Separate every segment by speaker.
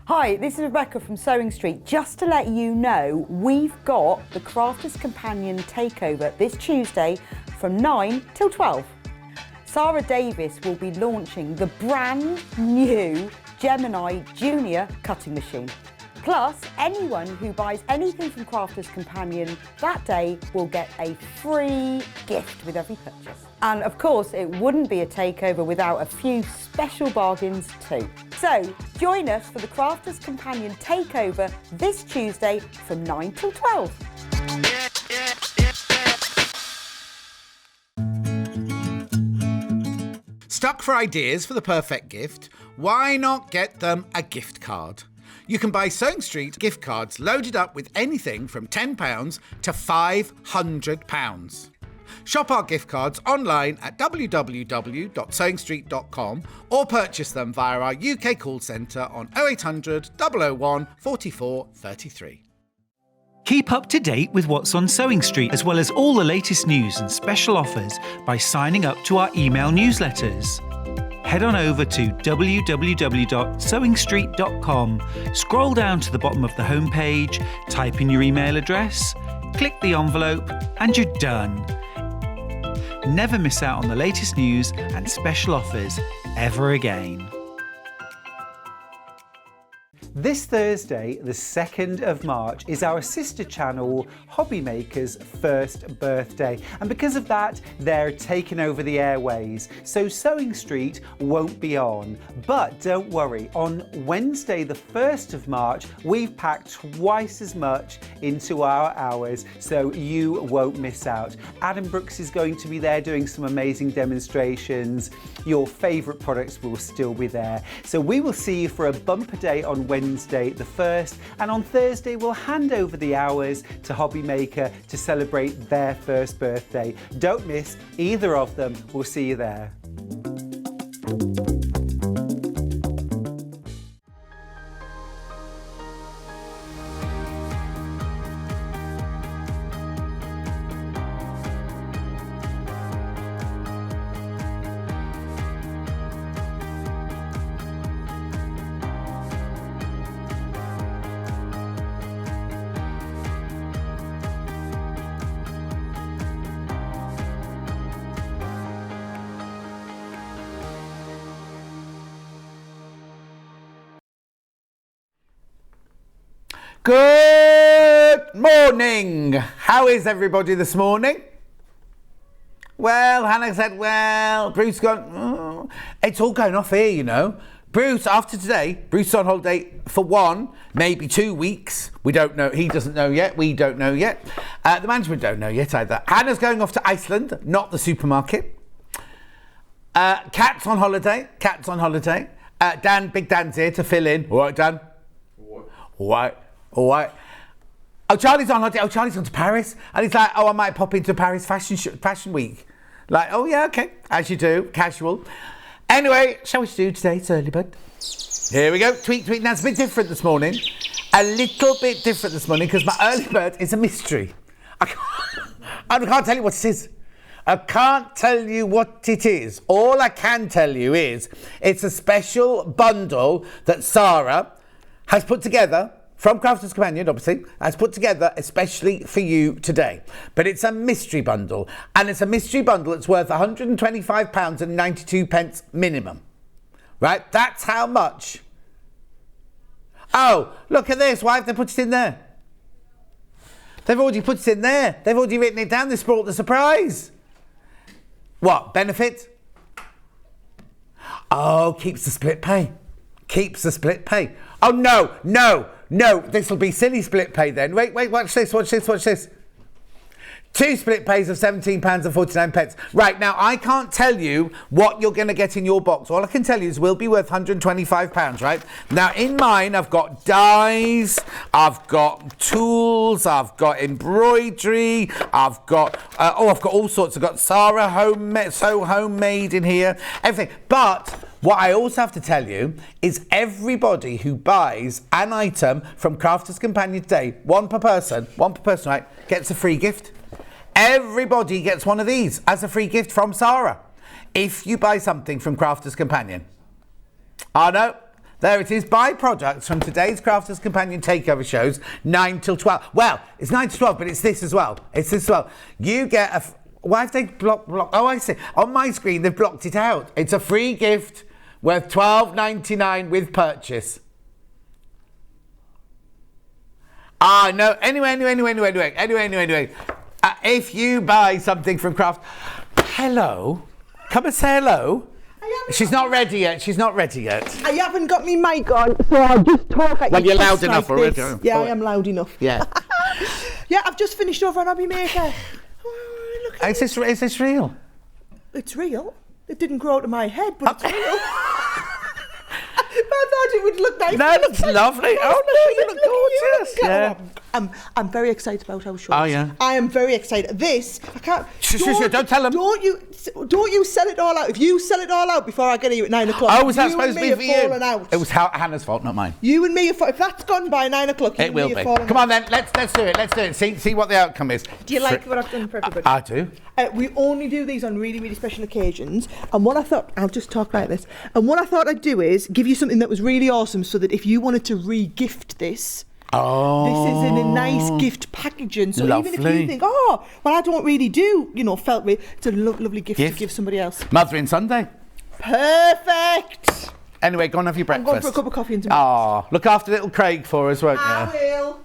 Speaker 1: Hi, this is Rebecca from Sewing Street. Just to let you know, we've got the Crafters Companion Takeover this Tuesday from 9 till 12. Sara Davies will be launching the brand new Gemini Junior cutting machine. Plus, anyone who buys anything from Crafters Companion that day will get a free gift with every purchase. And of course, it wouldn't be a takeover without a few special bargains too. So, join us for the Crafters Companion Takeover this Tuesday from 9 till 12.
Speaker 2: Stuck for ideas for the perfect gift? Why not get them a gift card? You can buy Sewing Street gift cards loaded up with anything from £10 to £500. Shop our gift cards online at www.sewingstreet.com or purchase them via our UK call centre on 0800 001 44 33.
Speaker 3: Keep up to date with what's on Sewing Street, as well as all the latest news and special offers by signing up to our email newsletters. Head on over to www.sewingstreet.com, scroll down to the bottom of the homepage, type in your email address, click the envelope, and you're done. Never miss out on the latest news and special offers ever again.
Speaker 4: This Thursday, the 2nd of March, is our sister channel Hobby Maker's first birthday, and because of that, they're taking over the airways, so Sewing Street won't be on. But don't worry, on Wednesday, the 1st of March, we've packed twice as much into our hours, so you won't miss out. Adam Brooks is going to be there doing some amazing demonstrations. Your favourite products will still be there. So we will see you for a bumper day on Wednesday the 1st, and on Thursday we'll hand over the hours to Hobby Maker to celebrate their first birthday. Don't miss either of them. We'll see you there.
Speaker 2: Good morning. How is everybody this morning? Well, Hannah said, well, Bruce gone, oh. It's all going off here, you know. Bruce, after today, Bruce is on holiday for 1, maybe 2 weeks. We don't know. He doesn't know yet. We don't know yet. The management don't know yet either. Hannah's going off to Iceland, not the supermarket. Kat's on holiday. Dan, Big Dan's here to fill in. All right, Dan? All right. Oh, Charlie's on holiday. Oh, Charlie's gone to Paris. And he's like, I might pop into Paris Fashion Week. Like, oh, yeah, okay. As you do. Casual. Anyway, shall we do today's early bird? Here we go. Tweet. Now, it's a bit different this morning. A little bit different this morning because my early bird is a mystery. I can't tell you what it is. I can't tell you what it is. All I can tell you is it's a special bundle that Sara has put together from Crafters Companion, obviously, has put together especially for you today. But it's a mystery bundle, and it's a mystery bundle that's worth £125.92 minimum. Right? That's how much. Oh, look at this. Why have they put it in there? They've already put it in there. They've already written it down. They brought the surprise. What? Benefit? Oh, keeps the split pay. Oh, no, this will be silly split pay then. Wait, watch this. 2 split pays of £17.49. Right, now I can't tell you what you're going to get in your box. All I can tell you is we'll be worth £125, right? Now in mine, I've got dyes, I've got tools, I've got embroidery, I've got all sorts. I've got Sara homemade in here, everything. But what I also have to tell you is everybody who buys an item from Crafters Companion today, one per person, right, gets a free gift. Everybody gets one of these as a free gift from Sara if you buy something from Crafters Companion. Oh no, There it is. Buy products from today's Crafters Companion Takeover shows, 9 till 12. Well, it's 9 to 12, but it's this as well. It's this as well. You get a... Why have they blocked? Oh, I see. On my screen, they've blocked it out. It's a free gift worth $12.99 with purchase. Ah, no. Anyway. If you buy something from Craft... Hello? Come and say hello. She's not ready yet.
Speaker 5: I haven't got my mic on, so I'll just talk at you.
Speaker 2: Well, you're loud
Speaker 5: like
Speaker 2: enough already.
Speaker 5: this. Yeah, I am loud enough.
Speaker 2: Yeah.
Speaker 5: Yeah, I've just finished over on Hobby Maker. Oh, look at
Speaker 2: Is this real?
Speaker 5: It's real. It didn't grow out of my head, but it's real. I thought it would look nice.
Speaker 2: No, it looks lovely. Oh, no, you look gorgeous.
Speaker 5: Yeah. I'm very excited about our shows.
Speaker 2: Oh, yeah.
Speaker 5: I am very excited. This, I can't...
Speaker 2: Shush, don't tell them.
Speaker 5: Don't you sell it all out. If you sell it all out before I get here at 9 o'clock...
Speaker 2: Oh, was that supposed to be for you?
Speaker 5: Out.
Speaker 2: It was Hannah's fault, not mine.
Speaker 5: You and me, if that's gone by 9 o'clock,
Speaker 2: It will be. Come on then, let's do it. See what the outcome is.
Speaker 5: Do you like what I've done for everybody?
Speaker 2: I do.
Speaker 5: We only do these on really, really special occasions. And what I thought, I'll just talk like this. And what I thought I'd do is give you something that was really awesome so that if you wanted to re-gift this, this is in a nice gift packaging. So
Speaker 2: Lovely.
Speaker 5: even if you think, well, I don't really do, felt me, it's a lovely gift to give somebody else.
Speaker 2: Mothering Sunday.
Speaker 5: Perfect.
Speaker 2: Anyway, go and have your breakfast.
Speaker 5: I'm going for a cup of coffee in
Speaker 2: Look after little Craig for us, won't you?
Speaker 5: I will.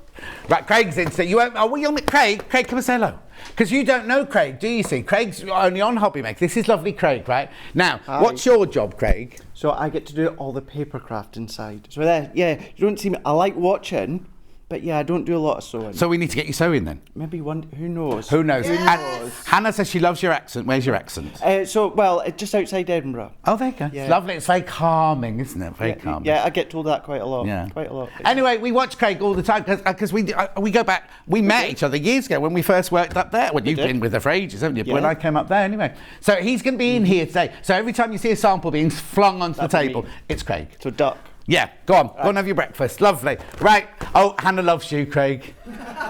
Speaker 2: Right, Craig's in, so you won't... Oh, well, you'll meet Craig. Craig, come and say hello. Because you don't know Craig, do you see? Craig's only on Hobby Maker. This is lovely Craig, right? Now, what's your job, Craig?
Speaker 6: So I get to do all the paper craft inside. So you don't see me. I like watching, but I don't do a lot of sewing.
Speaker 2: So we need to get you sewing then?
Speaker 6: Maybe one, who knows?
Speaker 2: Who knows?
Speaker 5: Yes.
Speaker 2: And Hannah says she loves your accent. Where's your accent?
Speaker 6: Just outside Edinburgh.
Speaker 2: Oh, there you go.
Speaker 6: Yeah.
Speaker 2: It's lovely. It's very calming, isn't it? Very calming.
Speaker 6: Yeah, I get told that quite a lot.
Speaker 2: Yeah.
Speaker 6: Quite a lot.
Speaker 2: Anyway, we watch Craig all the time because we go back. We met each other years ago when we first worked up there. Well, you've been with her for ages, haven't you?
Speaker 6: Yeah.
Speaker 2: When I came up there, anyway. So he's going to be in here today. So every time you see a sample being flung onto the table, it's Craig.
Speaker 6: So duck.
Speaker 2: Yeah, go on and have your breakfast. Lovely. Right. Oh, Hannah loves you, Craig.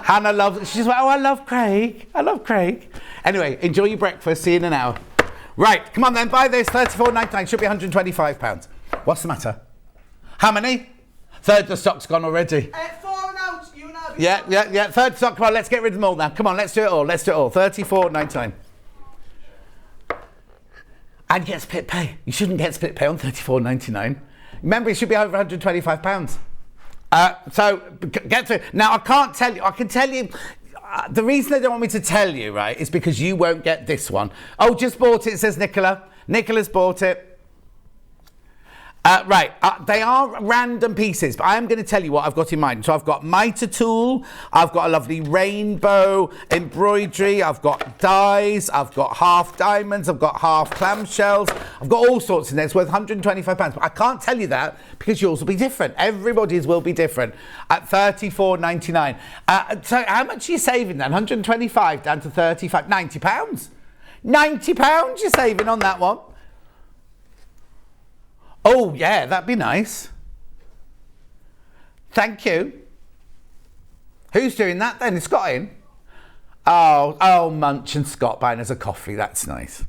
Speaker 2: Hannah loves... She's like, I love Craig. Anyway, enjoy your breakfast. See you in an hour. Right, come on then, buy this. $34.99. Should be £125. What's the matter? How many? Third of the stock's gone already.
Speaker 5: 4 and out. You know.
Speaker 2: Yeah. Third stock. Come on, let's get rid of them all now. Come on, let's do it all. $34.99. And you get split pay. You shouldn't get split pay on $34.99. Remember, it should be over £125. So get through. Now, I can't tell you. I can tell you. The reason they don't want me to tell you, right, is because you won't get this one. Oh, just bought it, says Nicola. Nicola's bought it. They are random pieces, but I am going to tell you what I've got in mind. So I've got mitre tool, I've got a lovely rainbow embroidery, I've got dies, I've got half diamonds, I've got half clamshells, I've got all sorts in there. It's worth £125, but I can't tell you that because yours will be different. Everybody's will be different at $34.99. So how much are you saving then? 125 down to 35, £90. £90 you're saving on that one. Oh, yeah, that'd be nice. Thank you. Who's doing that then? Is Scott in? Oh, Munch and Scott buying us a coffee. That's nice.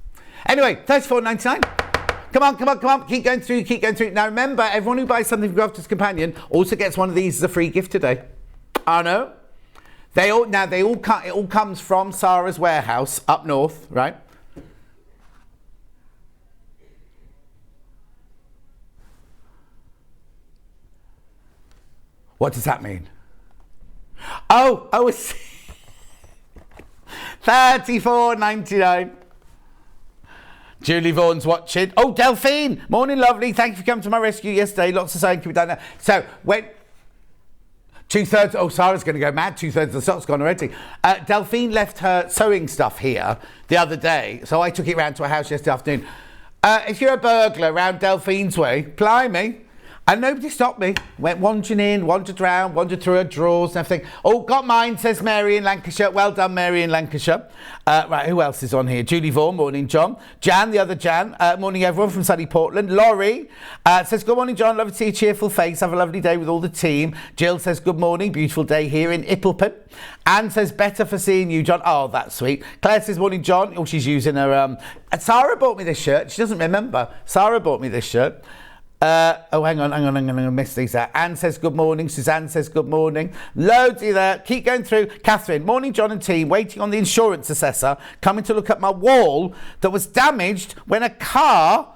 Speaker 2: Anyway, $34.99. Come on. Keep going through. Now, remember, everyone who buys something from Crafters Companion also gets one of these as a free gift today. I know. It all comes from Sara's warehouse up north, right? What does that mean? Oh, it's $34.99. Julie Vaughan's watching. Oh, Delphine, morning, lovely. Thank you for coming to my rescue yesterday. Lots of sewing can be done there. So when 2/3, Sarah's going to go mad. 2/3 of the stock's gone already. Delphine left her sewing stuff here the other day, so I took it round to her house yesterday afternoon. If you're a burglar round Delphine's way, blimey. And nobody stopped me. Went wandering in, wandered round, wandered through her drawers and everything. Oh, got mine, says Mary in Lancashire. Well done, Mary in Lancashire. Right, who else is on here? Julie Vaughan, morning, John. Jan, the other Jan. Morning, everyone from sunny Portland. Laurie says, good morning, John. Love to see a cheerful face. Have a lovely day with all the team. Jill says, good morning. Beautiful day here in Ippleton. Anne says, better for seeing you, John. Oh, that's sweet. Claire says, morning, John. Oh, she's using her... Sarah bought me this shirt. She doesn't remember. Sarah bought me this shirt. Hang on, I'm going to miss these out. Anne says good morning. Suzanne says good morning. Loads of that. Keep going through. Catherine, morning, John and team. Waiting on the insurance assessor coming to look at my wall that was damaged when a car,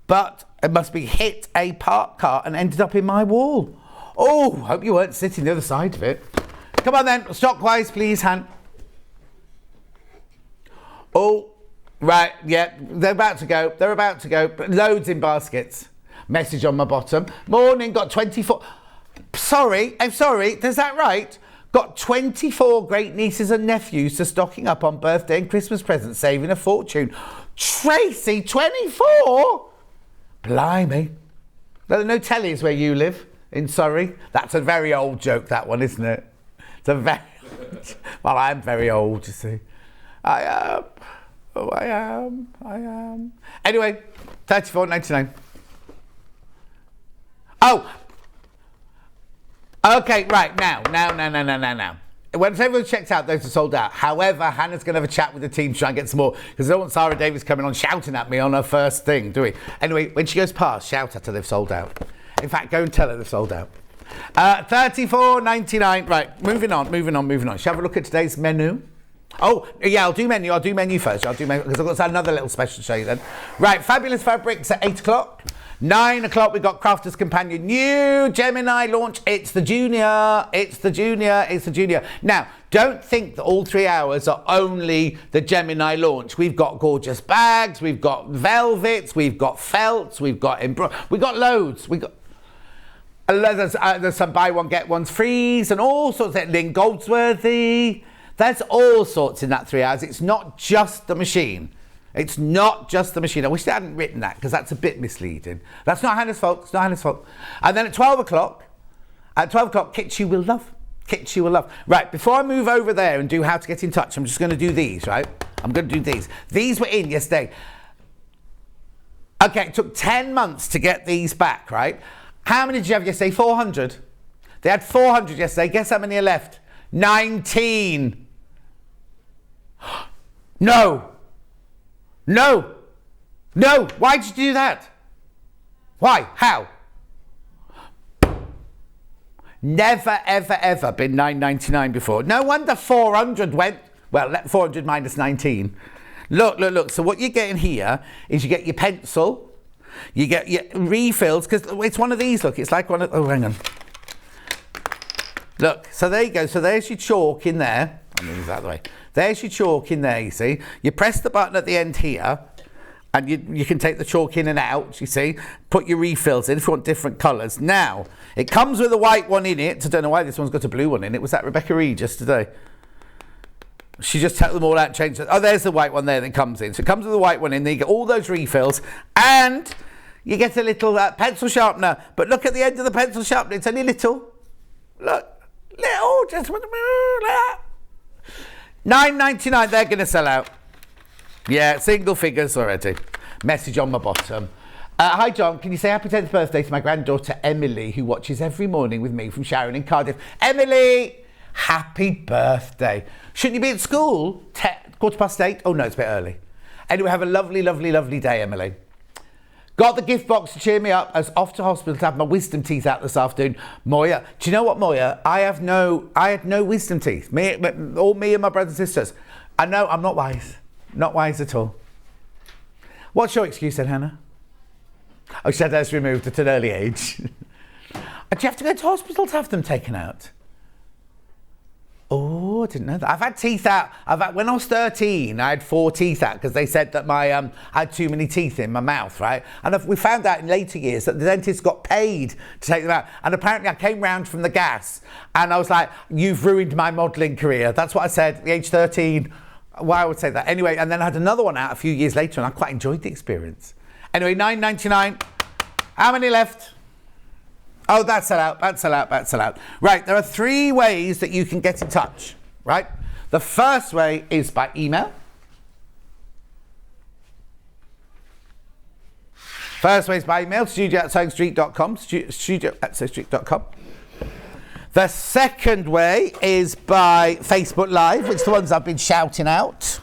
Speaker 2: but it must be hit a parked car and ended up in my wall. Oh, hope you weren't sitting the other side of it. Come on then, stockwise, please, Han. Oh. Right, yeah, they're about to go. Loads in baskets. Message on my bottom. Morning, got 24... I'm sorry, is that right? Got 24 great nieces and nephews to stocking up on birthday and Christmas presents, saving a fortune. Tracy, 24? Blimey. There are no tellies where you live, in Surrey. That's a very old joke, that one, isn't it? It's a very... Well, I'm very old, you see. I am. Oh, I am. Anyway, $34.99. Oh! Okay, right, now. Once everyone's checked out, those are sold out. However, Hannah's going to have a chat with the team to try and get some more, because I don't want Sara Davies coming on shouting at me on her first thing, do we? Anyway, when she goes past, shout at her they've sold out. In fact, go and tell her they've sold out. $34.99. Right, moving on. Shall we have a look at today's menu? Oh, yeah, I'll do menu first. Because I've got another little special to show you then. Right, Fabulous Fabrics at 8 o'clock. 9 o'clock, we've got Crafter's Companion. New Gemini launch. It's the Junior. Now, don't think that all 3 hours are only the Gemini launch. We've got gorgeous bags. We've got velvets. We've got felts. We've got loads. There's some buy one, get one's frees and all sorts of Lynn Goldsworthy. There's all sorts in that 3 hours. It's not just the machine. I wish they hadn't written that because that's a bit misleading. That's not Hannah's fault. And then at 12 o'clock, Kits You Will Love. Right, before I move over there and do how to get in touch, I'm just going to do these, right? These were in yesterday. Okay, it took 10 months to get these back, right? How many did you have yesterday? 400. They had 400 yesterday. Guess how many are left? 19. No. Why did you do that? Why? How? Never, ever been $9.99 before. No wonder 400 went. Well, 400 minus 19. Look. So what you're getting here is you get your pencil, you get your refills, because it's one of these. Look, it's like one of... Oh, hang on. Look, so there you go. So there's your chalk in there. I'll move that way. There's your chalk in there, you see. You press the button at the end here, and you can take the chalk in and out, you see. Put your refills in if you want different colours. Now, it comes with a white one in it. I don't know why this one's got a blue one in it. Was that Rebecca Reed yesterday? She just took them all out and changed it. Oh, there's the white one there that comes in. So it comes with a white one in there. You get all those refills, and you get a little pencil sharpener. But look at the end of the pencil sharpener. It's only little. Look. Little, just like that. $9.99, they're going to sell out. Yeah, single figures already. Message on my bottom. Hi, John. Can you say happy 10th birthday to my granddaughter, Emily, who watches every morning with me from Sharon in Cardiff? Emily, happy birthday. Shouldn't you be at school? 8:15? Oh, no, it's a bit early. Anyway, have a lovely day, Emily. Got the gift box to cheer me up. I was off to hospital to have my wisdom teeth out this afternoon. Moya, do you know what, Moya? I had no wisdom teeth. Me and my brothers and sisters. I know, I'm not wise. Not wise at all. What's your excuse then, Hannah? Oh, she had those removed at an early age. Do you have to go to hospital to have them taken out? Oh, I didn't know that. I've had teeth out. When I was 13, I had 4 teeth out because they said that I had too many teeth in my mouth, right? And we found out in later years that the dentist got paid to take them out. And apparently I came round from the gas and I was like, you've ruined my modelling career. That's what I said at the age 13. Why I would say that. Anyway, and then I had another one out a few years later and I quite enjoyed the experience. Anyway, $9.99. How many left? Oh, that's sell out. Right, there are 3 ways that you can get in touch, right? The first way is by email. studio@sewingstreet.com, studio@sewingstreet.com. The second way is by Facebook Live, which are the ones I've been shouting out.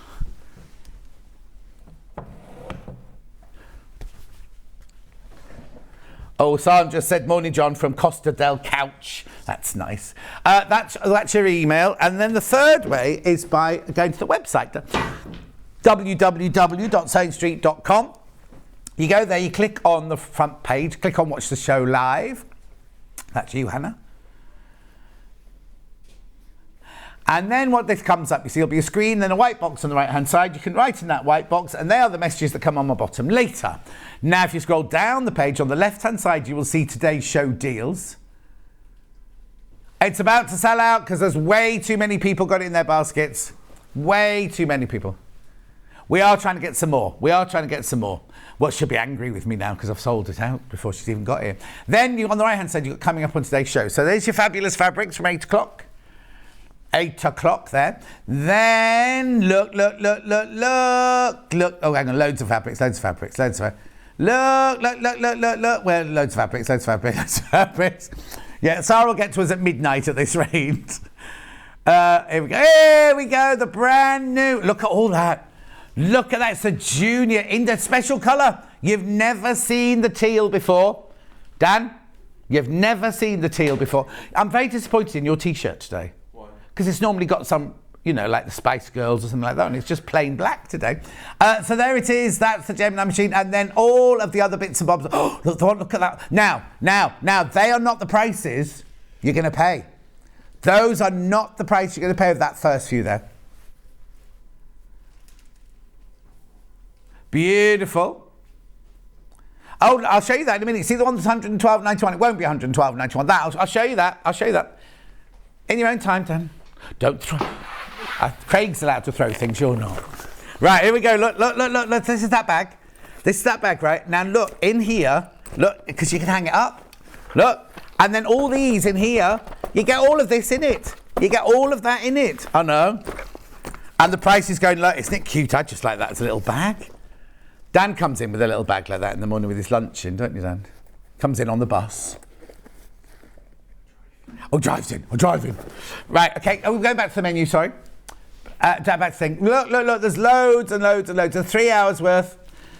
Speaker 2: Oh, Sam just said, morning, John, from Costa del Couch. That's nice. That's your email. And then the third way is by going to the website, www.sewingstreet.com. You go there, you click on the front page, click on Watch the Show Live. That's you, Hannah. And then what this comes up, you see, there'll be a screen, then a white box on the right-hand side. You can write in that white box, and they are the messages that come on my bottom later. Now, if you scroll down the page, on the left-hand side, you will see today's show deals. It's about to sell out because there's way too many people got it in their baskets. Way too many people. We are trying to get some more. Well, she'll be angry with me now because I've sold it out before she's even got here. Then, on the right-hand side, you've got coming up on today's show. So there's your fabulous fabrics from 8 o'clock. 8 o'clock there. Then look. Oh, hang on, loads of fabrics. Look. Well, loads of fabrics. Yeah, Sara will get to us at midnight at this rate. Here we go. The brand new. Look at all that. Look at that. It's a junior in the special colour. You've never seen the teal before. Dan, you've never seen the teal before. I'm very disappointed in your T-shirt today. Because it's normally got some, like the Spice Girls or something like that, and it's just plain black today. So there it is. That's the Gemini machine. And then all of the other bits and bobs. Oh, look at that. Now, they are not the prices you're going to pay. Those are not the price you're going to pay of that first few there. Beautiful. Oh, I'll show you that in a minute. See the one that's $112.91? It won't be $112.91. I'll show you that. In your own time, Dan. Don't throw. Craig's allowed to throw things, you're not. Right, here we go. Look. This is that bag. Right? Now look, in here, look, because you can hang it up. Look. And then all these in here, you get all of this in it. You get all of that in it. I know. And the price is going low. Isn't it cute? I just like that as a little bag. Dan comes in with a little bag like that in the morning with his lunch in, don't you, Dan? Comes in on the bus. Drives in. Right, okay. We're going back to the menu, sorry. Back to the thing. Look, there's loads and loads. There's 3 hours worth.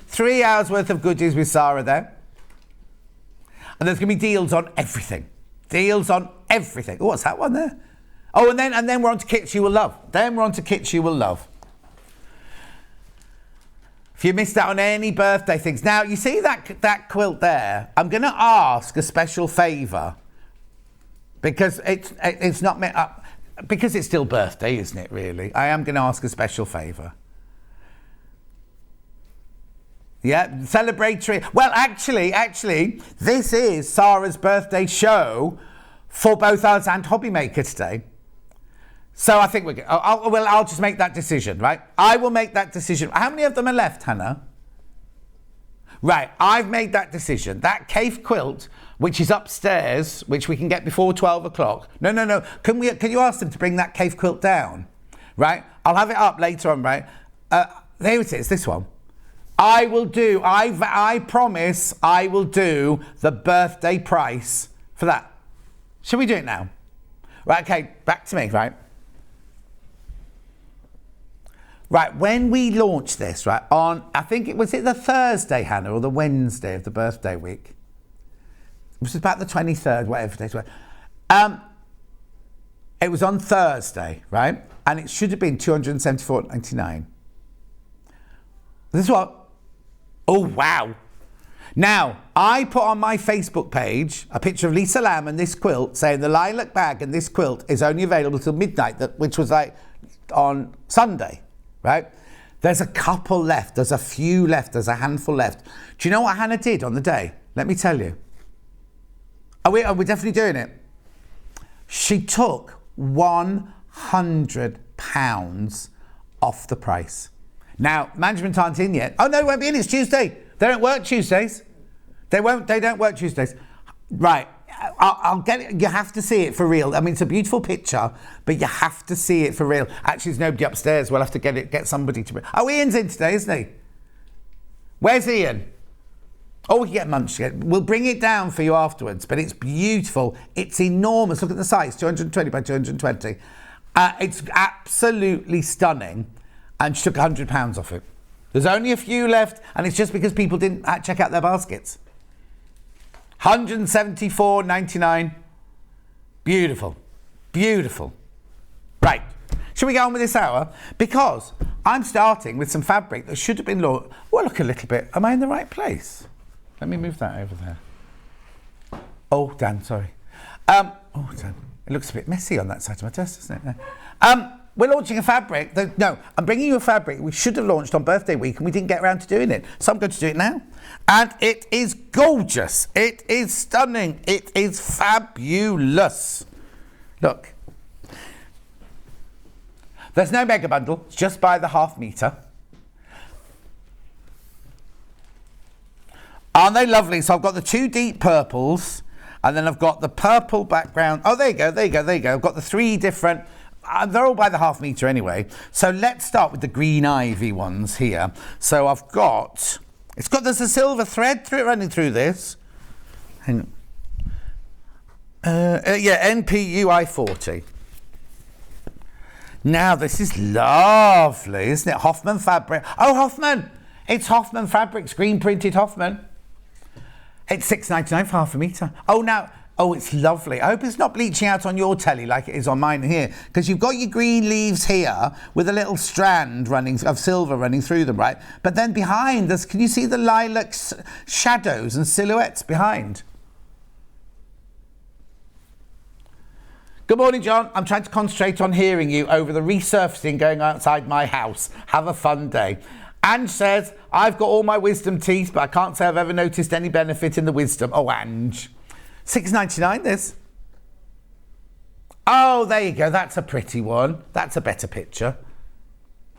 Speaker 2: 3 hours worth of goodies with Sara there. And there's going to be deals on everything. Oh, what's that one there? Oh, and then we're on to kits you will love. If you missed out on any birthday things. Now, you see that quilt there? I'm going to ask a special favour. Because it's not meant up, because it's still birthday, isn't it, really? I am going to ask a special favour. Yeah, celebratory. Well, actually, this is Sara's birthday show for both us and Hobbymaker today. So I think we're good. I'll just make that decision, right? I will make that decision. How many of them are left, Hannah? Right, I've made that decision. That cave quilt, which is upstairs, which we can get before 12 o'clock. No. Can you ask them to bring that cave quilt down? Right? I'll have it up later on, right? There it is, this one. I promise I will do the birthday price for that. Shall we do it now? Right, okay, back to me, right? Right, when we launched this, right, on, I think it was the Thursday, Hannah, or the Wednesday of the birthday week? It was about the 23rd, whatever days were. It was on Thursday, right? And it should have been $274.99. This is what? Oh, wow. Now, I put on my Facebook page a picture of Lisa Lamb and this quilt saying the lilac bag and this quilt is only available till midnight, which was like on Sunday. Right? There's a couple left. There's a few left. There's a handful left. Do you know what Hannah did on the day? Let me tell you. Are we definitely doing it? She took £100 off the price. Now, management aren't in yet. Oh, no, it won't be in. It's Tuesday. They don't work Tuesdays. They don't work Tuesdays. Right. I'll get it. You have to see it for real. I mean, it's a beautiful picture, but you have to see it for real. Actually, there's nobody upstairs. We'll have to get somebody to bring. Oh, Ian's in today, isn't he? Where's Ian? Oh, we can get munch. We'll bring it down for you afterwards, but it's beautiful. It's enormous. Look at the size, 220 by 220. It's absolutely stunning, and she took £100 off it. There's only a few left, and it's just because people didn't check out their baskets. 174.99. Beautiful. Beautiful. Right. Shall we go on with this hour? Because I'm starting with some fabric that should have been launched. Oh, look a little bit. Am I in the right place? Let me move that over there. Oh, Dan, sorry. Dan, it looks a bit messy on that side of my desk, doesn't it? We're launching a fabric. I'm bringing you a fabric we should have launched on birthday week and we didn't get around to doing it. So I'm going to do it now. And it is gorgeous. It is stunning. It is fabulous. Look. There's no mega bundle. It's just by the half metre. Aren't they lovely? So I've got the 2 deep purples and then I've got the purple background. Oh, there you go. I've got the 3 different... they're all by the half metre anyway. So let's start with the green ivy ones here. So I've got... there's a silver thread running through this. Hang on. NPUI 40. Now this is lovely, isn't it? Hoffman fabric. Oh, Hoffman! It's Hoffman fabric, screen printed Hoffman. It's $6.99 for half a metre. Oh, it's lovely. I hope it's not bleaching out on your telly like it is on mine here, because you've got your green leaves here with a little strand of silver running through them, right? But then behind us, can you see the lilac shadows and silhouettes behind? Good morning, John. I'm trying to concentrate on hearing you over the resurfacing going outside my house. Have a fun day. Ange says, I've got all my wisdom teeth, but I can't say I've ever noticed any benefit in the wisdom. Oh, Ange. $6.99 this. Oh, there you go. That's a pretty one. That's a better picture.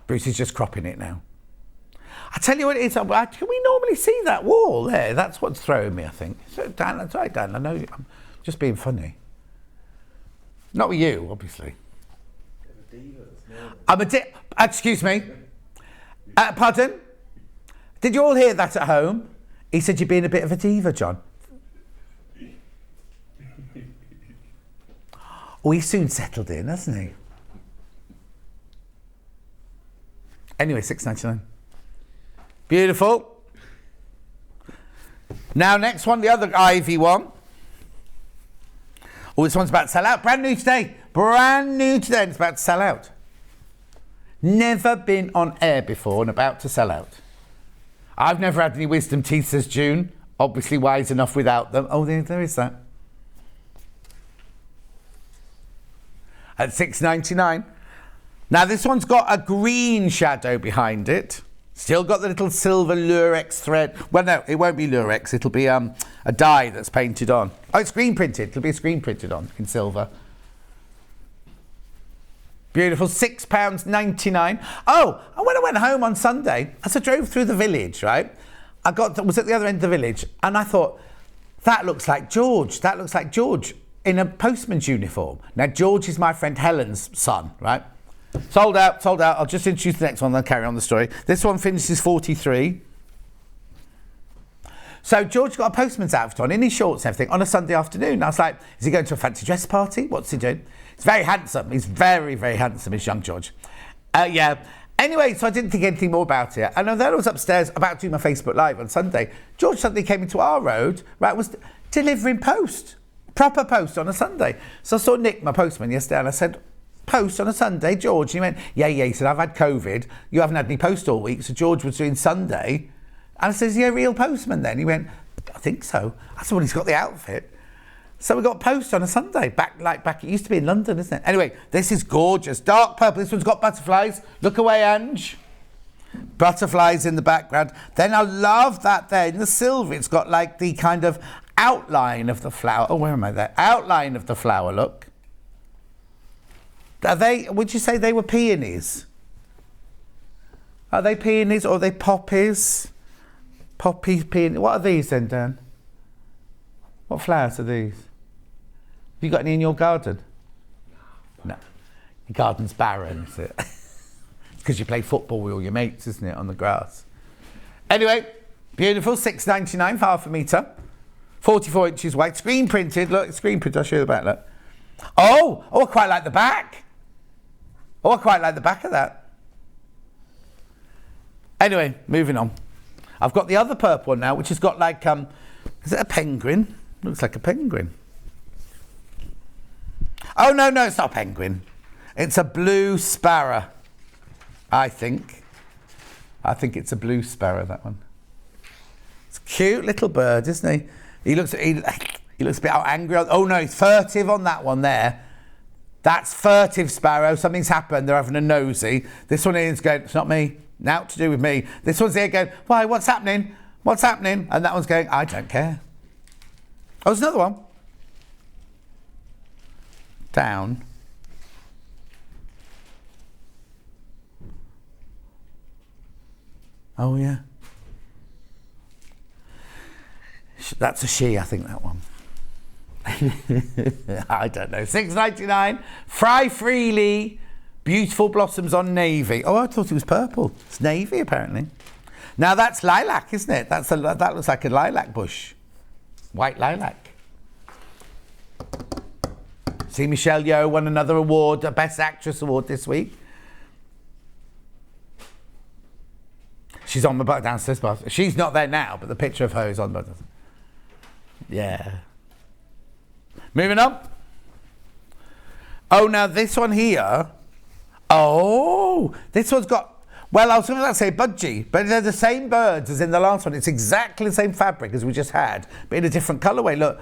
Speaker 2: Bruce is just cropping it now. I tell you what it is. Can we normally see that wall there? That's what's throwing me, I think. So, Dan, that's right, Dan. I know I'm just being funny. Not with you, obviously. Excuse me. Pardon? Did you all hear that at home? He said you're being a bit of a diva, John. Oh, he's soon settled in, hasn't he? Anyway, $6.99. Beautiful. Now, next one, the other ivy one. Oh, this one's about to sell out. Brand new today. And it's about to sell out. Never been on air before and about to sell out. I've never had any wisdom teeth, says June. Obviously wise enough without them. Oh, there is that. At $6.99. Now, this one's got a green shadow behind it. Still got the little silver lurex thread. Well, no, it won't be lurex. It'll be a dye that's painted on. Oh, it's screen printed. It'll be screen printed on in silver. Beautiful. £6.99. Oh, and when I went home on Sunday, as I drove through the village, right, was at the other end of the village, and I thought, that looks like George. That looks like George in a postman's uniform. Now, George is my friend Helen's son, right? Sold out. I'll just introduce the next one, then carry on the story. This one finishes 43. So George got a postman's outfit on, in his shorts and everything, on a Sunday afternoon. I was like, is he going to a fancy dress party? What's he doing? He's very handsome. He's very, very handsome, is young George. Yeah. Anyway, so I didn't think anything more about it. And then I was upstairs about to do my Facebook Live on Sunday. George suddenly came into our road, right, was delivering post. Proper post on a Sunday. So I saw Nick, my postman, yesterday, and I said, post on a Sunday, George? And he went, yeah. He said, I've had COVID. You haven't had any post all week. So George was doing Sunday. And I said, is he a real postman then? He went, I think so. I said, well, he's got the outfit. So we got post on a Sunday. Back, it used to be in London, isn't it? Anyway, this is gorgeous. Dark purple. This one's got butterflies. Look away, Ange. Butterflies in the background. Then I love that there in the silver. It's got like the kind of outline of the flower. Oh, where am I there? Outline of the flower, look. Would you say they were peonies? Are they peonies or are they poppies? Poppy, peony. What are these then, Dan? What flowers are these? Have you got any in your garden? No. Your garden's barren, is it? It's because you play football with all your mates, isn't it, on the grass? Anyway, beautiful, $6.99 for half a metre. 44 inches wide, screen printed. Look, screen printed, I'll show you the back, look. Oh, I quite like the back. Oh, I quite like the back of that. Anyway, moving on. I've got the other purple one now, which has got like, is it a penguin? Looks like a penguin. Oh, no, it's not a penguin. It's a blue sparrow, I think. I think it's a blue sparrow, that one. It's a cute little bird, isn't he? He looks a bit angry. Oh, no, he's furtive on that one there. That's furtive sparrow. Something's happened. They're having a nosy. This one is going, it's not me. Now to do with me. This one's here going, why, what's happening? What's happening? And that one's going, I don't care. Oh, there's another one. Down. Oh, yeah. That's a she, I think, that one. I don't know. $6.99. Fry freely. Beautiful blossoms on navy. Oh, I thought it was purple. It's navy, apparently. Now, that's lilac, isn't it? That looks like a lilac bush. White lilac. See, Michelle Yeoh won another award, a Best Actress award this week. She's on the downstairs bath. She's not there now, but the picture of her is on the bath. Yeah. Moving on. Oh, now this one here. Oh, this one's got, well, I was going to say budgie, but they're the same birds as in the last one. It's exactly the same fabric as we just had, but in a different colourway. Look.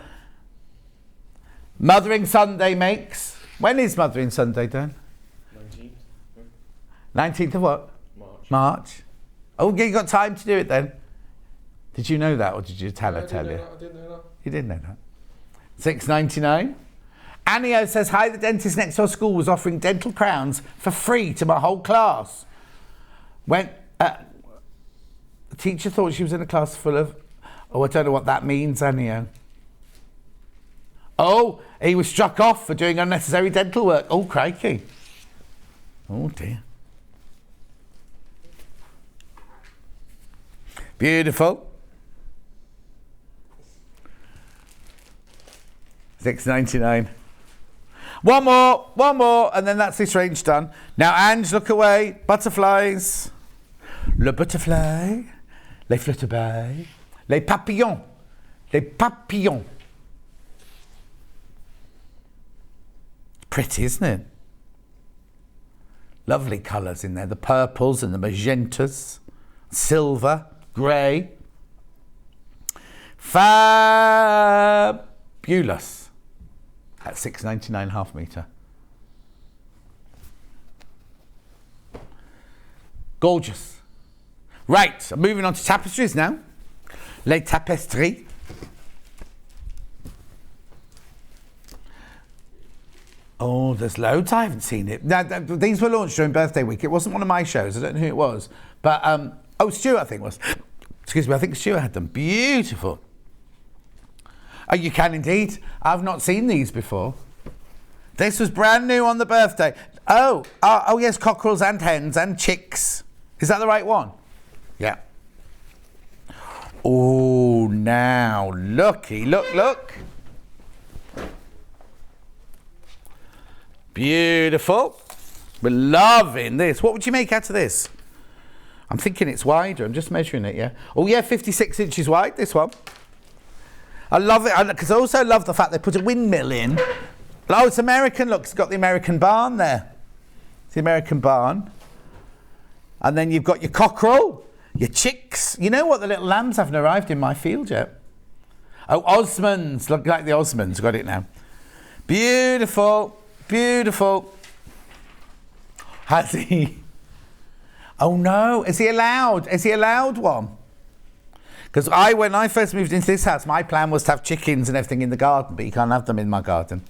Speaker 2: Mothering Sunday makes. When is Mothering Sunday, Dan?
Speaker 7: 19th.
Speaker 2: 19th of what?
Speaker 7: March.
Speaker 2: Oh, you got time to do it then? Did you know that, or did you tell you?
Speaker 7: I didn't know that.
Speaker 2: You didn't know that. $6.99. Anio says, hi, the dentist next to our school was offering dental crowns for free to my whole class. When the teacher thought she was in a class full of, oh, I don't know what that means, Anio. Oh, he was struck off for doing unnecessary dental work. Oh, crikey. Oh, dear. Beautiful. $6.99. One more, and then that's this range done. Now, Ange, look away. Butterflies. Le butterfly. Les flutterby. Les papillons. Les papillons. Pretty, isn't it? Lovely colours in there. The purples and the magentas. Silver. Grey. Fabulous. At $6.99 half metre. Gorgeous. Right, I'm moving on to tapestries now. Les tapisseries. Oh, there's loads. I haven't seen it. Now, these were launched during birthday week. It wasn't one of my shows. I don't know who it was. But, oh, Stuart, I think it was. Excuse me, I think Stuart had them. Beautiful. Oh, you can indeed. I've not seen these before. This was brand new on the birthday. Oh, yes, cockerels and hens and chicks. Is that the right one? Yeah. Oh, now, looky, look. Beautiful. We're loving this. What would you make out of this? I'm thinking it's wider. I'm just measuring it, yeah. Oh, yeah, 56 inches wide, this one. I love it, because I also love the fact they put a windmill in. Oh, it's American. Look, it's got the American barn there. It's the American barn. And then you've got your cockerel, your chicks. You know what? The little lambs haven't arrived in my field yet. Oh, Osmonds. Look like the Osmonds. Got it now. Beautiful. Beautiful. Has he? Oh, no. Is he allowed? Is he allowed one? Because when I first moved into this house, my plan was to have chickens and everything in the garden, but you can't have them in my garden.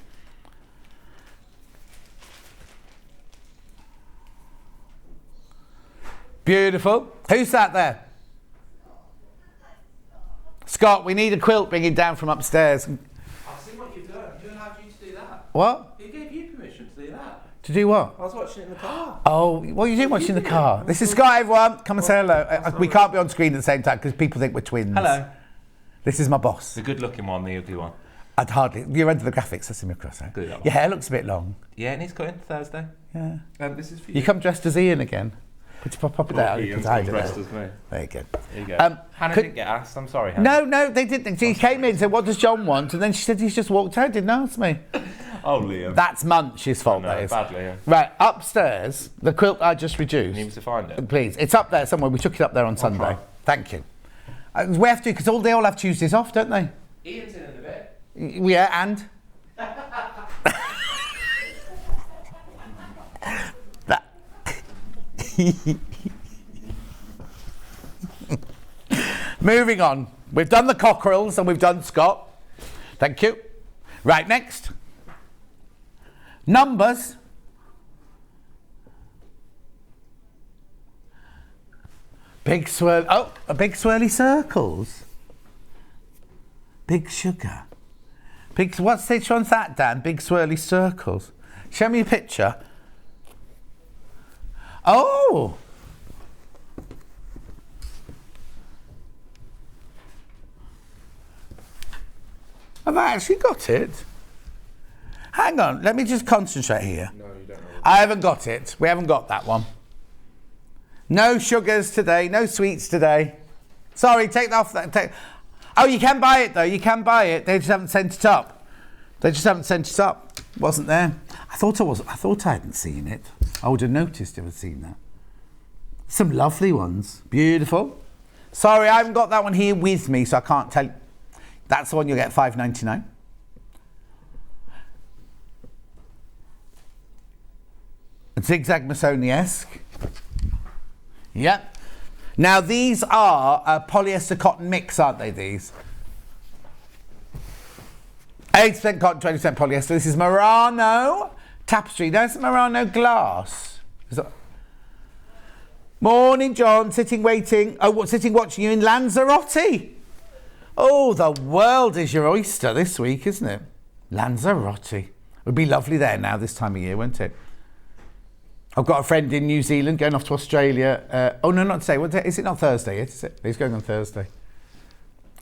Speaker 2: Beautiful. Who's that there? Scott, we need a quilt bringing down from upstairs.
Speaker 7: I've seen what you've done. You allowed you to do that.
Speaker 2: What?
Speaker 7: Who gave you permission to do that?
Speaker 2: To do what?
Speaker 7: I was watching it in the car.
Speaker 2: Oh, what are you doing watching the car? This is Scott, everyone. Come and say hello. We can't be on screen at the same time because people think we're twins.
Speaker 7: Hello.
Speaker 2: This is my boss.
Speaker 7: The good-looking one, the ugly one.
Speaker 2: I'd hardly. You're under the graphics. That's him across. Eh?
Speaker 7: Do that one.
Speaker 2: Your hair looks a bit long.
Speaker 7: Yeah, and he's coming Thursday.
Speaker 2: Yeah.
Speaker 7: This is for
Speaker 2: You come dressed as Ian again. Pop it out.
Speaker 7: Ian's
Speaker 2: Hide it
Speaker 7: impressed
Speaker 2: there.
Speaker 7: as me.
Speaker 2: There you go.
Speaker 7: There you go. Hannah
Speaker 2: could-
Speaker 7: didn't get asked. I'm sorry, Hannah.
Speaker 2: No, they didn't. She came in and said, what does John want? And then she said he's just walked out, didn't ask me.
Speaker 7: Oh, Liam.
Speaker 2: That's Munch's fault,
Speaker 7: No,
Speaker 2: that is.
Speaker 7: badly, yeah.
Speaker 2: Right, upstairs, the quilt I just reduced.
Speaker 7: You need to find it.
Speaker 2: Please, it's up there somewhere. We took it up there on Sunday.
Speaker 7: try.
Speaker 2: Thank you. We have to, because they all have Tuesdays off, don't they?
Speaker 7: Ian's in a bit.
Speaker 2: Yeah, and? That. Moving on. We've done the cockerels and we've done Scott. Thank you. Right, next. Numbers. Big swirl. Oh, a big swirly circles. Big sugar. Big. Which one's that, Dan? Big swirly circles. Show me a picture. Oh. Have I actually got it? Hang on, let me just concentrate here.
Speaker 7: No, you don't know.
Speaker 2: I haven't got it. We haven't got that one. No sugars today, no sweets today. Sorry, take that off. Oh, you can buy it though, you can buy it. They just haven't sent it up. They just haven't sent it up. Wasn't there. I thought I hadn't seen it. I would have noticed if I'd seen that. Some lovely ones. Beautiful. Sorry, I haven't got that one here with me, so I can't tell you. That's the one you'll get $5.99. Zigzag Masoni-esque. Yep. Now these are polyester cotton mix, aren't they, these? 8% cotton, 20% polyester. This is Murano tapestry. There's Murano glass. Morning, John. Sitting waiting. Oh, sitting watching you in Lanzarote. Oh, the world is your oyster this week, isn't it? Lanzarote. It would be lovely there now this time of year, wouldn't it? I've got a friend in New Zealand going off to Australia. Oh, no, not today. What day? Is it not Thursday yet? Is it? He's going on Thursday.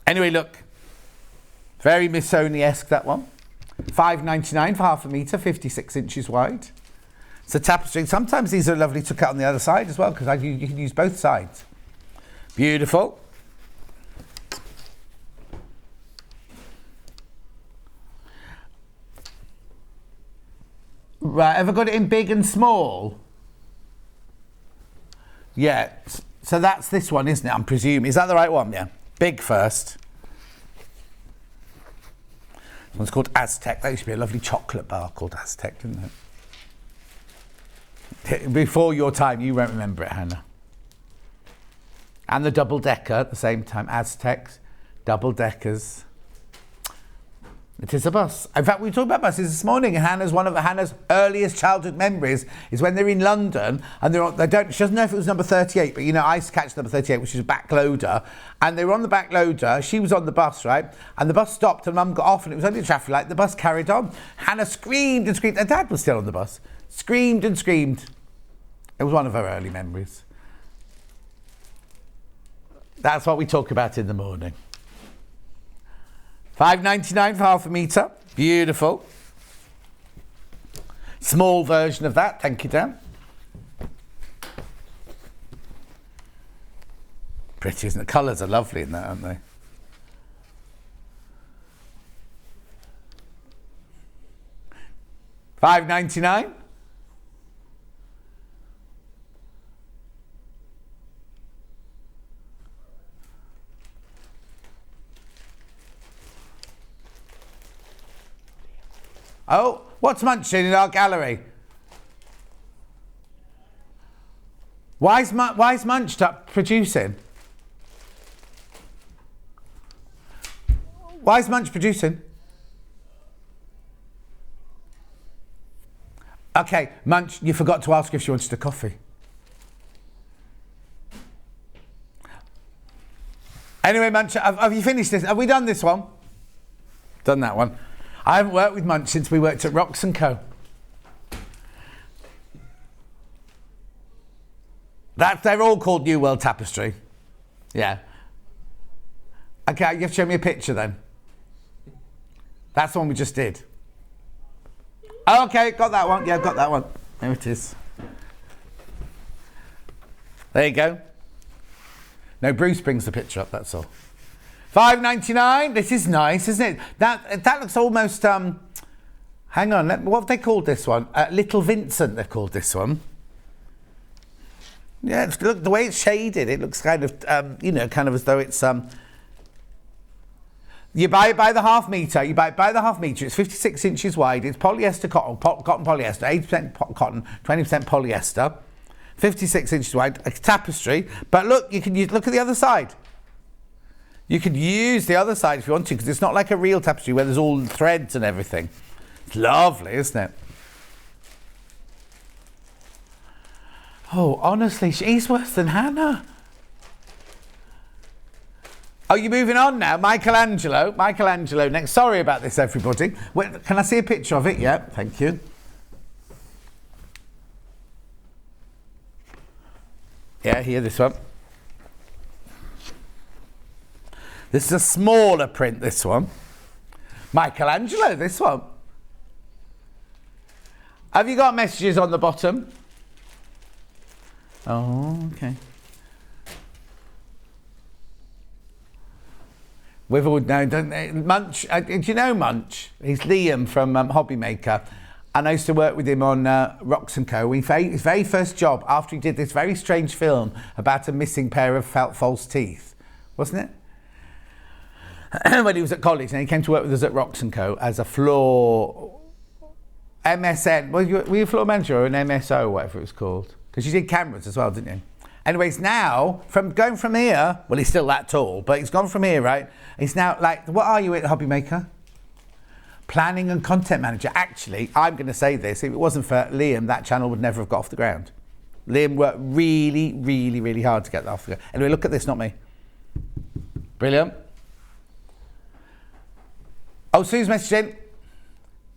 Speaker 2: Anyway, look. Very Missoni-esque, that one. $5.99 for half a metre, 56 inches wide. It's a tapestry. Sometimes these are lovely to cut on the other side as well, because you can use both sides. Beautiful. Right, have I got it in big and small? Yeah, so that's this one, isn't it? I'm presuming. Is that the right one? Yeah. Big first. This one's called Aztec. That used to be a lovely chocolate bar called Aztec, didn't it? Before your time, you won't remember it, Hannah. And the double-decker at the same time. Aztecs, double-deckers. It is a bus. In fact, we talked about buses this morning. And one of Hannah's earliest childhood memories is when they're in London and she doesn't know if it was number 38, but I used to catch number 38, which is a back loader. And they were on the back loader. She was on the bus, right? And the bus stopped and Mum got off and it was only a traffic light. The bus carried on. Hannah screamed and screamed. Her dad was still on the bus. Screamed and screamed. It was one of her early memories. That's what we talk about in the morning. $5.99 for half a metre. Beautiful. Small version of that. Thank you, Dan. Pretty, isn't it? Colours are lovely in that, aren't they? $5.99. Oh, what's munching in our gallery? Why's Munched up producing? Why's Munch producing? Okay, Munch, you forgot to ask if she wanted a coffee. Anyway, Munch, have you finished this? Have we done this one? Done that one. I haven't worked with Munch since we worked at Rocks & Co. They're all called New World Tapestry. Yeah. Okay, you have to show me a picture then. That's the one we just did. Oh, okay, got that one. Yeah, got that one. There it is. There you go. No, Bruce brings the picture up, that's all. $5.99. This is nice, isn't it? That looks almost, hang on, what have they called this one? Little Vincent, they've called this one. Yeah, look, the way it's shaded, it looks kind of, kind of as though it's, you buy it by the half metre, it's 56 inches wide, it's polyester cotton polyester, 80% cotton, 20% polyester, 56 inches wide, a tapestry, but look, you can look at the other side. You could use the other side if you want to, because it's not like a real tapestry where there's all threads and everything. It's lovely, isn't it? Oh, honestly, she's worse than Hannah. Oh, you're moving on now. Michelangelo next. Sorry about this, everybody. Wait, can I see a picture of it? Yeah, thank you. Yeah, here, this one. This is a smaller print, this one. Michelangelo, this one. Have you got messages on the bottom? Oh, okay. We've all known, don't they? Munch, do you know Munch? He's Liam from Hobby Maker. And I used to work with him on Rocks & Co. His very first job, after he did this very strange film about a missing pair of false teeth, wasn't it? When he was at college, and he came to work with us at Rocks & Co. as a floor MSN. Were you a floor manager or an MSO, or whatever it was called? Because you did cameras as well, didn't you? Anyways, now, going from here, well, he's still that tall, but he's gone from here, right? He's now like, what are you at Hobby Maker? Planning and content manager. Actually, I'm going to say this, if it wasn't for Liam, that channel would never have got off the ground. Liam worked really, really, really hard to get that off the ground. Anyway, look at this, not me. Brilliant. Oh, Sue's messaging.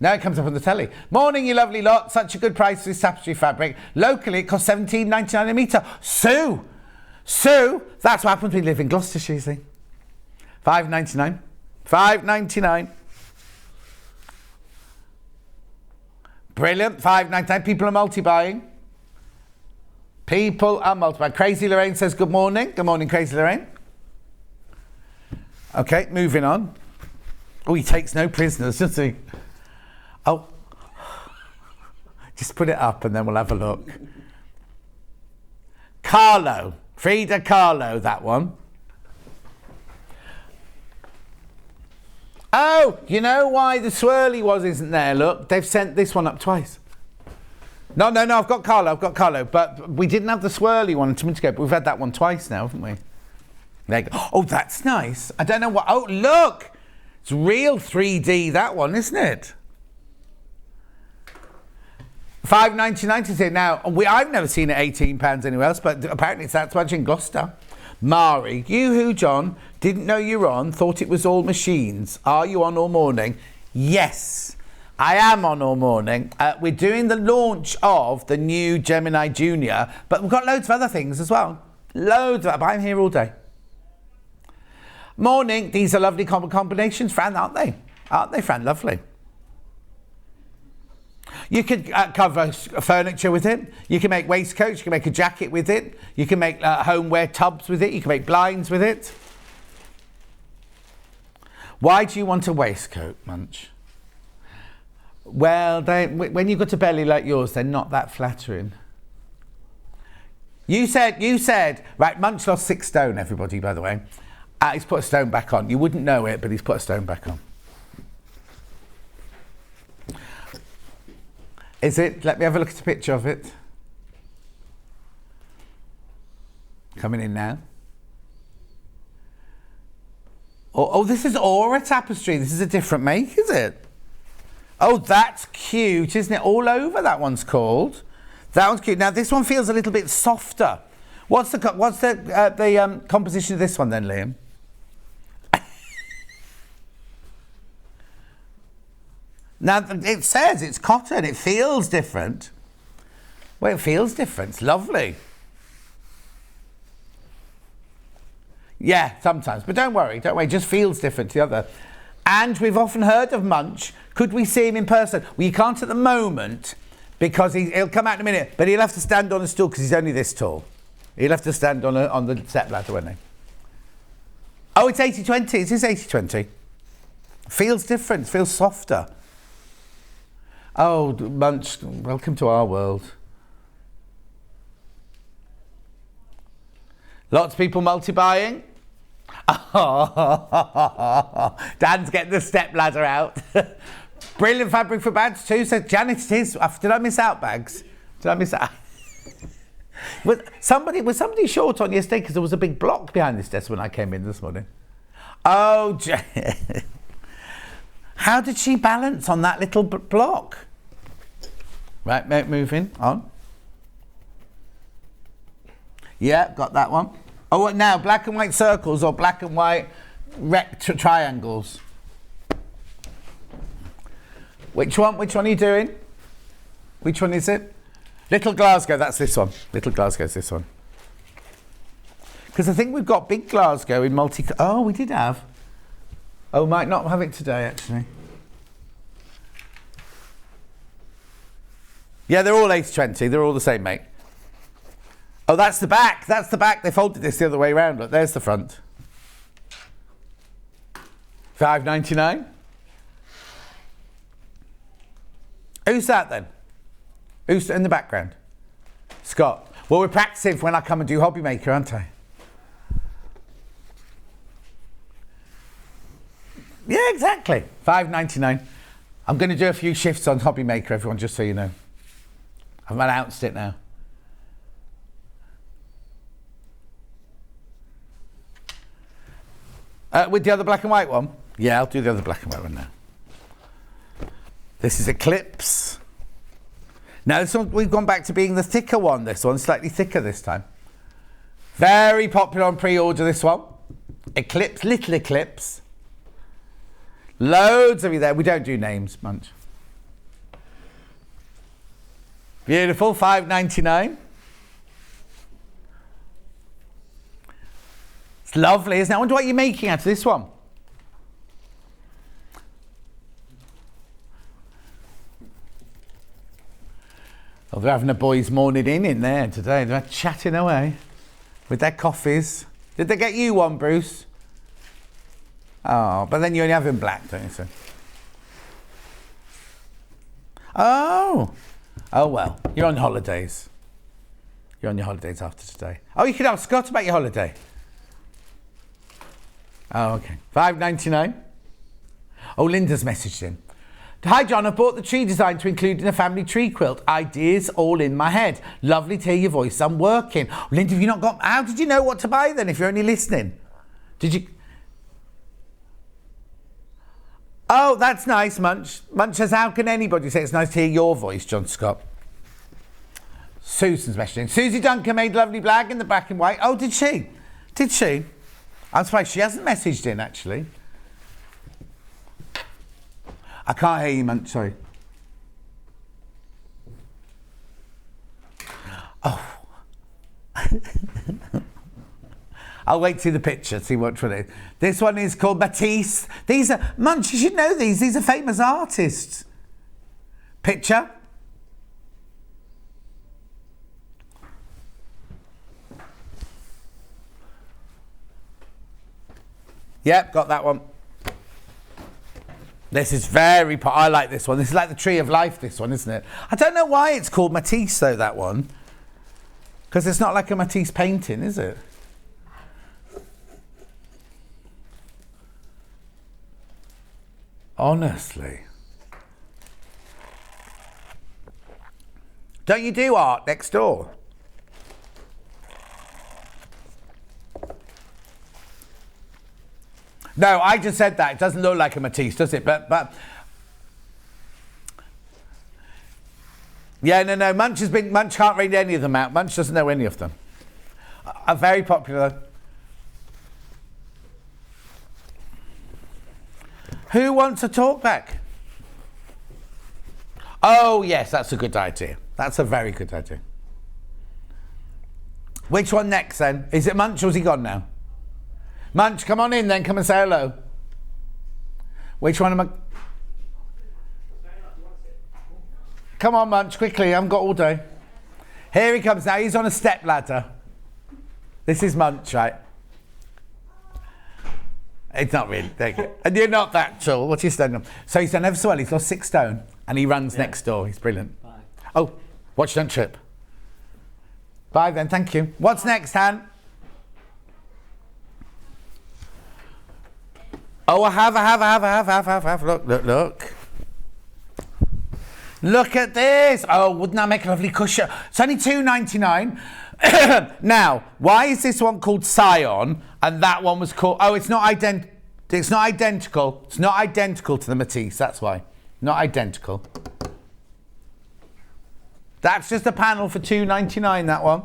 Speaker 2: Now it comes up on the telly. Morning, you lovely lot. Such a good price for this tapestry fabric. Locally, it costs $17.99 a metre. Sue, that's what happens when we live in Gloucestershire, you see. $5.99. $5.99. Brilliant. $5.99. People are multi-buying. Crazy Lorraine says good morning. Good morning, Crazy Lorraine. Okay, moving on. Oh, he takes no prisoners, does he? Oh, just put it up and then we'll have a look. Carlo, Frida Kahlo, that one. Oh, you know why the swirly isn't there? Look, they've sent this one up twice. No, I've got Carlo, but we didn't have the swirly one 2 minutes ago, but we've had that one twice now, haven't we? There you go. Oh, that's nice. I don't know what, oh, look! It's real 3D, that one, isn't it? $5.99 to say now. I've never seen it £18 anywhere else, but apparently it's that much in Gloucester. Mari, you who, John, didn't know you were on, thought it was all machines. Are you on all morning? Yes, I am on all morning. We're doing the launch of the new Gemini Junior, but we've got loads of other things as well. Loads of, but I'm here all day. Morning, these are lovely combinations, Fran, aren't they? Aren't they, Fran? Lovely. You could cover furniture with it. You can make waistcoats. You can make a jacket with it. You can make homeware tubs with it. You can make blinds with it. Why do you want a waistcoat, Munch? Well, when you've got a belly like yours, they're not that flattering. You said, right, Munch lost 6 stone, everybody, by the way. He's put a stone back on. You wouldn't know it, but he's put a stone back on. Is it? Let me have a look at a picture of it. Coming in now. Oh, this is Aura tapestry. This is a different make, is it? Oh, that's cute, isn't it? All over, that one's called. That one's cute. Now, this one feels a little bit softer. What's the composition of this one then, Liam? Now, it says it's cotton. It feels different. Well, it feels different. It's lovely. Yeah, sometimes. But don't worry. It just feels different to the other. And we've often heard of Munch. Could we see him in person? Well, you can't at the moment because he'll come out in a minute, but he'll have to stand on a stool because he's only this tall. He'll have to stand on the step ladder, won't he? Oh, it's 80-20. It is 80-20. Feels different. Feels softer. Oh, Munch, welcome to our world. Lots of people multi-buying. Oh, Dan's getting the step ladder out. Brilliant fabric for bags too. So Janet, it is. Did I miss out bags? Did I miss out? Was somebody short on yesterday because there was a big block behind this desk when I came in this morning? Oh, how did she balance on that little block? Right, moving on. Yeah, got that one. Oh, what now? Black and white circles or black and white triangles? Which one are you doing? Which one is it? Little Glasgow, that's this one. Little Glasgow's this one. Because I think we've got Big Glasgow in multi... Oh, we did have. Oh, might not have it today, actually. Yeah, they're all 80-20. They're all the same, mate. Oh, that's the back. That's the back. They folded this the other way around. Look, there's the front. $5.99. Who's that then? Who's in the background? Scott. Well, we're practicing for when I come and do Hobby Maker, aren't I? Yeah, exactly. $5.99. I'm going to do a few shifts on Hobby Maker, everyone, just so you know. I've announced it now. With the other black and white one? Yeah, I'll do the other black and white one now. This is Eclipse. Now this one, we've gone back to being the thicker one. This one, slightly thicker this time. Very popular on pre-order, this one. Eclipse, little Eclipse. Loads of you there. We don't do names, Munch. Beautiful, $5.99. It's lovely, isn't it? I wonder what you're making out of this one. Oh, they're having a boys' morning in there today. They're chatting away with their coffees. Did they get you one, Bruce? Oh, but then you only have in black, don't you, sir? Oh. Oh, well, you're on holidays. You're on your holidays after today. Oh, you can ask Scott about your holiday. Oh, okay. $5.99. Oh, Linda's messaged in. Hi, John. I've bought the tree design to include in a family tree quilt. Ideas all in my head. Lovely to hear your voice. I'm working. Oh, Linda, have you not got... How did you know what to buy then if you're only listening? Did you... Oh, that's nice, Munch. Munch says, how can anybody say it's nice to hear your voice, John Scott? Susan's messaging. Susie Duncan made lovely black in the black and white. Oh, did she? Did she? I'm surprised she hasn't messaged in, actually. I can't hear you, Munch, sorry. Oh. I'll wait to see the picture, see which one it is. This one is called Matisse. These are, Munch, you should know these. These are famous artists. Picture. Yep, got that one. This is very... I like this one. This is like the Tree of Life, this one, isn't it? I don't know why it's called Matisse, though, that one. Because it's not like a Matisse painting, is it? Honestly. Don't you do art next door? No, I just said that. It doesn't look like a Matisse, does it? But yeah, no. Munch can't read any of them out. Munch doesn't know any of them. Are very popular. Who wants a talk back? Oh yes, that's a good idea. That's a very good idea. Which one next then? Is it Munch or is he gone now? Munch, come on in then, come and say hello. Which one am I... Come on, Munch, quickly, I haven't got all day. Here he comes now, he's on a step ladder. This is Munch, right? It's not really. There you go. And you're not that tall. What's your stone? So he's done ever so well. He's lost 6 stone and he runs next door. He's brilliant.
Speaker 6: Bye.
Speaker 2: Oh, watch, don't trip. Bye then, thank you. What's next, Han? Oh, I have. Look. Look at this. Oh, wouldn't that make a lovely cushion? It's only $2.99. Now, why is this one called Scion and that one was called... Oh, it's not identical. It's not identical to the Matisse, that's why. Not identical. That's just a panel for $2.99, that one.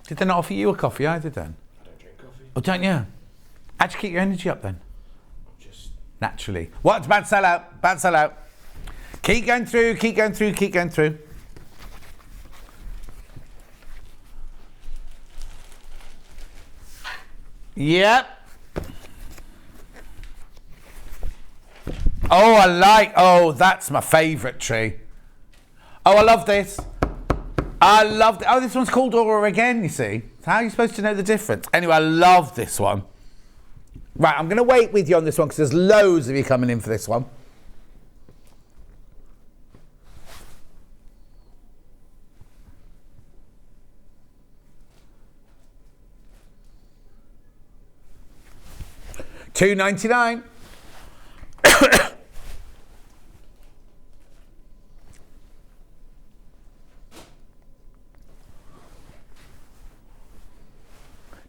Speaker 2: Did they not offer you a coffee either then?
Speaker 7: I don't drink coffee.
Speaker 2: Oh, don't you? How'd you keep your energy up then?
Speaker 7: Just
Speaker 2: Naturally. What? Bad sell out. Bad sell out. Keep going through. Yep. Oh, that's my favourite tree. Oh, I love this. Oh, this one's called Aura again, you see. How are you supposed to know the difference? Anyway, I love this one. Right, I'm going to wait with you on this one because there's loads of you coming in for this one. $2.99.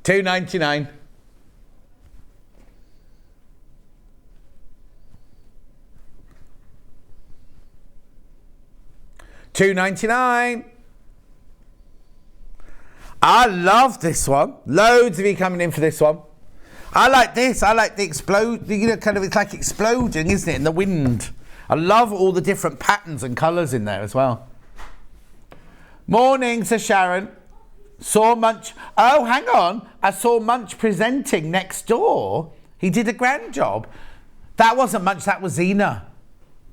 Speaker 2: $2.99. $2.99. I love this one. Loads of you coming in for this one. I like this. I like the explode. You know, kind of, it's like exploding, isn't it, in the wind. I love all the different patterns and colours in there as well. Morning, says Sharon. Saw Munch. Oh, hang on. I saw Munch presenting next door. He did a grand job. That wasn't Munch. That was Zena.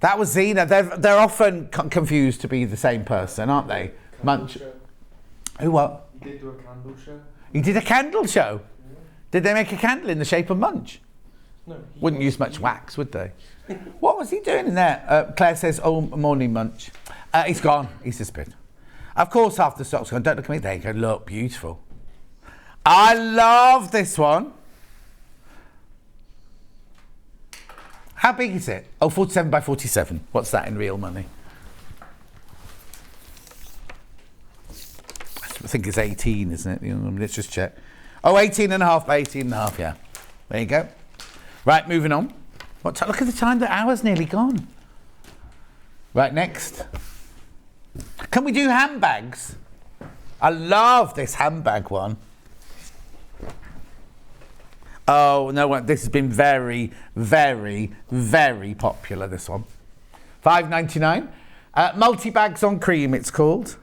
Speaker 2: That was Zena. They're often confused to be the same person, aren't they? Munch.
Speaker 7: Show.
Speaker 2: Who what?
Speaker 7: He did do a candle show.
Speaker 2: He did a candle show. Yeah. Did they make a candle in the shape of Munch?
Speaker 7: No.
Speaker 2: Wouldn't use much wax, would they? What was he doing in there? Claire says, oh, morning Munch. He's gone. He's disappeared. Of course, half the stock's gone. Don't look at me. There you go. Look, beautiful. I love this one. How big is it? Oh, 47 by 47. What's that in real money? I think it's 18, isn't it? Let's just check. Oh, 18 and a half by 18 and a half, yeah. There you go. Right, moving on. Look at the time. The hour's nearly gone. Right, next. Can we do handbags? I love this handbag one. Oh, no, this has been very, very, very popular, this one. $5.99. Multi-bags on cream, it's called.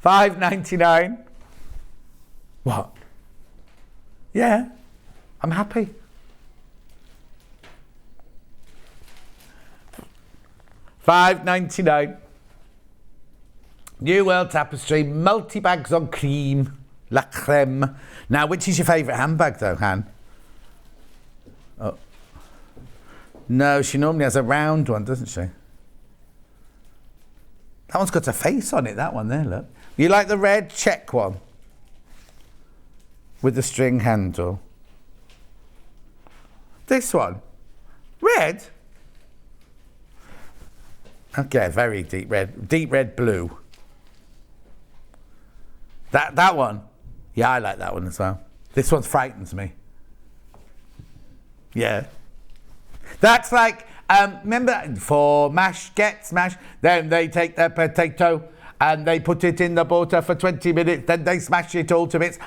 Speaker 2: $5.99. What? Yeah, I'm happy. $5.99. New World Tapestry, multi-bags on cream, la creme. Now, which is your favourite handbag, though, Han? Oh. No, she normally has a round one, doesn't she? That one's got a face on it, that one there, look. You like the red check one? With the string handle. This one? Red? Okay, very deep red blue. That one? Yeah, I like that one as well. This one frightens me. Yeah. That's like, remember, for mash, get smashed, then they take their potato and they put it in the water for 20 minutes, then they smash it all to bits.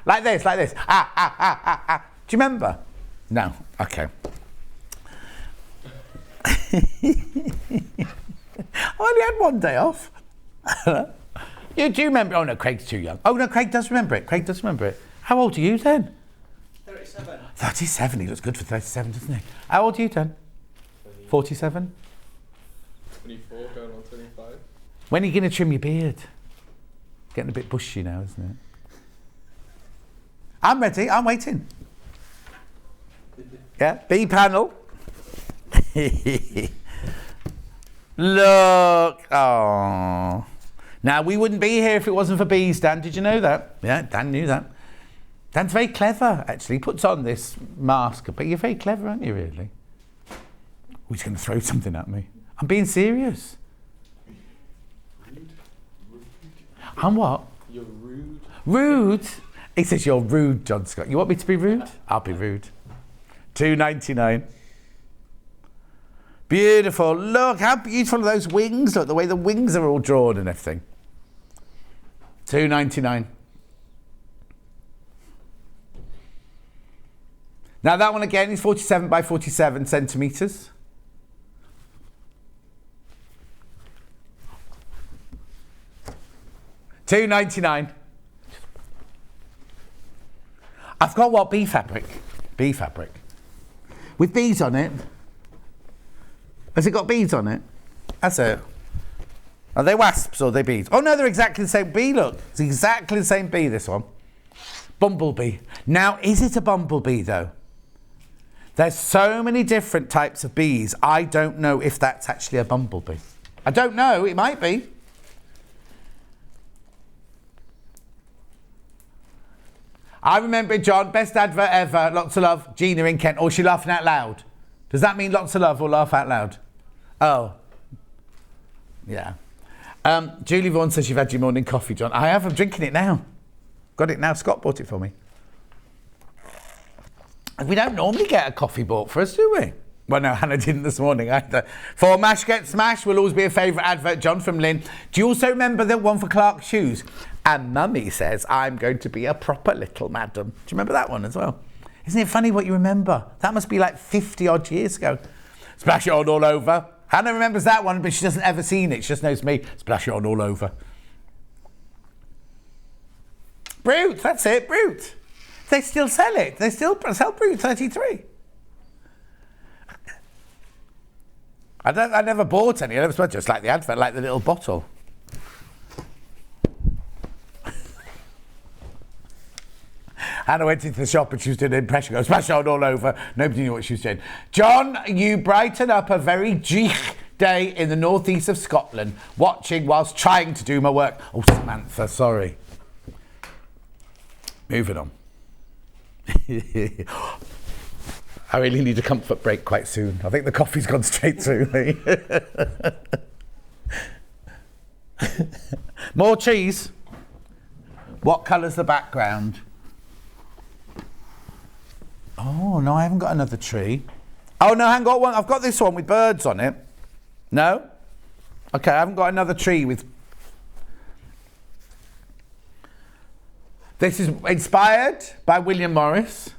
Speaker 2: Like this. Do you remember? No. Okay. I only had one day off. Do you remember? Oh no, Craig's too young. Oh no, Craig does remember it. How old are you then?
Speaker 6: 37.
Speaker 2: 37, he looks good for 37, doesn't he? How old are you, Dan? 47?
Speaker 7: 24, going on 25.
Speaker 2: When are you going to trim your beard? Getting a bit bushy now, isn't it? I'm ready, I'm waiting. Yeah, B panel. Look, oh. Now, we wouldn't be here if it wasn't for bees, Dan. Did you know that? Yeah, Dan knew that. Dan's very clever, actually. He puts on this mask, but you're very clever, aren't you, really? Oh, he's going to throw something at me. I'm being serious.
Speaker 7: Rude.
Speaker 2: I'm what?
Speaker 7: You're rude.
Speaker 2: Rude? He says you're rude, John Scott. You want me to be rude? I'll be rude. $2.99. Beautiful. Look how beautiful are those wings. Look, the way the wings are all drawn and everything. $2.99. Now that one again is 47 by 47 centimetres. $2.99. I've got what? Bee fabric. Bee fabric. With bees on it. Has it got beads on it? That's it. Are they wasps or are they bees? Oh no, they're exactly the same bee, look. It's exactly the same bee, this one. Bumblebee. Now, is it a bumblebee though? There's so many different types of bees, I don't know if that's actually a bumblebee. I don't know, it might be. I remember it, John, best advert ever, lots of love, Gina in Kent. Or she laughing out loud. Does that mean lots of love or laugh out loud? Oh. Yeah. Julie Vaughan says you've had your morning coffee, John. I have, I'm drinking it now. Got it now, Scott bought it for me. We don't normally get a coffee bought for us, do we? Well, no, Hannah didn't this morning either. For Mash Get Smash will always be a favourite advert, John from Lynn. Do you also remember the one for Clark's shoes? And Mummy says, I'm going to be a proper little madam. Do you remember that one as well? Isn't it funny what you remember? That must be like 50 odd years ago. Splash it on all over. Hannah remembers that one, but she doesn't ever seen it. She just knows me. Splash it on all over. Brute, that's it, Brute. They still sell it. They still sell Brute 33. I never bought any. I never smelled, just like the advert, like the little bottle. Hannah went into the shop and she was doing an impression, goes splash on all over. Nobody knew what she was doing. John, you brighten up a very geek day in the northeast of Scotland, watching whilst trying to do my work. Oh, Samantha, sorry. Moving on. I really need a comfort break quite soon. I think the coffee's gone straight through me. More cheese. What colour's the background? Oh, no, I haven't got another tree. Oh, no, I haven't got one. I've got this one with birds on it. No? Okay, I haven't got another tree with... This is inspired by William Morris.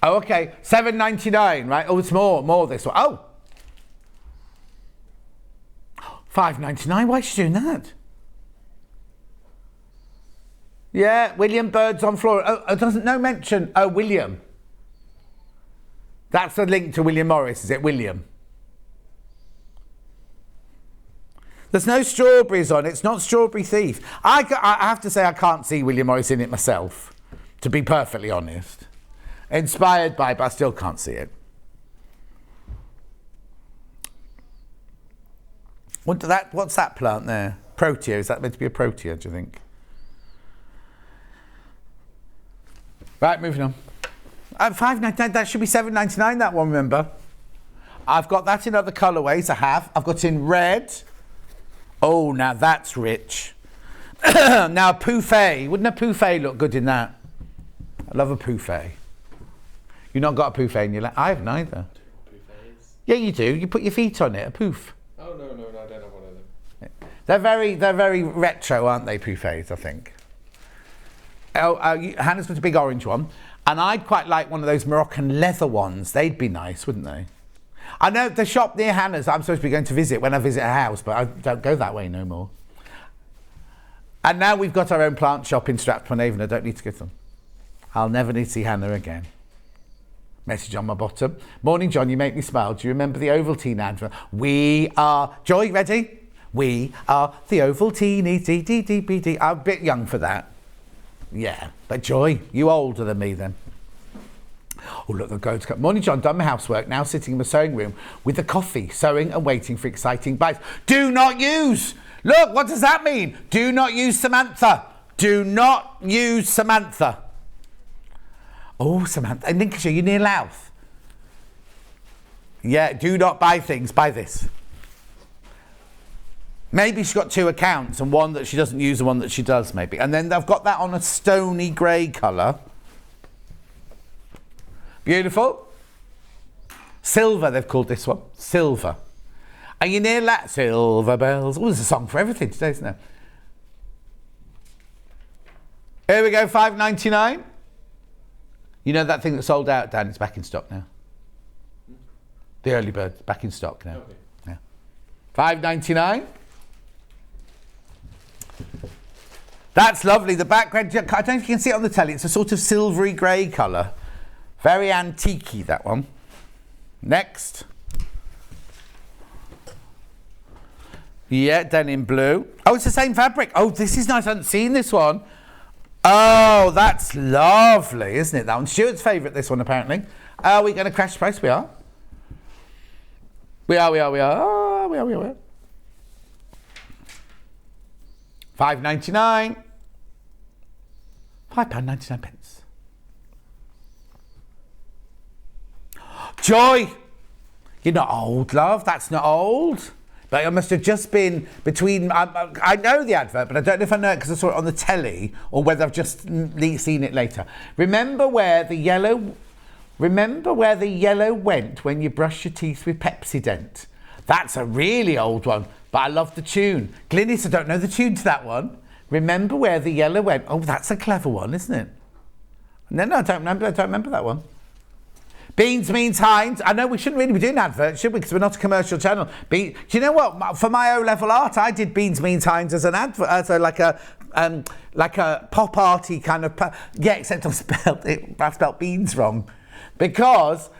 Speaker 2: Oh, okay, $7.99, right? Oh, it's more this one. Oh! $5.99, why is she doing that? Yeah, William Birds on Flora. Oh, it doesn't no mention. Oh, William. That's a link to William Morris, is it, William? There's no strawberries on it. It's not Strawberry Thief. I have to say I can't see William Morris in it myself, to be perfectly honest. Inspired by, but I still can't see it. What's that plant there? Protea. Is that meant to be a protea, do you think? Right, moving on. $5.99, that should be $7.99, that one, remember? I've got that in other colourways, I have. I've got in red. Oh, now that's rich. Now, a pouffe. Wouldn't a pouffe look good in that? I love a pouffe. You've not got a pouffe in your lap? I haven't either.
Speaker 7: Buffets.
Speaker 2: Yeah, you do. You put your feet on it, a poof.
Speaker 7: Oh, no, I don't have one of them.
Speaker 2: They're very retro, aren't they, pouffays, I think? Hannah's got a big orange one. And I'd quite like one of those Moroccan leather ones. They'd be nice, wouldn't they? I know the shop near Hannah's I'm supposed to be going to visit when I visit her house, but I don't go that way no more. And now we've got our own plant shop in Stratford-on-Avon. I don't need to get them. I'll never need to see Hannah again. Message on my bottom. Morning, John, you make me smile. Do you remember the Ovaltine advert? We are... Joy, ready? We are the Ovaltine, D. I'm a bit young for that. Yeah, but Joy, you older than me then. Oh, look, the goats come. Morning, John, done my housework. Now sitting in my sewing room with the coffee, sewing and waiting for exciting bites. Do not use. Look, what does that mean? Do not use Samantha. Do not use Samantha. Oh, Samantha. In Lincolnshire, you're near Louth. Yeah, do not buy things. Buy this. Maybe she's got 2 accounts and one that she doesn't use and one that she does, maybe. And then they've got that on a stony grey colour. Beautiful. Silver, they've called this one. Silver. Are you near that? Silver bells. Oh, there's a song for everything today, isn't there? Here we go, $5.99. You know that thing that sold out, Dan? It's back in stock now. The early bird, back in stock now.
Speaker 7: Okay.
Speaker 2: Yeah. $5.99. That's lovely. The background, I don't know if you can see it on the telly. It's a sort of silvery grey colour. Very antique-y, that one. Next. Yeah, denim blue. Oh, it's the same fabric. Oh, this is nice. I haven't seen this one. Oh, that's lovely, isn't it? That one. Stuart's favourite, this one, apparently. Are we going to crash price? We are. We are. £5.99. £5.99. Joy! You're not old, love. That's not old. But I must have just been between... I know the advert, but I don't know if I know it because I saw it on the telly or whether I've just seen it later. Remember where the yellow went when you brush your teeth with Pepsodent? That's a really old one, but I love the tune. Glynis, I don't know the tune to that one. Remember where the yellow went. Oh, that's a clever one, isn't it? No, I don't remember that one. Beans means Heinz. I know we shouldn't really be doing adverts, should we? Because we're not a commercial channel. Do you know what? For my O-level art, I did Beans means Heinz as an advert, as like a pop arty kind of. Yeah, except I spelled beans wrong, because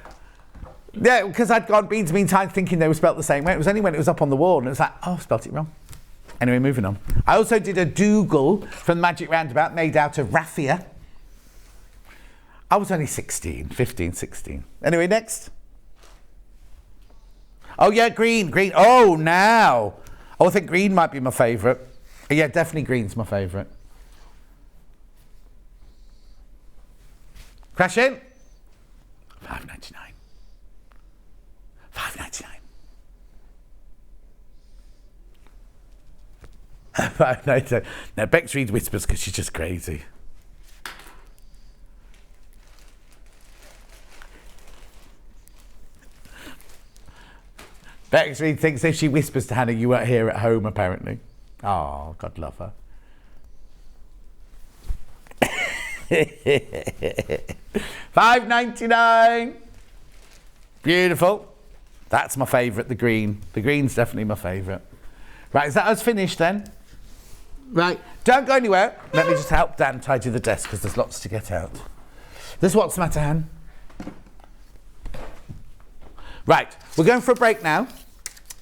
Speaker 2: I'd gone Beans means Heinz thinking they were spelled the same way. It was only when it was up on the wall and it was like, oh, I spelled it wrong. Anyway, moving on. I also did a Dougal from the Magic Roundabout made out of raffia. I was only 15, 16. Anyway, next. Oh, yeah, green. Oh, now. Oh, I think green might be my favourite. Yeah, definitely green's my favourite. Crash in. $5.99. $5.99. Now, Bex reads whispers because she's just crazy. Bex Reed thinks if she whispers to Hannah, you weren't here at home, apparently. Oh, God love her. $5.99. Beautiful. That's my favourite, the green. The green's definitely my favourite. Right, is that us finished then? Right, don't go anywhere. Let me just help Dan tidy the desk because there's lots to get out. This what's the matter, Han? Right, we're going for a break now.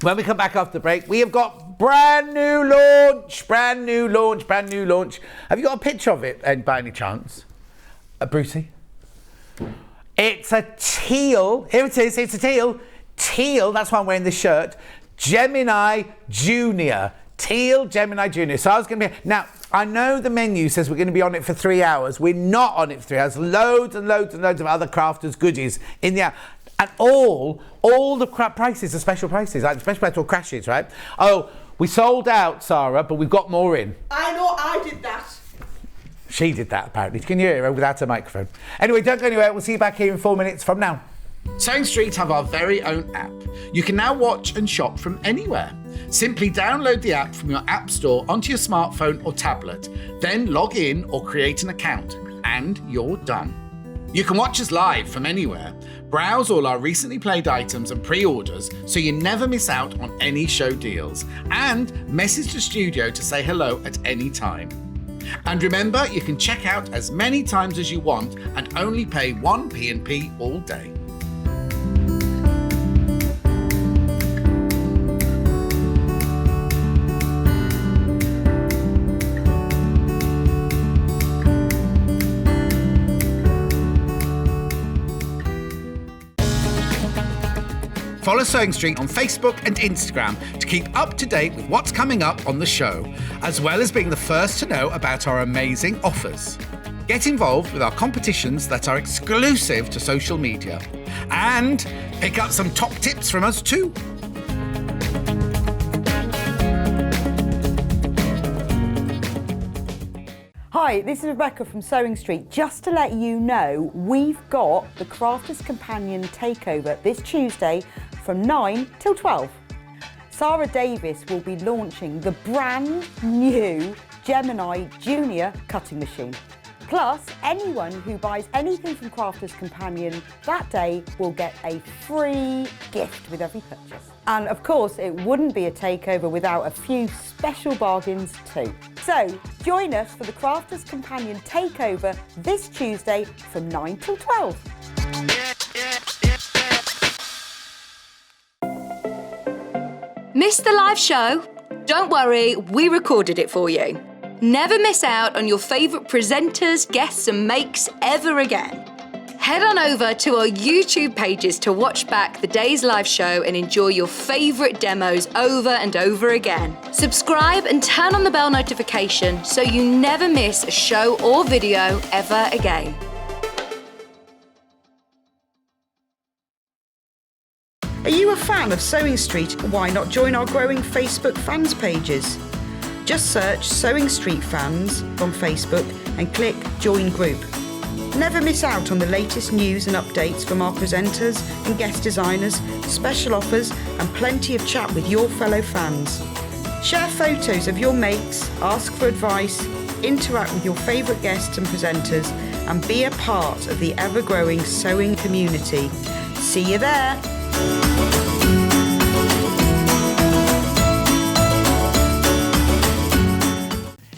Speaker 2: When we come back after the break, we have got brand new launch. Have you got a picture of it by any chance? Brucey? It's a teal. Here it is, it's a teal. Teal, that's why I'm wearing this shirt. Gemini Junior. Teal Gemini Junior. So I was going to be... Now, I know the menu says we're going to be on it for 3 hours. We're not on it for 3 hours. Loads of other crafters' goodies in the app. And all the prices are special prices, like special price or crashes, right? Oh, we sold out, Sara, but we've got more in.
Speaker 5: I know, I did that.
Speaker 2: She did that, apparently. Can you hear her without a microphone? Anyway, don't go anywhere. We'll see you back here in 4 minutes from now. Sewing Street have our very own app. You can now watch and shop from anywhere. Simply download the app from your app store onto your smartphone or tablet. Then log in or create an account, and you're done. You can watch us live from anywhere, browse all our recently played items and pre-orders so you never miss out on any show deals, and message the studio to say hello at any time. And remember, you can check out as many times as you want and only pay 1p&p all day. Follow Sewing Street on Facebook and Instagram to keep up to date with what's coming up on the show, as well as being the first to know about our amazing offers. Get involved with our competitions that are exclusive to social media. And pick up some top tips from us too.
Speaker 1: Hi, this is Rebecca from Sewing Street. Just to let you know, we've got the Crafters Companion takeover this Tuesday from 9 till 12. Sara Davies will be launching the brand new Gemini Junior cutting machine. Plus, anyone who buys anything from Crafters Companion that day will get a free gift with every purchase. And of course, it wouldn't be a takeover without a few special bargains too. So, join us for the Crafters Companion takeover this Tuesday from 9 till 12.
Speaker 8: Missed the live show? Don't worry, we recorded it for you. Never miss out on your favourite presenters, guests and makes ever again. Head on over to our YouTube pages to watch back the day's live show and enjoy your favourite demos over and over again. Subscribe and turn on the bell notification so you never miss a show or video ever again.
Speaker 1: Are you a fan of Sewing Street? Why not join our growing Facebook fans pages? Just search Sewing Street Fans on Facebook and click Join Group. Never miss out on the latest news and updates from our presenters and guest designers, special offers and plenty of chat with your fellow fans. Share photos of your makes, ask for advice, interact with your favourite guests and presenters and be a part of the ever-growing sewing community. See you there!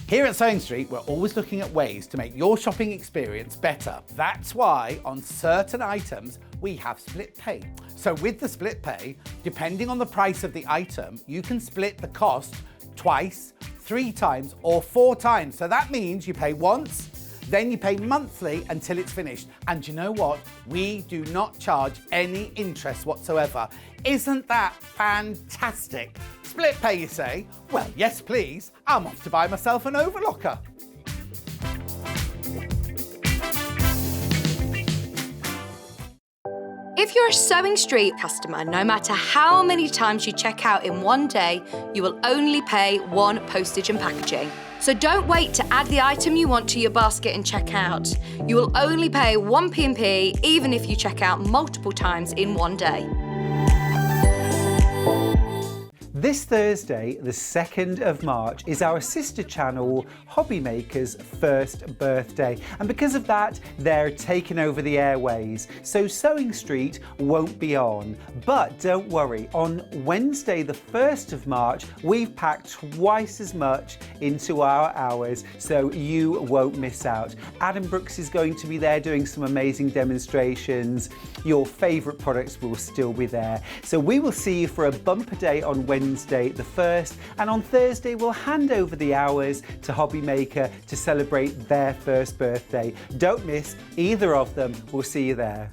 Speaker 2: Here at Sewing Street, we're always looking at ways to make your shopping experience better. That's why on certain items, we have split pay. So with the split pay, depending on the price of the item, you can split the cost twice, 3 times, or 4 times. So that means you pay once, then you pay monthly until it's finished. And you know what? We do not charge any interest whatsoever. Isn't that fantastic? Split pay, you say? Well, yes, please. I'm off to buy myself an overlocker.
Speaker 8: If you're a Sewing Street customer, no matter how many times you check out in one day, you will only pay 1 postage and packaging. So don't wait to add the item you want to your basket and check out. You will only pay 1 P&P even if you check out multiple times in one day.
Speaker 4: This Thursday, the 2nd of March, is our sister channel Hobby Maker's first birthday. And because of that, they're taking over the airways. So Sewing Street won't be on. But don't worry, on Wednesday, the 1st of March, we've packed twice as much into our hours, so you won't miss out. Adam Brooks is going to be there doing some amazing demonstrations. Your favourite products will still be there. So we will see you for a bumper day on Wednesday the 1st, and on Thursday we'll hand over the hours to Hobby Maker to celebrate their first birthday. Don't miss either of them. We'll see you there.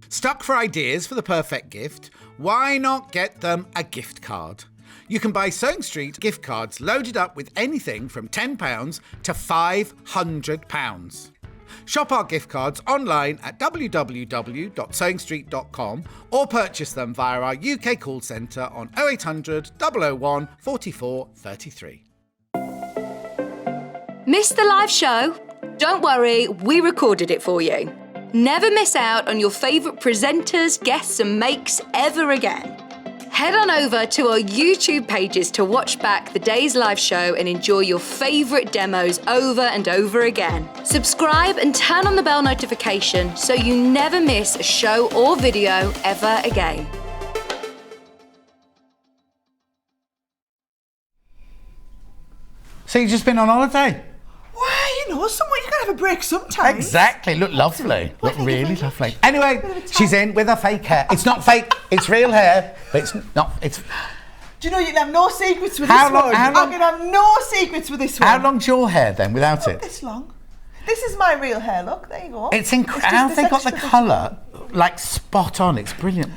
Speaker 2: Stuck for ideas for the perfect gift? Why not get them a gift card? You can buy Sewing Street gift cards loaded up with anything from £10 to £500. Shop our gift cards online at www.sewingstreet.com or purchase them via our UK call centre on 0800 001 44 33.
Speaker 8: Missed the live show? Don't worry, we recorded it for you. Never miss out on your favourite presenters, guests and makes ever again. Head on over to our YouTube pages to watch back the day's live show and enjoy your favourite demos over and over again. Subscribe and turn on the bell notification so you never miss a show or video ever again.
Speaker 2: So you've just been on holiday?
Speaker 5: Well, you know, someone you gotta have a break sometimes.
Speaker 2: Exactly. Look lovely. Look really lovely. Anyway, she's in with her fake hair. It's not fake. It's real hair, but it's not. It's.
Speaker 5: Do you know you can have no secrets with
Speaker 2: How
Speaker 5: this
Speaker 2: long-
Speaker 5: one?
Speaker 2: how long-
Speaker 5: I can have no secrets with this one.
Speaker 2: How long's your hair then without
Speaker 5: Not
Speaker 2: it?
Speaker 5: this long. This is my real hair. Look, there you go.
Speaker 2: It's incredible.
Speaker 5: just
Speaker 2: How
Speaker 5: this
Speaker 2: they got the
Speaker 5: extra bit.
Speaker 2: colour like spot on. It's brilliant.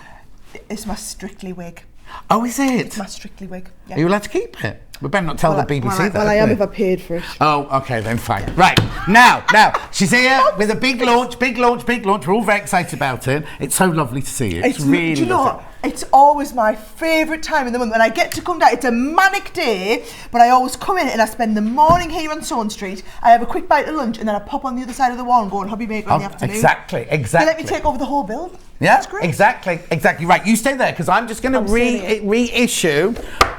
Speaker 5: It's my Strictly wig.
Speaker 2: Oh, is it?
Speaker 5: It's my Strictly wig. Yeah.
Speaker 2: Are you allowed to keep it? We better not tell the BBC that.
Speaker 5: Well, I am
Speaker 2: we?
Speaker 5: if I paid for it.
Speaker 2: Oh, okay then, fine. Right, now, she's here with a big launch. We're all very excited about it. It's so lovely to see you. It's really
Speaker 5: do you know
Speaker 2: lovely.
Speaker 5: what? It's always my favourite time in the month when I get to come down. It's a manic day, but I always come in and I spend the morning here on Swan Street. I have a quick bite of lunch and then I pop on the other side of the wall and go on Hobby Maker in the afternoon.
Speaker 2: Exactly.
Speaker 5: They let me take over the whole build.
Speaker 2: Yeah,
Speaker 5: That's great.
Speaker 2: exactly. Right, you stay there because I'm just going to reissue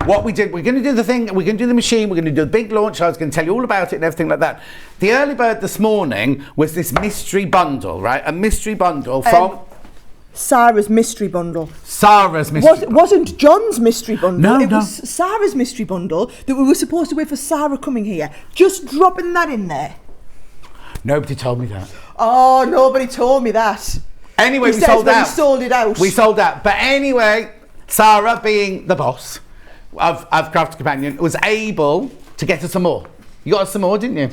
Speaker 2: what we did. We're going to do the thing. We're going to do the machine. We're going to do the big launch. I was going to tell you all about it and everything like that. The early bird this morning was this mystery bundle, right? A mystery bundle from
Speaker 5: Sarah's mystery bundle.
Speaker 2: Sarah's mystery.
Speaker 5: Wasn't John's mystery bundle.
Speaker 2: No,
Speaker 5: it
Speaker 2: no.
Speaker 5: was Sarah's mystery bundle that we were supposed to wait for Sarah coming here. Just dropping that in there.
Speaker 2: Nobody told me that.
Speaker 5: Oh, nobody told me that.
Speaker 2: Anyway,
Speaker 5: He
Speaker 2: we
Speaker 5: says
Speaker 2: sold
Speaker 5: when
Speaker 2: out.
Speaker 5: he sold it out.
Speaker 2: We sold out. But anyway, Sarah, being the boss of Craft Companion, was able to get us some more. You got us some more, didn't you?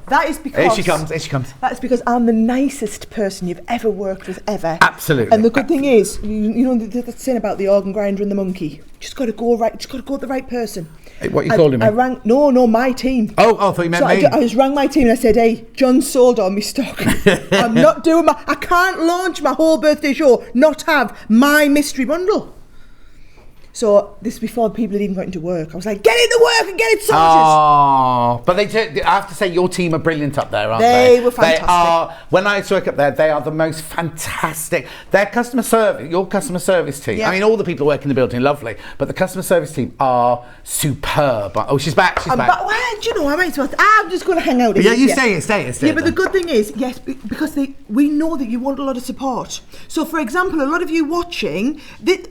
Speaker 5: That is because...
Speaker 2: Here she comes.
Speaker 5: That is because I'm the nicest person you've ever worked with, ever.
Speaker 2: Absolutely.
Speaker 5: And the good thing is, you know the saying about the organ grinder and the monkey? Just got to go right, just got to go with the right person.
Speaker 2: What are you calling me?
Speaker 5: I rang, no, my team.
Speaker 2: Oh, I thought you meant me.
Speaker 5: I just rang my team and I said, hey, John sold all my stock. I'm not doing I can't launch my whole birthday show, not have my mystery bundle. So this is before people had even got into work. I was like, get into work and get it sorted.
Speaker 2: Oh, but I have to say your team are brilliant up there, aren't they?
Speaker 5: They were fantastic.
Speaker 2: They are, when I used to work up there, they are the most fantastic. Their customer service, your customer service team,
Speaker 5: Yeah.
Speaker 2: I mean, all the people who work in the building, lovely, but the customer service team are superb. Oh, she's back,
Speaker 5: But, well, do you know, I might as well. I'm just going to hang out.
Speaker 2: Yeah, you
Speaker 5: here.
Speaker 2: stay.
Speaker 5: Yeah, but the good thing is, yes, because we know that you want a lot of support. So, for example, a lot of you watching,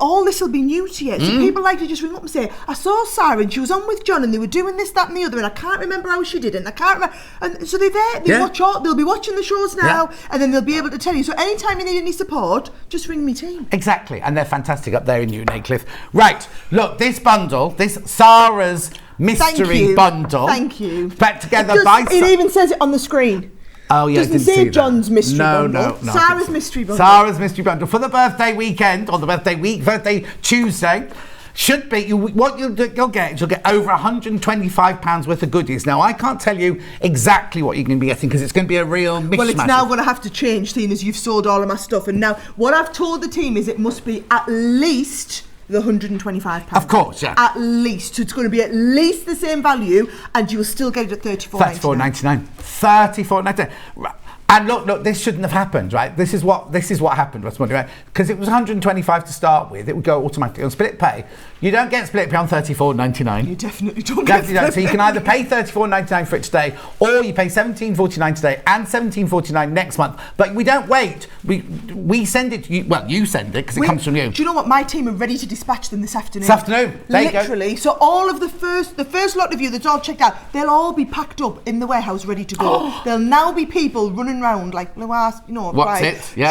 Speaker 5: all this will be new to you. So people like to just ring up and say, I saw Sarah and she was on with John and they were doing this, that and the other and I can't remember how she did it and I can't remember. And so they're there, they'll be watching the shows now and then they'll be able to tell you. So anytime you need any support, just ring me team.
Speaker 2: Exactly, and they're fantastic up there in Newton Aycliffe. Right, look, this bundle, this Sarah's mystery bundle.
Speaker 5: Thank you.
Speaker 2: Back together by
Speaker 5: It even says it on the screen.
Speaker 2: Oh yeah,
Speaker 5: Doesn't
Speaker 2: I didn't
Speaker 5: say
Speaker 2: see that.
Speaker 5: John's mystery bundle.
Speaker 2: No.
Speaker 5: Sarah's mystery bundle.
Speaker 2: Sarah's mystery bundle for the birthday weekend or the birthday week, birthday Tuesday. Should be what you'll get is you'll get over £125 worth of goodies. Now I can't tell you exactly what you're going to be getting because it's going to be a real mishmash.
Speaker 5: Well, it's now going to have to change, seeing as you've sold all of my stuff. And now what I've told the team is it must be at least the £125.
Speaker 2: Of course, yeah.
Speaker 5: At least. So it's going to be at least the same value and you will still get it at
Speaker 2: $34.99. $34.99. Right. And look, this shouldn't have happened, right? This is what happened, right? Because it was $125 to start with. It would go automatically on split pay. You don't get split pay on $34.99.
Speaker 5: You definitely don't get split pay.
Speaker 2: So you can either pay $34.99 for it today, or you pay $17.49 today and $17.49 next month. But we don't wait. We send it to you. Well, you send it because it comes from you.
Speaker 5: Do you know what? My team are ready to dispatch them this afternoon.
Speaker 2: This afternoon. There you go.
Speaker 5: Literally. So all of the first lot of you that's all checked out, they'll all be packed up in the warehouse ready to go. There'll now be people running around like Louise,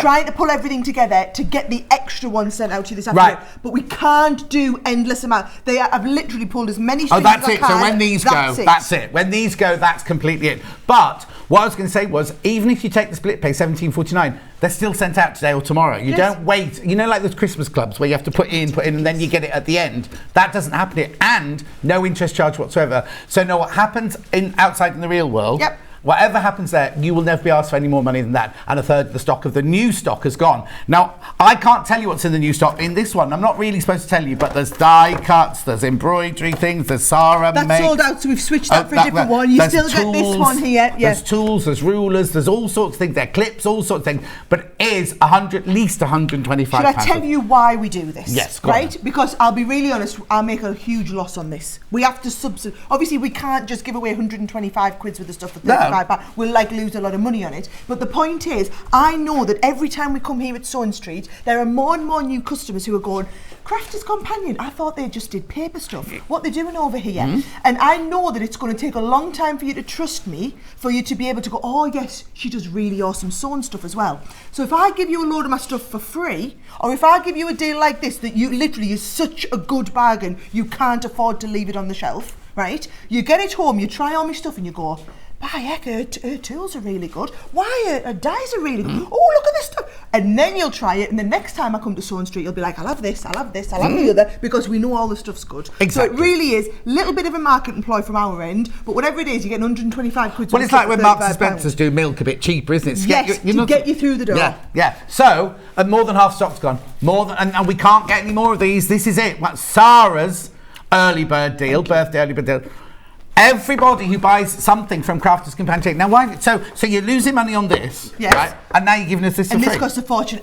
Speaker 5: trying to pull everything together to get the extra one sent out to you this afternoon.
Speaker 2: Right.
Speaker 5: But we can't do endless amount. I've literally pulled as many strings
Speaker 2: that's
Speaker 5: as I
Speaker 2: it.
Speaker 5: can.
Speaker 2: So when these go, that's it. When these go, that's completely it. But what I was going to say was, even if you take the split pay, $17.49, they're still sent out today or tomorrow. You don't wait. You know, like those Christmas clubs where you have to put in, and then you get it at the end. That doesn't happen here, and no interest charge whatsoever. So know what happens outside in the real world.
Speaker 5: Yep.
Speaker 2: Whatever happens there, you will never be asked for any more money than that. And a third of the stock of the new stock has gone. Now, I can't tell you what's in the new stock in this one. I'm not really supposed to tell you, but there's die cuts, there's embroidery things, there's Sara
Speaker 5: That's
Speaker 2: makes.
Speaker 5: sold out, so we've switched that for a different one. You still get this one here. Yeah.
Speaker 2: There's tools, there's rulers, there's all sorts of things. There are clips, all sorts of things. But it is at least £125.
Speaker 5: Should I tell you why we do this?
Speaker 2: Yes, go on.
Speaker 5: Right? Because I'll be really honest, I'll make a huge loss on this. We have to obviously we can't just give away 125 quid worth of stuff at £25. We'll like lose a lot of money on it. But the point is, I know that every time we come here at Swan Street, there are more and more new customers who are going, Crafters Companion, I thought they just did paper stuff. What they're doing over here. And I know that it's going to take a long time for you to trust me, for you to be able to go, oh yes, she does really awesome sewing stuff as well. So if I give you a load of my stuff for free, or if I give you a deal like this that you literally is such a good bargain, you can't afford to leave it on the shelf, right? You get it home, you try all my stuff and you go, by heck, her tools are really good. Why, her dyes are really good. Oh, look at this stuff. And then you'll try it, and the next time I come to Swan Street, you'll be like, I'll have this, I'll have this, I'll have the other, because we know all the stuff's good.
Speaker 2: Exactly.
Speaker 5: So it really is a little bit of a market employ from our end, but whatever it is, you get 125 quid.
Speaker 2: Well, it's like when Marks and Spencer's do milk a bit cheaper, isn't it?
Speaker 5: Yes, to get you through the door.
Speaker 2: Yeah. So, and more than half stock's gone. And we can't get any more of these. This is it. That's Sara's early bird deal, birthday early bird deal. Everybody who buys something from Crafters Companion. Now, why? So you're losing money on this,
Speaker 5: yes,
Speaker 2: right? And now you're giving us this for free.
Speaker 5: And this costs a fortune.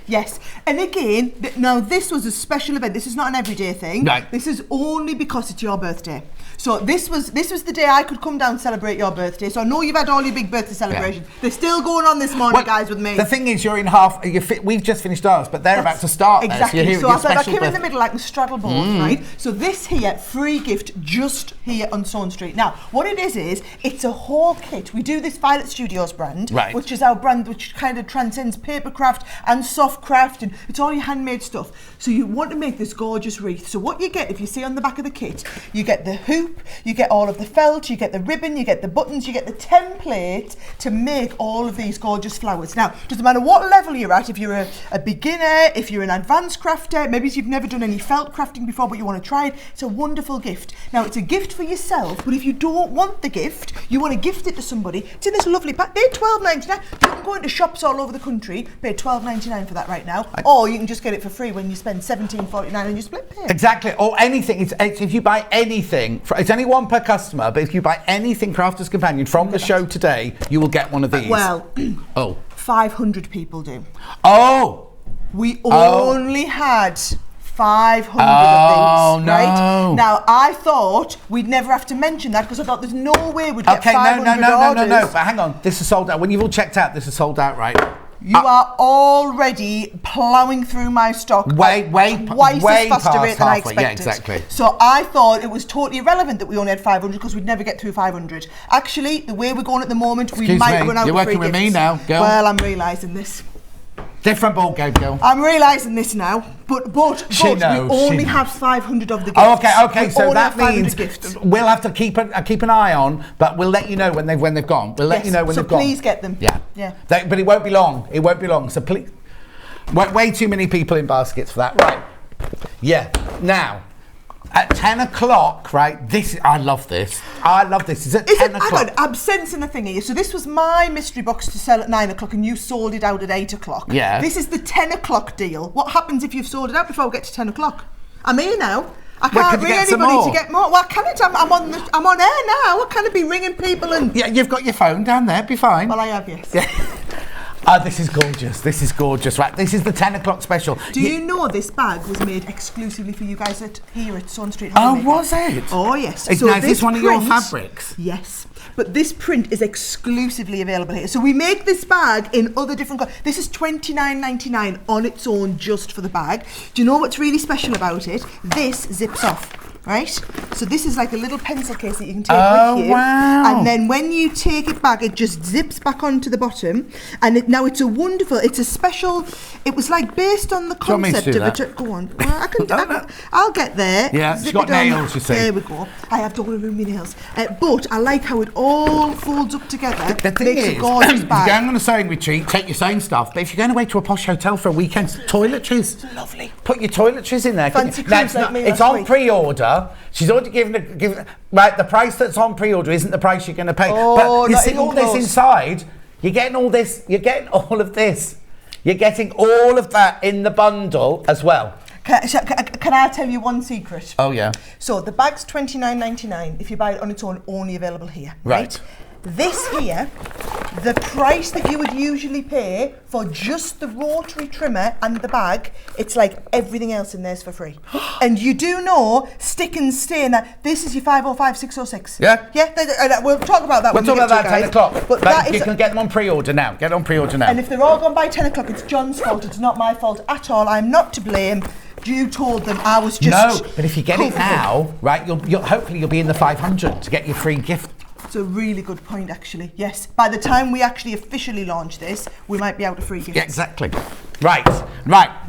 Speaker 5: Yes. And again, now this was a special event. This is not an everyday thing.
Speaker 2: Right.
Speaker 5: This is only because it's your birthday. So this was the day I could come down and celebrate your birthday. So I know you've had all your big birthday celebrations. Yeah. They're still going on this morning, guys, with me.
Speaker 2: The thing is, you're in half. We've just finished ours, but they're about to start.
Speaker 5: Exactly. So I thought I came in the middle like a straddle board, right? So this here, free gift, just here on Swan Street. Now, what it is it's a whole kit. We do this Violet Studios brand,
Speaker 2: right,
Speaker 5: which is our brand which kind of transcends paper craft and soft craft, and it's all your handmade stuff. So you want to make this gorgeous wreath. So what you get, if you see on the back of the kit, you get the hoop, you get all of the felt, you get the ribbon, you get the buttons, you get the template to make all of these gorgeous flowers. Now, doesn't matter what level you're at, if you're a beginner, if you're an advanced crafter, maybe if you've never done any felt crafting before but you want to try it, it's a wonderful gift. Now, it's a gift for yourself, but if you don't want the gift, you want to gift it to somebody, it's in this lovely pack. They're $12.99. You can go into shops all over the country, pay $12.99 for that right now, or you can just get it for free when you spend $17.49 on your split pay.
Speaker 2: Exactly, or anything. It's if you buy anything, it's only one per customer, but if you buy anything Crafters Companion from the show today, you will get one of these.
Speaker 5: Well, 500 people do.
Speaker 2: Oh!
Speaker 5: We only had 500 of these, right? Now, I thought we'd never have to mention that because I thought there's no way we'd get 500 orders.
Speaker 2: No, but hang on, this is sold out. When you've all checked out, this is sold out, right?
Speaker 5: You are already ploughing through my stock
Speaker 2: way
Speaker 5: twice as fast a rate than I expected.
Speaker 2: Yeah, exactly.
Speaker 5: So I thought it was totally irrelevant that we only had 500 because we'd never get through 500. Actually, the way we're going at the moment, we might run out of free gifts.
Speaker 2: You're working with me now, girl.
Speaker 5: Well, I'm realising this.
Speaker 2: Different ball game, girl.
Speaker 5: I'm realising this now, but we only have 500 of the gifts.
Speaker 2: Oh, okay. So that means we'll have to keep an eye on, but we'll let you know when they've gone. We'll let you know when they've gone.
Speaker 5: So please get them.
Speaker 2: Yeah. But it won't be long. It won't be long. So please, way too many people in baskets for that. Right. Yeah. Now, at 10 o'clock, right? I love this. It's at 10 o'clock.
Speaker 5: Hang on, I'm sensing a thing here. So this was my mystery box to sell at 9 o'clock and you sold it out at 8 o'clock.
Speaker 2: Yeah.
Speaker 5: This is the 10 o'clock deal. What happens if you've sold it out before we get to 10 o'clock? I'm here now. I can't ring anybody to get more. Well, I can't. I'm on air now. I can't be ringing people and...
Speaker 2: Yeah, you've got your phone down there. Be fine.
Speaker 5: Well, I have, yes.
Speaker 2: Yeah. This is gorgeous. Right, this is the 10 o'clock special.
Speaker 5: Do you know this bag was made exclusively for you guys here at Swan Street?
Speaker 2: Oh, was it?
Speaker 5: Oh, yes.
Speaker 2: Is this one of your fabrics?
Speaker 5: Yes. But this print is exclusively available here. So we make this bag in other different colours. This is $29.99 on its own just for the bag. Do you know what's really special about it? This zips off. Right? So this is like a little pencil case that you can take with you.
Speaker 2: Wow.
Speaker 5: And then when you take it back, it just zips back onto the bottom. And now it's a special, it was like based on the concept of it. Go on. Well, I'll get there.
Speaker 2: Yeah, it's got nails, you see.
Speaker 5: There we go. I have double room nails. But I like how it all folds up together.
Speaker 2: The thing is, if you're going on a sewing retreat, take your sewing stuff. But if you're going away to a posh hotel for a weekend, toiletries.
Speaker 5: It's lovely.
Speaker 2: Put your toiletries in there.
Speaker 5: Fancy creams like me.
Speaker 2: It's on pre-order. She's already given right. The price that's on pre-order isn't the price you're going to pay. But you see all this inside. You're getting all this. You're getting all of this. You're getting all of that in the bundle as well.
Speaker 5: Can I tell you one secret?
Speaker 2: Oh yeah.
Speaker 5: So the bag's $29.99. If you buy it on its own, only available here.
Speaker 2: Right.
Speaker 5: This here, the price that you would usually pay for just the rotary trimmer and the bag, it's like everything else in there's for free. And you do know, stick and stay, and that this is your 505 606.
Speaker 2: Yeah?
Speaker 5: Yeah, we'll talk about that
Speaker 2: We'll
Speaker 5: when
Speaker 2: talk
Speaker 5: we get
Speaker 2: about that
Speaker 5: to it,
Speaker 2: at 10 o'clock.
Speaker 5: But
Speaker 2: But
Speaker 5: that
Speaker 2: you
Speaker 5: is,
Speaker 2: can get them on pre-order now. Get on pre-order now.
Speaker 5: and if they're all gone by 10 o'clock, it's John's fault. It's not my fault at all. I'm not to blame. You told them I was just...
Speaker 2: No, but if you get it now, right, you'll hopefully you'll be in the 500 to get your free gift.
Speaker 5: It's a really good point, actually. Yes, by the time we actually officially launch this, we might be out of free gifts.
Speaker 2: Yeah, exactly. Right.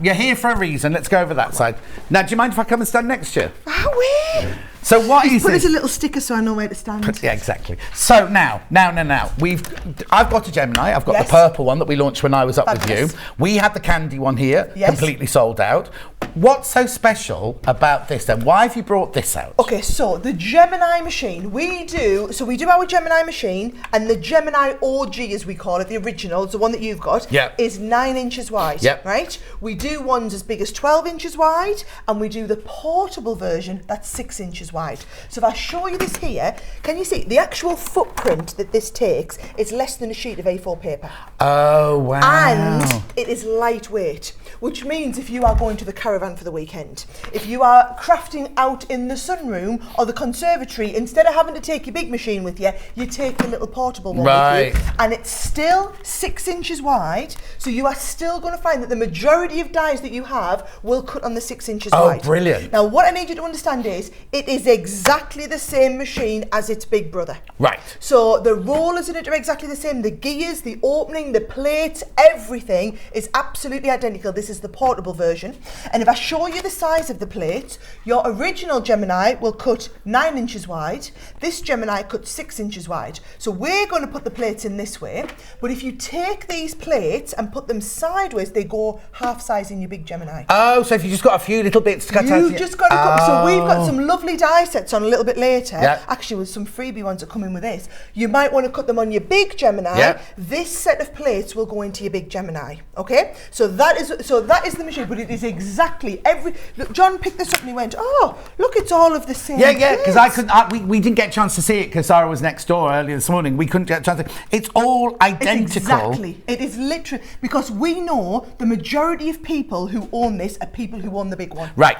Speaker 2: You're here for a reason. Let's go over that side. Now, do you mind if I come and stand next to you?
Speaker 5: Are we?
Speaker 2: So what is
Speaker 5: Put
Speaker 2: this?
Speaker 5: us a little sticker so I know where to stand.
Speaker 2: Yeah, exactly. So now, I've got a Gemini. I've got
Speaker 5: Yes.
Speaker 2: the purple one that we launched when I was up
Speaker 5: Fabulous.
Speaker 2: with you. We had the candy one here,
Speaker 5: Yes.
Speaker 2: completely sold out. What's so special about this then? Why have you brought this out?
Speaker 5: Okay, so the Gemini machine, we do our Gemini machine, and the Gemini OG, as we call it, the original, the one that you've got,
Speaker 2: Yep.
Speaker 5: is 9 inches wide,
Speaker 2: Yep.
Speaker 5: right? We do ones as big as 12 inches wide, and we do the portable version that's 6 inches wide. So if I show you this here, can you see the actual footprint that this takes is less than a sheet of A4 paper.
Speaker 2: Oh, wow.
Speaker 5: And it is lightweight, which means if you are going to the caravan for the weekend, if you are crafting out in the sunroom or the conservatory, instead of having to take your big machine with you, you take the little portable one
Speaker 2: Right.
Speaker 5: with you. And it's still 6 inches wide, so you are still going to find that the majority of dies that you have will cut on the 6 inches wide.
Speaker 2: Oh, brilliant.
Speaker 5: Now, what I need you to understand is, it is exactly the same machine as its big brother.
Speaker 2: Right.
Speaker 5: So the rollers in it are exactly the same. The gears, the opening, the plates, everything is absolutely identical. This is the portable version. And if I show you the size of the plates, your original Gemini will cut 9 inches wide. This Gemini cuts 6 inches wide. So we're going to put the plates in this way. But if you take these plates and put them sideways, they go half size in your big Gemini.
Speaker 2: Oh, so if you just got a few little bits to cut out.
Speaker 5: You've just got to cut. So we've got
Speaker 2: Oh.
Speaker 5: some lovely die sets on a little bit later.
Speaker 2: Yeah.
Speaker 5: Actually, with some freebie ones that come in with this. You might want to cut them on your big Gemini.
Speaker 2: Yeah.
Speaker 5: This set of plates will go into your big Gemini. Okay. So that is the machine, but it is exactly every. Look, John picked this up and he went, "Oh, look, it's all of the same."
Speaker 2: Yeah, because I
Speaker 5: plates."
Speaker 2: couldn't. We didn't get a chance to see it because Sarah was next door earlier this morning. We couldn't get a chance to. It's all identical.
Speaker 5: Exactly. It is literally because we know the majority of people who own this are people who own the big one.
Speaker 2: Right.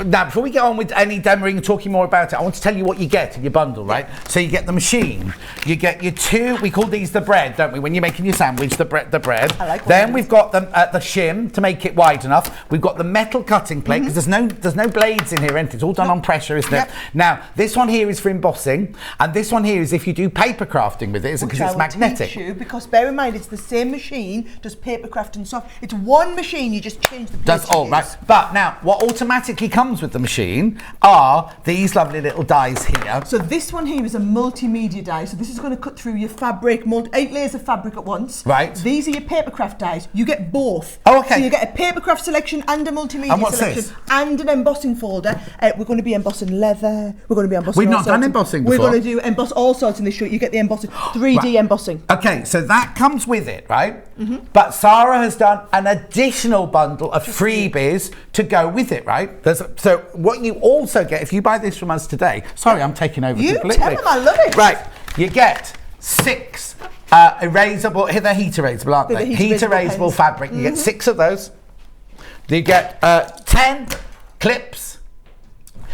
Speaker 2: Now, before we get on with any demoing and talking more about it, I want to tell you what you get in your bundle, right? So you get the machine, you get your two, we call these the bread, don't we? When you're making your sandwich, the bread.
Speaker 5: I like
Speaker 2: Then
Speaker 5: one.
Speaker 2: we've got the shim to make it wide enough. We've got the metal cutting plate, because there's no blades in here, isn't it? It's all done on pressure, isn't
Speaker 5: Yep.
Speaker 2: it? Now, this one here is for embossing, and this one here is if you do paper crafting with it, isn't it?
Speaker 5: Which
Speaker 2: Because
Speaker 5: I
Speaker 2: it's
Speaker 5: will
Speaker 2: magnetic.
Speaker 5: teach you, because bear in mind, it's the same machine, does papercraft and soft. It's one machine, you just change the
Speaker 2: Does
Speaker 5: plates you
Speaker 2: all right.
Speaker 5: use.
Speaker 2: But now, what automatically comes with the machine are these lovely little dies here.
Speaker 5: So this one here is a multimedia die. So this is going to cut through your fabric, 8 layers of fabric at once.
Speaker 2: Right.
Speaker 5: These are your papercraft dies. You get both.
Speaker 2: Oh, okay.
Speaker 5: So you get a papercraft selection and a multimedia
Speaker 2: And what's
Speaker 5: selection
Speaker 2: this?
Speaker 5: and an embossing folder. We're going to be embossing leather. We're going to be embossing.
Speaker 2: We've
Speaker 5: all
Speaker 2: not done
Speaker 5: sorts of-
Speaker 2: embossing
Speaker 5: We're
Speaker 2: before.
Speaker 5: going to do emboss all sorts in this shoot. You get the embossing, 3D
Speaker 2: Right.
Speaker 5: embossing.
Speaker 2: Okay, so that comes with it, right? But Sarah has done an additional bundle of freebies to go with it, right? So what you also get, if you buy this from us today, sorry, I'm taking over
Speaker 5: You
Speaker 2: completely.
Speaker 5: tell them, I love it.
Speaker 2: Right, you get 6 erasable, they're heat erasable, aren't
Speaker 5: They're
Speaker 2: they?
Speaker 5: the
Speaker 2: Heat
Speaker 5: heat erasable
Speaker 2: erasable
Speaker 5: pens.
Speaker 2: fabric, you get 6 of those. You get 10 clips.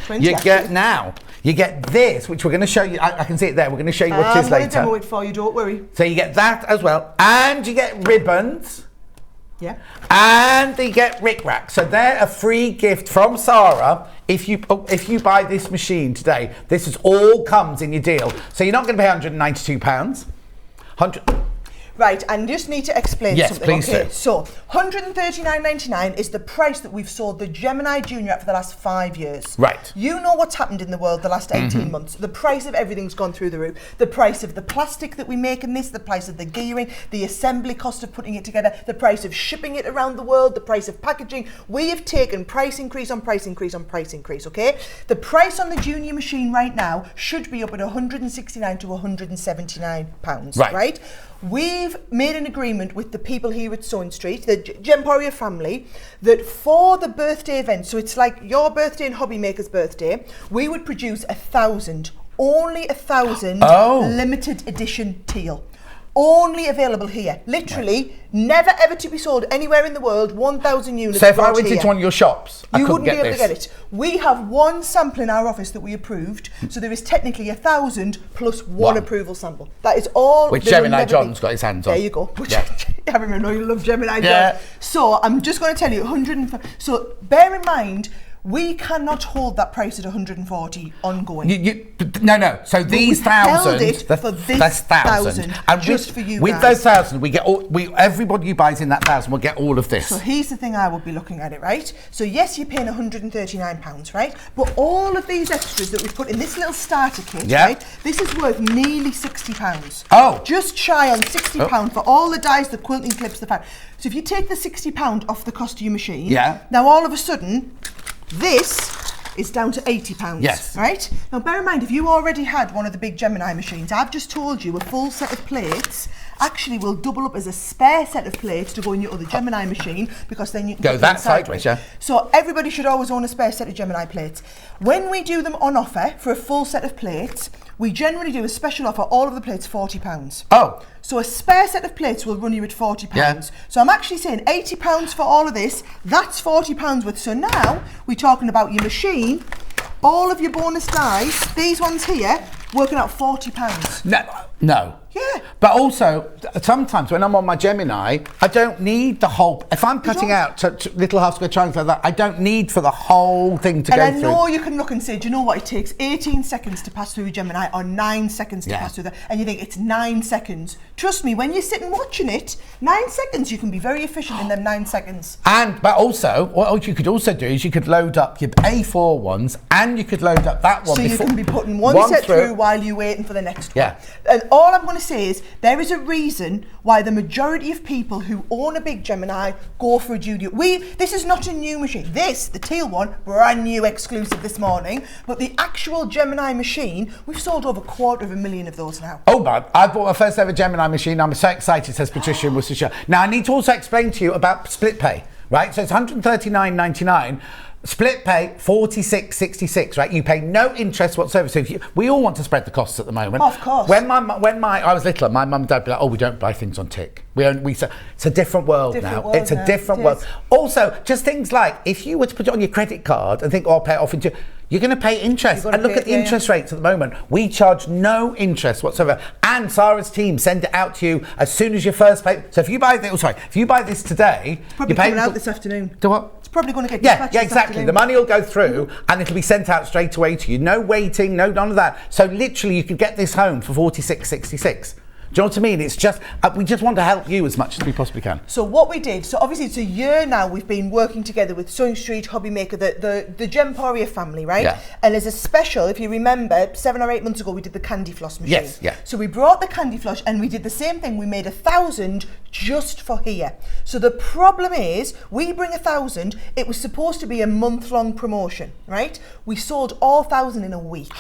Speaker 5: 20
Speaker 2: You
Speaker 5: actually.
Speaker 2: get now, you get this, which we're going to show you, I can see it there, we're going to show you what it
Speaker 5: I'm
Speaker 2: is
Speaker 5: going to
Speaker 2: later.
Speaker 5: demo it for you, don't worry.
Speaker 2: So you get that as well, and you get ribbons,
Speaker 5: Yeah.
Speaker 2: and you get rickrack. So they're a free gift from Sarah if you buy this machine today. This is all comes in your deal. So you're not going to pay £192.
Speaker 5: Right, and just need to explain
Speaker 2: Yes,
Speaker 5: something.
Speaker 2: please
Speaker 5: Okay,
Speaker 2: do.
Speaker 5: so £139.99 is the price that we've sold the Gemini Junior at for the last 5 years.
Speaker 2: Right.
Speaker 5: You know what's happened in the world the last 18 months. The price of everything's gone through the roof. The price of the plastic that we make in this, the price of the gearing, the assembly cost of putting it together, the price of shipping it around the world, the price of packaging. We have taken price increase on price increase on price increase, okay? The price on the Junior machine right now should be up at £169 to £179,
Speaker 2: Right.
Speaker 5: right? We've made an agreement with the people here at Sewing Street, the Gemporia family, that for the birthday event, so it's like your birthday and Hobby Maker's birthday, we would produce 1,000 only 1,000 limited edition teal. Only available here. Literally, never ever to be sold anywhere in the world. 1,000 units.
Speaker 2: So if I went into one of your shops,
Speaker 5: you wouldn't be able to get it. We have one sample in our office that we approved, so there is technically 1,000 plus one approval sample. That is all.
Speaker 2: Which Gemini John's got his hands on.
Speaker 5: There you go. I remember you love Gemini John. So I'm just going to tell you, 105. So bear in mind, we cannot hold that price at 140 ongoing.
Speaker 2: No. So these 1,000,
Speaker 5: that's 1,000, and just for you
Speaker 2: with
Speaker 5: guys.
Speaker 2: those 1,000, we get everybody who buys in that 1,000 will get all of this.
Speaker 5: So here's the thing I would be looking at it, right? So yes, you're paying £139, right? But all of these extras that we put in this little starter kit, right? This is worth nearly £60.
Speaker 2: Oh,
Speaker 5: just shy on £60 for all the dies, the quilting clips, the fabric. So if you take the £60 off the cost of your machine, now all of a sudden, this is down to £80.
Speaker 2: Yes.
Speaker 5: Right? Now bear in mind, if you already had one of the big Gemini machines, I've just told you a full set of plates actually will double up as a spare set of plates to go in your other Gemini machine, because then you can
Speaker 2: go that sideways.
Speaker 5: So everybody should always own a spare set of Gemini plates. When we do them on offer for a full set of plates, we generally do a special offer, all of the plates £40.
Speaker 2: Oh.
Speaker 5: So a spare set of plates will run you at £40.
Speaker 2: Yeah.
Speaker 5: So I'm actually saying £80 for all of this, that's £40 worth. So now we're talking about your machine, all of your bonus dies, these ones here, working out £40.
Speaker 2: No.
Speaker 5: Yeah.
Speaker 2: But also, sometimes when I'm on my Gemini, I don't need the whole. If I'm cutting out little half square triangles like that, I don't need for the whole thing to go through.
Speaker 5: And I know you can look and say, do you know what? It takes 18 seconds to pass through Gemini, or 9 seconds to pass through that. And you think it's 9 seconds. Trust me, when you're sitting watching it, 9 seconds, you can be very efficient in them 9 seconds.
Speaker 2: But also, what you could also do is you could load up your A4 ones, and you could load up that one.
Speaker 5: So you can be putting one set through while you're waiting for the next one.
Speaker 2: Yeah.
Speaker 5: And all I'm going to say is there is a reason why the majority of people who own a big Gemini go for a Judio. This is not a new machine. This, the teal one, brand new exclusive this morning, but the actual Gemini machine, we've sold over 250,000 of those now.
Speaker 2: Oh, but I bought my first ever Gemini machine. I'm so excited, says Patricia in Worcestershire. Now, I need to also explain to you about split pay, right? So it's $139.99. Split pay, $46.66, right? You pay no interest whatsoever. So we all want to spread the costs at the moment.
Speaker 5: Of course.
Speaker 2: When I was little, my mum and dad would be like, oh, we don't buy things on tick. It's a different world now. It's a different world. Also, just things like, if you were to put it on your credit card and think, oh, I'll pay it off into, you're going to pay interest. And look at the interest rates at the moment. We charge no interest whatsoever. And Sara's team send it out to you as soon as your first pay. So if you buy this today,
Speaker 5: probably coming out this afternoon.
Speaker 2: Do what?
Speaker 5: It's probably going to get dispatched
Speaker 2: exactly.
Speaker 5: this afternoon.
Speaker 2: The money will go through and it'll be sent out straight away to you. No waiting, none of that. So literally, you could get this home for $46.66. Do you know what I mean? It's just, we just want to help you as much as we possibly can.
Speaker 5: So what we did, so obviously it's a year now we've been working together with Sewing Street, Hobby Maker, the Gemporia family, right?
Speaker 2: Yeah.
Speaker 5: And as a special, if you remember, 7 or 8 months ago, we did the candy floss machine.
Speaker 2: Yes, yeah.
Speaker 5: So we brought the candy floss and we did the same thing. We made 1,000 just for here. So the problem is, we bring 1,000, it was supposed to be a month-long promotion, right? We sold all 1,000 in a week.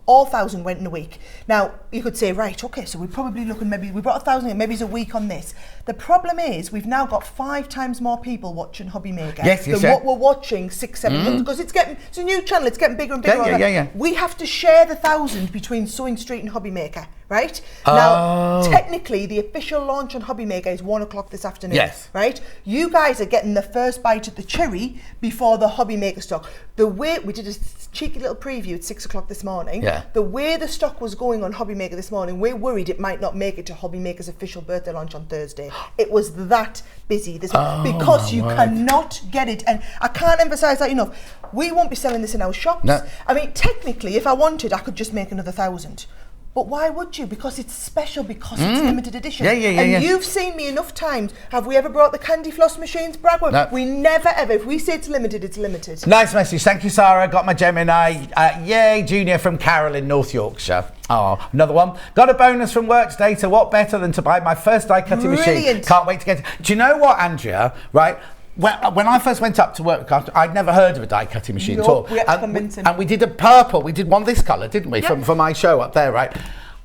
Speaker 5: All 1,000 went in a week. Now, you could say, right, okay, so we're probably looking, maybe we brought 1,000 in, maybe it's a week on this. The problem is, we've now got 5 times more people watching Hobby Maker than what we're watching 6-7 months, because it's a new channel, it's getting bigger and bigger.
Speaker 2: Yeah.
Speaker 5: We have to share the 1,000 between Sewing Street and Hobby Maker, right? Now, technically, the official launch on Hobby Maker is 1 o'clock this afternoon.
Speaker 2: Yes.
Speaker 5: Right? You guys are getting the first bite at the cherry before the Hobby Maker stock. The way we did a cheeky little preview at 6 o'clock this morning.
Speaker 2: Yeah.
Speaker 5: The way the stock was going on Hobby Maker this morning, we're worried it might not make it to Hobby Maker's official birthday launch on Thursday. It was that busy this morning because you cannot get it. And I can't emphasise that enough. We won't be selling this in our shops.
Speaker 2: No.
Speaker 5: I mean, technically, if I wanted, I could just make another 1,000. But why would you? Because it's special, because it's limited edition. And you've seen me enough times. Have we ever brought the candy floss machines, Bragwell?
Speaker 2: No.
Speaker 5: We never ever. If we say it's limited, it's limited.
Speaker 2: Nice message. Thank you, Sara. Got my Gemini. Yay, Junior from Carroll in North Yorkshire. Oh, another one. Got a bonus from work today, so what better than to buy my first die cutting machine? Can't wait to get it. Do you know what, Andrea? Right? When I first went up to work, I'd never heard of a die cutting machine at all.
Speaker 5: We had to convince him.
Speaker 2: And we did a purple. We did one this colour, didn't we? For my show up there, right?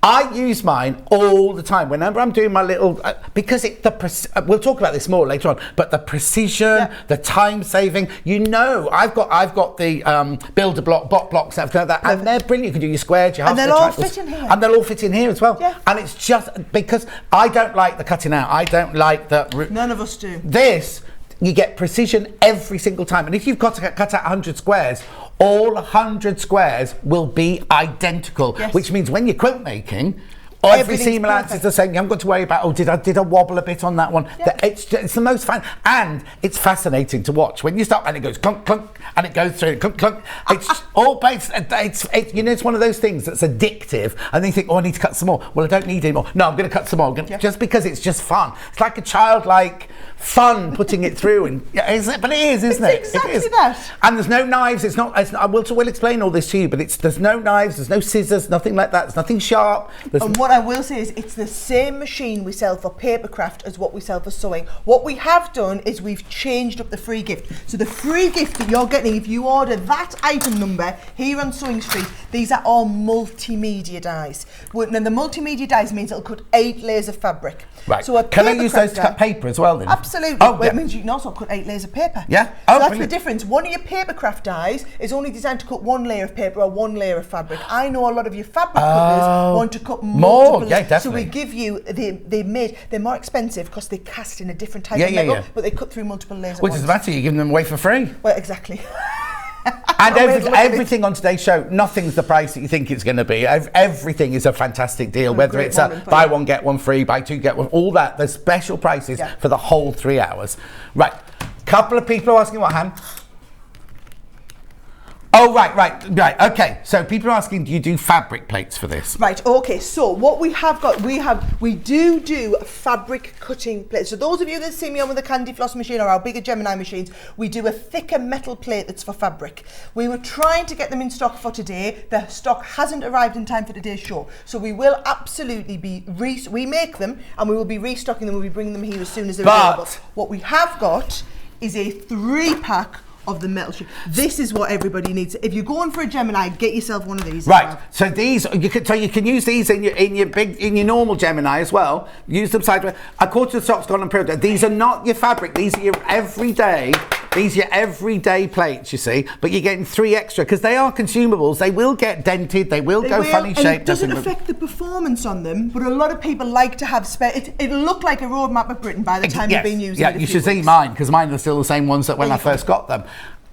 Speaker 2: I use mine all the time whenever I'm doing my little because we'll talk about this more later on. But the precision, the time saving, I've got the builder bot blocks that have that, and they're brilliant. You can do your squares, your half,
Speaker 5: and they'll all fit in here.
Speaker 2: and they'll all fit in here as well.
Speaker 5: Yeah.
Speaker 2: And it's just because I don't like the cutting out. I don't like the.
Speaker 5: None of us do.
Speaker 2: This. You get precision every single time. And if you've got to cut out 100 squares, all 100 squares will be identical, which means when you're quilt making, every seam allowance is the same. You haven't got to worry about, did I wobble a bit on that one? Yeah. It's the most fun. And it's fascinating to watch. When you start and it goes clunk, clunk, and it goes through, clunk, clunk. It's all based, it's one of those things that's addictive. And then you think, I need to cut some more. Well, I don't need any more. No, I'm going to cut some more. Just because it's just fun. It's like a childlike fun putting it through. And but it is, isn't it?
Speaker 5: Exactly
Speaker 2: it is.
Speaker 5: that.
Speaker 2: And there's no knives. We'll explain all this to you, but there's no knives, there's no scissors, nothing like that. There's nothing sharp.
Speaker 5: And what I will say is it's the same machine we sell for papercraft as what we sell for sewing. What we have done is we've changed up the free gift. So the free gift that you're getting, if you order that item number here on Sewing Street, these are all multimedia dies. Now the multimedia dies means it'll cut 8 layers of fabric.
Speaker 2: Right.
Speaker 5: So
Speaker 2: can I use those to cut paper as well then?
Speaker 5: Absolutely.
Speaker 2: Oh,
Speaker 5: It means you can also cut 8 layers of paper.
Speaker 2: Yeah.
Speaker 5: So
Speaker 2: Oh,
Speaker 5: that's
Speaker 2: brilliant.
Speaker 5: the difference. One of your papercraft dies is only designed to cut 1 layer of paper or 1 layer of fabric. I know a lot of your fabric cutters want to cut multiple layers.
Speaker 2: Yeah, definitely.
Speaker 5: So we give you, they're more expensive because they cast in a different type of metal, but they cut through multiple layers at
Speaker 2: Which
Speaker 5: once.
Speaker 2: doesn't matter, you're giving them away for free.
Speaker 5: Well, exactly.
Speaker 2: And everything on today's show, nothing's the price that you think it's going to be. Everything is a fantastic deal, whether it's a buy one, get one free, buy two, get one, all that. There's special prices for the whole 3 hours. Right, couple of people are asking what, Han? Oh, right, okay. So people are asking, do you do fabric plates for this?
Speaker 5: Right, okay, so what we have got, we do fabric cutting plates. So those of you that see me on with a candy floss machine or our bigger Gemini machines, we do a thicker metal plate that's for fabric. We were trying to get them in stock for today. The stock hasn't arrived in time for today's show. So we will absolutely be, we make them and we will be restocking them. We'll be bringing them here as soon as they're available. What we have got is a 3-pack of the metal sheet. This is what everybody needs. If you're going for a Gemini, get yourself one of these.
Speaker 2: Right. So these you can use these in your normal Gemini as well. Use them sideways. A quarter of the stock's gone on period. These are not your fabric. These are your everyday. These are your everyday plates, you see. But you're getting 3 extra because they are consumables. They will get dented. They will go funny shaped.
Speaker 5: It doesn't affect the performance on them, but a lot of people like to have spare. It'll look like a roadmap of Britain by the time you've been using it.
Speaker 2: Yeah, you should see mine because mine are still the same ones that when I first got them.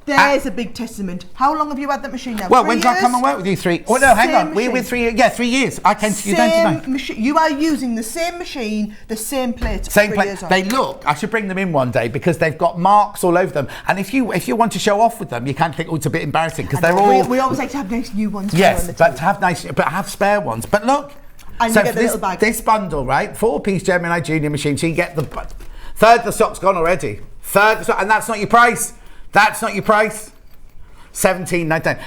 Speaker 5: There's a big testament. How long have you had that machine now?
Speaker 2: Well, when did I come and work with you? 3. Oh no, hang on. We're with 3. Yeah, 3 years. I came to you then tonight.
Speaker 5: You are using the same machine, the same plate.
Speaker 2: Same plate. They look. I should bring them in one day because they've got marks all over them. And if you want to show off with them, you can think, it's a bit embarrassing because they're all.
Speaker 5: We always like to have nice new ones.
Speaker 2: Yes, but have spare ones. But look.
Speaker 5: And
Speaker 2: so
Speaker 5: you get the little bag.
Speaker 2: This bundle, right? 4-piece Gemini Junior machine. So you get the third of the stock's gone already. Third of the stock, and that's not your price. That's not your price. $17.99.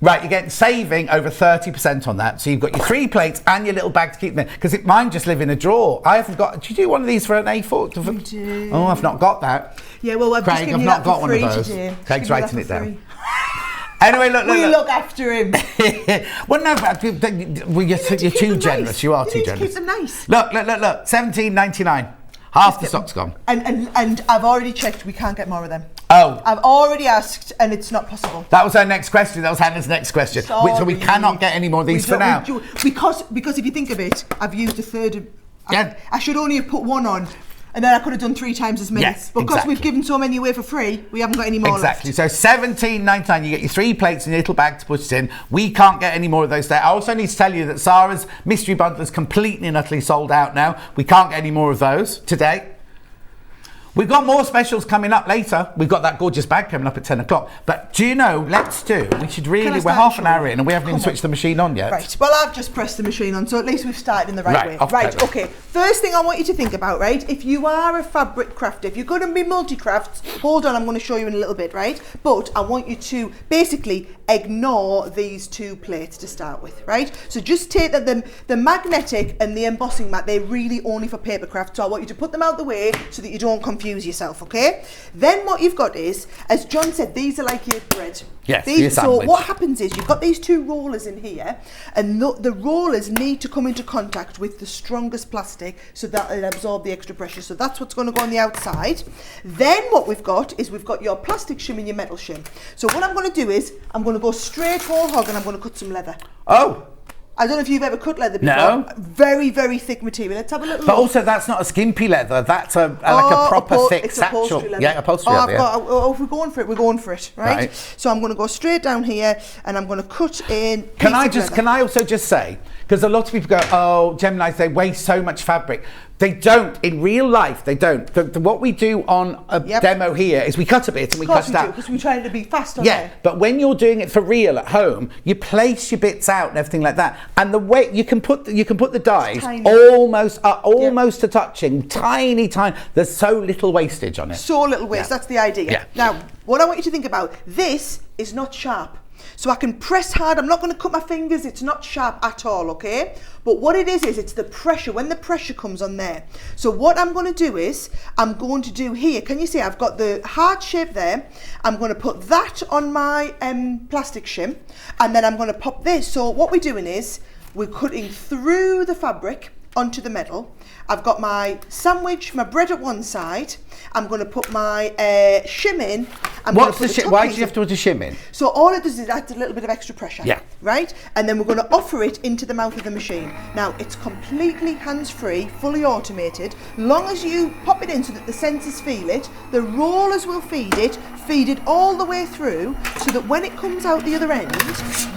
Speaker 2: Right, you're getting saving over 30% on that. So you've got your 3 plates and your little bag to keep them in. Because mine just live in a drawer. I haven't got. Do you do one of these for an A4?
Speaker 5: We do.
Speaker 2: Oh, I've not got that.
Speaker 5: Yeah, well, I've just given you that for free today.
Speaker 2: Craig's writing it down. Anyway, look.
Speaker 5: We look after him.
Speaker 2: Well, no, but you're too generous. You are too generous.
Speaker 5: Keep them nice.
Speaker 2: Look. $17.99. Half the stock's gone.
Speaker 5: And I've already checked. We can't get more of them.
Speaker 2: Oh.
Speaker 5: I've already asked, and it's not possible.
Speaker 2: That was her next question. That was Hannah's next question. So we cannot get any more of these for now.
Speaker 5: Because if you think of it, I've used a third of. I should only have put 1 on. And then I could have done 3 times as many.
Speaker 2: Yes,
Speaker 5: but because
Speaker 2: exactly.
Speaker 5: we've given so many away for free, we haven't got any more
Speaker 2: Exactly.
Speaker 5: left.
Speaker 2: So $17.99, you get your 3 plates in your little bag to put it in. We can't get any more of those there. I also need to tell you that Sara's mystery bundle is completely and utterly sold out now. We can't get any more of those today. We've got more specials coming up later. We've got that gorgeous bag coming up at 10 o'clock. But do you know, we should really, we're half an hour in and we haven't even switched the machine on yet.
Speaker 5: Right, well, I've just pressed the machine on, so at least we've started in the right way.
Speaker 2: Right,
Speaker 5: okay. First thing I want you to think about, right, if you are a fabric crafter, if you're going to be multi-crafts, hold on, I'm going to show you in a little bit, right? But I want you to basically ignore these 2 plates to start with, right? So just take the magnetic and the embossing mat, they're really only for paper craft, so I want you to put them out the way so that you don't confuse confuse yourself, okay? Then what you've got is, as John said, these are like your bread.
Speaker 2: Yes, your
Speaker 5: So
Speaker 2: sandwich.
Speaker 5: what happens is you've got these two rollers in here, and the rollers need to come into contact with the strongest plastic so that it'll absorb the extra pressure. So that's what's going to go on the outside. Then what we've got is we've got your plastic shim and your metal shim. So what I'm going to do is I'm going to go straight whole hog and I'm going to cut some leather.
Speaker 2: Oh.
Speaker 5: I don't know if you've ever cut leather before.
Speaker 2: No.
Speaker 5: Very, very thick material. Let's have a little
Speaker 2: But
Speaker 5: look.
Speaker 2: also, that's not a skimpy leather. That's a like a proper thick
Speaker 5: it's
Speaker 2: satchel.
Speaker 5: upholstery leather.
Speaker 2: Yeah, upholstery leather.
Speaker 5: If we're going for it, we're going for it, right?
Speaker 2: Right.
Speaker 5: So I'm going to go straight down here, and I'm going to cut in.
Speaker 2: Can
Speaker 5: leather.
Speaker 2: I also just say, because a lot of people go, oh, Geminis, they waste so much fabric. They don't. In real life, they don't. What we do on a demo here is we cut a bit and we cut it out.
Speaker 5: Because we're trying to be fast on
Speaker 2: Yeah,
Speaker 5: there.
Speaker 2: but when you're doing it for real at home, you place your bits out and everything like that, and the way you can put the dies almost to touching, tiny. There's so little wastage on it.
Speaker 5: So little waste. That's the idea.
Speaker 2: Yeah.
Speaker 5: Now, what I want you to think about, this is not sharp. So I can press hard. I'm not going to cut my fingers. It's not sharp at all, okay? But what it is it's the pressure, when the pressure comes on there. So what I'm going to do is, I'm going to do here, can you see I've got the heart shape there. I'm going to put that on my plastic shim, and then I'm going to pop this. So what we're doing is, we're cutting through the fabric onto the metal. I've got my sandwich, my bread at one side. I'm going to put my shim in.
Speaker 2: What's the shim? Why do you have to put a shim in?
Speaker 5: So all it does is add a little bit of extra pressure.
Speaker 2: Yeah.
Speaker 5: Right? And then we're going to offer it into the mouth of the machine. Now, it's completely hands-free, fully automated. Long as you pop it in so that the sensors feel it, the rollers will feed it all the way through, so that when it comes out the other end,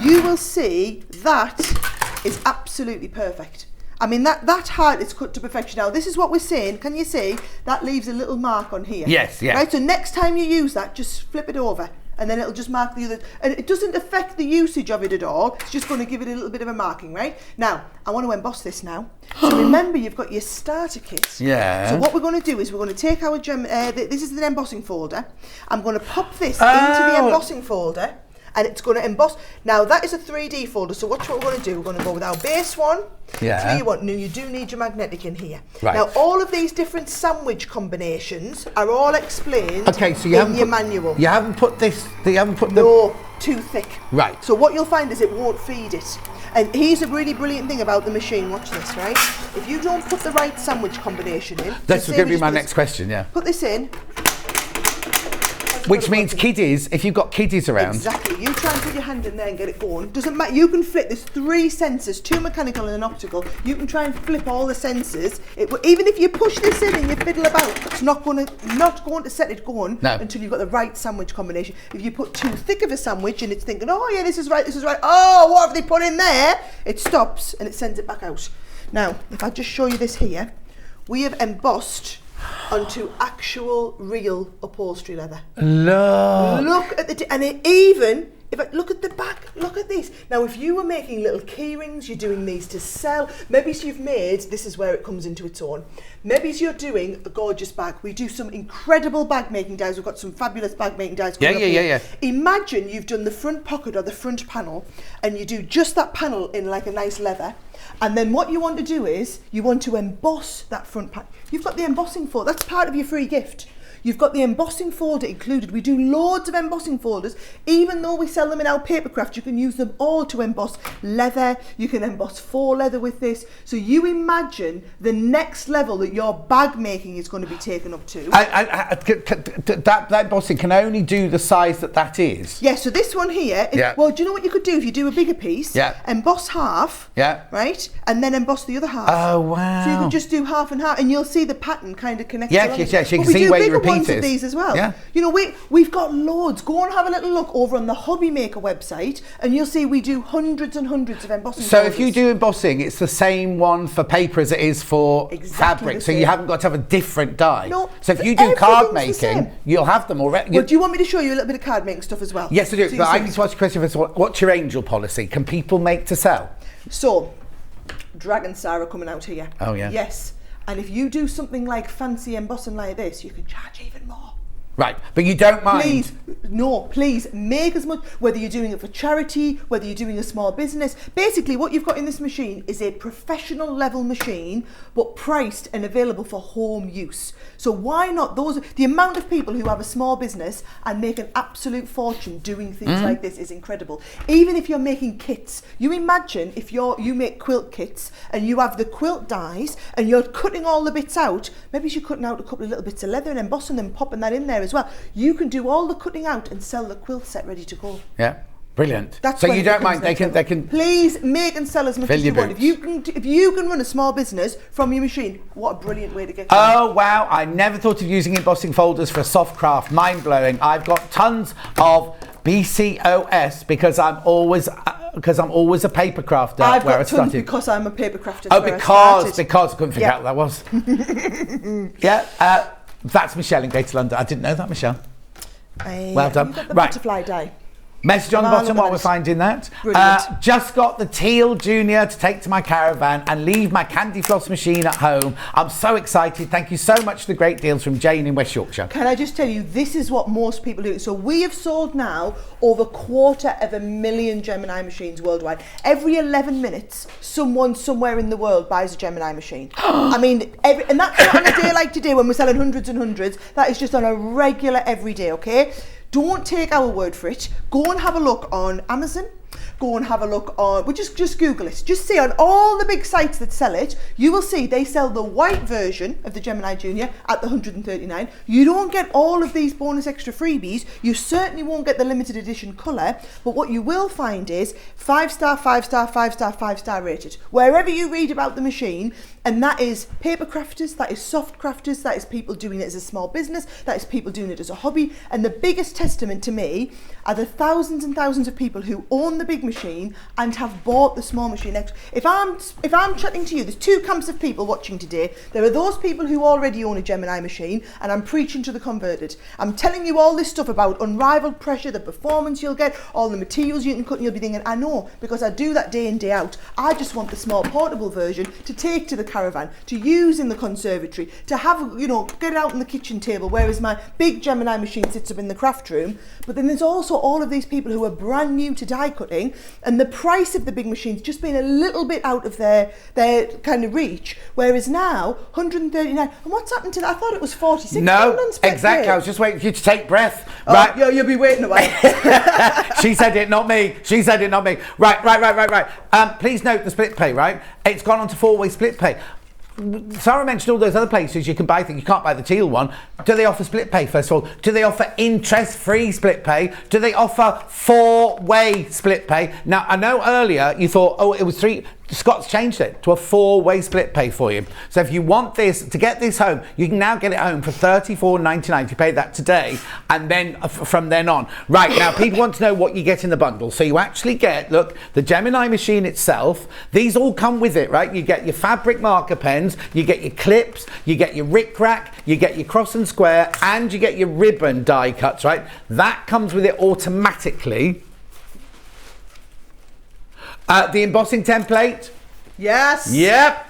Speaker 5: you will see that is absolutely perfect. I mean, that heart is cut to perfection. Now, this is what we're saying. Can you see? That leaves a little mark on here.
Speaker 2: Yes, yeah.
Speaker 5: Right, so next time you use that, just flip it over, and then it'll just mark the other. And it doesn't affect the usage of it at all. It's just going to give it a little bit of a marking, right? Now, I want to emboss this now. So remember, you've got your starter kit.
Speaker 2: Yeah.
Speaker 5: So what we're going to do is we're going to take our this is the embossing folder. I'm going to pop this into the embossing folder, and it's going to emboss. Now, that is a 3D folder, so watch what we're going to do. We're going to go with our base one.
Speaker 2: Yeah.
Speaker 5: You do need your magnetic in here.
Speaker 2: Right.
Speaker 5: Now, all of these different sandwich combinations are all explained
Speaker 2: Okay, so you
Speaker 5: in
Speaker 2: haven't
Speaker 5: your
Speaker 2: put,
Speaker 5: manual.
Speaker 2: You haven't put this. You haven't put the.
Speaker 5: No, too thick.
Speaker 2: Right.
Speaker 5: So what you'll find is it won't feed it. And here's a really brilliant thing about the machine. Watch this, right? If you don't put the right sandwich combination in.
Speaker 2: That's
Speaker 5: so
Speaker 2: going to be
Speaker 5: say
Speaker 2: my
Speaker 5: we just
Speaker 2: next question. Yeah.
Speaker 5: Put this in.
Speaker 2: Which means kiddies, if you've got kiddies around.
Speaker 5: Exactly. You try and put your hand in there and get it going. Doesn't matter. You can flip. There's 3 sensors, 2 mechanical and an optical. You can try and flip all the sensors. Even if you push this in and you fiddle about, it's not going to set it going until you've got the right sandwich combination. If you put too thick of a sandwich and it's thinking, oh yeah, this is right. Oh, what have they put in there? It stops and it sends it back out. Now, if I just show you this here, we have embossed onto actual real upholstery leather. Look at look at the back, look at this. Now, if you were making little key rings, you're doing these to sell. Maybe you've made, this is where it comes into its own. Maybe you're doing a gorgeous bag. We do some incredible bag making dies. We've got some fabulous bag making dies coming up here. Imagine you've done the front pocket or the front panel, and you do just that panel in like a nice leather. And then what you want to do is you want to emboss that front panel. You've got the embossing folder. That's part of your free gift. You've got the embossing folder included. We do loads of embossing folders. Even though we sell them in our papercraft, you can use them all to emboss leather. You can emboss faux leather with this. So you imagine the next level that your bag making is going to be taken up to.
Speaker 2: That embossing can only do the size that is.
Speaker 5: Yeah, so this one here, well, do you know what you could do if you do a bigger piece?
Speaker 2: Yeah.
Speaker 5: Emboss half, right? And then emboss the other half.
Speaker 2: Oh, wow.
Speaker 5: So you could just do half and half, and you'll see the pattern kind of connect.
Speaker 2: Yes, you can see where you repeat
Speaker 5: of these as well.
Speaker 2: Yeah.
Speaker 5: You know, we've got loads. Go and have a little look over on the Hobby Maker website, and you'll see we do hundreds and hundreds of embossing.
Speaker 2: So if you do embossing, it's the same one for paper as it is for fabric. So you haven't got to have a different die.
Speaker 5: No.
Speaker 2: So if you do card making, you'll have them already.
Speaker 5: Well, do you want me to show you a little bit of card making stuff as well?
Speaker 2: Yes, I do. But I need to ask you a question first. What's your angel policy? Can people make to sell?
Speaker 5: So, Dragon Sara coming out here.
Speaker 2: Oh yeah.
Speaker 5: Yes. And if you do something like fancy embossing like this, you can charge even more.
Speaker 2: Right, but you don't mind.
Speaker 5: Please, No, please make as much, whether you're doing it for charity, whether you're doing a small business. Basically, what you've got in this machine is a professional level machine, but priced and available for home use. So why not the amount of people who have a small business and make an absolute fortune doing things like this is incredible. Even if you're making kits, you imagine if you make quilt kits and you have the quilt dies and you're cutting all the bits out, maybe you're cutting out a couple of little bits of leather and embossing them, popping that in there as well. You can do all the cutting out and sell the quilt set ready to go.
Speaker 2: Yeah, brilliant.
Speaker 5: That's
Speaker 2: so
Speaker 5: when
Speaker 2: you
Speaker 5: it
Speaker 2: don't
Speaker 5: becomes
Speaker 2: mind? They can.
Speaker 5: Please make and sell as much
Speaker 2: Fill
Speaker 5: as you
Speaker 2: your
Speaker 5: want.
Speaker 2: boots.
Speaker 5: If you can run a small business from your machine, what a brilliant way to get.
Speaker 2: Oh wow! I never thought of using embossing folders for a soft craft. Mind blowing. I've got tons of BCOS because I'm always a paper crafter.
Speaker 5: I've
Speaker 2: where
Speaker 5: got
Speaker 2: I
Speaker 5: tons
Speaker 2: started.
Speaker 5: because I'm a paper crafter.
Speaker 2: Oh, because I couldn't figure out what that was. Yeah, that's Michelle in Greater London. I didn't know that, Michelle. Well done.
Speaker 5: You've got the
Speaker 2: Right.
Speaker 5: butterfly die.
Speaker 2: Message on the
Speaker 5: Oh,
Speaker 2: bottom
Speaker 5: look at
Speaker 2: while we're
Speaker 5: this.
Speaker 2: finding that.
Speaker 5: Brilliant.
Speaker 2: Just got the Teal Junior to take to my caravan and leave my candy floss machine at home. I'm so excited. Thank you so much for the great deals from Jane in West Yorkshire.
Speaker 5: Can I just tell you, this is what most people do. So we have sold now over 250,000 Gemini machines worldwide. Every 11 minutes, someone somewhere in the world buys a Gemini machine. I mean, and that's not on a day like today when we're selling hundreds and hundreds. That is just on a regular everyday, okay? Don't take our word for it. Go and have a look on Amazon. Go and have a look on, well, just Google it. Just see on all the big sites that sell it, you will see they sell the white version of the Gemini Junior at the 139. You don't get all of these bonus extra freebies. You certainly won't get the limited edition colour, but what you will find is 5-star, 5-star, 5-star, 5-star rated. Wherever you read about the machine, and that is paper crafters, that is soft crafters, that is people doing it as a small business, that is people doing it as a hobby. And the biggest testament to me are the thousands and thousands of people who own the big machine and have bought the small machine. If I'm chatting to you, there's two camps of people watching today. There are those people who already own a Gemini machine, and I'm preaching to the converted. I'm telling you all this stuff about unrivaled pressure, the performance you'll get, all the materials you can cut, and you'll be thinking, I know, because I do that day in, day out. I just want the small portable version to take to the caravan, to use in the conservatory, to have, get it out on the kitchen table, whereas my big Gemini machine sits up in the craft room. But then there's also all of these people who are brand new to die cutting, and the price of the big machines just being a little bit out of their kind of reach, whereas now 139. And what's happened to that? I thought it was 46.
Speaker 2: No, exactly. I was just waiting for you to take breath.
Speaker 5: Oh,
Speaker 2: right.
Speaker 5: You'll be waiting a while.
Speaker 2: She said it, not me. She said it, not me. Right. Please note the split pay, right? It's gone on to 4-way split pay. Sarah mentioned all those other places you can buy things. You can't buy the Teal one. Do they offer split pay, first of all? Do they offer interest-free split pay? Do they offer 4-way split pay? Now, I know earlier you thought, it was 3. Scott's changed it to a 4-way split pay for you. So if you want this, to get this home, you can now get it home for $34.99. You pay that today, and then from then on. Right, now people want to know what you get in the bundle. So you actually get, look, the Gemini machine itself. These all come with it, right? You get your fabric marker pens, you get your clips, you get your rickrack, you get your cross and square, and you get your ribbon die cuts, right? That comes with it automatically. The embossing template.
Speaker 5: Yes.
Speaker 2: Yep.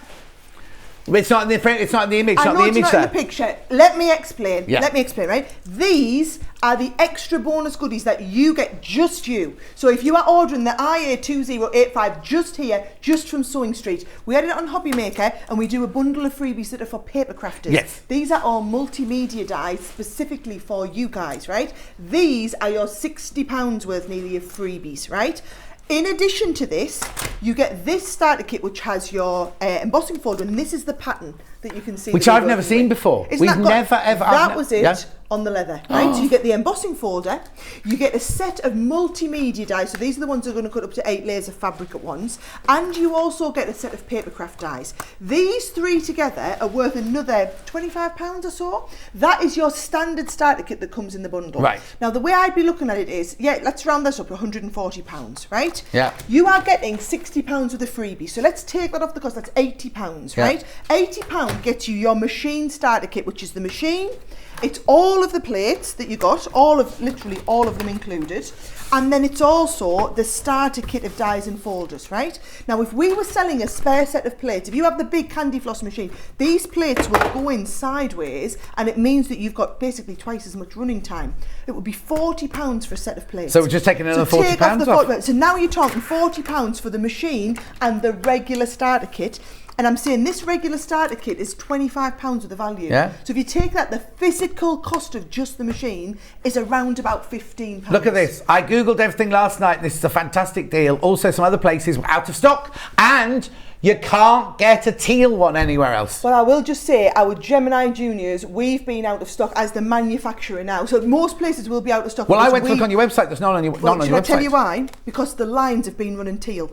Speaker 2: It's not in the print. It's not in the image.
Speaker 5: I
Speaker 2: Not
Speaker 5: know
Speaker 2: the
Speaker 5: it's
Speaker 2: image
Speaker 5: not
Speaker 2: there.
Speaker 5: in the picture. Let me explain.
Speaker 2: Yeah.
Speaker 5: Let me explain, right? These are the extra bonus goodies that you get, just you. So if you are ordering the IA2085 just here, just from Sewing Street, we had it on Hobby Maker, and we do a bundle of freebies that are for paper crafters.
Speaker 2: Yes.
Speaker 5: These are all multimedia dies specifically for you guys, right? These are your £60 worth nearly of freebies, right? In addition to this, you get this starter kit, which has your embossing folder, and this is the pattern that you can see.
Speaker 2: Which
Speaker 5: that
Speaker 2: I've
Speaker 5: we're
Speaker 2: never
Speaker 5: working
Speaker 2: seen
Speaker 5: with.
Speaker 2: before.
Speaker 5: Isn't
Speaker 2: We've
Speaker 5: that
Speaker 2: never, ever...
Speaker 5: That was it
Speaker 2: Yeah.
Speaker 5: on the leather, right? So you get the embossing folder, you get a set of multimedia dies, so these are the ones that are going to cut up to 8 layers of fabric at once, and you also get a set of papercraft dies. These three together are worth another £25 or so. That is your standard starter kit that comes in the bundle.
Speaker 2: Right.
Speaker 5: Now, the way I'd be looking at it is, let's round this up to £140, right?
Speaker 2: Yeah.
Speaker 5: You are getting £60 worth of freebie, so let's take that off the cost. That's £80,
Speaker 2: Yeah.
Speaker 5: right? £80 gets you your machine starter kit, which is the machine It's all of the plates that you got, literally all of them included. And then it's also the starter kit of dies and folders, right? Now, if we were selling a spare set of plates, if you have the big candy floss machine, these plates will go in sideways, and it means that you've got basically twice as much running time. It would be £40 for a set of plates.
Speaker 2: So we're just taking another £40 off.
Speaker 5: So now you're talking £40 for the machine and the regular starter kit. And I'm saying this regular starter kit is £25 of the value.
Speaker 2: Yeah.
Speaker 5: So if you take that, the physical cost of just the machine is around about £15.
Speaker 2: Look at this. I Googled everything last night. This is a fantastic deal. Also, some other places were out of stock. And you can't get a teal one anywhere else.
Speaker 5: Well, I will just say, our Gemini Juniors, we've been out of stock as the manufacturer now. So most places will be out of stock.
Speaker 2: Well, I went to look on your website. There's none on your website.
Speaker 5: Should I tell you why? Because the lines have been running teal.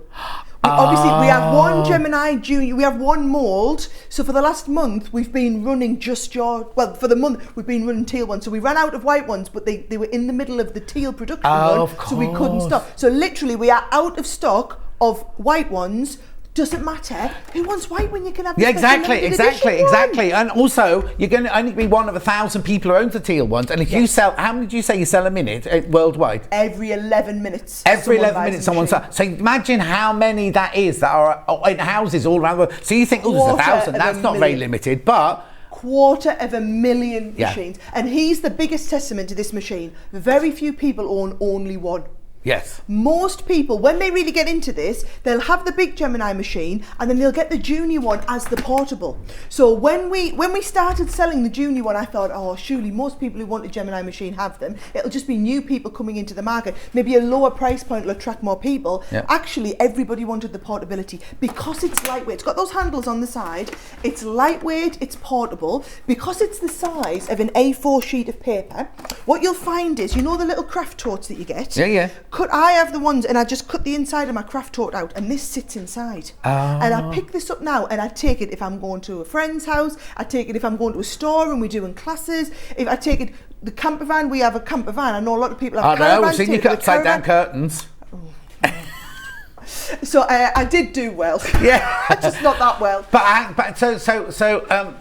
Speaker 5: Obviously, we have one Gemini Junior, we have one mould. So for the last month, we've been running for the month, we've been running teal ones. So we ran out of white ones, but they were in the middle of the teal production one.
Speaker 2: Of course.
Speaker 5: So we couldn't stop. So literally, we are out of stock of white ones. Doesn't matter. Who wants white when you can have the
Speaker 2: exactly. And also, you're going to only be one of 1,000 people who owns the teal ones. And if you sell, how many did you say you sell a minute worldwide?
Speaker 5: Every 11 minutes.
Speaker 2: Every 11 minutes, someone sells. So imagine how many that is that are in houses all around the world. So you think, oh, there's 1,000. That's not very limited, but.
Speaker 5: 250,000 machines. And he's the biggest testament to this machine. Very few people own only one.
Speaker 2: Yes.
Speaker 5: Most people, when they really get into this, they'll have the big Gemini machine and then they'll get the junior one as the portable. So when we started selling the junior one, I thought, oh, surely most people who want a Gemini machine have them. It'll just be new people coming into the market. Maybe a lower price point will attract more people.
Speaker 2: Yep.
Speaker 5: Actually, everybody wanted the portability because it's lightweight. It's got those handles on the side. It's lightweight, it's portable. Because it's the size of an A4 sheet of paper, what you'll find is, you know the little craft totes that you get?
Speaker 2: Yeah.
Speaker 5: I have the ones, and I just cut the inside of my craft tote out, and this sits inside. And I pick this up now, and I take it if I'm going to a friend's house. I take it if I'm going to a store and we're doing classes. If I take it, the camper van, we have a camper van. I know a lot of people have caravans.
Speaker 2: I know, we've seen you upside down curtains.
Speaker 5: So I did do well.
Speaker 2: Yeah.
Speaker 5: Just not that well.
Speaker 2: So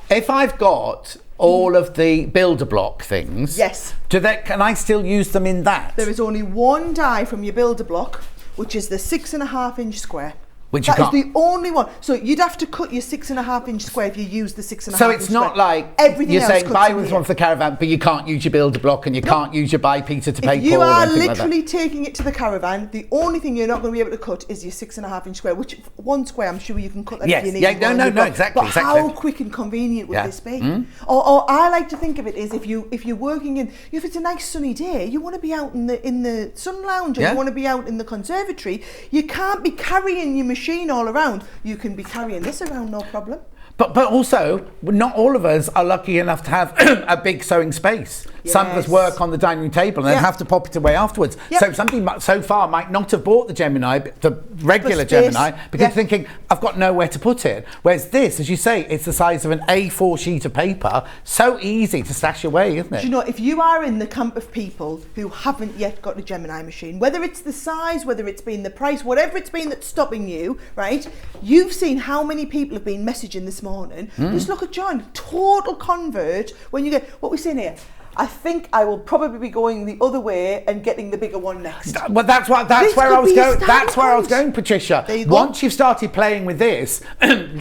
Speaker 2: if I've got all of the builder block things,
Speaker 5: yes,
Speaker 2: can I still use them in that?
Speaker 5: There is only one die from your builder block, which is the 6.5-inch square.
Speaker 2: Which
Speaker 5: that is the only one. So you'd have to cut your 6.5-inch square if you use the 6.5-inch
Speaker 2: So it's not
Speaker 5: square.
Speaker 2: like
Speaker 5: everything
Speaker 2: you're
Speaker 5: else
Speaker 2: saying buy
Speaker 5: in
Speaker 2: with
Speaker 5: here.
Speaker 2: one for the caravan, but you can't use your builder block and you can't use your buy Peter to pay
Speaker 5: If you
Speaker 2: Paul
Speaker 5: are
Speaker 2: or anything
Speaker 5: literally
Speaker 2: like that.
Speaker 5: taking it to the caravan, the only thing you're not going to be able to cut is your 6.5-inch square, which one square I'm sure you can cut that
Speaker 2: Yes.
Speaker 5: if you need.
Speaker 2: Yeah, no, exactly.
Speaker 5: But how quick and convenient would this be? Or I like to think of it as if you're working in, if it's a nice sunny day, you want to be out in the sun lounge, or you want to be out in the conservatory. You can't be carrying your machine all around. You can be carrying this around, no problem.
Speaker 2: But also, not all of us are lucky enough to have a big sewing space.
Speaker 5: Yes.
Speaker 2: Some of us work on the dining room table and then have to pop it away afterwards.
Speaker 5: Yep.
Speaker 2: So somebody so far might not have bought the Gemini, the regular Gemini, because thinking, I've got nowhere to put it. Whereas this, as you say, it's the size of an A4 sheet of paper. So easy to stash away, isn't it?
Speaker 5: Do you know, if you are in the camp of people who haven't yet got a Gemini machine, whether it's the size, whether it's been the price, whatever it's been that's stopping you, right? You've seen how many people have been messaging this morning. Just look at John, total convert. When you get, what we're saying here, I think I will probably be going the other way and getting the bigger one next.
Speaker 2: Well, that's where I was going. That's where I was going, Patricia.
Speaker 5: There you go.
Speaker 2: Once you've started playing with this,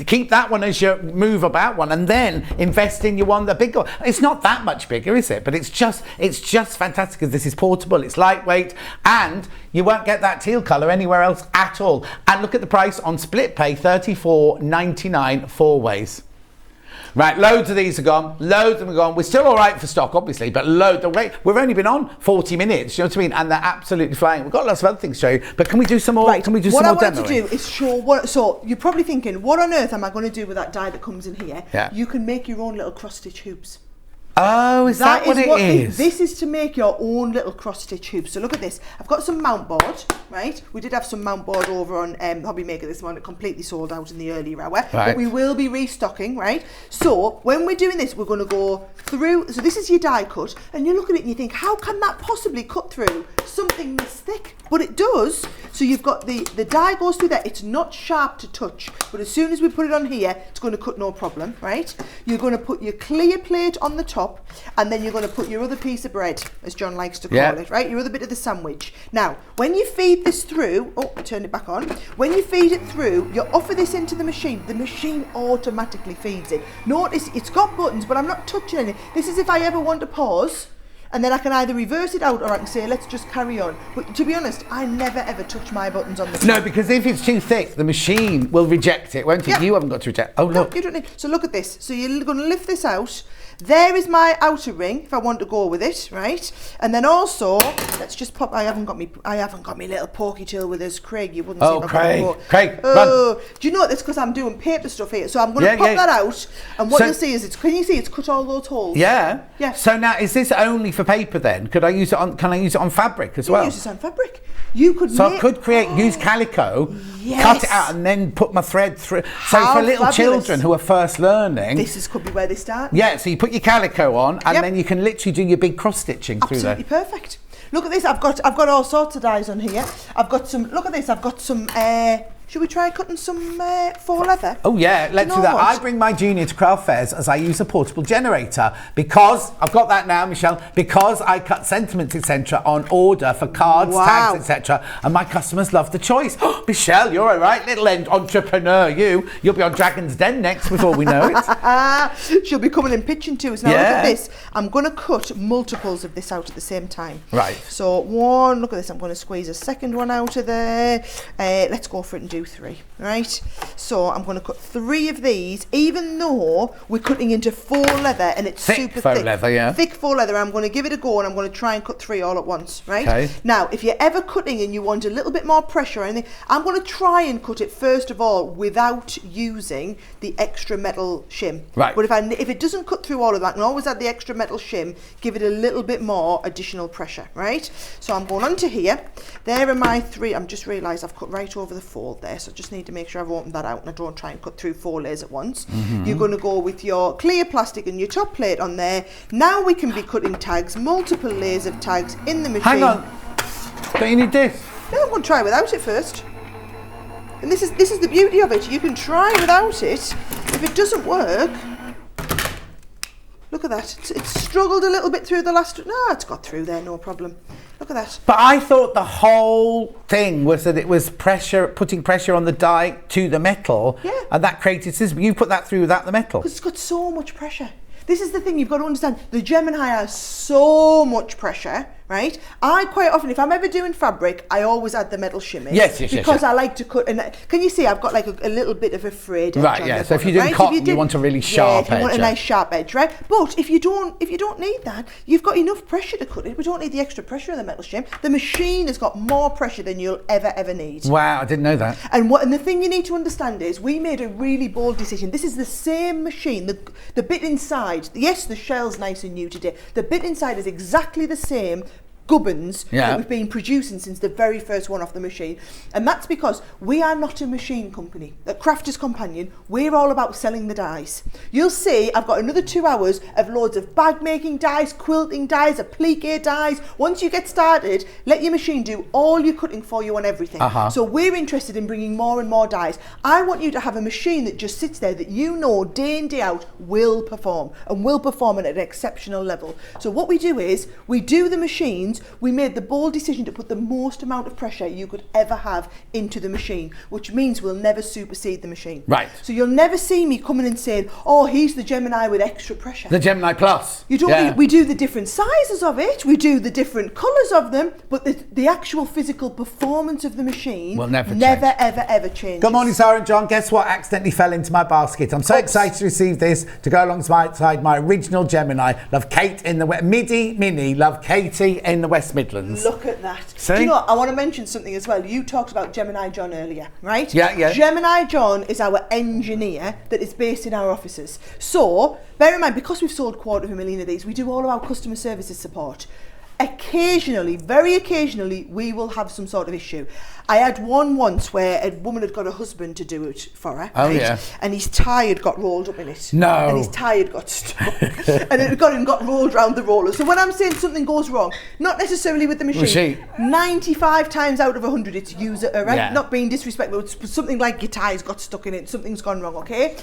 Speaker 2: keep that one as your move about one, and then invest in your one, the bigger. It's not that much bigger, is it? But it's just fantastic because this is portable. It's lightweight, and you won't get that teal colour anywhere else at all. And look at the price on split pay: $34.99 4 ways. Right, loads of these are gone. Loads of them are gone. We're still all right for stock, obviously, but we've only been on 40 minutes, you know what I mean? And they're absolutely flying. We've got lots of other things to show you, but can we do some more?
Speaker 5: Right.
Speaker 2: Can we do
Speaker 5: what
Speaker 2: some more
Speaker 5: I wanted
Speaker 2: demoing?
Speaker 5: to do is show what. So you're probably thinking, what on earth am I going to do with that die that comes in here?
Speaker 2: Yeah.
Speaker 5: You can make your own little cross-stitch hoops.
Speaker 2: Oh, is that what it is?
Speaker 5: This is to make your own little cross-stitch hoops. So look at this. I've got some mount board, right? We did have some mount board over on Hobby Maker this morning. It completely sold out in the earlier hour.
Speaker 2: Right.
Speaker 5: But we will be restocking, right? So when we're doing this, we're going to go through. So this is your die cut, and you look at it and you think, how can that possibly cut through something this thick? But it does. So you've got the die goes through there. It's not sharp to touch, but as soon as we put it on here, it's going to cut no problem, right? You're going to put your clear plate on the top. top, and then you're going to put your other piece of bread, as John likes to call
Speaker 2: Yeah.
Speaker 5: it, right? Your other bit of the sandwich. Now, when you feed this through, turn it back on. When you feed it through, you offer this into the machine. The machine automatically feeds it. Notice it's got buttons, but I'm not touching anything. This is if I ever want to pause, and then I can either reverse it out or I can say, let's just carry on. But to be honest, I never ever touch my buttons on the
Speaker 2: No, because if it's too thick, the machine will reject it, won't it?
Speaker 5: Yeah.
Speaker 2: You haven't got to reject. Oh, look.
Speaker 5: No, you don't need. So look at this. So you're going to lift this out. There is my outer ring if I want to go with it, right? And then also, let's just pop. I haven't got me little porky tail with us, Craig. You wouldn't.
Speaker 2: Oh,
Speaker 5: see my
Speaker 2: Craig. Craig,
Speaker 5: oh, do you know this? Because I'm doing paper stuff here. So I'm going to pop that out, and what
Speaker 2: So-
Speaker 5: you'll see is can you see it's cut all those holes?
Speaker 2: Yeah.
Speaker 5: Yeah.
Speaker 2: So now, is this only for paper then? Can I use it on fabric as well?
Speaker 5: Use this on fabric. You could.
Speaker 2: So I
Speaker 5: make,
Speaker 2: could use calico,
Speaker 5: Yes.
Speaker 2: cut it out, and then put my thread through. So
Speaker 5: How
Speaker 2: for little
Speaker 5: fabulous.
Speaker 2: children who are first learning,
Speaker 5: could be where they start.
Speaker 2: yeah. So you put your calico on, and
Speaker 5: Yep.
Speaker 2: then you can literally do your big cross stitching through there.
Speaker 5: Absolutely perfect. Look at this. I've got all sorts of dies on here. I've got some. Look at this. I've got some. Should we try cutting some faux leather?
Speaker 2: Oh yeah, let's
Speaker 5: you
Speaker 2: do
Speaker 5: know
Speaker 2: that.
Speaker 5: what?
Speaker 2: I bring my junior to craft fairs as I use a portable generator because I've got that now, Michelle. Because I cut sentiments, etc., on order for cards,
Speaker 5: Wow.
Speaker 2: tags, etc., and my customers love the choice. Michelle, you're a right little entrepreneur. You'll be on Dragon's Den next before we know it.
Speaker 5: She'll be coming and pitching to us. Now look
Speaker 2: Yeah.
Speaker 5: at this. I'm going to cut multiples of this out at the same time.
Speaker 2: Right.
Speaker 5: So one, look at this. I'm going to squeeze a second one out of there. Let's go for it and do 3. Right. So I'm going to cut 3 of these, even though we're cutting into faux leather and it's
Speaker 2: Thick
Speaker 5: super
Speaker 2: faux
Speaker 5: thick.
Speaker 2: leather, yeah.
Speaker 5: Thick faux leather. I'm going to give it a go and I'm going to try and cut 3 all at once. Right.
Speaker 2: Okay.
Speaker 5: Now, if you're ever cutting and you want a little bit more pressure or anything, I'm going to try and cut it first of all without using the extra metal shim.
Speaker 2: Right.
Speaker 5: But if it doesn't cut through all of that, and always add the extra metal shim, give it a little bit more additional pressure, right? So I'm going onto here. There are my 3. I've just realised I've cut right over the fold there, so I just need to make sure I've opened that out and I don't try and cut through 4 layers at once. You're going to go with your clear plastic and your top plate on there. Now we can be cutting tags, multiple layers of tags in the machine.
Speaker 2: Hang on. Don't you need this?
Speaker 5: No, I'm going to try without it first. And this is the beauty of it. You can try without it. If it doesn't work, look at that. It's struggled a little bit through the last. No, it's got through there, no problem. Look at that.
Speaker 2: But I thought the whole thing was that it was putting pressure on the die to the metal,
Speaker 5: Yeah.
Speaker 2: and that created scissors. You put that through without the metal.
Speaker 5: Because it's got so much pressure. This is the thing you've got to understand. The Gemini has so much pressure, right? I quite often, if I'm ever doing fabric, I always add the metal shimmy.
Speaker 2: Yes,
Speaker 5: because I like to cut. And can you see? I've got like a little bit of a frayed edge.
Speaker 2: Right,
Speaker 5: on
Speaker 2: yeah.
Speaker 5: the
Speaker 2: So if
Speaker 5: bottom,
Speaker 2: you're doing
Speaker 5: right?
Speaker 2: cotton, you want a really sharp
Speaker 5: if you want
Speaker 2: edge,
Speaker 5: a
Speaker 2: yeah.
Speaker 5: nice sharp edge, right? But if you don't need that, you've got enough pressure to cut it. We don't need the extra pressure of the metal shim. The machine has got more pressure than you'll ever need.
Speaker 2: Wow, I didn't know that.
Speaker 5: And the thing you need to understand is we made a really bold decision. This is the same machine. The bit inside, yes, the shell's nice and new today. The bit inside is exactly the same gubbins that we've been producing since the very first one off the machine. And that's because we are not a machine company. At Crafters Companion, we're all about selling the dies. You'll see I've got another 2 hours of loads of bag making dies, quilting dies, applique dies. Once you get started, let your machine do all your cutting for you on everything. So we're interested in bringing more and more dies. I want you to have a machine that just sits there that you know day in, day out will perform and will perform at an exceptional level. So what we do is we do the machines. We made the bold decision to put the most amount of pressure you could ever have into the machine, which means we'll never supersede the machine.
Speaker 2: Right.
Speaker 5: So you'll never see me coming and saying, oh, he's the Gemini with extra pressure.
Speaker 2: The Gemini Plus.
Speaker 5: You don't. We do the different sizes of it. We do the different colours of them, but the actual physical performance of the machine
Speaker 2: will never
Speaker 5: ever change.
Speaker 2: Good morning, Sarah and John. Guess what accidentally fell into my basket? I'm so excited to receive this to go alongside my original Gemini. Love Kate in the Mini. Love Katie in the West Midlands.
Speaker 5: Look at that.
Speaker 2: See?
Speaker 5: Do you know what? I want to mention something as well. You talked about Gemini John earlier, right?
Speaker 2: Yeah.
Speaker 5: Gemini John is our engineer that is based in our offices. So, bear in mind, because we've sold 250,000 of these, we do all of our customer services support. Occasionally, very occasionally, we will have some sort of issue. I had one once where a woman had got a husband to do it for her.
Speaker 2: Oh,
Speaker 5: right?
Speaker 2: yeah.
Speaker 5: And his tie had got rolled up in it.
Speaker 2: No.
Speaker 5: And his tie had got stuck. And it got rolled round the roller. So when I'm saying something goes wrong, not necessarily with the machine. 95 times out of 100 it's user error.
Speaker 2: Yeah.
Speaker 5: Not being disrespectful, it's something like your tie's got stuck in it, something's gone wrong, okay?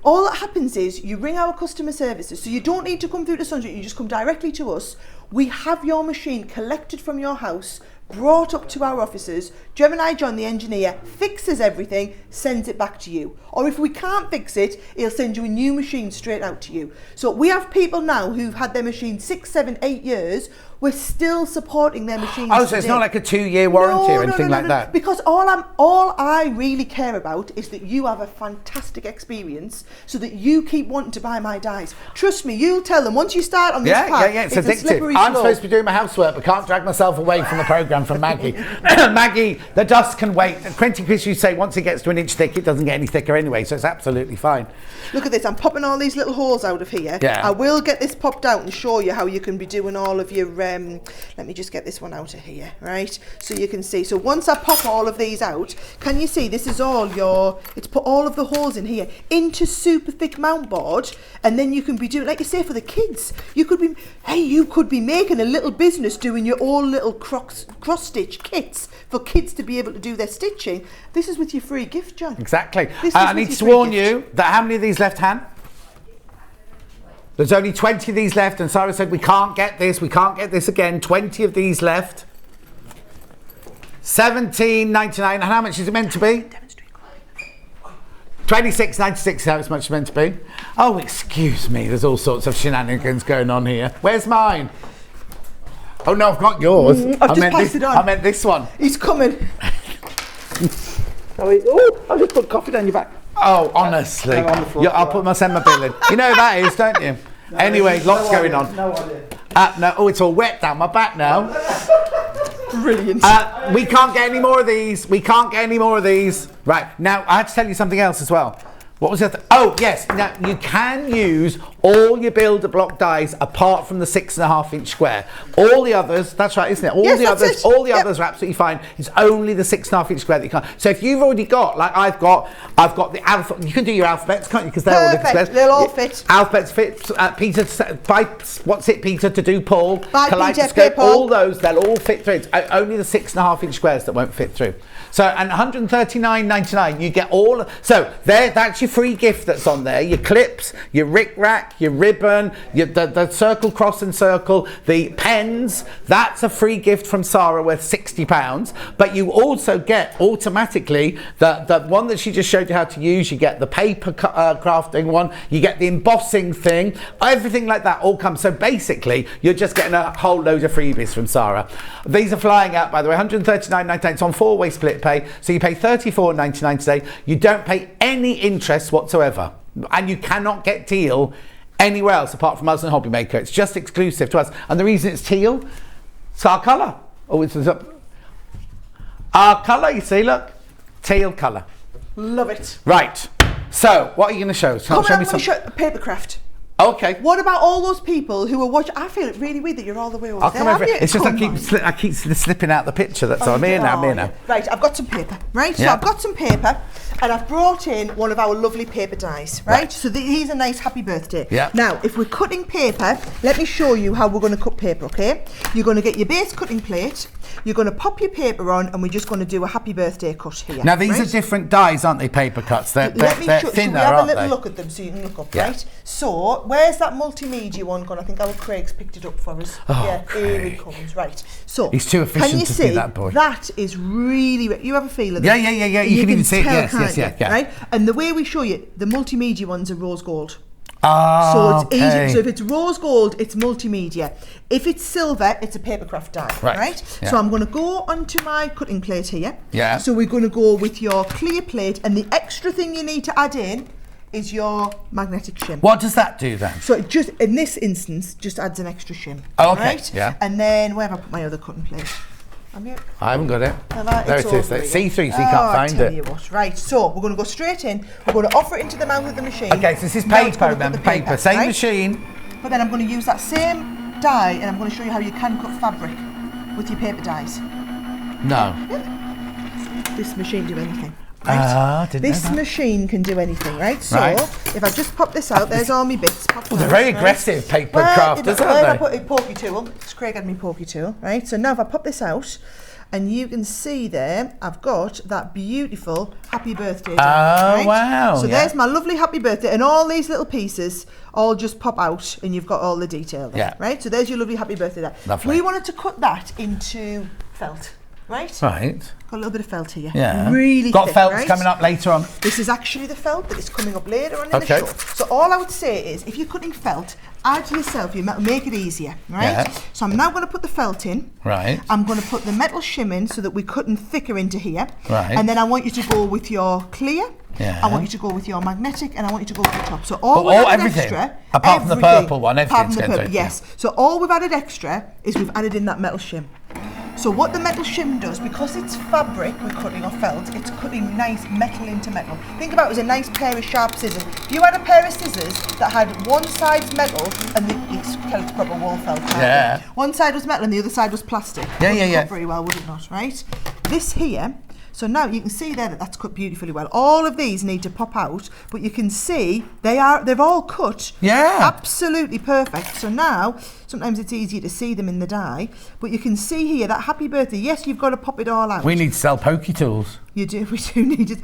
Speaker 5: all that happens is you ring our customer services, so you don't need to come through to Sunstreet, you just come directly to us. We have your machine collected from your house, brought up to our offices. Gemini John, the engineer, fixes everything, sends it back to you. Or if we can't fix it, he'll send you a new machine straight out to you. So we have people now who've had their machine 6, 7, 8 years. We're still supporting their machines.
Speaker 2: Oh, so it's not like a 2-year warranty or anything like that?
Speaker 5: Because all I really care about is that you have a fantastic experience, so that you keep wanting to buy my dies. Trust me, you'll tell them once you start on this path.
Speaker 2: Yeah, it's
Speaker 5: a
Speaker 2: addictive.
Speaker 5: slippery
Speaker 2: I'm
Speaker 5: slope.
Speaker 2: supposed to be doing my housework, but can't drag myself away from the programme from Maggie. Maggie, the dust can wait. Quentin Chris, you say once it gets to an inch thick, it doesn't get any thicker anyway, so it's absolutely fine.
Speaker 5: Look at this, I'm popping all these little holes out of here.
Speaker 2: Yeah.
Speaker 5: I will get this popped out and show you how you can be doing all of your, let me just get this one out of here, right? So you can see, so once I pop all of these out, can you see this is all your, it's put all of the holes in here into super thick mount board, and then you can be doing, like you say, for the kids, you could be making a little business doing your own little cross stitch kits for kids to be able to do their stitching. This is with your free gift, John.
Speaker 2: Exactly.
Speaker 5: This is
Speaker 2: I
Speaker 5: with
Speaker 2: need
Speaker 5: your
Speaker 2: to
Speaker 5: free
Speaker 2: warn
Speaker 5: gift.
Speaker 2: you that how many of these left, Han? There's only 20 of these left, and Sarah said we can't get this again. 20 of these left. $17.99. And how much is it meant to be? $26.96 is how it's much meant to be. Oh, excuse me, there's all sorts of shenanigans going on here. Where's mine? Oh no, I've got yours.
Speaker 5: I've just passed it on.
Speaker 2: I meant this one.
Speaker 5: He's coming.
Speaker 2: I've just put coffee down your back. Oh, honestly. I'll send my bill in. You know who that is, don't you? Anyway, lots going on.
Speaker 6: No idea.
Speaker 2: Oh, it's all wet down my back now.
Speaker 5: Brilliant.
Speaker 2: We can't get any more of these. Right, now I have to tell you something else as well. What was the oh, yes. Now, you can use all your builder block dies apart from the 6.5-inch square. All the others, that's right, isn't it? All the others are absolutely fine. It's only the 6.5-inch square that you can't. So if you've already got, like I've got the alphabet. You can do your alphabets, can't you? Because they're all different squares.
Speaker 5: They'll all fit.
Speaker 2: Alphabets fit. Peter, by what's it, Peter, to do Paul?
Speaker 5: By
Speaker 2: Kaleidoscope,
Speaker 5: Peter, Paul.
Speaker 2: all those, they'll all fit through. It's only the 6.5-inch squares that won't fit through. So, and $139.99, you get all. So that's your free gift that's on there. Your clips, your rick-rack, your ribbon, the circle, cross and circle, the pens. That's a free gift from Sara worth £60. But you also get automatically the one that she just showed you how to use. You get the paper crafting one. You get the embossing thing. Everything like that all comes. So basically, you're just getting a whole load of freebies from Sara. These are flying out, by the way. $139.99. It's on 4-way split pay. So you pay $34.99 today. You don't pay any interest whatsoever. And you cannot get teal anywhere else apart from us and Hobby Maker. It's just exclusive to us. And the reason it's teal, it's our colour. Oh, it's our colour, you see, look. Teal colour.
Speaker 5: Love it.
Speaker 2: Right. So, what are you going to show?
Speaker 5: I'm going to show papercraft.
Speaker 2: Okay.
Speaker 5: What about all those people who are watching? I feel it really weird that you're all the way over
Speaker 2: I'll
Speaker 5: there.
Speaker 2: come over. It's just I keep slipping out the picture. That's all. I'm here now.
Speaker 5: Right, I've got some paper. Right, so
Speaker 2: Yeah.
Speaker 5: I've got some paper, and I've brought in one of our lovely paper dies. Right, so here's a nice happy birthday.
Speaker 2: Yeah.
Speaker 5: Now, if we're cutting paper, let me show you how we're going to cut paper. Okay, you're going to get your base cutting plate. You're going to pop your paper on, and we're just going to do a happy birthday cut here.
Speaker 2: Now these are different dies, aren't they? Paper cuts. They're
Speaker 5: Let me show,
Speaker 2: thinner,
Speaker 5: so we have
Speaker 2: aren't
Speaker 5: a little
Speaker 2: they?
Speaker 5: look at them so you can look up,
Speaker 2: Yeah.
Speaker 5: right? So, where's that multimedia one gone? I think our Craig's picked it up for us.
Speaker 2: Oh,
Speaker 5: yeah, here
Speaker 2: Craig.
Speaker 5: it comes. Right. So,
Speaker 2: He's too efficient
Speaker 5: can you
Speaker 2: to
Speaker 5: see
Speaker 2: be that boy.
Speaker 5: That is really. You have a feel of it?
Speaker 2: Yeah. You can even see it.
Speaker 5: tell,
Speaker 2: Yes,
Speaker 5: can't you?
Speaker 2: yeah.
Speaker 5: Right. And the way we show you, the multimedia ones are rose gold.
Speaker 2: Oh,
Speaker 5: So it's
Speaker 2: okay.
Speaker 5: easy. So if it's rose gold, it's multimedia. If it's silver, it's a papercraft die.
Speaker 2: Right, yeah.
Speaker 5: So I'm going to go onto my cutting plate here.
Speaker 2: Yeah.
Speaker 5: So we're going to go with your clear plate, and the extra thing you need to add in is your magnetic shim.
Speaker 2: What does that do then?
Speaker 5: So it just, in this instance, just adds an extra shim.
Speaker 2: Oh, okay,
Speaker 5: Right?
Speaker 2: yeah.
Speaker 5: And then where have I put my other cutting plate?
Speaker 2: I haven't got it. There it is.
Speaker 5: over
Speaker 2: It's
Speaker 5: here.
Speaker 2: see-through, so you can't find
Speaker 5: tell
Speaker 2: it.
Speaker 5: You what. Right, so we're going to go straight in. We're going to offer it into the mouth of the machine.
Speaker 2: Okay, so this is
Speaker 5: Now it's
Speaker 2: paper,
Speaker 5: gonna cut
Speaker 2: remember,
Speaker 5: the
Speaker 2: paper. Same
Speaker 5: right?
Speaker 2: machine.
Speaker 5: But then I'm going to use that same die, and I'm going to show you how you can cut fabric with your paper dies.
Speaker 2: No.
Speaker 5: This machine do anything. Right?
Speaker 2: Didn't
Speaker 5: This
Speaker 2: know that.
Speaker 5: machine can do anything, right? So
Speaker 2: Right.
Speaker 5: if I just pop this out, there's all my bits. Pop
Speaker 2: They're
Speaker 5: those,
Speaker 2: very
Speaker 5: right?
Speaker 2: aggressive paper
Speaker 5: Well,
Speaker 2: crafters,
Speaker 5: where have I
Speaker 2: aren't
Speaker 5: put a pokey tool? Craig had me pokey tool, right? So now if I pop this out, and you can see there, I've got that beautiful happy birthday.
Speaker 2: Oh, wow,
Speaker 5: So
Speaker 2: yeah.
Speaker 5: there's my lovely happy birthday, and all these little pieces all just pop out, and you've got all the detail there,
Speaker 2: Yeah.
Speaker 5: right? So there's your lovely happy birthday there.
Speaker 2: Lovely.
Speaker 5: We wanted to cut that into felt, right?
Speaker 2: Right.
Speaker 5: Got a little bit of felt here.
Speaker 2: Yeah.
Speaker 5: Really
Speaker 2: Got
Speaker 5: thick,
Speaker 2: felts
Speaker 5: right?
Speaker 2: coming up later on.
Speaker 5: This is actually the felt that is coming up later on in
Speaker 2: Okay.
Speaker 5: the show. So all I would say is, if you're cutting felt, add yourself your metal, make it easier, right?
Speaker 2: Yeah.
Speaker 5: So I'm now going to put the felt in.
Speaker 2: Right.
Speaker 5: I'm going to put the metal shim in so that we're cutting thicker into here.
Speaker 2: Right.
Speaker 5: And then I want you to go with your clear.
Speaker 2: Yeah.
Speaker 5: I want you to go with your magnetic, and I want you to go with your top. So all
Speaker 2: Oh,
Speaker 5: we've added
Speaker 2: everything?
Speaker 5: extra,
Speaker 2: Apart from the
Speaker 5: everything,
Speaker 2: purple one,
Speaker 5: apart from
Speaker 2: everything's
Speaker 5: the
Speaker 2: going
Speaker 5: purple,
Speaker 2: through,
Speaker 5: yes. So all we've added extra is we've added in that metal shim. So what the metal shim does, because it's fabric we're cutting or felt, it's cutting nice metal into metal. Think about it as a nice pair of sharp scissors. If you had a pair of scissors that had one side's metal and it's proper wall felt, can't
Speaker 2: Yeah.
Speaker 5: it? One side was metal and the other side was plastic.
Speaker 2: Yeah,
Speaker 5: Wouldn't
Speaker 2: yeah.
Speaker 5: cut very well, would it not, right? This here, so now you can see there that that's cut beautifully well. All of these need to pop out, but you can see they've all cut
Speaker 2: Yeah.
Speaker 5: absolutely perfect. So now, sometimes it's easier to see them in the die, but you can see here that happy birthday. Yes, you've got to pop it all out.
Speaker 2: We need to sell pokey tools.
Speaker 5: You do, we do need it.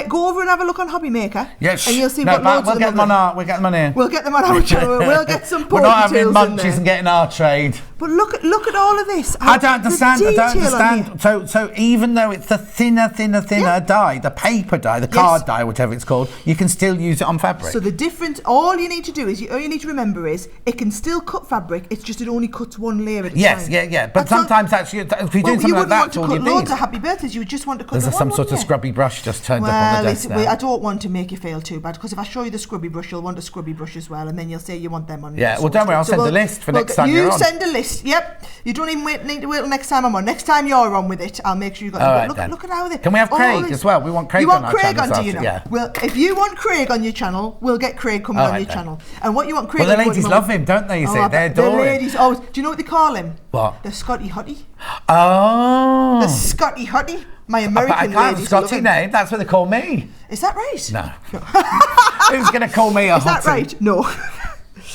Speaker 5: Go over and have a look on Hobby Maker.
Speaker 2: Yes.
Speaker 5: And you'll see
Speaker 2: no,
Speaker 5: what
Speaker 2: but
Speaker 5: loads
Speaker 2: we'll
Speaker 5: of
Speaker 2: get
Speaker 5: them
Speaker 2: them
Speaker 5: are.
Speaker 2: on we'll get them on here.
Speaker 5: We'll get them on our channel. We'll get some
Speaker 2: We're
Speaker 5: pokey
Speaker 2: not having
Speaker 5: tools in
Speaker 2: munchies
Speaker 5: there.
Speaker 2: and getting our trade.
Speaker 5: But look at all of this.
Speaker 2: I don't understand.
Speaker 5: The
Speaker 2: I don't
Speaker 5: detail on here.
Speaker 2: understand. So even though it's the thinner
Speaker 5: Yeah.
Speaker 2: dye, the paper dye, the card dye, whatever it's called, you can still use it on fabric.
Speaker 5: So the difference, all you need to do is, all you need to remember is, it can still cut fabric, it's just it only cuts one layer at a
Speaker 2: yes,
Speaker 5: time.
Speaker 2: yeah. But
Speaker 5: That's all-
Speaker 2: sometimes actually, if you're doing
Speaker 5: Well,
Speaker 2: something
Speaker 5: you
Speaker 2: like
Speaker 5: wouldn't
Speaker 2: that,
Speaker 5: want
Speaker 2: that's
Speaker 5: to
Speaker 2: all
Speaker 5: cut
Speaker 2: you
Speaker 5: loads
Speaker 2: need.
Speaker 5: of happy birthdays, you would just want to cut
Speaker 2: There's
Speaker 5: the
Speaker 2: some
Speaker 5: one,
Speaker 2: sort of
Speaker 5: wouldn't you?
Speaker 2: scrubby brush just turned up on the desk now.
Speaker 5: I don't want to make you feel too bad, because if I show you the scrubby brush, you'll want a scrubby brush as well, and then you'll say you want them on.
Speaker 2: Yeah,
Speaker 5: your
Speaker 2: well, don't worry, I'll
Speaker 5: So
Speaker 2: send a
Speaker 5: we'll-
Speaker 2: list for
Speaker 5: we'll
Speaker 2: next
Speaker 5: get-
Speaker 2: time you're on.
Speaker 5: You send a list, yep. You don't even need to wait till next time I'm on. Next time you're on with it, I'll make sure you got
Speaker 2: All
Speaker 5: them.
Speaker 2: right,
Speaker 5: But
Speaker 2: then.
Speaker 5: look at how they...
Speaker 2: Can we have
Speaker 5: all
Speaker 2: Craig
Speaker 5: this-
Speaker 2: as well? We want Craig
Speaker 5: You want
Speaker 2: on our
Speaker 5: Craig
Speaker 2: channel
Speaker 5: on,
Speaker 2: as
Speaker 5: do you
Speaker 2: well,
Speaker 5: know?
Speaker 2: yeah.
Speaker 5: Well, if you want Craig on your channel, we'll get Craig coming
Speaker 2: All
Speaker 5: on
Speaker 2: right,
Speaker 5: your
Speaker 2: then.
Speaker 5: channel. And what you want Craig
Speaker 2: Well, the
Speaker 5: on...
Speaker 2: ladies love him, don't they, you see?
Speaker 5: I
Speaker 2: They
Speaker 5: bet the
Speaker 2: adore him.
Speaker 5: ladies always... Do you know what they call him?
Speaker 2: What?
Speaker 5: The Scotty Hottie.
Speaker 2: Oh.
Speaker 5: The Scotty Hottie. My
Speaker 2: I
Speaker 5: American
Speaker 2: can't have a
Speaker 5: ladies love
Speaker 2: Scotty
Speaker 5: him.
Speaker 2: name. That's what they call me.
Speaker 5: Is that right?
Speaker 2: No. Who's going to call me a
Speaker 5: Is that
Speaker 2: hottie?
Speaker 5: right? No.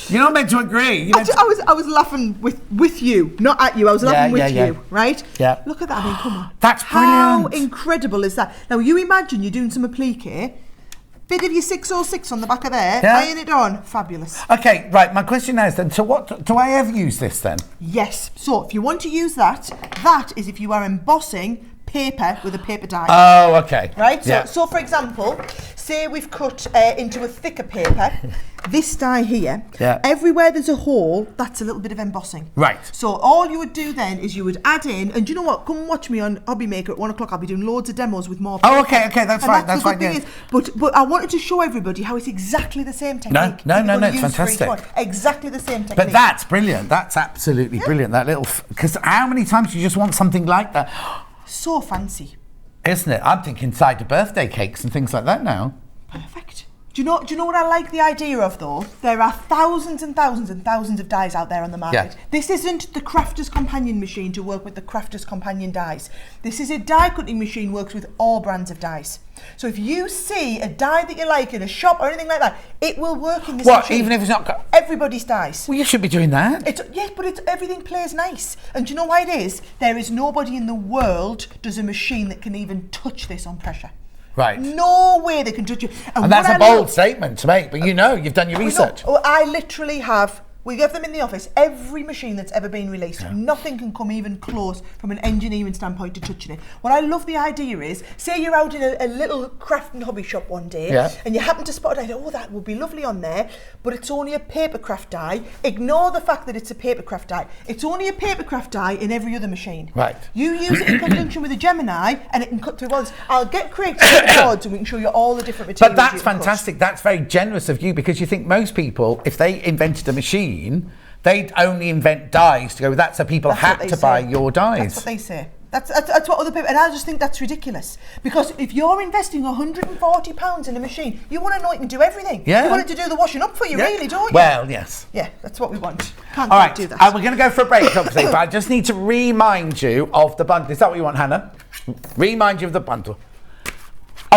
Speaker 2: You're not meant to agree. You're meant to-
Speaker 5: I was laughing with you, not at you. I was laughing with
Speaker 2: yeah.
Speaker 5: you, right?
Speaker 2: Yeah.
Speaker 5: Look at that. I mean, come on.
Speaker 2: That's
Speaker 5: How
Speaker 2: brilliant.
Speaker 5: incredible is that? Now, you imagine you're doing some applique, bit of your 606 on the back of there,
Speaker 2: Yeah.
Speaker 5: iron it on. Fabulous.
Speaker 2: Okay, right. My question now is then, so what do I ever use this then?
Speaker 5: Yes. So, if you want to use that, that is if you are embossing paper with a paper die.
Speaker 2: Oh, okay.
Speaker 5: Right? So,
Speaker 2: Yeah.
Speaker 5: so for example, say we've cut into a thicker paper, this die here,
Speaker 2: Yeah.
Speaker 5: everywhere there's a hole, that's a little bit of embossing.
Speaker 2: Right.
Speaker 5: So all you would do then is you would add in, and do you know what? Come and watch me on Hobby Maker at 1 o'clock. I'll be doing loads of demos with more.
Speaker 2: Oh,
Speaker 5: paper.
Speaker 2: okay, that's
Speaker 5: And
Speaker 2: fine, that's
Speaker 5: the
Speaker 2: fine,
Speaker 5: good thing
Speaker 2: yeah.
Speaker 5: is, but I wanted to show everybody how it's exactly the same technique.
Speaker 2: No,
Speaker 5: that you're gonna
Speaker 2: it's
Speaker 5: use for each
Speaker 2: fantastic.
Speaker 5: one. Exactly the same technique.
Speaker 2: But that's brilliant. That's absolutely brilliant. That little... Because how many times do you just want something like that?
Speaker 5: so fancy.
Speaker 2: Isn't it? I'm thinking side of birthday cakes and things like that now.
Speaker 5: Perfect. Do you know what I like the idea of though? There are thousands and thousands and thousands of dies out there on the market.
Speaker 2: Yeah.
Speaker 5: This isn't the Crafter's Companion machine to work with the Crafter's Companion dies. This is a die cutting machine, works with all brands of dies. So if you see a die that you like in a shop or anything like that, it will work in this
Speaker 2: What?
Speaker 5: machine.
Speaker 2: Even if it's not...
Speaker 5: Everybody's dies.
Speaker 2: Well, you should be doing that.
Speaker 5: Yes, but everything plays nice. And do you know why it is? There is nobody in the world does a machine that can even touch this on pressure.
Speaker 2: Right.
Speaker 5: No way they can touch it.
Speaker 2: And that's a bold statement to make, but you know, you've done your research.
Speaker 5: No, I literally have, we have them in the office, every machine that's ever been released. Yeah. Nothing can come even close from an engineering standpoint to touching it. What I love the idea is, say you're out in a little craft and hobby shop one day, and you happen to spot a die, oh, that would be lovely on there, but it's only a paper craft die. Ignore the fact that it's a paper craft die. It's only a paper craft die in every other machine.
Speaker 2: Right.
Speaker 5: You use it in conjunction with a Gemini, and it can cut through walls. I'll get Craig to get the board so we can show you all the different materials.
Speaker 2: But that's
Speaker 5: you can cut.
Speaker 2: fantastic. That's very generous of you, because you think most people, if they invented a machine, they'd only invent dies to go with that, so people had to buy your dies.
Speaker 5: That's what they say. That's what other people, and I just think that's ridiculous. Because if you're investing £140 in a machine, you want to know it can do everything.
Speaker 2: Yeah.
Speaker 5: You want it to do the washing up for you, really, don't you?
Speaker 2: Well, yes.
Speaker 5: Yeah, that's what we want. Can't
Speaker 2: All right,
Speaker 5: do that.
Speaker 2: we're going to go for a break, obviously, but I just need to remind you of the bundle. Is that what you want, Hannah? Remind you of the bundle.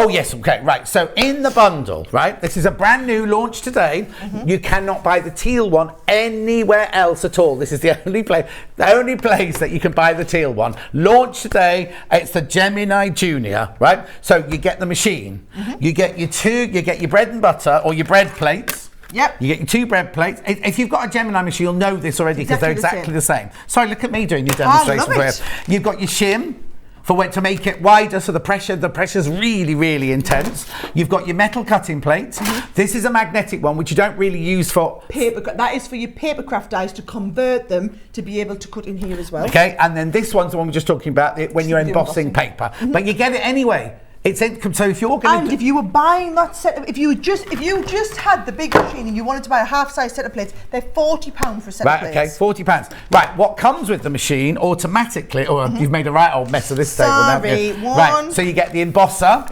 Speaker 2: Oh, yes, okay, right. So in the bundle, right, this is a brand new launch today. You cannot buy the teal one anywhere else at all. This is the only place that you can buy the teal one. Launch today. It's the Gemini Junior, right? So you get the machine. You get your bread and butter or your bread plates.
Speaker 5: Yep.
Speaker 2: You get your 2 bread plates. If you've got a Gemini machine, you'll know this already because they're exactly the same. Sorry, look at me doing your demonstration.
Speaker 5: I love it.
Speaker 2: You've got your shim for when to make it wider, so the pressure's really, really intense. You've got your metal cutting plates. This is a magnetic one, which you don't really use for
Speaker 5: paper. That is for your papercraft dies to convert them to be able to cut in here as well.
Speaker 2: Okay, and then this one's the one we're just talking about when you're embossing paper. But you get it anyway. So if you're going
Speaker 5: and if you were buying that set, if you just had the big machine and you wanted to buy a half-size set of plates, they're £40 for a set of plates.
Speaker 2: Okay, £40. Right, what comes with the machine automatically? You've made a right old mess of this table now. Right, so you get the embosser.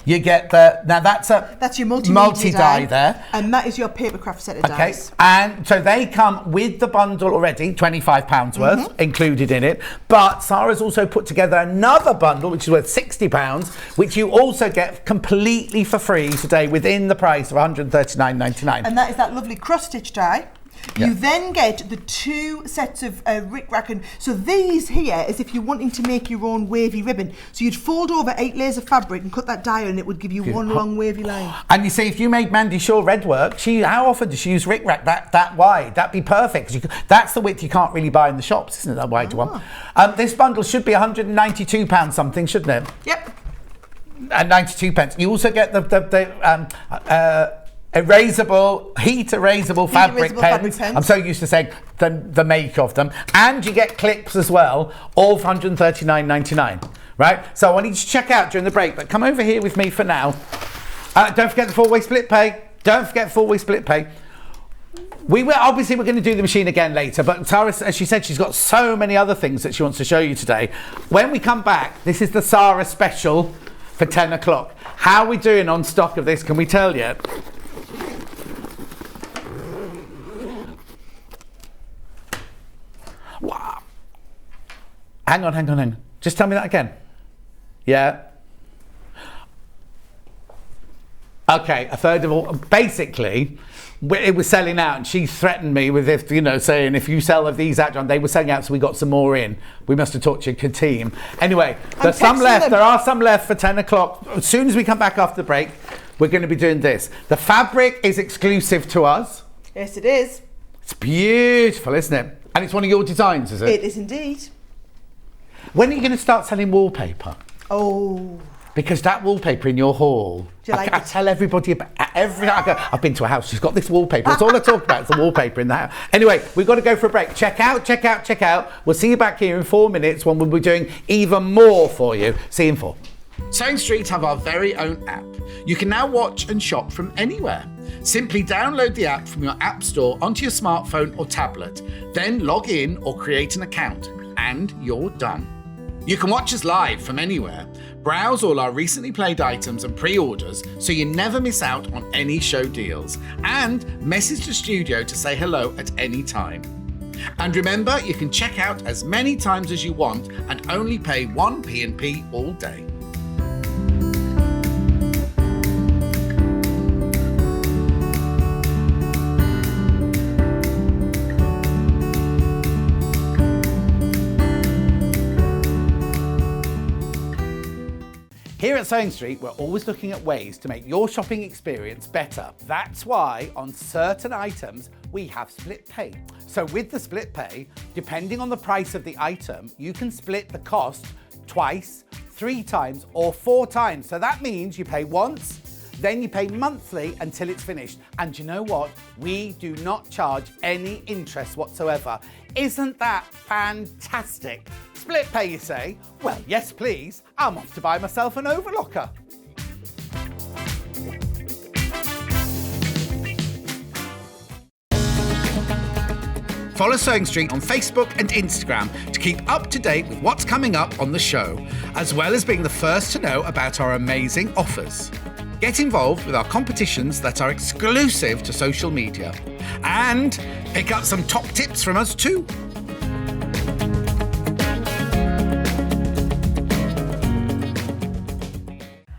Speaker 2: You get that's
Speaker 5: your
Speaker 2: multi-die there,
Speaker 5: and that is your papercraft set of dies.
Speaker 2: And so they come with the bundle already, £25 worth included in it. But Sara's also put together another bundle which is worth £60, which you also get completely for free today within the price of £139.99.
Speaker 5: And that is that lovely cross-stitch die. You then get the 2 sets of rickrack, and so these here is if you're wanting to make your own wavy ribbon. So you'd fold over 8 layers of fabric and cut that die and it would give you one long wavy line.
Speaker 2: And you see, if you made Mandy Shaw red work, how often does she use rickrack that wide? That'd be perfect. That's the width you can't really buy in the shops, isn't it? That wide one. This bundle should be £192 something, shouldn't it?
Speaker 5: Yep.
Speaker 2: And 92 pence. You also get the heat erasable fabric pens. I'm so used to saying the make of them. And you get clips as well, all for £139.99. Right? So I want you to check out during the break, but come over here with me for now. Don't forget the 4-way split pay. Don't forget 4-way split pay. We're going to do the machine again later, but Sara, as she said, she's got so many other things that she wants to show you today. When we come back, this is the Sara special for 10 o'clock. How are we doing on stock of this? Can we tell you? Wow. Hang on. Just tell me that again. Yeah. Okay, a third of all. Basically, it was selling out, and she threatened me with saying if you sell of these out, John, they were selling out, so we got some more in. We must have talked to your team. Anyway, there's some left. There are some left for 10 o'clock. As soon as we come back after the break, we're going to be doing this. The fabric is exclusive to us.
Speaker 5: Yes, it is.
Speaker 2: It's beautiful, isn't it? And it's one of your designs, is it?
Speaker 5: It is indeed.
Speaker 2: When are you going to start selling wallpaper?
Speaker 5: Oh.
Speaker 2: Because that wallpaper in your hall, I tell everybody about I've been to a house, she's got this wallpaper. That's all I talk about, is the wallpaper in the house. Anyway, we've got to go for a break. Check out. We'll see you back here in 4 minutes when we'll be doing even more for you. See you in 4. Sewing Street have our very own app. You can now watch and shop from anywhere. Simply download the app from your app store onto your smartphone or tablet, then log in or create an account, and you're done. You can watch us live from anywhere, browse all our recently played items and pre-orders so you never miss out on any show deals, and message the studio to say hello at any time. And remember, you can check out as many times as you want and only pay 1 P&P all day. Here at Sewing Street, we're always looking at ways to make your shopping experience better. That's why on certain items, we have split pay. So with the split pay, depending on the price of the item, you can split the cost twice, 3 times, or 4 times. So that means you pay once, then you pay monthly until it's finished. And you know what? We do not charge any interest whatsoever. Isn't that fantastic? Split pay, you say? Well, yes, please. I'm off to buy myself an overlocker. Follow Sewing Street on Facebook and Instagram to keep up to date with what's coming up on the show, as well as being the first to know about our amazing offers. Get involved with our competitions that are exclusive to social media, and pick up some top tips from us too.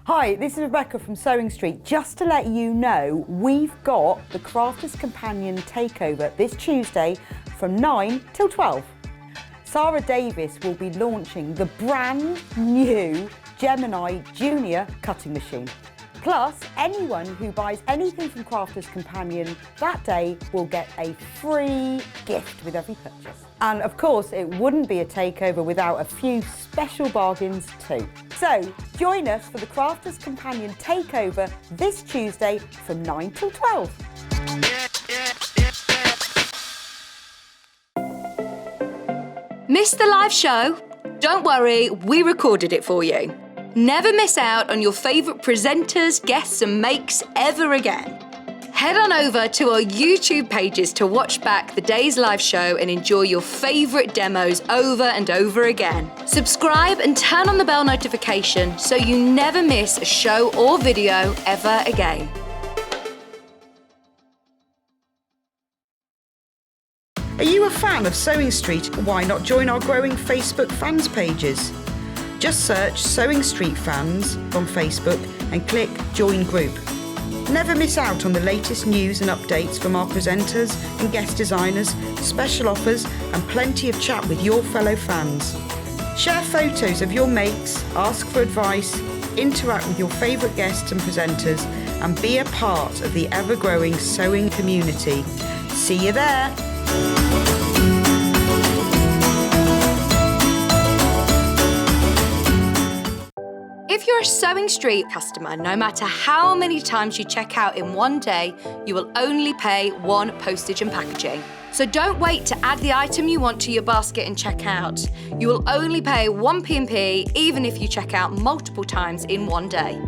Speaker 1: Hi, Hi, this is Rebecca from Sewing Street. Just to let you know, we've got the Crafters Companion takeover this Tuesday from 9 till 12. Sara Davies will be launching the brand new Gemini Junior cutting machine. Plus, anyone who buys anything from Crafters Companion that day will get a free gift with every purchase. And of course, it wouldn't be a takeover without a few special bargains too. So, join us for the Crafters Companion takeover this Tuesday from 9 till 12.
Speaker 8: Missed the live show? Don't worry, we recorded it for you. Never miss out on your favourite presenters, guests and makes ever again. Head on over to our YouTube pages to watch back the day's live show and enjoy your favourite demos over and over again. Subscribe and turn on the bell notification so you never miss a show or video ever again.
Speaker 1: Are you a fan of Sewing Street? Why not join our growing Facebook fans pages? Just search Sewing Street Fans on Facebook and click Join Group. Never miss out on the latest news and updates from our presenters and guest designers, special offers and plenty of chat with your fellow fans. Share photos of your makes, ask for advice, interact with your favourite guests and presenters and be a part of the ever-growing sewing community. See you there!
Speaker 8: If you're a Sewing Street customer, no matter how many times you check out in one day, you will only pay one postage and packaging. So don't wait to add the item you want to your basket and check out. You will only pay one P&P even if you check out multiple times in one day.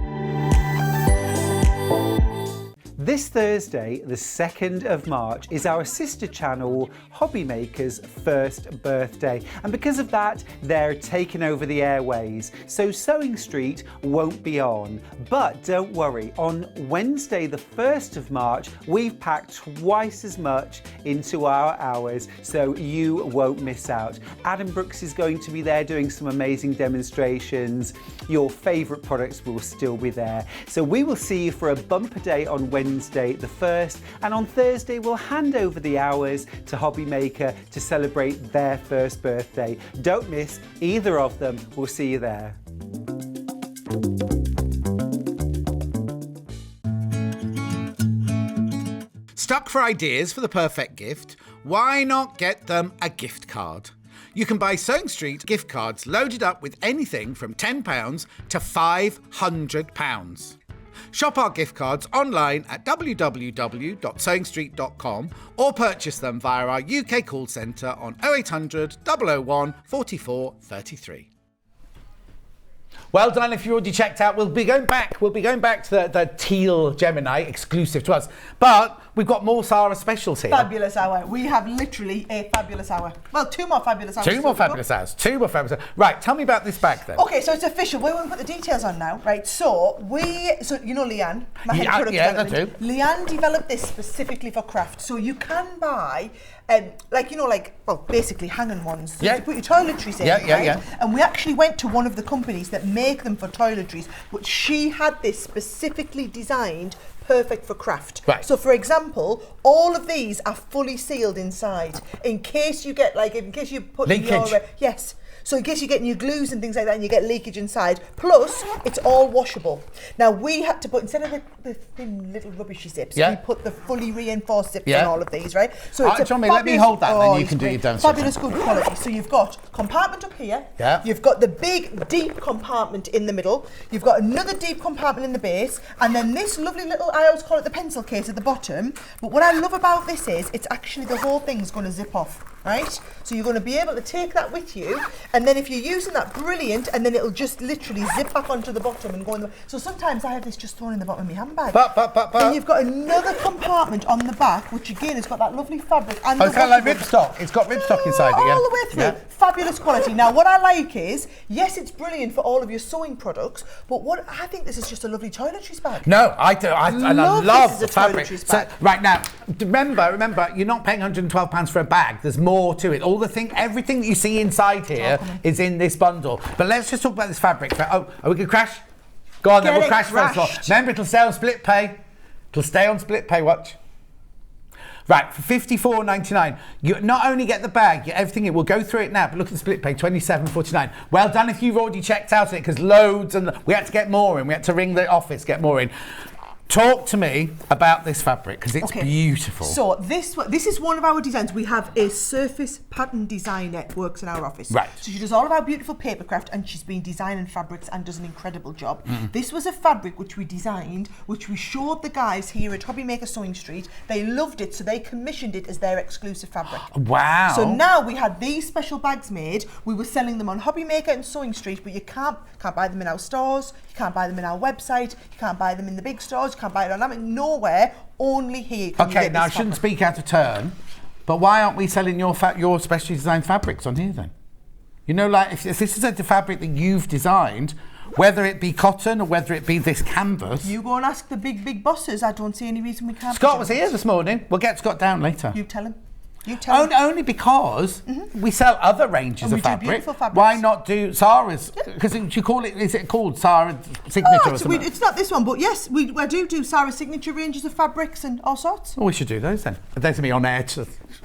Speaker 4: This Thursday, the 2nd of March, is our sister channel Hobby Maker's first birthday. And because of that, they're taking over the airways. So Sewing Street won't be on. But don't worry, on Wednesday, the 1st of March, we've packed twice as much into our hours, so you won't miss out. Adam Brooks is going to be there doing some amazing demonstrations. Your favourite products will still be there. So we will see you for a bumper day on Wednesday the 1st, and on Thursday we'll hand over the hours to Hobby Maker to celebrate their first birthday. Don't miss either of them. We'll see you there.
Speaker 2: Stuck for ideas for the perfect gift? Why not get them a gift card? You can buy Sewing Street gift cards loaded up with anything from £10 to £500. Shop our gift cards online at www.sewingstreet.com or purchase them via our UK call centre on 0800 001 44 33. Well done if you already checked out. We'll be going back to the teal Gemini exclusive to us. But we've got more Sara specials here.
Speaker 5: Fabulous hour. We have literally a fabulous hour. Well, two more fabulous hours.
Speaker 2: Two more fabulous hours. Right, tell me about this bag then.
Speaker 5: Okay, so it's official. We won't put the details on now, right? So you know Leanne, my head of product
Speaker 2: development.
Speaker 5: I do. Leanne developed this specifically for craft. So you can buy, basically hanging ones. So you put your toiletries in, right? And we actually went to one of the companies that make them for toiletries, but she had this specifically designed perfect for craft.
Speaker 2: Right.
Speaker 5: So for example, all of these are fully sealed inside in case you get in case you put
Speaker 2: leakage.
Speaker 5: Yes. So in case you get new glues and things like that and you get leakage inside, plus it's all washable. Now we had to put, instead of the thin little rubbishy zips, we put the fully reinforced zips on all of these, right? So it's
Speaker 2: let me hold that then you can do your demonstration.
Speaker 5: Fabulous good quality. So you've got compartment up here, you've got the big deep compartment in the middle, you've got another deep compartment in the base, and then this lovely little, I always call it the pencil case at the bottom, but what I love about this is it's actually the whole thing's going to zip off. Right? So you're going to be able to take that with you, and then if you're using that, brilliant, and then it'll just literally zip back onto the bottom and go in the... So sometimes I have this just thrown in the bottom of my handbag.
Speaker 2: But.
Speaker 5: Then you've got another compartment on the back, which again has got that lovely fabric. And
Speaker 2: it's kind of like ripstock. It's got ripstock inside it,
Speaker 5: all the way through. Fabulous quality. Now, what I like is, yes, it's brilliant for all of your sewing products, but what I think this is just a lovely toiletries bag.
Speaker 2: No, I do. I love the fabric.
Speaker 5: Bag.
Speaker 2: So, right now, remember, you're not paying £112 for a bag. There's more to it. Everything that you see inside here is in this bundle. But let's just talk about this fabric. Oh, are we going to crash? Go on then,
Speaker 5: Get
Speaker 2: we'll
Speaker 5: it
Speaker 2: crash first floor.
Speaker 5: crashed.
Speaker 2: Remember, it'll stay on split pay. It'll stay on split pay, watch. Right, for $54.99, you not only get the bag, you get everything in. We'll go through it now, but look at the split pay, $27.49. Well done if you've already checked out it, because loads, and we had to get more in. We had to ring the office, get more in. Talk to me about this fabric, because it's beautiful.
Speaker 5: So this is one of our designs. We have a surface pattern designer works in our office.
Speaker 2: Right.
Speaker 5: So she does all of our beautiful papercraft, and she's been designing fabrics and does an incredible job. This was a fabric which we designed, which we showed the guys here at Hobbymaker Sewing Street. They loved it, so they commissioned it as their exclusive fabric.
Speaker 2: Wow.
Speaker 5: So now we had these special bags made. We were selling them on Hobbymaker and Sewing Street, but you can't buy them in our stores. You can't buy them in our website. You can't buy them in the big stores. You can't buy it on Amazon. Nowhere. Only here. Can you
Speaker 2: Okay,
Speaker 5: get
Speaker 2: now I
Speaker 5: this
Speaker 2: shouldn't
Speaker 5: fabric.
Speaker 2: speak out of turn, but why aren't we selling your specially designed fabrics on here then? You know, like if this is a fabric that you've designed, whether it be cotton or whether it be this canvas.
Speaker 5: You go and ask the big bosses. I don't see any reason we can't.
Speaker 2: Scott was here this morning. We'll get Scott down later.
Speaker 5: You tell him. You tell him.
Speaker 2: Only because we sell other ranges
Speaker 5: And we
Speaker 2: of
Speaker 5: do
Speaker 2: fabric.
Speaker 5: beautiful fabrics.
Speaker 2: Why not do Sara's? Because you call it, is it called Sara Signature or something?
Speaker 5: It's not this one, but yes, I do Sarah's signature ranges of fabrics and all sorts.
Speaker 2: Well, we should do those then. There's me on air.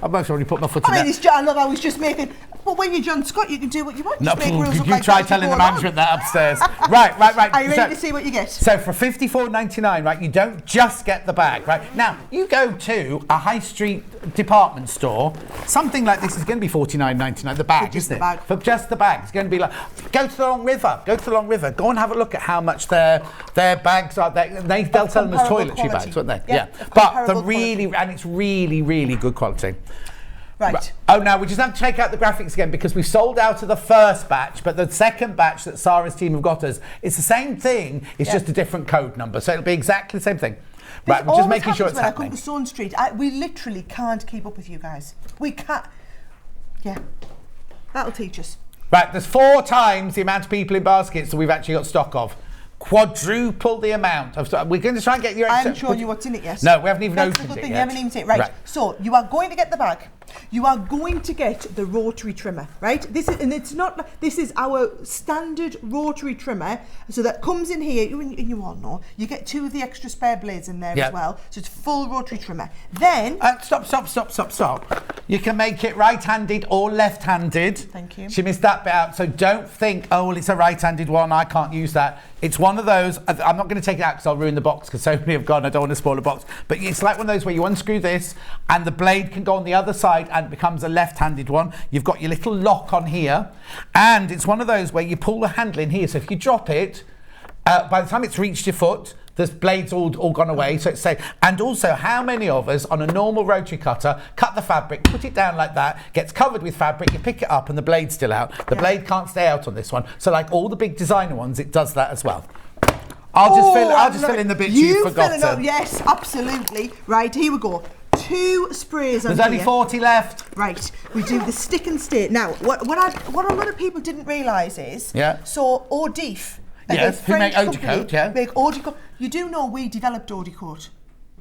Speaker 2: I've most already put my foot in
Speaker 5: I mean,
Speaker 2: there.
Speaker 5: I love how he's just making. But when you're John Scott, you can do what you want.
Speaker 2: No,
Speaker 5: Just make rules
Speaker 2: you
Speaker 5: up like
Speaker 2: try
Speaker 5: that as
Speaker 2: telling
Speaker 5: you
Speaker 2: the
Speaker 5: go along.
Speaker 2: management that upstairs. Right.
Speaker 5: Are you ready to see what you get?
Speaker 2: So for $54.99, right, you don't just get the bag, right? Now, you go to a high street department store, something like this is going to be $49.99, the bag,
Speaker 5: For just
Speaker 2: isn't
Speaker 5: the
Speaker 2: it?
Speaker 5: bag.
Speaker 2: For just the bag. It's going to be like, go to the Long River, go and have a look at how much their bags are. They'll sell them as
Speaker 5: comparable
Speaker 2: toiletry
Speaker 5: quality.
Speaker 2: bags, won't they?
Speaker 5: Yeah, of
Speaker 2: But
Speaker 5: comparable
Speaker 2: and it's really, really good quality.
Speaker 5: Right.
Speaker 2: Oh, now we just have to check out the graphics again because we sold out of the first batch, but the second batch that Sara's team have got us, it's the same thing, it's just a different code number, so it'll be exactly the same thing. Right, we're just making sure it's
Speaker 5: when I
Speaker 2: happening.
Speaker 5: come to Sewing Street, we literally can't keep up with you guys. We can't. Yeah, that'll teach us.
Speaker 2: Right, there's 4 times the amount of people in baskets that we've actually got stock of. Quadruple the amount of stock. We're going to try and get your.
Speaker 5: I haven't shown you what's in it yet.
Speaker 2: No, we haven't even
Speaker 5: That's
Speaker 2: opened
Speaker 5: the good
Speaker 2: it
Speaker 5: thing.
Speaker 2: yet.
Speaker 5: You haven't even seen it. Right. So you are going to get the bag. You are going to get the rotary trimmer, right? This is our standard rotary trimmer. So that comes in here. You all know. You get 2 of the extra spare blades in there as well. So it's full rotary trimmer. Then
Speaker 2: Stop. You can make it right-handed or left-handed.
Speaker 5: Thank you.
Speaker 2: She missed that bit out. So don't think, oh, well, it's a right-handed one, I can't use that. It's one of those, I'm not going to take it out because I'll ruin the box because so many have gone, I don't want to spoil the box. But it's like one of those where you unscrew this and the blade can go on the other side and it becomes a left-handed one. You've got your little lock on here. And it's one of those where you pull the handle in here. So if you drop it, by the time it's reached your foot, the blade's all gone away, so it's safe. And also, how many of us on a normal rotary cutter cut the fabric, put it down like that, gets covered with fabric, you pick it up and the blade's still out. The blade can't stay out on this one. So like all the big designer ones, it does that as well. I'll just fill in the bits you've forgotten.
Speaker 5: Yes, absolutely. Right, here we go. 2 sprays on
Speaker 2: There's only
Speaker 5: here.
Speaker 2: 40 left.
Speaker 5: Right, we do the stick and stay. Now, what a lot of people didn't realise is, so Odif,
Speaker 2: yes, who make Odecoat,
Speaker 5: make Odecoat. You do know we developed Odecoat.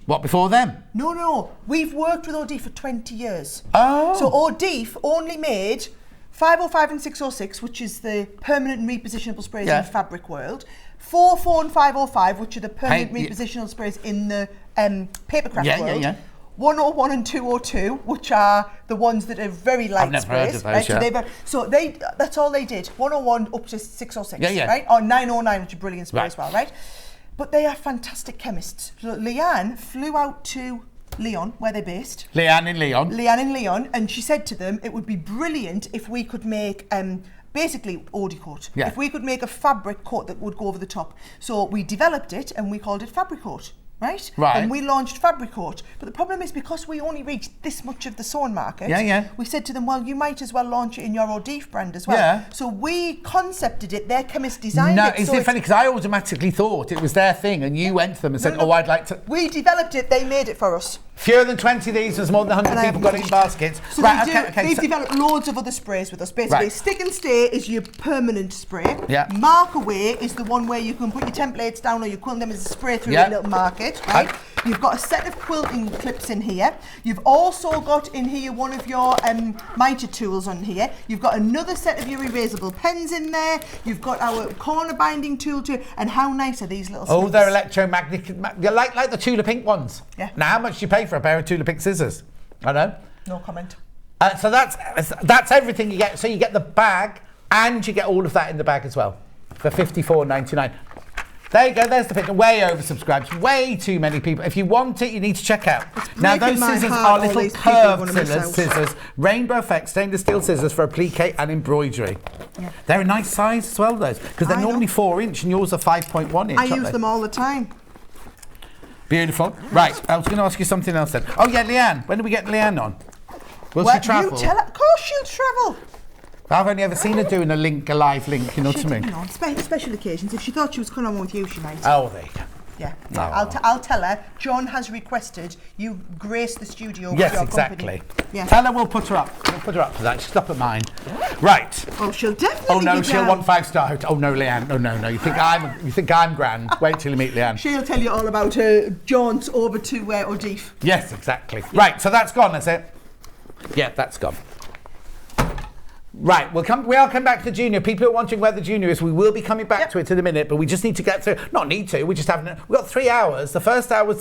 Speaker 2: What, before them?
Speaker 5: No, we've worked with Odif for 20 years.
Speaker 2: Oh.
Speaker 5: So Odif only made 505 and 606, which is the permanent and repositionable sprays in the fabric world. 404 and 505, which are the permanent repositionable sprays in the papercraft world. 101 and 202, which are the ones that are very light
Speaker 2: I've never
Speaker 5: sprays.
Speaker 2: heard of those,
Speaker 5: right? So that's all they did. 101 up to 606, right? Or 909, which are brilliant spray as well, right? But they are fantastic chemists. So Leanne flew out to Lyon, where they're based.
Speaker 2: Leanne in Lyon,
Speaker 5: and she said to them, it would be brilliant if we could make basically Odecoat.
Speaker 2: Yeah.
Speaker 5: If we could make a fabric coat that would go over the top. So we developed it and we called it Fabric Coat. Right? And we launched Fabric Coat. But the problem is because we only reached this much of the sewing market, we said to them, well, you might as well launch it in your Odif brand as well. Yeah. So we concepted it, their chemist designed it.
Speaker 2: No, isn't it funny? Because I automatically thought it was their thing and you went to them and said, I'd like to...
Speaker 5: We developed it, they made it for us.
Speaker 2: Fewer than 20 of these, there's more than 100 people got it in baskets.
Speaker 5: So they've developed loads of other sprays with us. Basically, Stick and Stay is your permanent spray. Mark Away is the one where you can put your templates down or you quill them as a spray through a little market, right? You've got a set of quilting clips in here. You've also got in here one of your mitre tools on here. You've got another set of your erasable pens in there. You've got our corner binding tool too. And how nice are these little
Speaker 2: Oh,
Speaker 5: snips?
Speaker 2: they're electromagnetic, like the Tula Pink ones.
Speaker 5: Yeah.
Speaker 2: Now, how much do you pay for a pair of Tula Pink scissors? I know.
Speaker 5: No comment.
Speaker 2: So that's everything you get. So you get the bag, and you get all of that in the bag as well for $54.99. There you go. There's the picture. Way oversubscribed. Way too many people. If you want it, you need to check out. Now those scissors are little curved scissors, rainbow effect stainless steel scissors for applique and embroidery. Yeah. They're a nice size as well, those, because they're normally 4-inch and yours are 5.1 inch.
Speaker 5: I use them all the time.
Speaker 2: Beautiful. Right. I was going to ask you something else then. Oh yeah, Leanne. When do we get Leanne on? Will she travel?
Speaker 5: You tell her. Of course she'll travel.
Speaker 2: I've only ever seen her doing a live link, you know what I mean?
Speaker 5: On special occasions. If she thought she was coming on with you, she might.
Speaker 2: Oh, there you go.
Speaker 5: Yeah.
Speaker 2: Oh.
Speaker 5: I'll tell her. John has requested you grace the studio with
Speaker 2: yes,
Speaker 5: your
Speaker 2: exactly.
Speaker 5: company. Yeah.
Speaker 2: Tell her we'll put her up. We'll put her up for that. She's up at mine. Right.
Speaker 5: Oh, she'll definitely.
Speaker 2: Oh no,
Speaker 5: be
Speaker 2: she'll
Speaker 5: down.
Speaker 2: want 5-star. Oh no, Leanne. Oh no. You think I'm grand? Wait till you meet Leanne.
Speaker 5: She'll tell you all about her jaunts over to Odif.
Speaker 2: Yes, exactly. Right. So that's gone. That's it. Yeah, that's gone. Right, we'll come back to the junior. People are wondering where the junior is. We will be coming back to it in a minute, but we just need to get through. Not need to. We just haven't. We've got 3 hours. The first hour was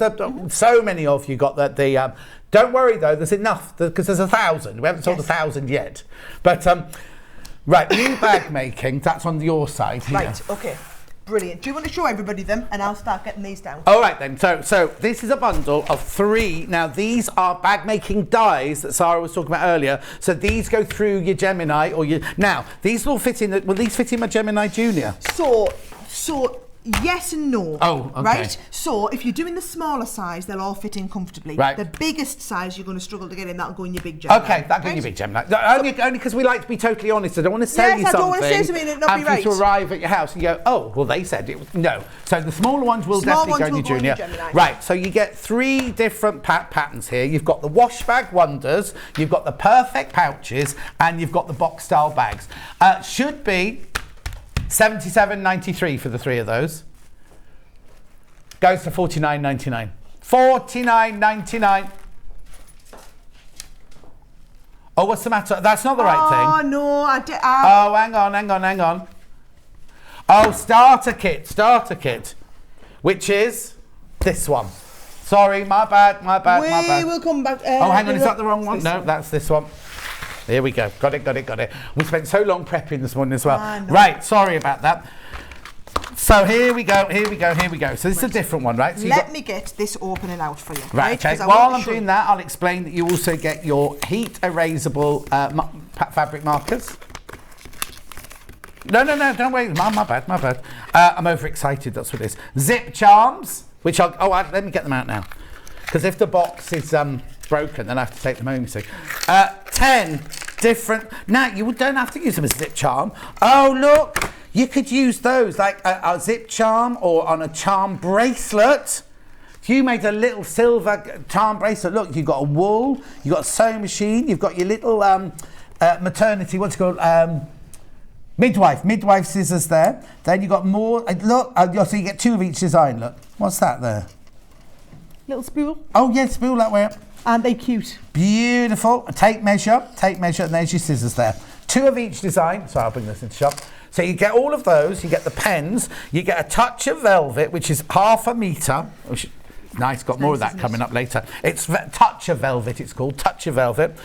Speaker 2: so many of you got that. Don't worry though. There's enough because there's 1,000. We haven't sold 1,000 yet. But right, new bag making. That's on your side here.
Speaker 5: Right. Okay. Brilliant. Do you want to show everybody them, and I'll start getting these down?
Speaker 2: All right then. So this is a bundle of 3. Now these are bag making dies that Sara was talking about earlier. So these go through your Gemini or your. Now these will fit in. Will these fit in my Gemini Junior?
Speaker 5: So yes and no.
Speaker 2: Oh, okay.
Speaker 5: Right? So if you're doing the smaller size, they'll all fit in comfortably.
Speaker 2: Right.
Speaker 5: The biggest size you're going to struggle to get in, that'll go in your big Gemini.
Speaker 2: Okay, that'll go in your big Gemini. Only because we like to be totally honest. I don't want to sell you
Speaker 5: Yes, I
Speaker 2: something.
Speaker 5: don't want to say something and not be
Speaker 2: for you
Speaker 5: right.
Speaker 2: to arrive at your house and go, oh, well, they said it. No. So the smaller ones will definitely go in your Junior. Right, so you get 3 different patterns here. You've got the wash bag wonders, you've got the perfect pouches, and you've got the box style bags. Should be $77.93 for the 3 of those. Goes to $49.99. $49.99. Oh, what's the matter? That's not the right thing.
Speaker 5: Oh, no.
Speaker 2: Oh, hang on. Oh, starter kit. Which is this one. Sorry, my bad.
Speaker 5: We will come back.
Speaker 2: Oh, hang on, is that the wrong one? No, that's this one. Here we go. Got it. We spent so long prepping this morning as well. Right, sorry about that. So here we go. So this is a different one, right? So
Speaker 5: Let me get this opening out for you.
Speaker 2: Right, okay. While I'm doing that, I'll explain that you also get your heat erasable fabric markers. No, don't worry. My bad. I'm overexcited, that's what it is. Zip charms, which let me get them out now. Because if the box is broken, then I have to take them home, you see. 10 different... Now, you don't have to use them as a zip charm. Oh, look! You could use those like a zip charm or on a charm bracelet. If you made a little silver charm bracelet, look, you've got a wool, you've got a sewing machine, you've got your little maternity, what's it called? Midwife scissors there. Then you've got more, look, so you get 2 of each design, look. What's that there?
Speaker 5: Little spool.
Speaker 2: Oh, yeah, spool that way up.
Speaker 5: Aren't they cute?
Speaker 2: Beautiful. Tape measure, and there's your scissors there. 2 of each design. So I'll bring this into shop. So you get all of those, you get the pens, you get a touch of velvet, which is ½ metre. Which is nice, got more of that coming up later. It's touch of velvet, it's called, touch of velvet.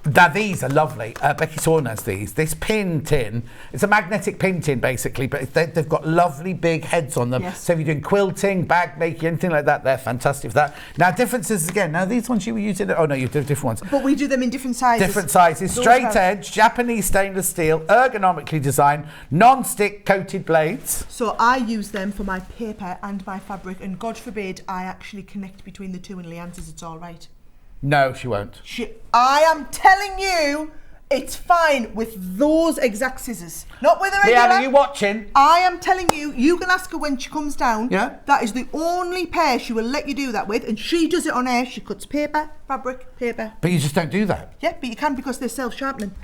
Speaker 2: Now these are lovely. Becky Swan has these. This pin tin, it's a magnetic pin tin basically, but they've got lovely big heads on them.
Speaker 5: Yes.
Speaker 2: So if you're doing quilting, bag making, anything like that, they're fantastic for that. Now differences again. Now these ones you were using, oh no, you do different ones.
Speaker 5: But we do them in different sizes.
Speaker 2: Different sizes. Straight edge, Japanese stainless steel, ergonomically designed, non-stick coated blades.
Speaker 5: So I use them for my paper and my fabric, and God forbid I actually connect between the 2 and Leanne says it's all right.
Speaker 2: No, she won't.
Speaker 5: I am telling you, it's fine with those exact scissors. Not with a regular.
Speaker 2: Leanne, are you watching?
Speaker 5: I am telling you, you can ask her when she comes down.
Speaker 2: Yeah.
Speaker 5: That is the only pair she will let you do that with, and she does it on air. She cuts paper, fabric, paper.
Speaker 2: But you just don't do that.
Speaker 5: Yeah, but you can because they're self-sharpening.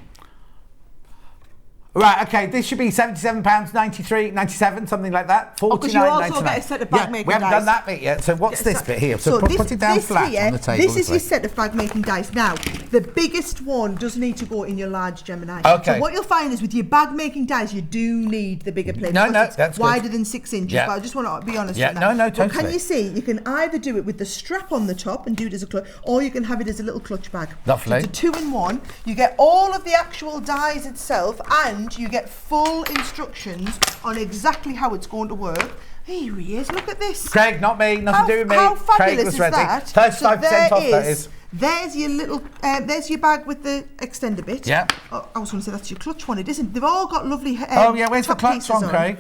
Speaker 2: Right, okay, this should be £77, 93, 97, something like that.
Speaker 5: Because you also get a set of bag making
Speaker 2: we haven't
Speaker 5: dice.
Speaker 2: done that bit yet. So what's this bit here? So put it down
Speaker 5: this
Speaker 2: flat
Speaker 5: here,
Speaker 2: on the table.
Speaker 5: This is your set of bag making dice. Now, the biggest one does need to go in your large Gemini.
Speaker 2: Okay.
Speaker 5: So what you'll find is with your bag making dice, you do need the bigger plate.
Speaker 2: No,
Speaker 5: because
Speaker 2: no,
Speaker 5: it's
Speaker 2: that's good.
Speaker 5: wider than 6 inches.
Speaker 2: Yeah.
Speaker 5: But I just want to be honest
Speaker 2: Yeah,
Speaker 5: on that.
Speaker 2: no,
Speaker 5: But
Speaker 2: totally.
Speaker 5: can you see? You can either do it with the strap on the top and do it as a clutch, or you can have it as a little clutch bag.
Speaker 2: Lovely.
Speaker 5: So it's a 2-in-1. You get all of the actual dies itself, and you get full instructions on exactly how it's going to work. Here he is. Look at this.
Speaker 2: Craig, not me, nothing to do with me.
Speaker 5: How
Speaker 2: Craig
Speaker 5: fabulous
Speaker 2: was
Speaker 5: is
Speaker 2: ready.
Speaker 5: that?
Speaker 2: 35% off, that is.
Speaker 5: There's your little, there's your bag with the extender bit.
Speaker 2: Yeah.
Speaker 5: Oh, I was going to say that's your clutch one. It isn't. They've all got lovely.
Speaker 2: Oh yeah, where's the
Speaker 5: top
Speaker 2: clutch
Speaker 5: pieces
Speaker 2: one,
Speaker 5: on.
Speaker 2: Craig?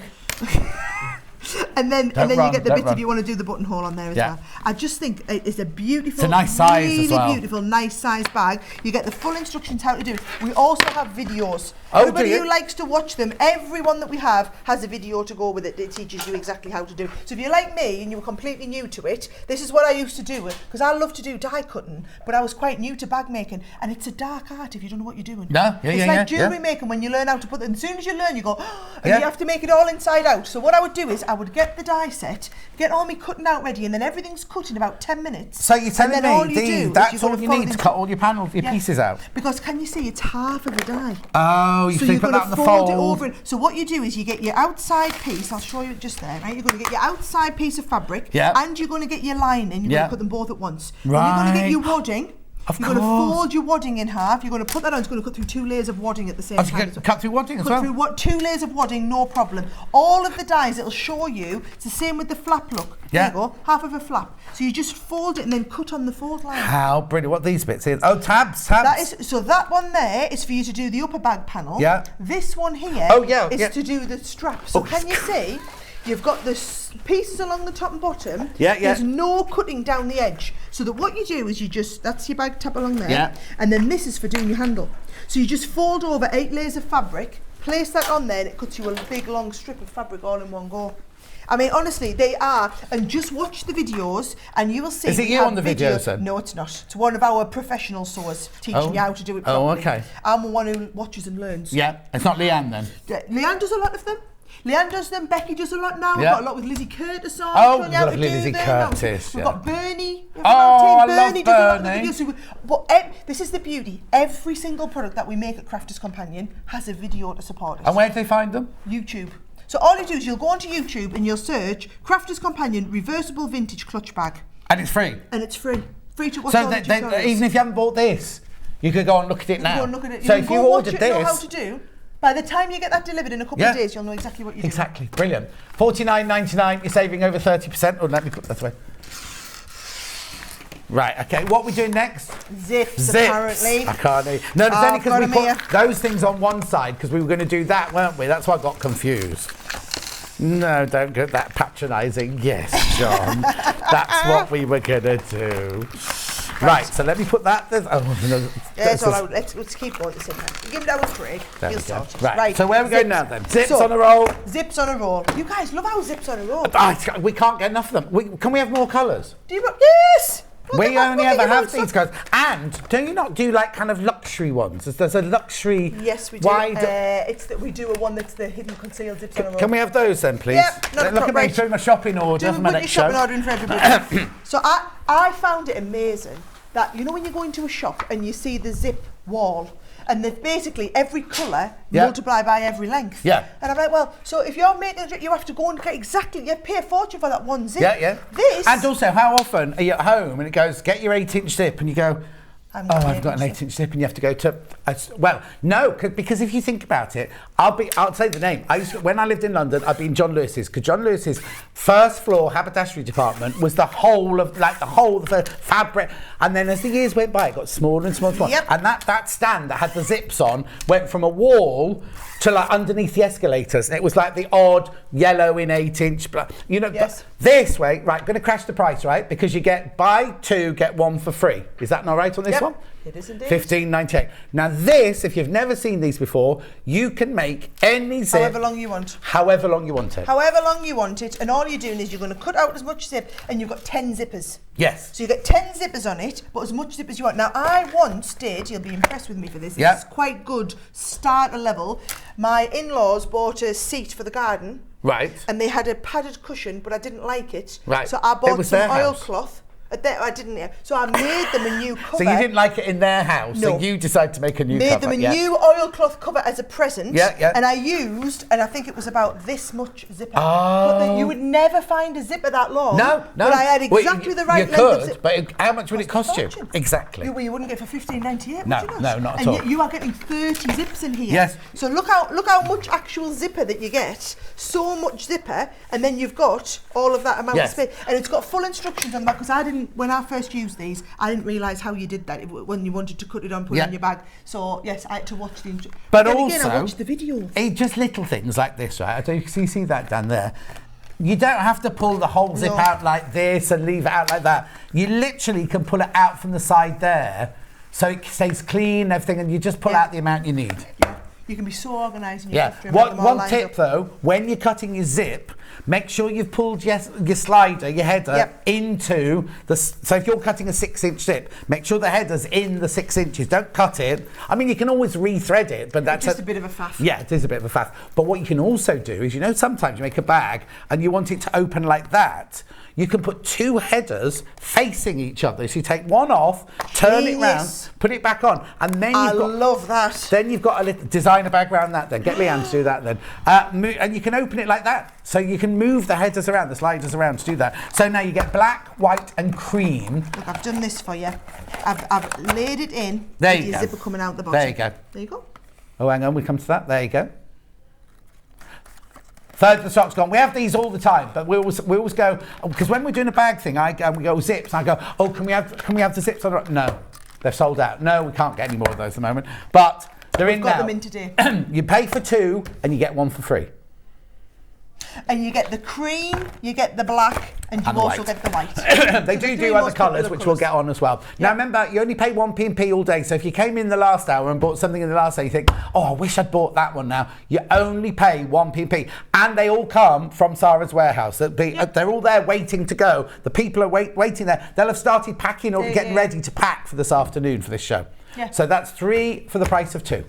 Speaker 5: And then
Speaker 2: Don't
Speaker 5: you
Speaker 2: run,
Speaker 5: get the
Speaker 2: don't
Speaker 5: bit
Speaker 2: run.
Speaker 5: if you want to do the buttonhole on there as
Speaker 2: Yeah.
Speaker 5: well. I just think it's a beautiful,
Speaker 2: It's a nice size as
Speaker 5: really
Speaker 2: well.
Speaker 5: beautiful, nice size bag. You get the full instructions how to do it. We also have videos.
Speaker 2: Oh,
Speaker 5: Everybody
Speaker 2: do you?
Speaker 5: who likes to watch them, everyone that we have has a video to go with it. It teaches you exactly how to do it. So if you're like me and you were completely new to it, this is what I used to do, because I love to do die cutting, but I was quite new to bag making, and it's a dark art if you don't know what you're doing.
Speaker 2: No, yeah,
Speaker 5: it's
Speaker 2: yeah,
Speaker 5: like
Speaker 2: yeah,
Speaker 5: jewellery
Speaker 2: yeah.
Speaker 5: making when you learn how to put it. And as soon as you learn, you go, and
Speaker 2: Yeah.
Speaker 5: you have to make it all inside out. So what I would do is I would get the die set, get all my cutting out ready, and then everything's cut in about 10 minutes.
Speaker 2: So you're telling
Speaker 5: and then all
Speaker 2: me
Speaker 5: you do
Speaker 2: that's
Speaker 5: is you're
Speaker 2: all
Speaker 5: gonna
Speaker 2: you
Speaker 5: fold
Speaker 2: need to
Speaker 5: into-
Speaker 2: cut all your panels, your
Speaker 5: Yeah.
Speaker 2: pieces out?
Speaker 5: Because can you see it's half of a die?
Speaker 2: Oh, you
Speaker 5: So
Speaker 2: so
Speaker 5: you're
Speaker 2: put
Speaker 5: going
Speaker 2: that
Speaker 5: to
Speaker 2: on the
Speaker 5: fold
Speaker 2: fold.
Speaker 5: it over. So what you do is you get your outside piece. I'll show you it just there, right? You're going to get your outside piece of fabric,
Speaker 2: Yeah.
Speaker 5: and you're going to get your lining. You're
Speaker 2: Yeah.
Speaker 5: going to cut them both at once. And you're going to get
Speaker 2: Right.
Speaker 5: your wadding.
Speaker 2: Of
Speaker 5: You're going to
Speaker 2: course.
Speaker 5: fold your wadding in half. You're going to put that on. It's going to cut through 2 layers of wadding at the same
Speaker 2: Oh, so
Speaker 5: time.
Speaker 2: you can cut through wadding as
Speaker 5: Cut
Speaker 2: well?
Speaker 5: through 2 layers of wadding, no problem. All of the dies, it'll show you. It's the same with the flap look.
Speaker 2: Yeah.
Speaker 5: There you go, half of a flap. So you just fold it and then cut on the fold line.
Speaker 2: How brilliant. What are these bits here? Oh, tabs.
Speaker 5: That is, so that one there is for you to do the upper bag panel.
Speaker 2: Yeah.
Speaker 5: This one here
Speaker 2: Oh, yeah,
Speaker 5: is
Speaker 2: yeah.
Speaker 5: to do the strap. So
Speaker 2: Oh.
Speaker 5: can you see? You've got the pieces along the top and bottom.
Speaker 2: Yeah, yeah.
Speaker 5: There's no cutting down the edge. So that what you do is you just, that's your bag tap along there.
Speaker 2: Yeah.
Speaker 5: And then this is for doing your handle. So you just fold over 8 layers of fabric, place that on there, and it cuts you a big long strip of fabric all in one go. I mean, honestly, they are. And just watch the videos and you will see.
Speaker 2: Is it
Speaker 5: we
Speaker 2: you
Speaker 5: have
Speaker 2: on the videos then?
Speaker 5: No, it's not. It's one of our professional sewers teaching you how to do it properly.
Speaker 2: Oh, okay.
Speaker 5: I'm the one who watches and learns.
Speaker 2: Yeah, it's not Leanne then.
Speaker 5: Leanne does a lot of them. Leanne does them. Becky does a lot now. We've
Speaker 2: Yeah.
Speaker 5: got a lot with Lizzie Curtis on.
Speaker 2: Oh,
Speaker 5: showing you how to
Speaker 2: lovely
Speaker 5: do
Speaker 2: Lizzie
Speaker 5: them.
Speaker 2: Curtis,
Speaker 5: We've
Speaker 2: yeah.
Speaker 5: got Bernie.
Speaker 2: Oh, I love
Speaker 5: Bernie does a lot of the
Speaker 2: Bernie.
Speaker 5: videos. This is the beauty. Every single product that we make at Crafters Companion has a video to support it.
Speaker 2: And where do they find them?
Speaker 5: YouTube. So all you do is you'll go onto YouTube and you'll search Crafters Companion Reversible Vintage Clutch Bag.
Speaker 2: And it's free.
Speaker 5: And it's free. Free to watch
Speaker 2: So
Speaker 5: all the tutorials.
Speaker 2: even if you haven't bought this, you could go and look at it
Speaker 5: You
Speaker 2: now.
Speaker 5: go and look at it.
Speaker 2: So
Speaker 5: can
Speaker 2: if
Speaker 5: go
Speaker 2: you
Speaker 5: watch
Speaker 2: ordered
Speaker 5: it, know how
Speaker 2: this,
Speaker 5: to do. By the time you get that delivered in a couple
Speaker 2: Yeah.
Speaker 5: of days, you'll know exactly what you're doing.
Speaker 2: exactly, brilliant. $49.99, you're saving over 30%. Oh, let me put that away. Right, okay, what are we doing next?
Speaker 5: Zips, apparently.
Speaker 2: I can't hear. No, it's
Speaker 5: Oh,
Speaker 2: only because we
Speaker 5: got 'em here.
Speaker 2: put those things on one side because we were going to do that, weren't we? That's why I got confused. No, don't get that patronising. Yes, John. That's what we were going to do. Right, so let me put that. Oh, no,
Speaker 5: Yeah, it's all right. Let's keep going at the same time. You give it out with Craig.
Speaker 2: There
Speaker 5: He'll
Speaker 2: we go.
Speaker 5: sort it.
Speaker 2: Right, so where are we going
Speaker 5: zips.
Speaker 2: now then? Zips
Speaker 5: So,
Speaker 2: on a roll.
Speaker 5: Zips on a roll. You guys love our zips on a roll.
Speaker 2: We can't get enough of them. Can we have more colours?
Speaker 5: Do you? Yes.
Speaker 2: We only ever have
Speaker 5: these.
Speaker 2: these colours. And do you not do like kind of luxury ones? There's a luxury.
Speaker 5: Yes, we do.
Speaker 2: Wide.
Speaker 5: It's that we do a one that's the hidden concealed zips on a roll.
Speaker 2: Can we have those then, please?
Speaker 5: Yeah, not a
Speaker 2: Look at
Speaker 5: problem.
Speaker 2: me doing my shopping order
Speaker 5: Do
Speaker 2: for my
Speaker 5: put your
Speaker 2: next
Speaker 5: shopping
Speaker 2: show.
Speaker 5: order in for everybody. So I found it amazing that, you know, when you go into a shop and you see the zip wall and they've basically every colour
Speaker 2: Yeah.
Speaker 5: multiplied by every length.
Speaker 2: Yeah.
Speaker 5: And I'm like, well, so if you're making a zip, you have to go and get exactly, you pay a fortune for that one zip.
Speaker 2: Yeah, yeah.
Speaker 5: This.
Speaker 2: And also, how often are you at home and it goes, get your 8-inch zip, and you go,
Speaker 5: I've
Speaker 2: oh,
Speaker 5: got an
Speaker 2: I've got an
Speaker 5: 8-inch
Speaker 2: 8-inch zip, and you have to go to, well, no, because if you think about it, I'll say the name. When I lived in London, I'd be in John Lewis's, because John Lewis's first floor haberdashery department was the whole of the fabric, and then as the years went by, it got smaller and smaller and smaller.
Speaker 5: Yep.
Speaker 2: And that stand that had the zips on went from a wall to like underneath the escalators, and it was like the odd yellow in 8-inch, you know.
Speaker 5: Yes.
Speaker 2: This way, right, going to crash the price, right? Because you buy 2, get 1 for free. Is that not right on this
Speaker 5: Yep.
Speaker 2: one?
Speaker 5: It is indeed.
Speaker 2: $15.98. Now this, if you've never seen these before, you can make any zip.
Speaker 5: However long you want.
Speaker 2: However long you want it.
Speaker 5: However long you want it, and all you're doing is you're going to cut out as much zip, and you've got 10 zippers.
Speaker 2: Yes.
Speaker 5: So you get 10 zippers on it, but as much zip as you want. Now I once did, you'll be impressed with me for this,
Speaker 2: Yeah.
Speaker 5: it's quite good starter level. My in-laws bought a seat for the garden.
Speaker 2: Right.
Speaker 5: And they had a padded cushion, but I didn't like it.
Speaker 2: Right.
Speaker 5: So I
Speaker 2: It
Speaker 5: bought
Speaker 2: was
Speaker 5: some
Speaker 2: their house.
Speaker 5: oilcloth. I didn't. So I made them a new cover.
Speaker 2: So you didn't like it in their house,
Speaker 5: No.
Speaker 2: so you decided to make a new
Speaker 5: Made
Speaker 2: cover.
Speaker 5: them a
Speaker 2: yeah.
Speaker 5: new oilcloth cover as a present.
Speaker 2: Yeah, yeah.
Speaker 5: And I used, and I think it was about this much zipper.
Speaker 2: Oh.
Speaker 5: But you would never find a zipper that long.
Speaker 2: No.
Speaker 5: But I had
Speaker 2: Well,
Speaker 5: exactly the
Speaker 2: you
Speaker 5: right length of
Speaker 2: could,
Speaker 5: zip.
Speaker 2: but how much would it cost you?
Speaker 5: Fortune.
Speaker 2: Exactly.
Speaker 5: Well, you wouldn't get for $15.98.
Speaker 2: No,
Speaker 5: would you
Speaker 2: no, not at
Speaker 5: and
Speaker 2: all.
Speaker 5: yet you are getting 30 zips in here.
Speaker 2: Yes.
Speaker 5: So look how much actual zipper that you get. So much zipper, and then you've got all of that amount
Speaker 2: Yes.
Speaker 5: of space. And it's got full instructions on that, because I didn't, when I first used these, I didn't realise how you did that when you wanted to cut it on, put it in your bag. So yes, I had to watch the instructions.
Speaker 2: But
Speaker 5: then
Speaker 2: also,
Speaker 5: again, I watched the video.
Speaker 2: Just little things like this, right? I don't you see that down there. You don't have to pull the whole zip
Speaker 5: No.
Speaker 2: out like this and leave it out like that. You literally can pull it out from the side there, so it stays clean and everything, and you just pull
Speaker 5: Yeah.
Speaker 2: out the amount you need.
Speaker 5: Yeah. You can be so organised in your
Speaker 2: Yeah.
Speaker 5: factory and have them all
Speaker 2: One
Speaker 5: lined
Speaker 2: tip
Speaker 5: up.
Speaker 2: though, when you're cutting your zip, make sure you've pulled your slider, your header,
Speaker 5: Yep.
Speaker 2: into the. So if you're cutting a 6-inch zip, make sure the header's in the 6 inches. Don't cut it. I mean, you can always re-thread it, but that's
Speaker 5: just a bit of a faff.
Speaker 2: Yeah, it is a bit of a faff. But what you can also do is, sometimes you make a bag and you want it to open like that. You can put 2 headers facing each other. So you take one off, turn it round,
Speaker 5: Genius.
Speaker 2: put it back on, and then
Speaker 5: I
Speaker 2: you've got.
Speaker 5: love that.
Speaker 2: Then you've got a little designer bag around that. Then get Leanne to do that. Then and you can open it like that, so you can move the headers around, the sliders around to do that. So now you get black, white, and cream.
Speaker 5: Look, I've done this for you. I've laid it in.
Speaker 2: There
Speaker 5: with
Speaker 2: you
Speaker 5: your
Speaker 2: go.
Speaker 5: zipper coming out the bottom.
Speaker 2: There you go.
Speaker 5: There you go.
Speaker 2: Oh, hang on, we come to that. There you go. Third of the stock's gone. We have these all the time, but we always go, because when we're doing a bag thing, we go zips. I go, oh, can we have the zips? No, they're sold out. No, we can't get any more of those at the moment. But they're in now.
Speaker 5: We've got them in today.
Speaker 2: You pay for 2 and you get 1 for free.
Speaker 5: And you get the cream, you get the black, and you
Speaker 2: And the
Speaker 5: also
Speaker 2: white.
Speaker 5: get the white.
Speaker 2: They
Speaker 5: The
Speaker 2: do
Speaker 5: three
Speaker 2: other
Speaker 5: most
Speaker 2: colours,
Speaker 5: popular
Speaker 2: which we'll get on as well. Now remember, you only pay 1p all day. So if you came in the last hour and bought something in the last hour, you think, oh, I wish I'd bought that one now. You only pay 1p. And they all come from Sara's warehouse. They're all there waiting to go. The people are waiting there. They'll have started packing or getting ready to pack for this afternoon for this show.
Speaker 5: Yeah.
Speaker 2: So that's 3 for the price of 2.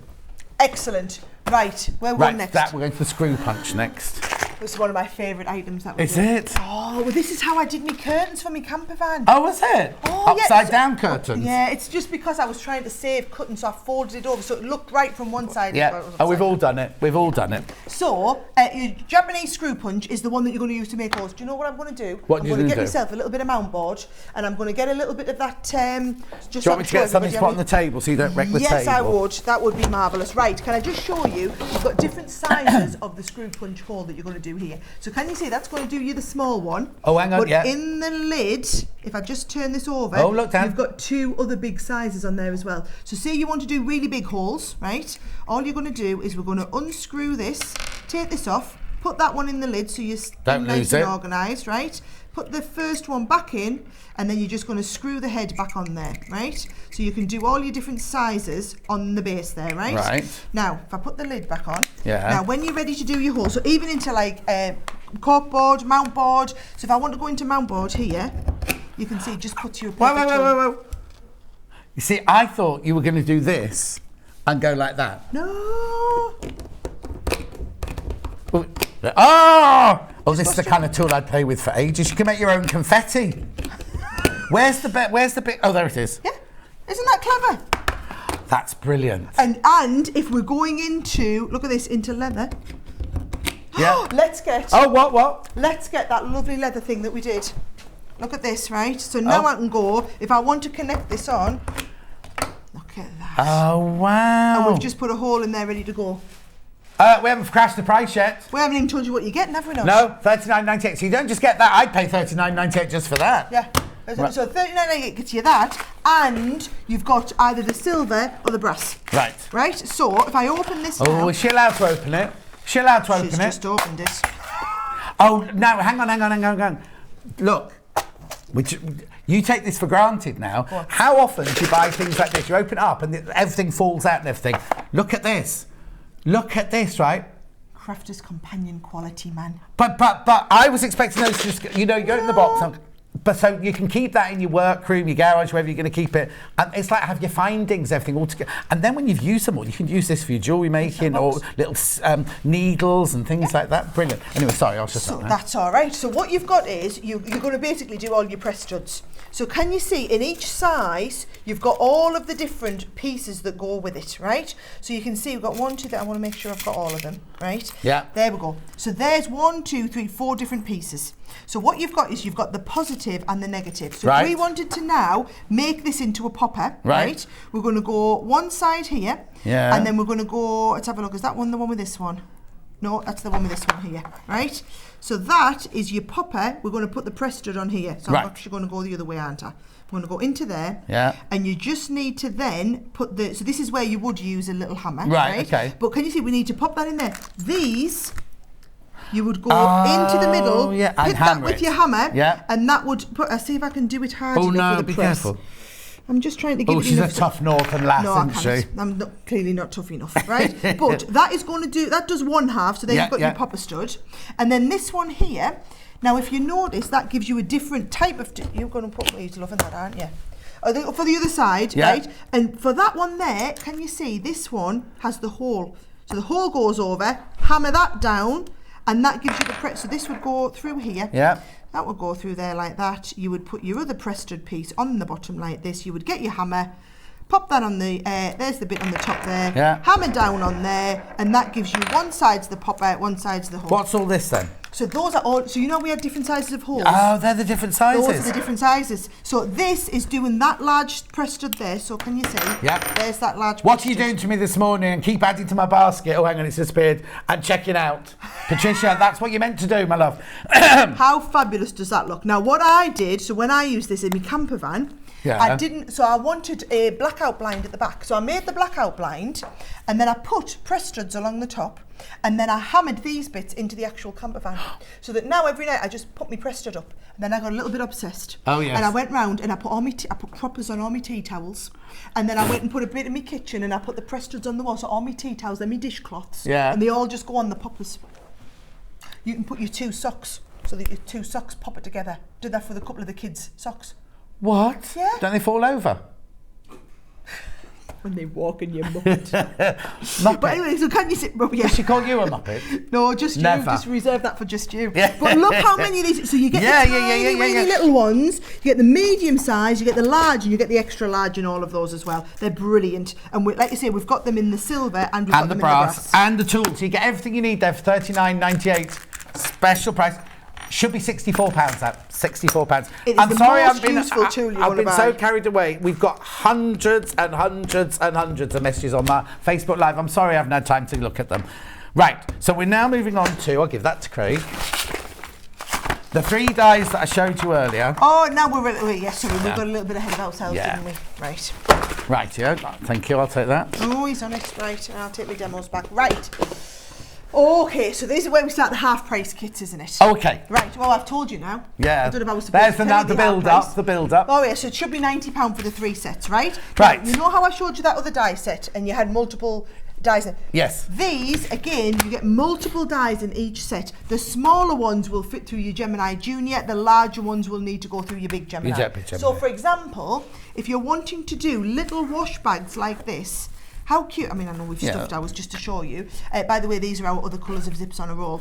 Speaker 5: Excellent. Right, where we're
Speaker 2: Right,
Speaker 5: next.
Speaker 2: we're going to the screw punch next.
Speaker 5: This is one of my favourite items that we
Speaker 2: Is
Speaker 5: do.
Speaker 2: it?
Speaker 5: Oh, well, this is how I did my curtains for my camper van.
Speaker 2: Oh, was it?
Speaker 5: Oh, yeah,
Speaker 2: Upside
Speaker 5: so-
Speaker 2: down curtains?
Speaker 5: Yeah, it's just because I was trying to save cutting, so I folded it over so it looked right from one side.
Speaker 2: Yeah. Oh, we've all done it. We've all done it.
Speaker 5: So, your Japanese screw punch is the one that you're going to use to make holes. Do you know what I'm going to do?
Speaker 2: What
Speaker 5: I'm
Speaker 2: are you
Speaker 5: going to
Speaker 2: gonna
Speaker 5: get
Speaker 2: do?
Speaker 5: myself a little bit of mount board, and I'm going to get a little bit of that. Just
Speaker 2: Do you want me to get something to put on the table so you don't wreck the table?
Speaker 5: Yes, I would. That would be marvellous. Right, can I just show you? You've got different sizes of the screw punch hole that you're going to do here. So can you see that's going to do you the small one?
Speaker 2: Oh, hang on,
Speaker 5: but
Speaker 2: yeah.
Speaker 5: in the lid, if I just turn this over,
Speaker 2: Oh, look, Dan.
Speaker 5: you've got 2 other big sizes on there as well. So say you want to do really big holes, right? All you're going to do is we're going to unscrew this, take this off, put that one in the lid so you're
Speaker 2: Don't
Speaker 5: nice
Speaker 2: lose
Speaker 5: and
Speaker 2: it.
Speaker 5: organised, right? Put the first one back in, and then you're just going to screw the head back on there, right? So you can do all your different sizes on the base there, right?
Speaker 2: Right.
Speaker 5: Now, if I put the lid back on,
Speaker 2: Yeah.
Speaker 5: now when you're ready to do your hole, so even into like cork board, mount board, so if I want to go into mount board here, you can see it just puts you a perfect hole.
Speaker 2: Wait. You see, I thought you were going to do this and go like that.
Speaker 5: No.
Speaker 2: Oh, this is the kind of tool I'd play with for ages. You can make your own confetti. Where's the bit? Oh, there it is.
Speaker 5: Yeah. Isn't that clever?
Speaker 2: That's brilliant.
Speaker 5: And if we're going into, look at this, into leather.
Speaker 2: Yeah.
Speaker 5: Let's get.
Speaker 2: Oh, what?
Speaker 5: Let's get that lovely leather thing that we did. Look at this, right? So now
Speaker 2: Oh.
Speaker 5: I can go, if I want to connect this on, look at that.
Speaker 2: Oh, wow.
Speaker 5: And we've just put a hole in there ready to go.
Speaker 2: We haven't crashed the price yet.
Speaker 5: We haven't even told you what you're getting, have we not?
Speaker 2: No, $39.98. So you don't just get that. I'd pay $39.98 just for that.
Speaker 5: Yeah.
Speaker 2: Right.
Speaker 5: So $39.98 gets you that, and you've got either the silver or the brass.
Speaker 2: Right.
Speaker 5: Right? So if I open this now.
Speaker 2: Oh, is she allowed to open it? She's allowed to open
Speaker 5: She's
Speaker 2: it.
Speaker 5: just opened it.
Speaker 2: Oh, no, hang on. Look, which you take this for granted now. How often do you buy things like this? You open it up and everything falls out and everything. Look at this. Look at this, right?
Speaker 5: Crafter's companion quality, man.
Speaker 2: But I was expecting those to just, you know, you go in the box. But so you can keep that in your workroom, your garage, wherever you're going to keep it. And it's like have your findings, everything all together. And then when you've used them all, you can use this for your jewellery making or little needles and things like that. Brilliant. Anyway, sorry, I was just
Speaker 5: So that's all right. So what you've got is you're going to basically do all your press studs. So can you see in each size you've got all of the different pieces that go with it, right? So you can see we've got 1, 2, 3. I want to make sure I've got all of them, right?
Speaker 2: Yeah.
Speaker 5: There we go. So there's 1, 2, 3, 4 different pieces. So what you've got is you've got the positive and the negative. So if we wanted to now make this into a popper, right? We're going to go one side here, and then we're going to go. Let's have a look. Is that one the one with this one? No, that's the one with this one here, right? So that is your popper. We're going to put the press stud on here. So I'm actually going to go the other way, aren't I? I'm going to go into there. Yeah. And you just need to then put the. So this is where you would use a little hammer, right? Okay. But can you see we need to pop that in there? These. You would go into the middle, hit that with your hammer, and that would put. I'll see if I can do it hard enough with the press.
Speaker 2: Careful.
Speaker 5: I'm just trying to give it
Speaker 2: she's
Speaker 5: enough.
Speaker 2: A tough northern lass, isn't she?
Speaker 5: I'm clearly not tough enough, right? But that is going to do. That does one half, so then you've got your popper stud, and then this one here. Now, if you notice, that gives you a different type of. You're going to put me to love in that, aren't you? For the other side, right? And for that one there, can you see this one has the hole? So the hole goes over. Hammer that down. And that gives you the press. So this would go through here. Yeah. That would go through there like that. You would put your other press stud piece on the bottom like this. You would get your hammer, pop that on the, there's the bit on the top there. Yeah. Hammer down on there. And that gives you one side's the popper, one side's the hole.
Speaker 2: What's all this then?
Speaker 5: So those are all, so you know we had different sizes of holes?
Speaker 2: Oh, they're the different sizes.
Speaker 5: Those are the different sizes. So this is doing that large press stud there. So can you see? Yeah. There's that large
Speaker 2: What are you doing to me this morning and keep adding to my basket? Oh, hang on, it's disappeared. And checking out. Patricia, that's what you're meant to do, my love.
Speaker 5: How fabulous does that look? Now, what I did, so when I used this in my camper van, I wanted a blackout blind at the back. So I made the blackout blind and then I put press studs along the top and then I hammered these bits into the actual camper van. So that now every night I just put my press stud up. And then I got a little bit obsessed. Oh, yes. And I went round and I put I put proppers on all my tea towels. And then I went and put a bit in my kitchen and I put the press studs on the wall. So all my tea towels, then my dishcloths. Yeah. And they all just go on the poppers. You can put your 2 socks, so that your 2 socks pop it together. Did that for a couple of the kids' socks.
Speaker 2: What? Yeah. Don't they fall over?
Speaker 5: When they walk in your muppet. But anyway, so can you sit? Well, yeah.
Speaker 2: Does she call you a muppet?
Speaker 5: No, just you. Just reserve that for just you. Yeah. But look how many of these. So you get the tiny, little ones. You get the medium size. You get the large, and you get the extra large in all of those as well. They're brilliant. And like you say, we've got them in the silver and we've got them in the brass
Speaker 2: and the tools. You get everything you need there for $39.98. Special price. Should be £64 out. £64.
Speaker 5: I'm sorry, I've been
Speaker 2: so carried away. We've got hundreds and hundreds and hundreds of messages on that Facebook Live. I'm sorry I haven't had time to look at them. Right, so we're now moving on to, I'll give that to Craig, the 3 dies that I showed you earlier.
Speaker 5: Oh, now we've got a little bit ahead of ourselves, didn't we? Right.
Speaker 2: Right, yeah, thank you, I'll take that.
Speaker 5: Oh, he's on it, right, and I'll take my demos back. Right. Okay, so this is where we start the half-price kits, isn't it?
Speaker 2: Okay.
Speaker 5: Right, well, I've told you now.
Speaker 2: Yeah.
Speaker 5: I don't know if I was supposed to tell you
Speaker 2: the build-up.
Speaker 5: Oh, yeah, so it should be £90 for the 3 sets, right? Right. Now, you know how I showed you that other die set and you had multiple dies in?
Speaker 2: Yes.
Speaker 5: These, again, you get multiple dies in each set. The smaller ones will fit through your Gemini Junior. The larger ones will need to go through your big Gemini. So, for example, if you're wanting to do little wash bags like this, how cute. I mean, I know we've stuffed ours just to show you. By the way, these are our other colours of zips on a roll.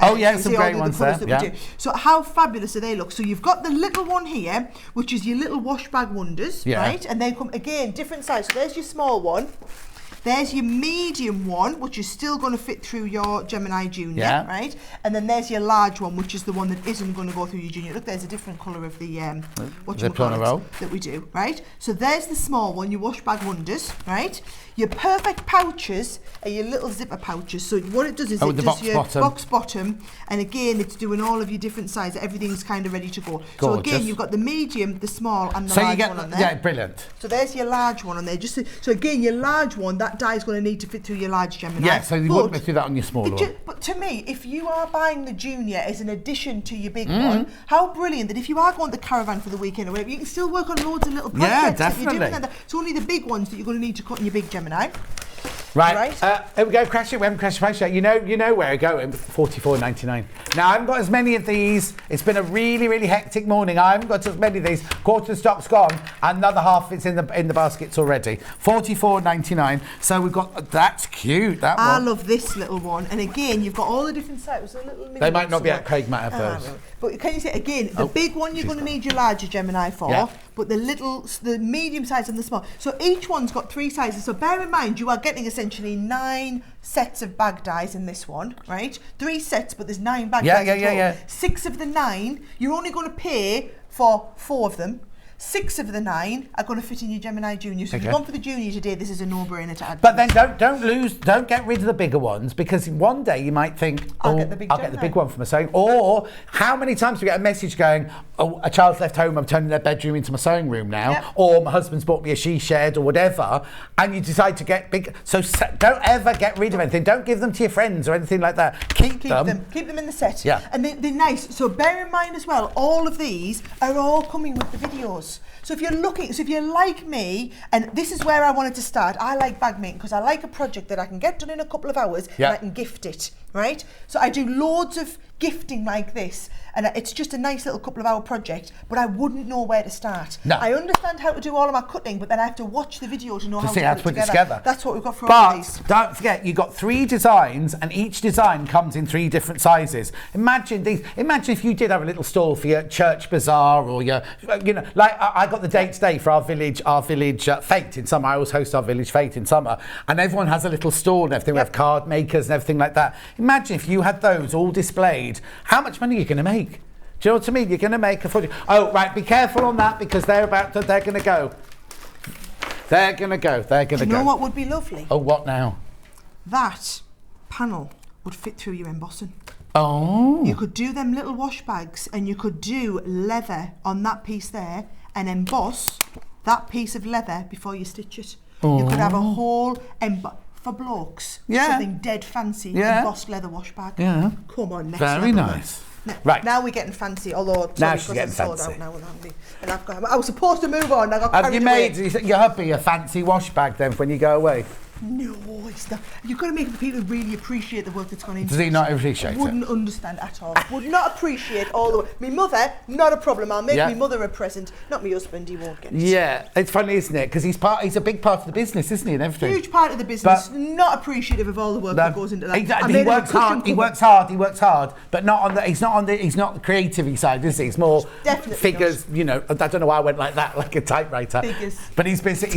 Speaker 2: Oh, yeah, some great ones there.
Speaker 5: Yeah. So how fabulous do they look? So you've got the little one here, which is your little wash bag wonders, right? And they come, again, different size. So there's your small one. There's your medium one, which is still going to fit through your Gemini Junior, right? And then there's your large one, which is the one that isn't going to go through your Junior. Look, there's a different colour of the that we do, right? So there's the small one, your wash bag wonders, right? Your perfect pouches are your little zipper pouches. So what it does is it does your box bottom, and again, it's doing all of your different sizes. Everything's kind of ready to go. Gorgeous. So again, you've got the medium, the small, and the large one on there.
Speaker 2: Yeah, brilliant.
Speaker 5: So there's your large one on there. So again, your large one, that die is going to need to fit through your large Gemini.
Speaker 2: Yeah, so you wouldn't fit through that on your small one.
Speaker 5: But But to me, if you are buying the junior as an addition to your big one, how brilliant that if you are going to the caravan for the weekend or whatever, you can still work on loads of little projects.
Speaker 2: Yeah,
Speaker 5: that you're doing
Speaker 2: definitely.
Speaker 5: like that. It's only the big ones that you're going to need to cut in your big Gemini.
Speaker 2: Right. Here we go. Crash it. We haven't crashed the price yet. You know where we're going. $44.99. Now I haven't got as many of these. It's been a really, really hectic morning. I haven't got as many of these. Quarter of the stock's gone. Another half it's in the baskets already. $44.99. So we've got. That's cute. That
Speaker 5: I
Speaker 2: one.
Speaker 5: love this little one. And again, you've got all the different sizes. A little mini
Speaker 2: They might
Speaker 5: one
Speaker 2: not be
Speaker 5: somewhere.
Speaker 2: at Craig might have those.
Speaker 5: But can you see again, the big one you're going to need your larger Gemini for,
Speaker 2: Yeah.
Speaker 5: but the medium size and the small. So each one's got 3 sizes. So bear in mind, you are getting essentially 9 sets of bag dies in this one, right? 3 sets, but there's 9 bag dies.
Speaker 2: Yeah.
Speaker 5: 6 of the 9, you're only going to pay for 4 of them. 6 of the 9 are going to fit in your Gemini Junior. So if you've gone for the Junior today, this is a no-brainer to add.
Speaker 2: But then don't get rid of the bigger ones, because one day you might think,
Speaker 5: I'll get the big
Speaker 2: I'll get the
Speaker 5: Gemini.
Speaker 2: big one for my sewing. Or how many times do we get a message going, oh, a child's left home, I'm turning their bedroom into my sewing room now,
Speaker 5: Yep.
Speaker 2: or my husband's bought me a she shed or whatever, and you decide to get big. So don't ever get rid of anything. Don't give them to your friends or anything like that. Keep them.
Speaker 5: Keep them in the set.
Speaker 2: Yeah.
Speaker 5: And they're nice. So bear in mind as well, all of these are all coming with the videos. So if you're like me, and this is where I wanted to start, I like bag making because I like a project that I can get done in a couple of hours and I can gift it, right? So I do loads of gifting like this, and it's just a nice little couple of hour project, but I wouldn't know where to start.
Speaker 2: No.
Speaker 5: I understand how to do all of my cutting, but then I have to watch the video to know how to put it together. That's what we've got for all of these.
Speaker 2: But don't forget, you've got 3 designs, and each design comes in 3 different sizes. Imagine if you did have a little stall for your church bazaar, or your, like I got the date today for our village fete in summer. I always host our village fete in summer, and everyone has a little stall and everything. We have card makers and everything like that. Imagine if you had those all displayed. How much money are you going to make? Do you know what I mean? You're going to make a fortune. Oh, right, be careful on that, because they're going to go. They're going to go.
Speaker 5: Do you know what would be lovely?
Speaker 2: Oh, what now?
Speaker 5: That panel would fit through your embossing.
Speaker 2: Oh.
Speaker 5: You could do them little wash bags, and you could do leather on that piece there and emboss that piece of leather before you stitch it. You could have a whole for blokes. Something dead fancy, embossed leather wash bag.
Speaker 2: Yeah.
Speaker 5: Come on, next
Speaker 2: Very
Speaker 5: level.
Speaker 2: nice.
Speaker 5: Right. Now we're getting fancy, although
Speaker 2: Now
Speaker 5: sorry,
Speaker 2: she's
Speaker 5: because
Speaker 2: getting
Speaker 5: it's sold
Speaker 2: fancy.
Speaker 5: out now, and I was supposed to move on. I got
Speaker 2: Have
Speaker 5: carried
Speaker 2: you
Speaker 5: away.
Speaker 2: made your hubby a fancy wash bag then when you go away?
Speaker 5: No, it's not. You've got to make the people really appreciate the work that's gone into it.
Speaker 2: Does he not appreciate it?
Speaker 5: Wouldn't understand at all. Would not appreciate all the way. My mother, not a problem. I'll make my mother a present. Not my husband, he won't get it.
Speaker 2: Yeah, it's funny, isn't it? Because he's a big part of the business, isn't he, and everything?
Speaker 5: Huge part of the business. Not appreciative of all the work that goes into that.
Speaker 2: He works hard, but not on the. He's not the creative side, is he? He's more
Speaker 5: Definitely
Speaker 2: figures. I don't know why I went like that, like a typewriter.
Speaker 5: Figures.
Speaker 2: But he's busy.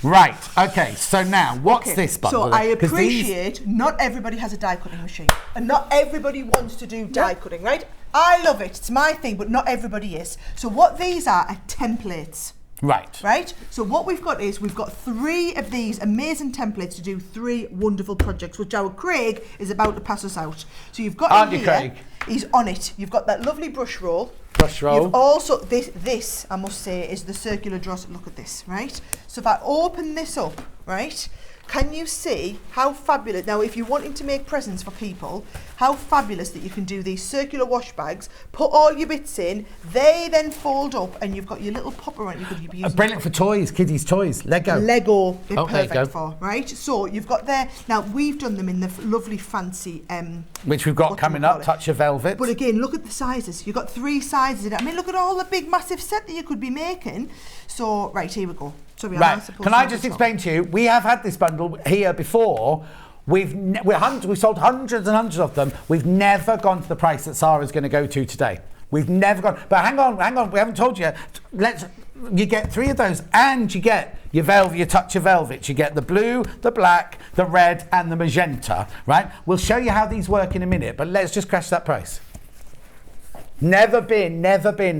Speaker 2: Right. Okay. So now, what's this bundle?
Speaker 5: So I appreciate not everybody has a die cutting machine, and not everybody wants to do die cutting, right? I love it. It's my thing, but not everybody is. So what these are templates. Right. So what we've got 3 of these amazing templates to do 3 wonderful projects, which our Craig is about to pass us out. So you've got
Speaker 2: Aren't
Speaker 5: in
Speaker 2: you,
Speaker 5: here,
Speaker 2: Craig?
Speaker 5: He's on it. You've got that lovely brush roll.
Speaker 2: You've
Speaker 5: also this I must say is the circular draw. Look at this, right? So if I open this up, right? Can you see how fabulous, now if you're wanting to make presents for people, how fabulous that you can do these circular wash bags, put all your bits in, they then fold up, and you've got your little popper on. You could be using
Speaker 2: brilliant for toys, kiddies' toys, Lego.
Speaker 5: They're perfect for, right? So you've got there, now we've done them in the lovely fancy...
Speaker 2: which we've got coming up, Touch of Velvet.
Speaker 5: But again, look at the sizes. You've got 3 sizes in it. I mean, look at all the big massive set that you could be making. So, right, here we go. Sorry,
Speaker 2: Right, can I just explain to you, we have had this bundle here before. We've sold hundreds and hundreds of them. We've never gone to the price that Sara's going to go to today. We've never gone. But hang on, we haven't told you yet. You get 3 of those, and you get your velvet, your Touch of Velvet. You get the blue, the black, the red, and the magenta, right? We'll show you how these work in a minute, but let's just crash that price. Never been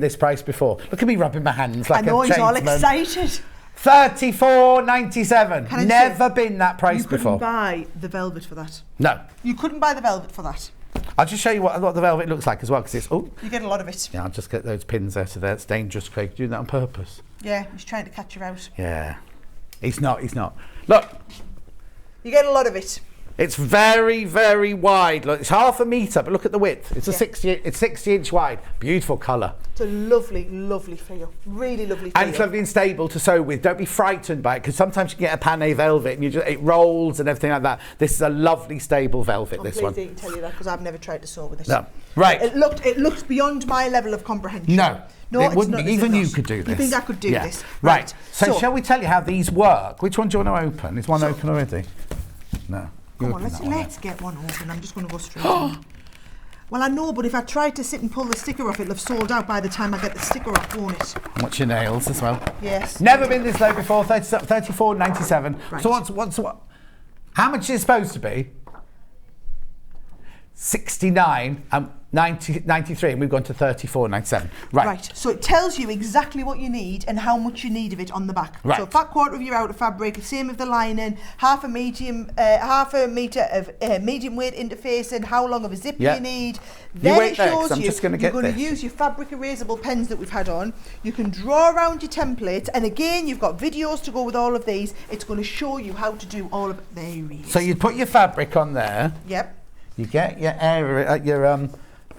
Speaker 2: this price before. Look at me rubbing my hands like a tradesman.
Speaker 5: I know, he's all excited.
Speaker 2: $34.97. Never been that price before.
Speaker 5: You couldn't buy the velvet for that.
Speaker 2: No.
Speaker 5: You couldn't buy the velvet for that.
Speaker 2: I'll just show you what the velvet looks like as well, because it's... Oh.
Speaker 5: You get a lot of it.
Speaker 2: Yeah, I'll just get those pins out of there. It's dangerous, Craig. Doing that on purpose.
Speaker 5: Yeah, he's trying to catch you out.
Speaker 2: Yeah. He's not. Look.
Speaker 5: You get a lot of it.
Speaker 2: It's very, very wide. Look, it's half a metre, but look at the width. It's a 60-inch wide. Beautiful colour.
Speaker 5: It's a lovely, lovely feel. Really lovely feel.
Speaker 2: And it's lovely and stable to sew with. Don't be frightened by it, because sometimes you can get a panne velvet and it rolls and everything like that. This is a lovely, stable velvet,
Speaker 5: I'm
Speaker 2: this
Speaker 5: pleased
Speaker 2: one.
Speaker 5: I can tell you that, because I've never tried to sew with this.
Speaker 2: No. Right.
Speaker 5: It looked beyond my level of comprehension.
Speaker 2: No, it wouldn't
Speaker 5: not,
Speaker 2: be. Even you
Speaker 5: not.
Speaker 2: could do this.
Speaker 5: You think I could do this?
Speaker 2: Right. So shall we tell you how these work? Which one do you want to open? Is one open already? No.
Speaker 5: Come on, let's get one open. I'm just going to go straight in. Well, I know, but if I tried to sit and pull the sticker off, it'll have sold out by the time I get the sticker off, won't it?
Speaker 2: Watch your nails as well.
Speaker 5: Yes.
Speaker 2: Never been this low before, 34.97.
Speaker 5: Right.
Speaker 2: So what? How much is it supposed to be? 69 93, and we've gone to 34.97.
Speaker 5: Right. So it tells you exactly what you need and how much you need of it on the back.
Speaker 2: Right.
Speaker 5: So back quarter of your outer fabric, same with the lining, half a metre of medium weight interfacing, how long of a zip you need. Then
Speaker 2: wait
Speaker 5: it
Speaker 2: there,
Speaker 5: shows
Speaker 2: 'cause I'm
Speaker 5: you
Speaker 2: just gonna get
Speaker 5: you're going
Speaker 2: this.
Speaker 5: to use your fabric erasable pens that we've had on. You can draw around your templates, and again, you've got videos to go with all of these. It's going to show you how to do all of it. There he is.
Speaker 2: So you put your fabric on there.
Speaker 5: Yep.
Speaker 2: You get your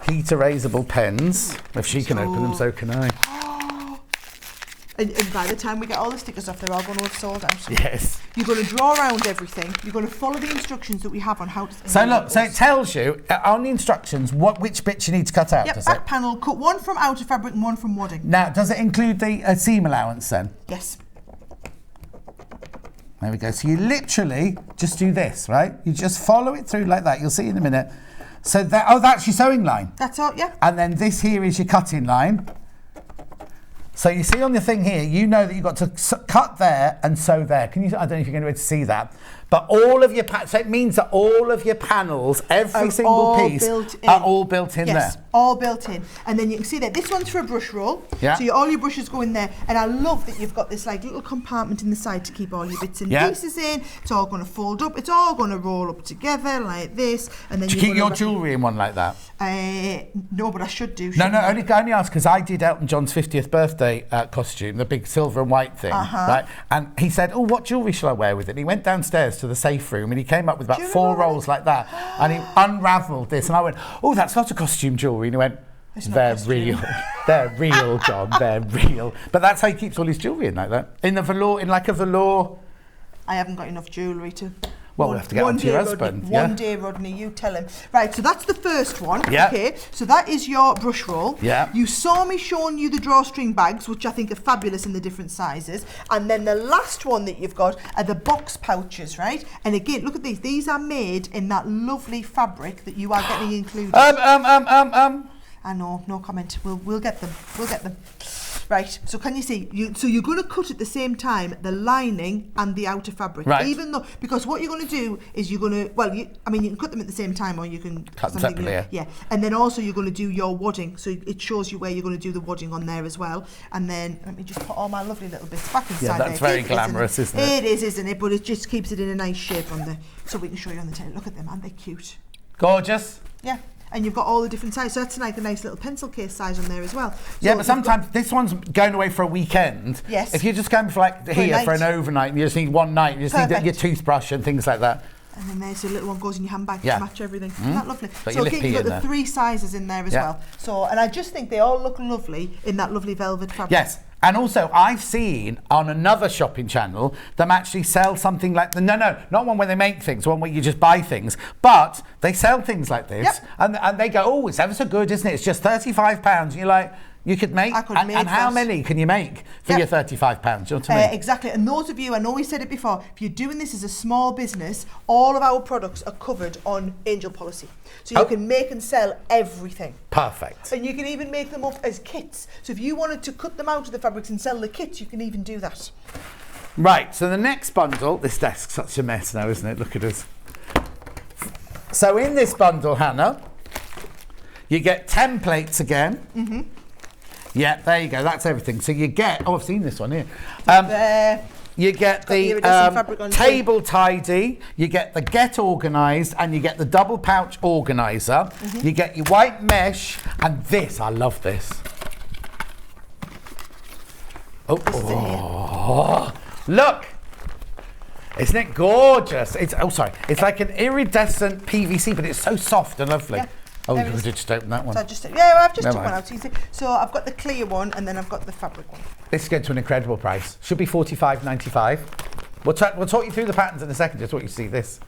Speaker 2: heat erasable pens. If she can open them, so can I.
Speaker 5: And by the time we get all the stickers off, they're all going to have sold out.
Speaker 2: Yes.
Speaker 5: You're going to draw around everything. You're going to follow the instructions that we have on how to...
Speaker 2: So look, so it tells you on the instructions which bits you need to cut out,
Speaker 5: Yep,
Speaker 2: does
Speaker 5: back
Speaker 2: it?
Speaker 5: panel, cut one from outer fabric and one from wadding.
Speaker 2: Now, does it include the seam allowance then?
Speaker 5: Yes.
Speaker 2: There we go. So you literally just do this, right? You just follow it through like that. You'll see in a minute. So that's your sewing line.
Speaker 5: That's all, yeah.
Speaker 2: And then this here is your cutting line. So you see on the thing here, you know that you've got to cut there and sew there. I don't know if you're going to be able to see that. But all of your so it means that all of your panels, every single piece, are all built in
Speaker 5: yes,
Speaker 2: there.
Speaker 5: all built in. And then you can see that this one's for a brush roll.
Speaker 2: Yeah.
Speaker 5: So all your brushes go in there. And I love that you've got this like little compartment in the side to keep all your bits and pieces in. It's all going to fold up. It's all going to roll up together like this. And then
Speaker 2: Do you keep your jewellery in one like that?
Speaker 5: No, but I should do.
Speaker 2: No, only ask because I did Elton John's 50th birthday costume, the big silver and white thing, right? And he said, "Oh, what jewellery shall I wear with it?" And he went downstairs to the safe room and he came up with about 4 rolls like that, and he unravelled this, and I went, "Oh, that's not a costume jewellery," and he went, "They're real, they're real, John, they're real." But that's how he keeps all his jewellery in like that, in the velour, in like a velour.
Speaker 5: I haven't got enough jewellery to.
Speaker 2: Well, we'll have to get on to your husband.
Speaker 5: One day, Rodney, you tell him. Right, so that's the first one.
Speaker 2: Yeah.
Speaker 5: Okay, so that is your brush roll.
Speaker 2: Yeah.
Speaker 5: You saw me showing you the drawstring bags, which I think are fabulous in the different sizes. And then the last one that you've got are the box pouches, right? And again, look at these. These are made in that lovely fabric that you are getting included. I know, no comment. We'll get them. We'll get them. Right, so can you see? So you're going to cut at the same time the lining and the outer fabric.
Speaker 2: Right.
Speaker 5: Even though, because what you're going to do is you're going to, you can cut them at the same time, or you can
Speaker 2: cut them separately.
Speaker 5: Yeah, and then also you're going to do your wadding. So it shows you where you're going to do the wadding on there as well. And then let me just put all my lovely little bits back inside.
Speaker 2: Yeah, that's very glamorous, isn't it?
Speaker 5: It is, isn't it? But it just keeps it in a nice shape on there, so we can show you on the tail. Look at them, aren't they cute?
Speaker 2: Gorgeous.
Speaker 5: Yeah. And you've got all the different sizes. So that's like a nice little pencil case size on there as well. So
Speaker 2: yeah, but sometimes this one's going away for a weekend.
Speaker 5: Yes.
Speaker 2: If you're just going for like here for an overnight, and you just need one night, you just need your toothbrush and things like that.
Speaker 5: And then there's a little one goes in your handbag to match everything. Isn't that lovely?
Speaker 2: Got
Speaker 5: So again, you've got the 3 sizes in there as well. So, and I just think they all look lovely in that lovely velvet fabric.
Speaker 2: Yes. And also, I've seen on another shopping channel them actually sell something like not one where they make things, one where you just buy things, but they sell things like this, and they go, "Oh, it's ever so good, isn't it? It's just £35." And you're like, you could make, and how many can you make for your £35? Do you know what I mean?
Speaker 5: Exactly. And those of you, I know we said it before, if you're doing this as a small business, all of our products are covered on Angel Policy. So you can make and sell everything.
Speaker 2: Perfect.
Speaker 5: And you can even make them up as kits. So if you wanted to cut them out of the fabrics and sell the kits, you can even do that.
Speaker 2: Right, so the next bundle, this desk's such a mess now, isn't it? Look at us. So in this bundle, Hannah, you get templates again. Mm-hmm. Yeah, there you go. That's everything. So you get... Oh, I've seen this one here. You get the table tidy, you get the get organised, and you get the double pouch organiser. Mm-hmm. You get your white mesh, and this, I love this. Oh, look! Isn't it gorgeous? It's like an iridescent PVC, but it's so soft and lovely.
Speaker 5: Yeah,
Speaker 2: Oh,
Speaker 5: there
Speaker 2: you
Speaker 5: it is.
Speaker 2: did just open that one.
Speaker 5: So I've just took
Speaker 2: Never
Speaker 5: one
Speaker 2: mind.
Speaker 5: out. So, you see, so I've got the clear one, and then I've got the fabric one.
Speaker 2: This is going to an incredible price. Should be $45.95. We'll talk you through the patterns in a second. Just want you to see this.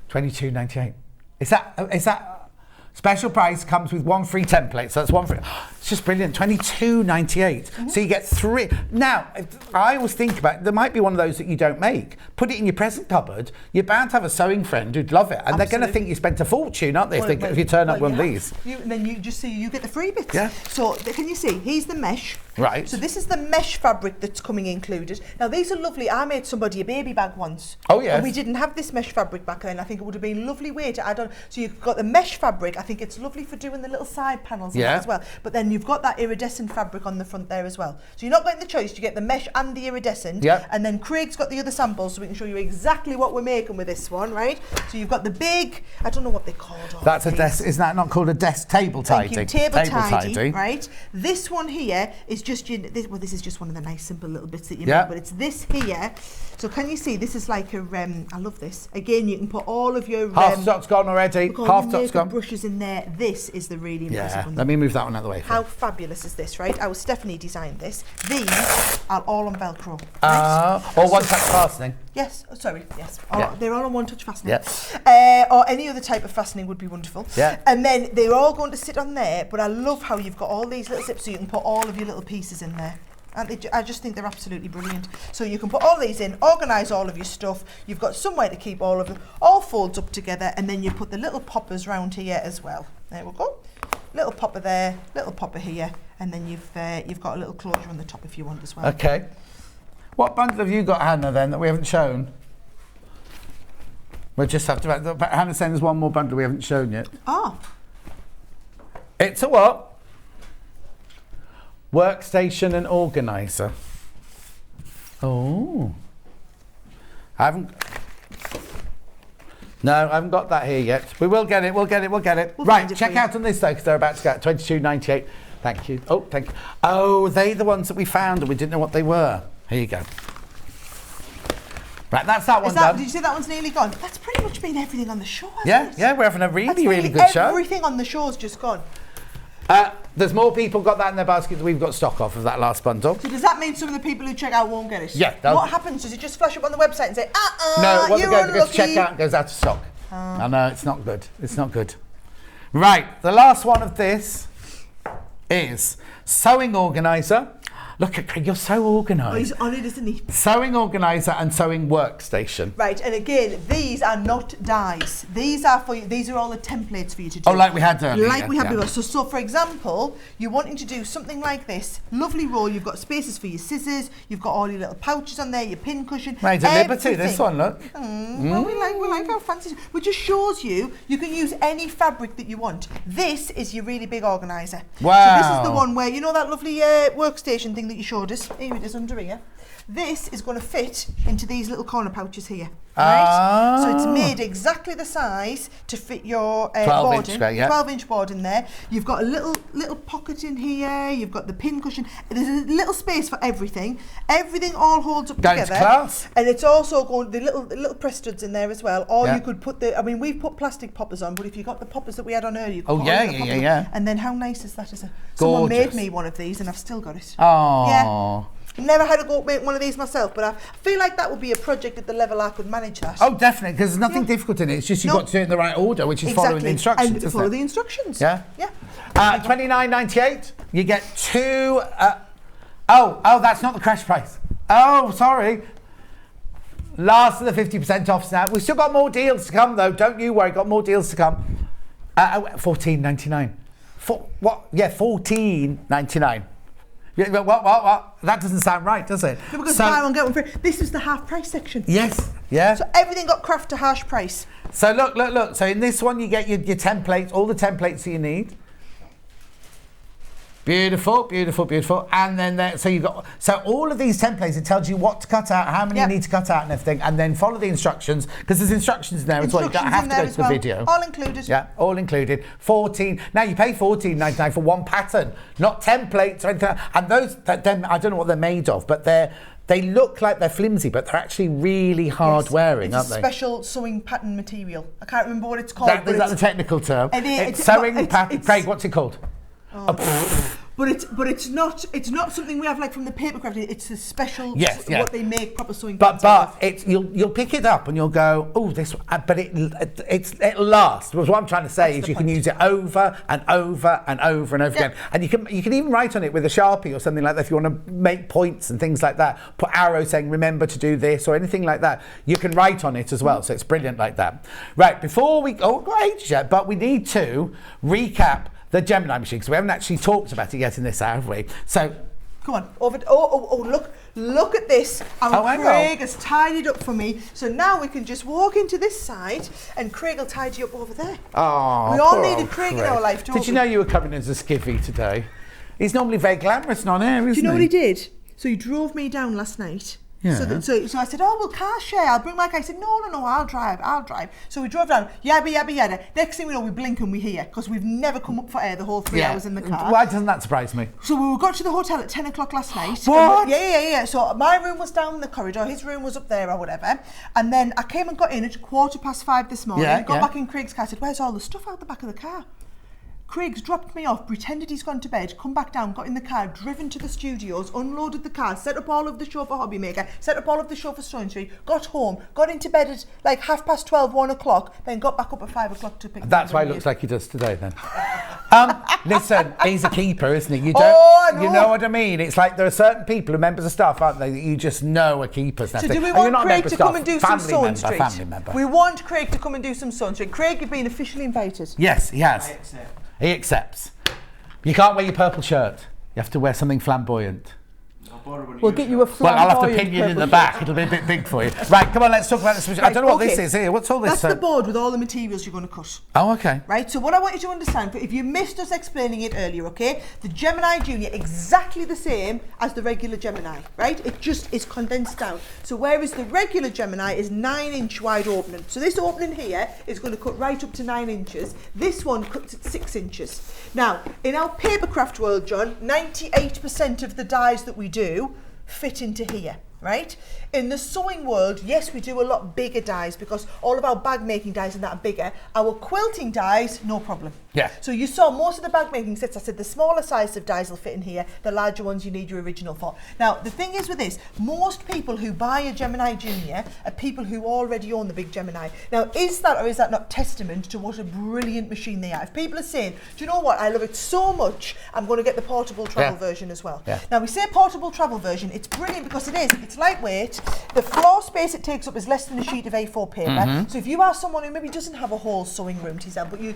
Speaker 2: $22.98. Is that special price? Comes with one free template, so that's one free. It's just brilliant. $22.98. So you get 3. Now, I always think about there might be one of those that you don't make. Put it in your present cupboard. You're bound to have a sewing friend who'd love it, and they're going to think you spent a fortune, aren't they? If you turn up one of these.
Speaker 5: And then you just see you get the free bits.
Speaker 2: Yeah.
Speaker 5: So can you see? Here's the mesh.
Speaker 2: Right.
Speaker 5: So this is the mesh fabric that's coming included. Now these are lovely. I made somebody a baby bag once.
Speaker 2: Oh yes.
Speaker 5: And we didn't have this mesh fabric back then. I think it would have been a lovely way to add on. So you've got the mesh fabric. I think it's lovely for doing the little side panels on that as well. But then you've got that iridescent fabric on the front there as well. So you're not getting the choice. You get the mesh and the iridescent.
Speaker 2: Yep.
Speaker 5: And then Craig's got the other samples, so we can show you exactly what we're making with this one, right? So you've got the big. I don't know what they're called.
Speaker 2: That's a desk. Isn't that not called a desk table tidy?
Speaker 5: Thank you, table tidy, right? This one here is just this is just one of the nice simple little bits that you make, but it's this here. So can you see? This is like a I love this. Again, you can put all of your
Speaker 2: half stock's gone already. Half stock's gone.
Speaker 5: Brushes in there. This is the really impressive one.
Speaker 2: Let me move that one out of the way.
Speaker 5: How fabulous is this, right? Our Stephanie designed this. These are all on Velcro.
Speaker 2: Or one touch fastening.
Speaker 5: Yes. Oh, sorry. Yes. They're all on one touch fastening.
Speaker 2: Yeah.
Speaker 5: Or any other type of fastening would be wonderful.
Speaker 2: Yeah.
Speaker 5: And then they're all going to sit on there. But I love how you've got all these little zips, so you can put all of your little pieces in there. And I just think they're absolutely brilliant. So you can put all these in, organise all of your stuff. You've got somewhere to keep all of them. All folds up together, and then you put the little poppers round here as well. There we go. Little popper there, little popper here, and then you've got a little closure on the top if you want as well.
Speaker 2: Okay. What bundle have you got, Hannah, then, that we haven't shown? We'll just have to... Hannah's saying there's one more bundle we haven't shown yet.
Speaker 5: Oh.
Speaker 2: It's a what? Workstation and organiser. Oh. I haven't got that here yet. We will get it, we'll get it. Right, check out on this though, because they're about to go at $22.98. Thank you. Oh, thank you. Oh, they're the ones that we found and we didn't know what they were. Here you go. Right, that's that one done.
Speaker 5: Did you say that one's nearly gone? That's pretty much been everything on the show, hasn't it?
Speaker 2: Yeah, we're having a really good show.
Speaker 5: Everything on the show's just gone.
Speaker 2: There's more people got that in their basket than we've got stock of that last bundle.
Speaker 5: So does that mean some of the people who check out won't get it?
Speaker 2: Yeah.
Speaker 5: What happens? Does it just flash up on the website and say,
Speaker 2: no, once it
Speaker 5: you're
Speaker 2: goes to check out, it goes out of stock. I know, it's not good. It's not good. Right, the last one of this is sewing organiser. Look at Craig, you're so organised.
Speaker 5: Oh, he's on it, isn't he?
Speaker 2: Sewing organiser and sewing workstation.
Speaker 5: Right, and again, these are not dies. These are for you. These are all the templates for you to do.
Speaker 2: Oh, like we had earlier.
Speaker 5: Like we had before. So for example, you're wanting to do something like this. Lovely roll. You've got spaces for your scissors. You've got all your little pouches on there. Your pin cushion.
Speaker 2: Made of Liberty. This one, look.
Speaker 5: Well, we like how fancy. Which just shows you can use any fabric that you want. This is your really big organiser.
Speaker 2: Wow.
Speaker 5: So this is the one where you know that lovely workstation thing that you showed us. Here it is under here. This is going to fit into these little corner pouches here. Right? So it's made exactly the size to fit your 12-inch board in there. You've got a little pocket in here. You've got the pin cushion. There's a little space for everything. Everything all holds up together.
Speaker 2: Class.
Speaker 5: And it's also got the little press studs in there as well. Or you could put we've put plastic poppers on, but if you got the poppers that we had on earlier, you could put
Speaker 2: yeah.
Speaker 5: And then how nice is that? Someone
Speaker 2: Gorgeous.
Speaker 5: made me one of these and I've still got it.
Speaker 2: Oh.
Speaker 5: Yeah. Never had to go make one of these myself, but I feel like that would be a project at the level I could manage that.
Speaker 2: Oh, definitely, because there's nothing difficult in it. It's just you've got to do it in the right order, which is following the instructions.
Speaker 5: And follow the instructions.
Speaker 2: Yeah.
Speaker 5: Yeah.
Speaker 2: $29.98. You get two. Oh, that's not the crash price. Oh, sorry. Last of the 50% off now. We've still got more deals to come, though. Don't you worry. Got more deals to come. $14.99. What? Yeah, $14.99. Yeah, what? That doesn't sound right, does it?
Speaker 5: No, because buy one, get one free. This is the half price section.
Speaker 2: Yes, yeah.
Speaker 5: So everything got craft to harsh price.
Speaker 2: So look. So in this one, you get your templates, all the templates that you need. Beautiful. And then so all of these templates, it tells you what to cut out, how many you need to cut out and everything, and then follow the instructions, because there's instructions in there as well. You don't have to go to the video.
Speaker 5: All included.
Speaker 2: Yeah, all included. Now you pay $14.99 for one pattern, not templates or anything. And those, I don't know what they're made of, but they're They look like they're flimsy, but they're actually really hard wearing, aren't
Speaker 5: It's
Speaker 2: they?
Speaker 5: a special sewing pattern material. I can't remember what it's called.
Speaker 2: Is that the technical term?
Speaker 5: It's
Speaker 2: Sewing pattern. Craig, what's it called?
Speaker 5: But it's not something we have like from the paper crafting. It's a special what they make proper sewing.
Speaker 2: But it's you'll pick it up and you'll go, oh, this. But it'll last. What I'm trying to say is you can use it over and over and over and over again, and you can even write on it with a Sharpie or something like that if you want to make points and things like that. Put arrows saying remember to do this or anything like that. You can write on it as well, so it's brilliant like that. Right, before we go, we've got ages yet, but we need to recap the Gemini machine, because we haven't actually talked about it yet in this hour, have we? So,
Speaker 5: come on, over. Look at this. Craig has tidied up for me, so now we can just walk into this side, and Craig will tidy up over there.
Speaker 2: Oh,
Speaker 5: we all needed Craig in our life, don't we?
Speaker 2: Did you know you were coming as a skivvy today? He's normally very glamorous and on air, isn't he?
Speaker 5: Do you know what he did? So he drove me down last night.
Speaker 2: Yeah.
Speaker 5: So I said, oh, we'll car share. I'll bring my car. He said, no, I'll drive. So we drove down, yabba. Next thing we know, we blink and we hear, because we've never come up for air the whole 3 hours in the car.
Speaker 2: Why doesn't that surprise me?
Speaker 5: So we got to the hotel at 10 o'clock last night.
Speaker 2: What?
Speaker 5: Yeah. So my room was down the corridor, his room was up there or whatever. And then I came and got in at 5:15 this morning. Got back in Craig's car. I said, where's all the stuff out the back of the car? Craig's dropped me off, pretended he's gone to bed, come back down, got in the car, driven to the studios, unloaded the car, set up all of the show for Hobby Maker, set up all of the show for Stone Street, got home, got into bed at like 12:30, 1 o'clock, then got back up at 5 o'clock to pick up.
Speaker 2: That's why he looks like he does today then. Listen, he's a keeper, isn't he? You know what I mean? It's like there are certain people who are members of staff, aren't they, that you just know are keepers.
Speaker 5: So do we want Craig to come and do some Stone Street?
Speaker 2: Family member.
Speaker 5: We want Craig to come and do some Stone Street. Craig, you've been officially invited.
Speaker 2: Yes, he has. He accepts. You can't wear your purple shirt. You have to wear something flamboyant.
Speaker 5: We'll get you a
Speaker 2: Well, I'll have to pin you in the back. It'll be a bit big for you. Right, come on, let's talk about this. I don't know what this is here. What's all this?
Speaker 5: That's the board with all the materials you're going to cut.
Speaker 2: Oh, okay.
Speaker 5: Right, so what I want you to understand, if you missed us explaining it earlier, okay, the Gemini Junior, exactly the same as the regular Gemini, right? It just is condensed down. So whereas the regular Gemini is 9-inch wide opening. So this opening here is going to cut right up to 9 inches. This one cuts at 6 inches. Now, in our papercraft world, John, 98% of the dies that we do fit into here, right? In the sewing world, yes, we do a lot bigger dies because all of our bag making dies and that are bigger. Our quilting dies, no problem.
Speaker 2: Yeah.
Speaker 5: So you saw most of the bag making sets, I said the smaller size of dies will fit in here, the larger ones you need your original for. Now, the thing is with this, most people who buy a Gemini Junior are people who already own the big Gemini. Now, is that or is that not testament to what a brilliant machine they are? If people are saying, do you know what, I love it so much, I'm going to get the portable travel version as well.
Speaker 2: Yeah.
Speaker 5: Now, we say portable travel version, it's brilliant because it is. It's lightweight. The floor space it takes up is less than a sheet of A4 paper. So if you are someone who maybe doesn't have a whole sewing room to yourself, but you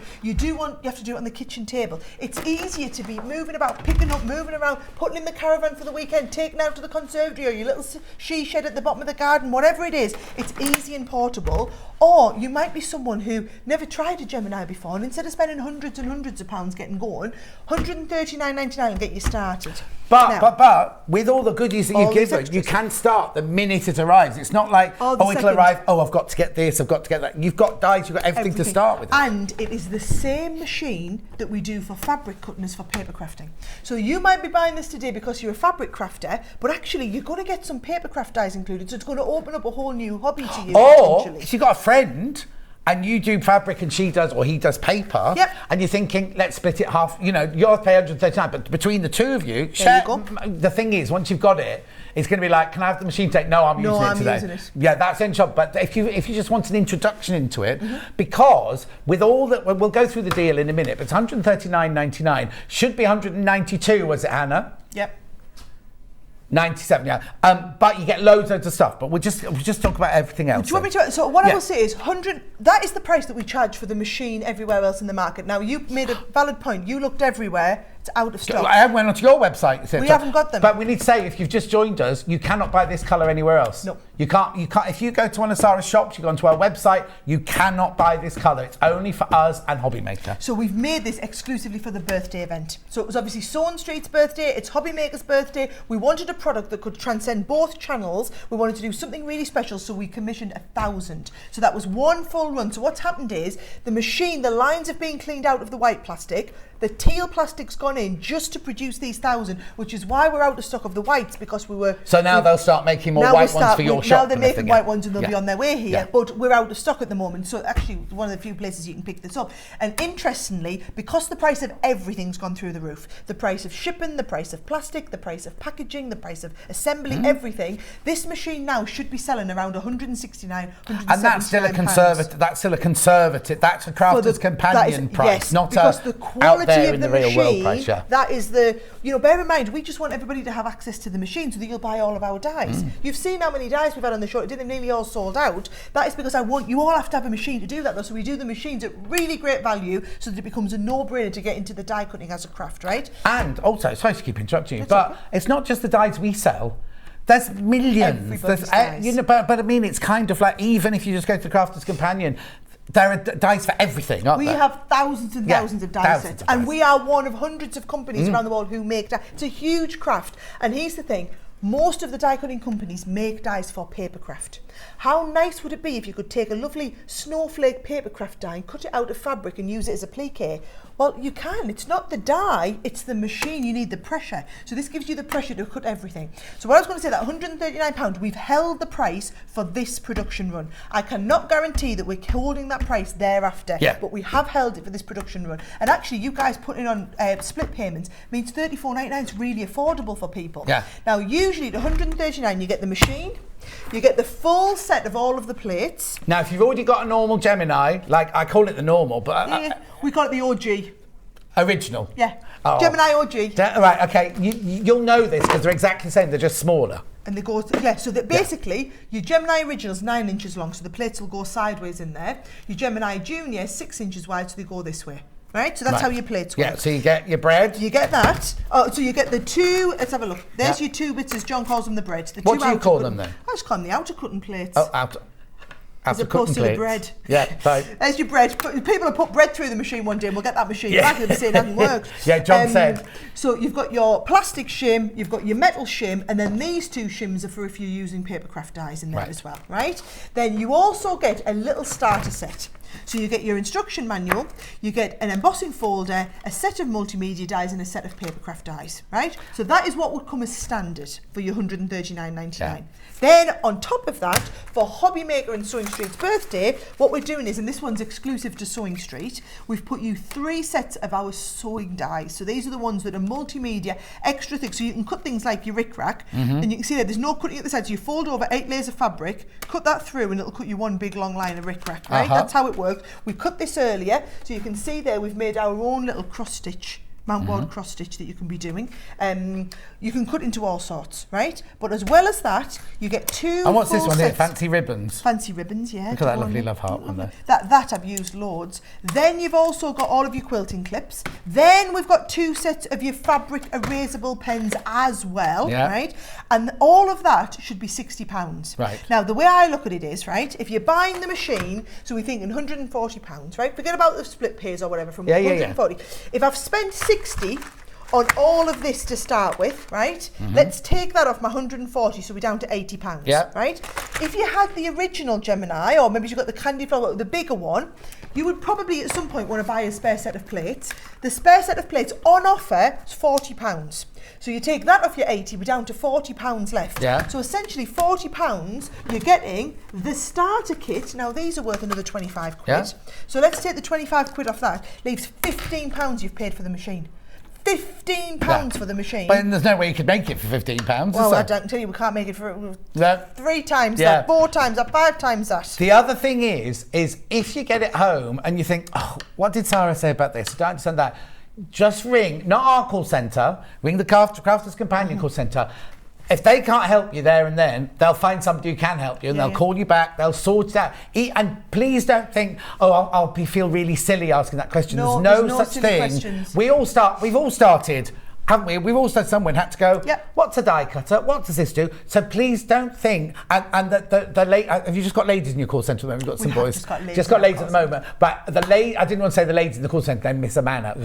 Speaker 5: have to do it on the kitchen table, it's easier to be moving about, picking up, moving around, putting in the caravan for the weekend, taking out to the conservatory or your little she shed at the bottom of the garden, whatever it is, it's easy and portable. Or you might be someone who never tried a Gemini before, and instead of spending hundreds and hundreds of pounds getting going, £139.99 will get you started.
Speaker 2: But with all the goodies that you give us, you can start the minute it arrives. It's not like, it'll arrive, I've got to get this, I've got to get that. You've got dies, you've got everything to start with.
Speaker 5: And it is the same machine that we do for fabric cutting as for paper crafting. So you might be buying this today because you're a fabric crafter, but actually you're going to get some paper craft dies included, so it's going to open up a whole new hobby to you.
Speaker 2: Or if you've got a friend and you do fabric and she does, or he does paper, and you're thinking, let's split it half, you'll pay 139, but between the two of you, share. The thing is, once you've got it, it's going to be like, can I have the machine take? No, I'm using it today.
Speaker 5: Using it.
Speaker 2: Yeah, that's in shop. But if you just want an introduction into it, because with all that, we'll go through the deal in a minute, but it's £139.99, should be £192, was it, Hannah?
Speaker 5: Yep.
Speaker 2: 97, yeah. But you get loads of stuff. But we'll just talk about everything else.
Speaker 5: Do you want me to? So what I will say is 100. That is the price that we charge for the machine everywhere else in the market. Now you made a valid point. You looked everywhere. It's out of stock.
Speaker 2: I went onto your website.
Speaker 5: We haven't got them.
Speaker 2: But we need to say, if you've just joined us, you cannot buy this colour anywhere else.
Speaker 5: No.
Speaker 2: You can't. If you go to one of Sara's shops, you go onto our website, you cannot buy this colour. It's only for us and Hobby Maker.
Speaker 5: So we've made this exclusively for the birthday event. So it was obviously Stone Street's birthday. It's Hobby Maker's birthday. We wanted a product that could transcend both channels. We wanted to do something really special, so we commissioned 1,000. So that was one full run. So what's happened is the machine, the lines have been cleaned out of the white plastic. The teal plastic's gone in just to produce these 1,000, which is why we're out of stock of the whites, because we were.
Speaker 2: So now they'll start making more white ones for your shop.
Speaker 5: Now they're making white ones and they'll be on their way here,
Speaker 2: Yeah.
Speaker 5: but we're out of stock at the moment. So actually, one of the few places you can pick this up. And interestingly, because the price of everything's gone through the roof, the price of shipping, the price of plastic, the price of packaging, the price of assembly, everything, this machine now should be selling around 169, 179
Speaker 2: And that's still a conservative. That's still a conservative. That's a crafter's companion price,
Speaker 5: yes,
Speaker 2: not
Speaker 5: because
Speaker 2: a
Speaker 5: the
Speaker 2: out
Speaker 5: quality
Speaker 2: there
Speaker 5: of
Speaker 2: in
Speaker 5: the
Speaker 2: the real world
Speaker 5: machine.
Speaker 2: price. Yeah.
Speaker 5: That is the, bear in mind, we just want everybody to have access to the machine so that you'll buy all of our dies. You've seen how many dies we've had on the show. They're nearly all sold out. That is because I want you all have to have a machine to do that, though. So we do the machines at really great value, so that it becomes a no-brainer to get into the die cutting as a craft, right?
Speaker 2: And also, sorry to keep interrupting you, but it's not just the dies we sell. There's millions.
Speaker 5: Everybody's dies.
Speaker 2: But I mean, it's kind of like, even if you just go to the Crafter's Companion, there are dies for everything, aren't
Speaker 5: We
Speaker 2: there?
Speaker 5: have thousands and thousands of die
Speaker 2: thousands
Speaker 5: sets,
Speaker 2: of
Speaker 5: and
Speaker 2: dies.
Speaker 5: we are one of hundreds of companies around the world who make die. It's a huge craft, and here's the thing. Most of the die cutting companies make dies for papercraft. How nice would it be if you could take a lovely snowflake papercraft die and cut it out of fabric and use it as a plique? Well, you can. It's not the die, it's the machine. You need the pressure. So this gives you the pressure to cut everything. So what I was going to say, that £139, we've held the price for this production run. I cannot guarantee that we're holding that price thereafter, but we have held it for this production run. And actually, you guys putting on split payments means £34.99 is really affordable for people.
Speaker 2: Yeah.
Speaker 5: Now, usually at £139, you get the machine, you get the full set of all of the plates.
Speaker 2: Now, if you've already got a normal Gemini, like I call it the normal, but
Speaker 5: We call it the OG.
Speaker 2: original.
Speaker 5: Yeah.
Speaker 2: Oh.
Speaker 5: Gemini OG.
Speaker 2: Right, okay. You'll know this because they're exactly the same. They're just smaller.
Speaker 5: And they go, so that basically your Gemini Original's 9 inches long, so the plates will go sideways in there. Your Gemini Junior is 6 inches wide, so they go this way. Right? So that's how your plates work.
Speaker 2: Yeah, so you get your bread.
Speaker 5: You get that. Oh, so you get the two, let's have a look. There's your two bits, as John calls them, the bread. The
Speaker 2: What
Speaker 5: two
Speaker 2: do you
Speaker 5: outer
Speaker 2: call
Speaker 5: cutting-
Speaker 2: them then?
Speaker 5: I just call them the outer cutting plates.
Speaker 2: Oh, outer
Speaker 5: As opposed to the bread.
Speaker 2: Yeah, so.
Speaker 5: There's your bread. People have put bread through the machine one day and we'll get that machine back and say it hasn't worked.
Speaker 2: Yeah, John said.
Speaker 5: So you've got your plastic shim, you've got your metal shim, and then these two shims are for if you're using papercraft dies in there as well, right? Then you also get a little starter set. So you get your instruction manual, you get an embossing folder, a set of multimedia dies and a set of papercraft dies, right? So that is what would come as standard for your £139.99.
Speaker 2: Yeah.
Speaker 5: Then on top of that, for Hobby Maker and Sewing Street's birthday, what we're doing is, and this one's exclusive to Sewing Street, we've put you 3 sets of our sewing dies. So these are the ones that are multimedia, extra thick, so you can cut things like your rickrack, and you can see there's no cutting at the side, so you fold over 8 layers of fabric, cut that through, and it'll cut you one big long line of rickrack, right? That's how it works. We cut this earlier, so you can see there we've made our own little cross stitch, Mount Ward cross stitch that you can be doing. You can cut into all sorts, right? But as well as that, you get 2
Speaker 2: And what's this
Speaker 5: full
Speaker 2: one here?
Speaker 5: sets.
Speaker 2: Fancy ribbons.
Speaker 5: Fancy ribbons, yeah.
Speaker 2: Look at that lovely love heart one there.
Speaker 5: That I've used loads. Then you've also got all of your quilting clips. Then we've got 2 sets of your fabric erasable pens as well, right? And all of that should be £60.
Speaker 2: Right.
Speaker 5: Now, the way I look at it is, right, if you're buying the machine, so we're thinking £140, right? Forget about the split pays or whatever from 140. If I've spent 60 on all of this to start with, right? Let's take that off my 140, so we're down to £80, right? If you had the original Gemini, or maybe you've got the candy flower, the bigger one, you would probably at some point want to buy a spare set of plates. The spare set of plates on offer is £40. So you take that off your 80, we're down to £40 left. So essentially £40, you're getting the starter kit. Now these are worth another 25 quid. So let's take the 25 quid off that, leaves £15 you've paid for the machine. £15 for the machine.
Speaker 2: But there's no way you could make it for £15.
Speaker 5: Well, I
Speaker 2: is there?
Speaker 5: can tell you, we can't make it for 3 times
Speaker 2: Yeah.
Speaker 5: that, 4 times that, 5 times that.
Speaker 2: The other thing is if you get it home and you think, oh, what did Sarah say about this? I don't understand that. Just ring, not our call centre, ring the Crafter's Companion call centre. If they can't help you there and then, they'll find somebody who can help you and they'll call you back, they'll sort it out. And please don't think, oh, I'll feel really silly asking that question.
Speaker 5: No,
Speaker 2: there's no
Speaker 5: there's no
Speaker 2: such
Speaker 5: silly
Speaker 2: thing.
Speaker 5: questions.
Speaker 2: We've all started. haven't we? We've also someone had to go,
Speaker 5: Yep.
Speaker 2: what's a die cutter? What does this do? So please don't think, and have you just got ladies in your call centre at the moment? You've got some
Speaker 5: have
Speaker 2: boys.
Speaker 5: just got ladies
Speaker 2: at the moment. But I didn't want to say the ladies in the call centre, they miss a man out.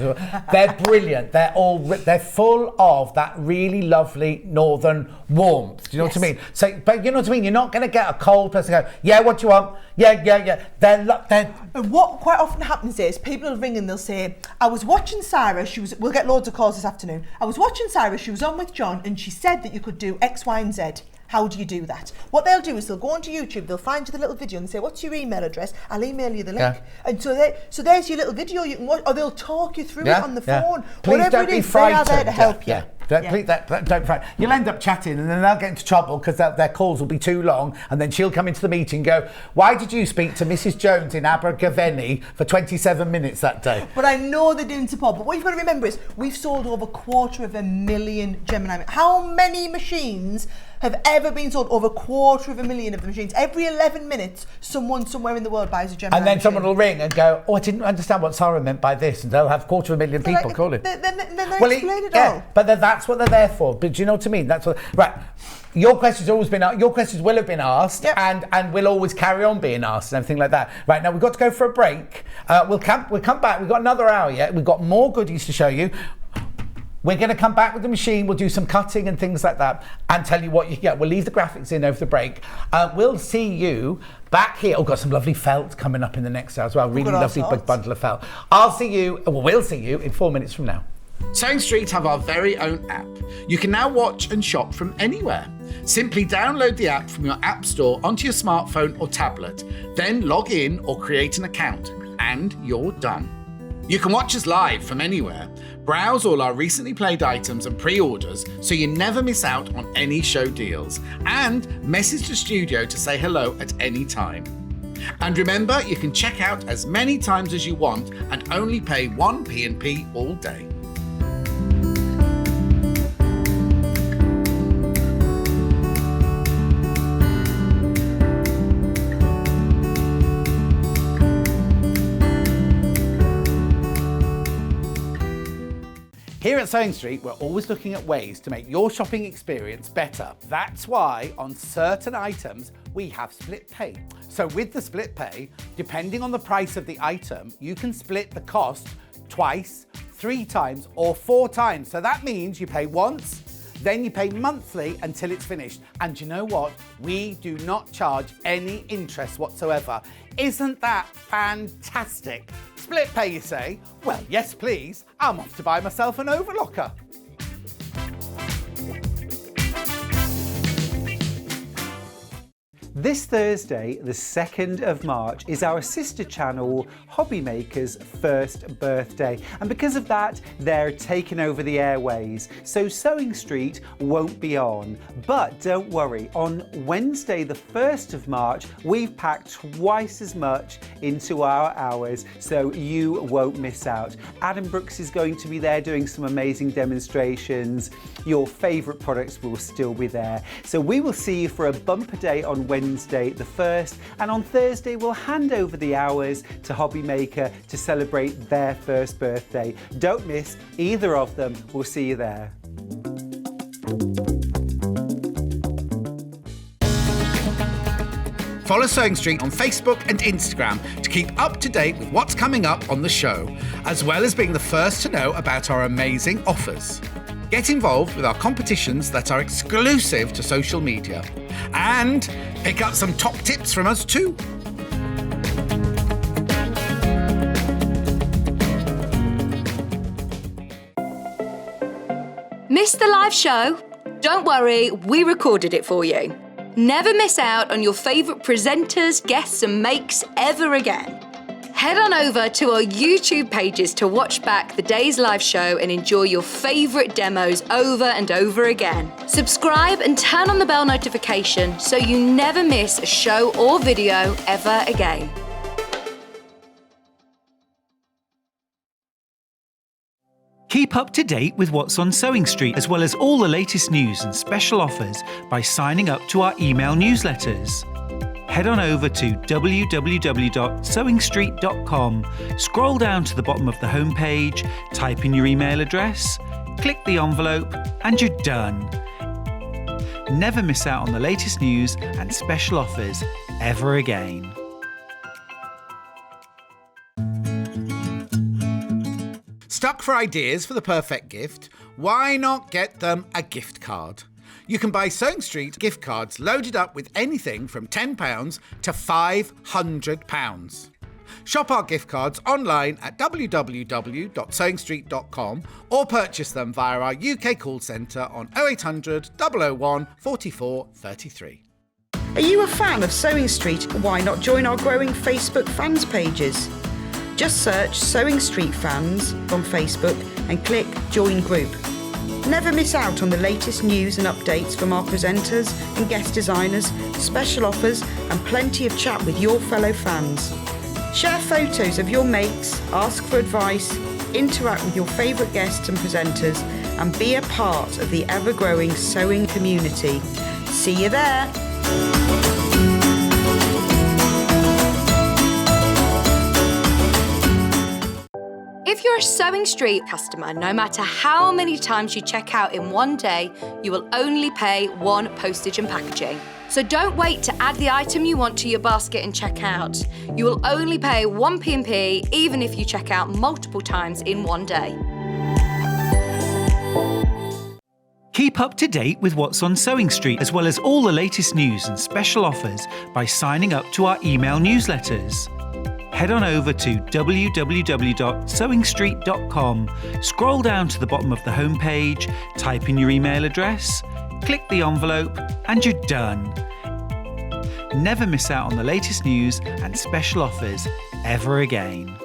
Speaker 2: They're brilliant. They're full of that really lovely northern warmth. Do you know what I mean? So, but you know what I mean? You're not going to get a cold person go, yeah, what do you want? Yeah.
Speaker 5: And what quite often happens is people will ring and they'll say, I was watching Sarah, we'll get loads of calls this afternoon. I was watching Sarah, she was on with John and she said that you could do X, Y and Z. How do you do that? What they'll do is they'll go onto YouTube, they'll find you the little video and say, what's your email address? I'll email you the link. Yeah. And so there's your little video you can watch, or they'll talk you through it on the phone.
Speaker 2: Please
Speaker 5: Whatever
Speaker 2: don't
Speaker 5: it
Speaker 2: be
Speaker 5: is,
Speaker 2: frightened.
Speaker 5: they are there to help you.
Speaker 2: Please don't frighten. You'll end up chatting and then they'll get into trouble because their calls will be too long, and then she'll come into the meeting and go, why did you speak to Mrs. Jones in Abergavenny for 27 minutes that day?
Speaker 5: But I know they're doing support. But what you've got to remember is we've sold over 250,000 Gemini. How many machines have ever been sold? Over 250,000 of the machines. Every 11 minutes, someone somewhere in the world buys a Gemini
Speaker 2: And then
Speaker 5: machine.
Speaker 2: someone will ring and go, oh, I didn't understand what Sarah meant by this, and they'll have 250,000 people calling.
Speaker 5: Then they explain it all.
Speaker 2: But that's what they're there for. But do you know what I mean? That's what. Right. Your questions will have been asked, and will always carry on being asked and everything like that. Right, now we've got to go for a break. We'll come back. We've got another hour yet. We've got more goodies to show you. We're going to come back with the machine. We'll do some cutting and things like that and tell you what you get. We'll leave the graphics in over the break. We'll see you back here. Oh, got some lovely felt coming up in the next hour as well. Really lovely big bundle of felt. We'll see you in 4 minutes from now.
Speaker 9: Sewing Street have our very own app. You can now watch and shop from anywhere. Simply download the app from your app store onto your smartphone or tablet, then log in or create an account, and you're done. You can watch us live from anywhere, browse all our recently played items and pre-orders so you never miss out on any show deals, and message the studio to say hello at any time. And remember, you can check out as many times as you want and only pay 1 P&P all day.
Speaker 2: Here at Sewing Street, we're always looking at ways to make your shopping experience better. That's why on certain items, we have split pay. So with the split pay, depending on the price of the item, you can split the cost twice, 3 times, or 4 times. So that means you pay once, then you pay monthly until it's finished. And you know what? We do not charge any interest whatsoever. Isn't that fantastic? Split pay, you say? Well, yes, please. I'm off to buy myself an overlocker.
Speaker 4: This Thursday, the 2nd of March, is our sister channel Hobby Maker's first birthday. And because of that, they're taking over the airways. So Sewing Street won't be on. But don't worry, on Wednesday, the 1st of March, we've packed twice as much into our hours, so you won't miss out. Adam Brooks is going to be there doing some amazing demonstrations. Your favourite products will still be there. So we will see you for a bumper day on Wednesday the 1st, and on Thursday we'll hand over the hours to Hobby Maker to celebrate their first birthday. Don't miss either of them. We'll see you there.
Speaker 9: Follow Sewing Street on Facebook and Instagram to keep up to date with what's coming up on the show, as well as being the first to know about our amazing offers. Get involved with our competitions that are exclusive to social media, and pick up some top tips from us too.
Speaker 8: Missed the live show? Don't worry, we recorded it for you. Never miss out on your favourite presenters, guests and makes ever again. Head on over to our YouTube pages to watch back the day's live show and enjoy your favourite demos over and over again. Subscribe and turn on the bell notification so you never miss a show or video ever again.
Speaker 3: Keep up to date with what's on Sewing Street, as well as all the latest news and special offers by signing up to our email newsletters. Head on over to www.sewingstreet.com, scroll down to the bottom of the homepage, type in your email address, click the envelope, and you're done. Never miss out on the latest news and special offers ever again.
Speaker 9: Stuck for ideas for the perfect gift? Why not get them a gift card? You can buy Sewing Street gift cards loaded up with anything from £10 to £500. Shop our gift cards online at www.sewingstreet.com or purchase them via our UK call centre on 0800 001 44 33.
Speaker 1: Are you a fan of Sewing Street? Why not join our growing Facebook fans pages? Just search Sewing Street Fans on Facebook and click Join Group. Never miss out on the latest news and updates from our presenters and guest designers, special offers and plenty of chat with your fellow fans. Share photos of your makes, ask for advice, interact with your favourite guests and presenters and be a part of the ever-growing sewing community. See you there!
Speaker 8: If you're a Sewing Street customer, no matter how many times you check out in one day, you will only pay one postage and packaging. So don't wait to add the item you want to your basket and check out. You will only pay one P&P even if you check out multiple times in one day.
Speaker 3: Keep up to date with what's on Sewing Street, as well as all the latest news and special offers by signing up to our email newsletters. Head on over to www.sewingstreet.com, scroll down to the bottom of the homepage, type in your email address, click the envelope, and you're done. Never miss out on the latest news and special offers ever again.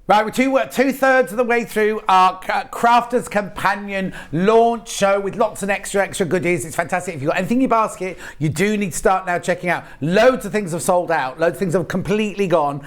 Speaker 2: Right, we're two-thirds of the way through our Crafters Companion launch show with lots of extra goodies. It's fantastic. If you've got anything in your basket, you do need to start now checking out. Loads of things have sold out. Loads of things have completely gone.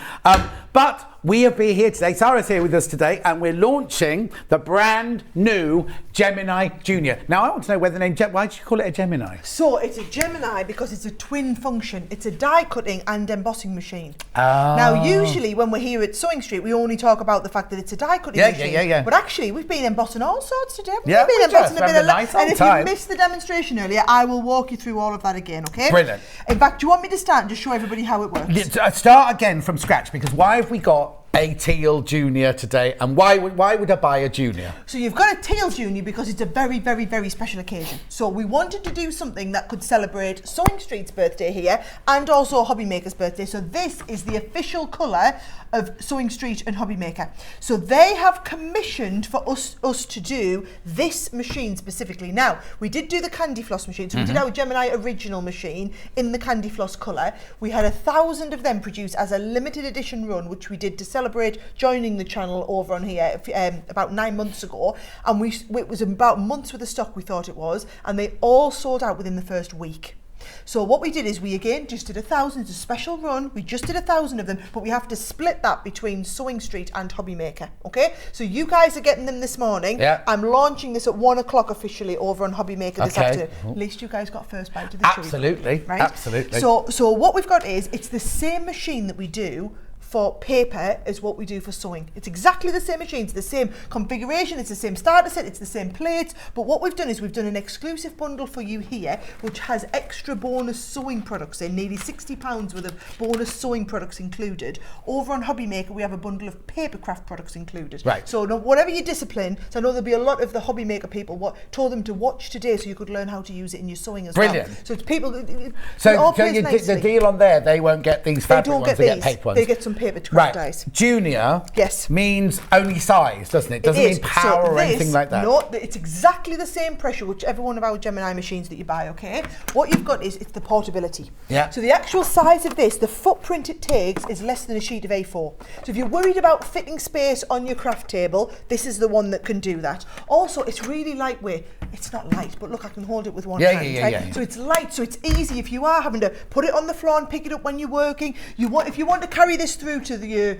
Speaker 2: But we have been here today. Sara's here with us today, and we're launching the brand new Gemini Junior. Now, I want to know whether the name, why did you call it a Gemini?
Speaker 5: So it's a Gemini because it's a twin function. It's a die cutting and embossing machine.
Speaker 2: Oh.
Speaker 5: Now, usually when we're here at Sewing Street, we only talk about the fact that it's a die cutting machine.
Speaker 2: Yeah.
Speaker 5: But actually, we've been embossing all sorts today.
Speaker 2: Yeah,
Speaker 5: we've been embossing a bit of
Speaker 2: nice
Speaker 5: and if
Speaker 2: time.
Speaker 5: you missed the demonstration earlier, I will walk you through all of that again, okay?
Speaker 2: Brilliant.
Speaker 5: In fact, do you want me to start and just show everybody how it works?
Speaker 2: Start again from scratch, because why have we got a teal junior today, and why would I buy a junior?
Speaker 5: So you've got a teal junior because it's a very, very, very special occasion. So we wanted to do something that could celebrate Sewing Street's birthday here and also Hobby Maker's birthday. So this is the official colour of Sewing Street and Hobby Maker. So they have commissioned for us to do this machine specifically. Now, we did do the candy floss machine. So we did our Gemini original machine in the candy floss colour. We had 1,000 of them produced as a limited edition run, which we did to celebrate joining the channel over on here about 9 months ago, and it was about months worth of stock, we thought it was, and they all sold out within the first week. So what we did is we again just did 1,000. It's a special run. We just did 1,000 of them, but we have to split that between Sewing Street and Hobby Maker. Okay, so you guys are getting them this morning.
Speaker 2: Yeah.
Speaker 5: I'm launching this at 1 o'clock officially over on Hobby Maker this afternoon. At least you guys got first bite of the cherry.
Speaker 2: Absolutely,
Speaker 5: right?
Speaker 2: absolutely.
Speaker 5: So what we've got is it's the same machine that we do for paper as what we do for sewing. It's exactly the same machine, it's the same configuration, it's the same starter set, it's the same plates, but what we've done is we've done an exclusive bundle for you here which has extra bonus sewing products in, nearly £60 worth of bonus sewing products included. Over on Hobby Maker we have a bundle of paper craft products included.
Speaker 2: Right.
Speaker 5: So whatever your discipline, so I know there'll be a lot of the Hobby Maker people told them to watch today so you could learn how to use it in your sewing as
Speaker 2: Brilliant.
Speaker 5: well. So it's people,
Speaker 2: So the deal on there, they won't get these fabric ones, they get paper ones.
Speaker 5: They get some paper to craft
Speaker 2: Right.
Speaker 5: dice.
Speaker 2: Junior
Speaker 5: Yes.
Speaker 2: means only size, doesn't it? Doesn't mean power or anything like that.
Speaker 5: No, it's exactly the same pressure, whichever one of our Gemini machines that you buy, okay? What you've got is it's the portability.
Speaker 2: Yeah.
Speaker 5: So the actual size of this, the footprint it takes is less than a sheet of A4. So if you're worried about fitting space on your craft table, this is the one that can do that. Also, it's really lightweight. It's not light, but look, I can hold it with one
Speaker 2: Yeah,
Speaker 5: hand,
Speaker 2: yeah,
Speaker 5: right?
Speaker 2: yeah.
Speaker 5: So it's light, so it's easy if you are having to put it on the floor and pick it up when you're working. If you want to carry this through to the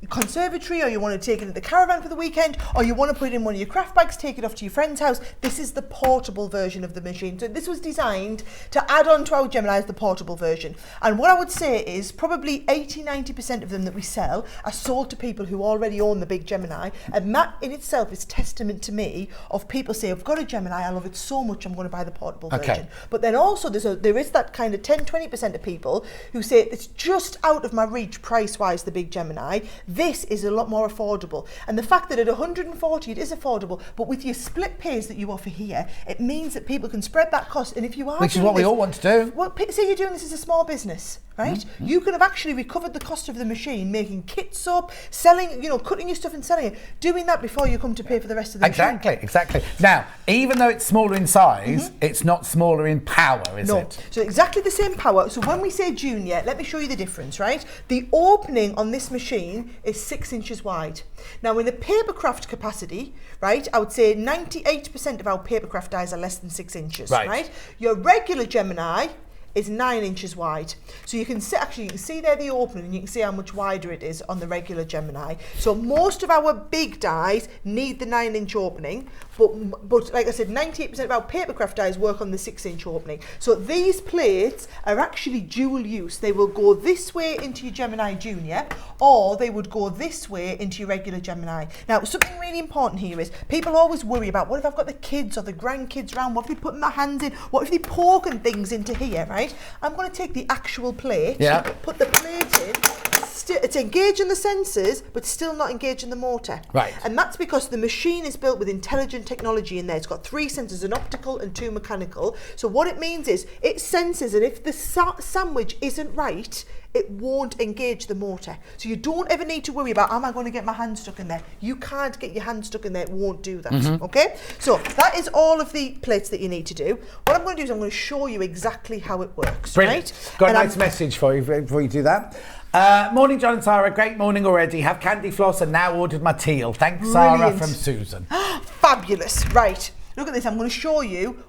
Speaker 5: conservatory, or you want to take it to the caravan for the weekend, or you want to put it in one of your craft bags, take it off to your friend's house, this is the portable version of the machine. So this was designed to add on to our Gemini as the portable version. And what I would say is probably 80-90% of them that we sell are sold to people who already own the big Gemini, and that in itself is testament to me of people say, I've got a Gemini, I love it so much, I'm going to buy the portable version. But then also there is that kind of 10-20% of people who say it's just out of my reach price-wise, the big Gemini. This is a lot more affordable. And the fact that at 140 it is affordable, but with your split pays that you offer here, it means that people can spread that cost. And if you are
Speaker 2: Which is what we all want to do.
Speaker 5: Well, say you're doing this as a small business, right? You could have actually recovered the cost of the machine, making kits up, selling, cutting your stuff and selling it, doing that before you come to pay for the rest of the machine.
Speaker 2: Exactly. Now, even though it's smaller in size, it's not smaller in power, is it?
Speaker 5: So exactly the same power. So when we say junior, let me show you the difference, right? The opening on this machine is 6 inches wide. Now, in a papercraft capacity, right, I would say 98% of our papercraft dies are less than 6 inches, right? Your regular Gemini is 9 inches wide. So you can see there the opening, and you can see how much wider it is on the regular Gemini. So most of our big dies need the 9-inch opening, but like I said, 98% of our papercraft dies work on the 6-inch opening. So these plates are actually dual use. They will go this way into your Gemini Junior, or they would go this way into your regular Gemini. Now, something really important here is people always worry about, what if I've got the kids or the grandkids around? What if they're putting their hands in? What if they're poking things into here, right? I'm going to take the actual plate, put the plate in, it's engaging the sensors, but still not engaging the motor.
Speaker 2: Right.
Speaker 5: And that's because the machine is built with intelligent technology in there. It's got 3 sensors, an optical and 2 mechanical. So what it means is it senses, and if the sandwich isn't right, it won't engage the motor. So you don't ever need to worry about, am I going to get my hand stuck in there? You can't get your hand stuck in there, it won't do that, okay? So that is all of the plates that you need to do. What I'm going to do is I'm going to show you exactly how it works,
Speaker 2: Brilliant.
Speaker 5: right?
Speaker 2: Got a nice message for you before you do that. Morning, John and Sarah. Great morning already. Have candy floss and now ordered my teal. Thanks, Sarah,
Speaker 5: Brilliant.
Speaker 2: from Susan.
Speaker 5: Fabulous. Right. Look at this, I'm going to show you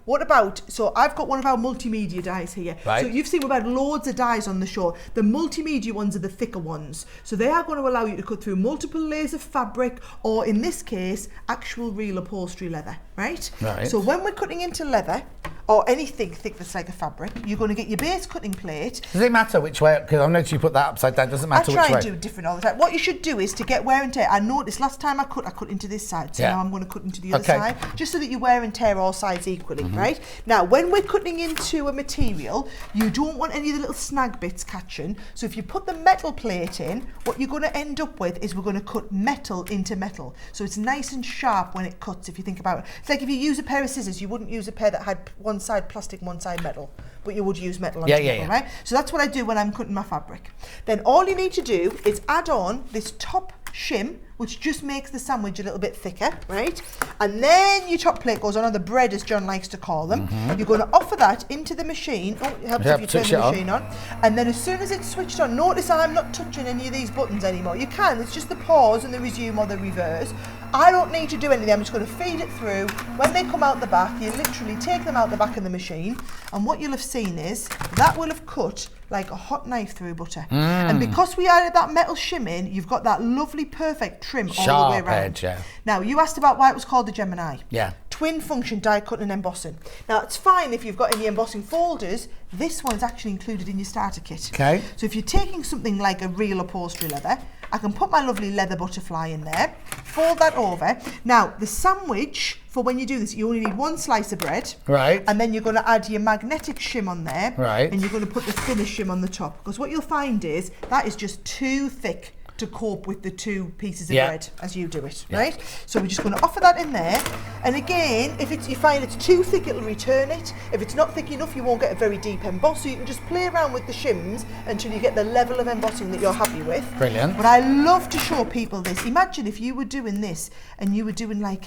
Speaker 5: so I've got one of our multimedia dies here.
Speaker 2: Right.
Speaker 5: So you've seen we've had loads of dies on the show. The multimedia ones are the thicker ones. So they are going to allow you to cut through multiple layers of fabric, or in this case, actual real upholstery leather, right? So when we're cutting into leather, or anything thick that's like a fabric, you're going to get your base cutting plate.
Speaker 2: Does it matter which way? Because I noticed you put that upside down. Doesn't matter which way.
Speaker 5: I try and do different all the time. What you should do is to get wear and tear. I noticed last time I cut into this side. So now I'm going to cut into the other side. Just so that you wear and tear all sides equally, right? Now, when we're cutting into a material, you don't want any of the little snag bits catching. So if you put the metal plate in, what you're going to end up with is we're going to cut metal into metal. So it's nice and sharp when it cuts, if you think about it. It's like if you use a pair of scissors, you wouldn't use a pair that had one side plastic and one side metal, but you would use metal on metal, right? So that's what I do when I'm cutting my fabric. Then all you need to do is add on this top shim, which just makes the sandwich a little bit thicker, right? And then your top plate goes on, or the bread, as John likes to call them. You're going to offer that into the machine. Oh, it helps if you turn the machine on. And then as soon as it's switched on, notice I'm not touching any of these buttons anymore. You can, it's just the pause and the resume or the reverse. I don't need to do anything, I'm just going to feed it through. When they come out the back, you literally take them out the back of the machine, and what you'll have seen is that will have cut like a hot knife through butter. And because we added that metal shim in, you've got that lovely perfect trim all the way around.
Speaker 2: Edge,
Speaker 5: Now, you asked about why it was called the Gemini.
Speaker 2: Yeah.
Speaker 5: Twin function die cutting and embossing. Now, it's fine if you've got any embossing folders. This one's actually included in your starter kit.
Speaker 2: Okay.
Speaker 5: So if you're taking something like a real upholstery leather, I can put my lovely leather butterfly in there, fold that over. Now, the sandwich, for when you do this, you only need 1 slice of bread.
Speaker 2: Right.
Speaker 5: And then you're going to add your magnetic shim on there.
Speaker 2: Right.
Speaker 5: And you're going to put the thinner shim on the top. Because what you'll find is that is just too thick to cope with the 2 pieces of bread as you do it, right? So we're just going to offer that in there. And again, if you find it's too thick, it'll return it. If it's not thick enough, you won't get a very deep emboss. So you can just play around with the shims until you get the level of embossing that you're happy with.
Speaker 2: Brilliant.
Speaker 5: But I love to show people this. Imagine if you were doing this and you were doing like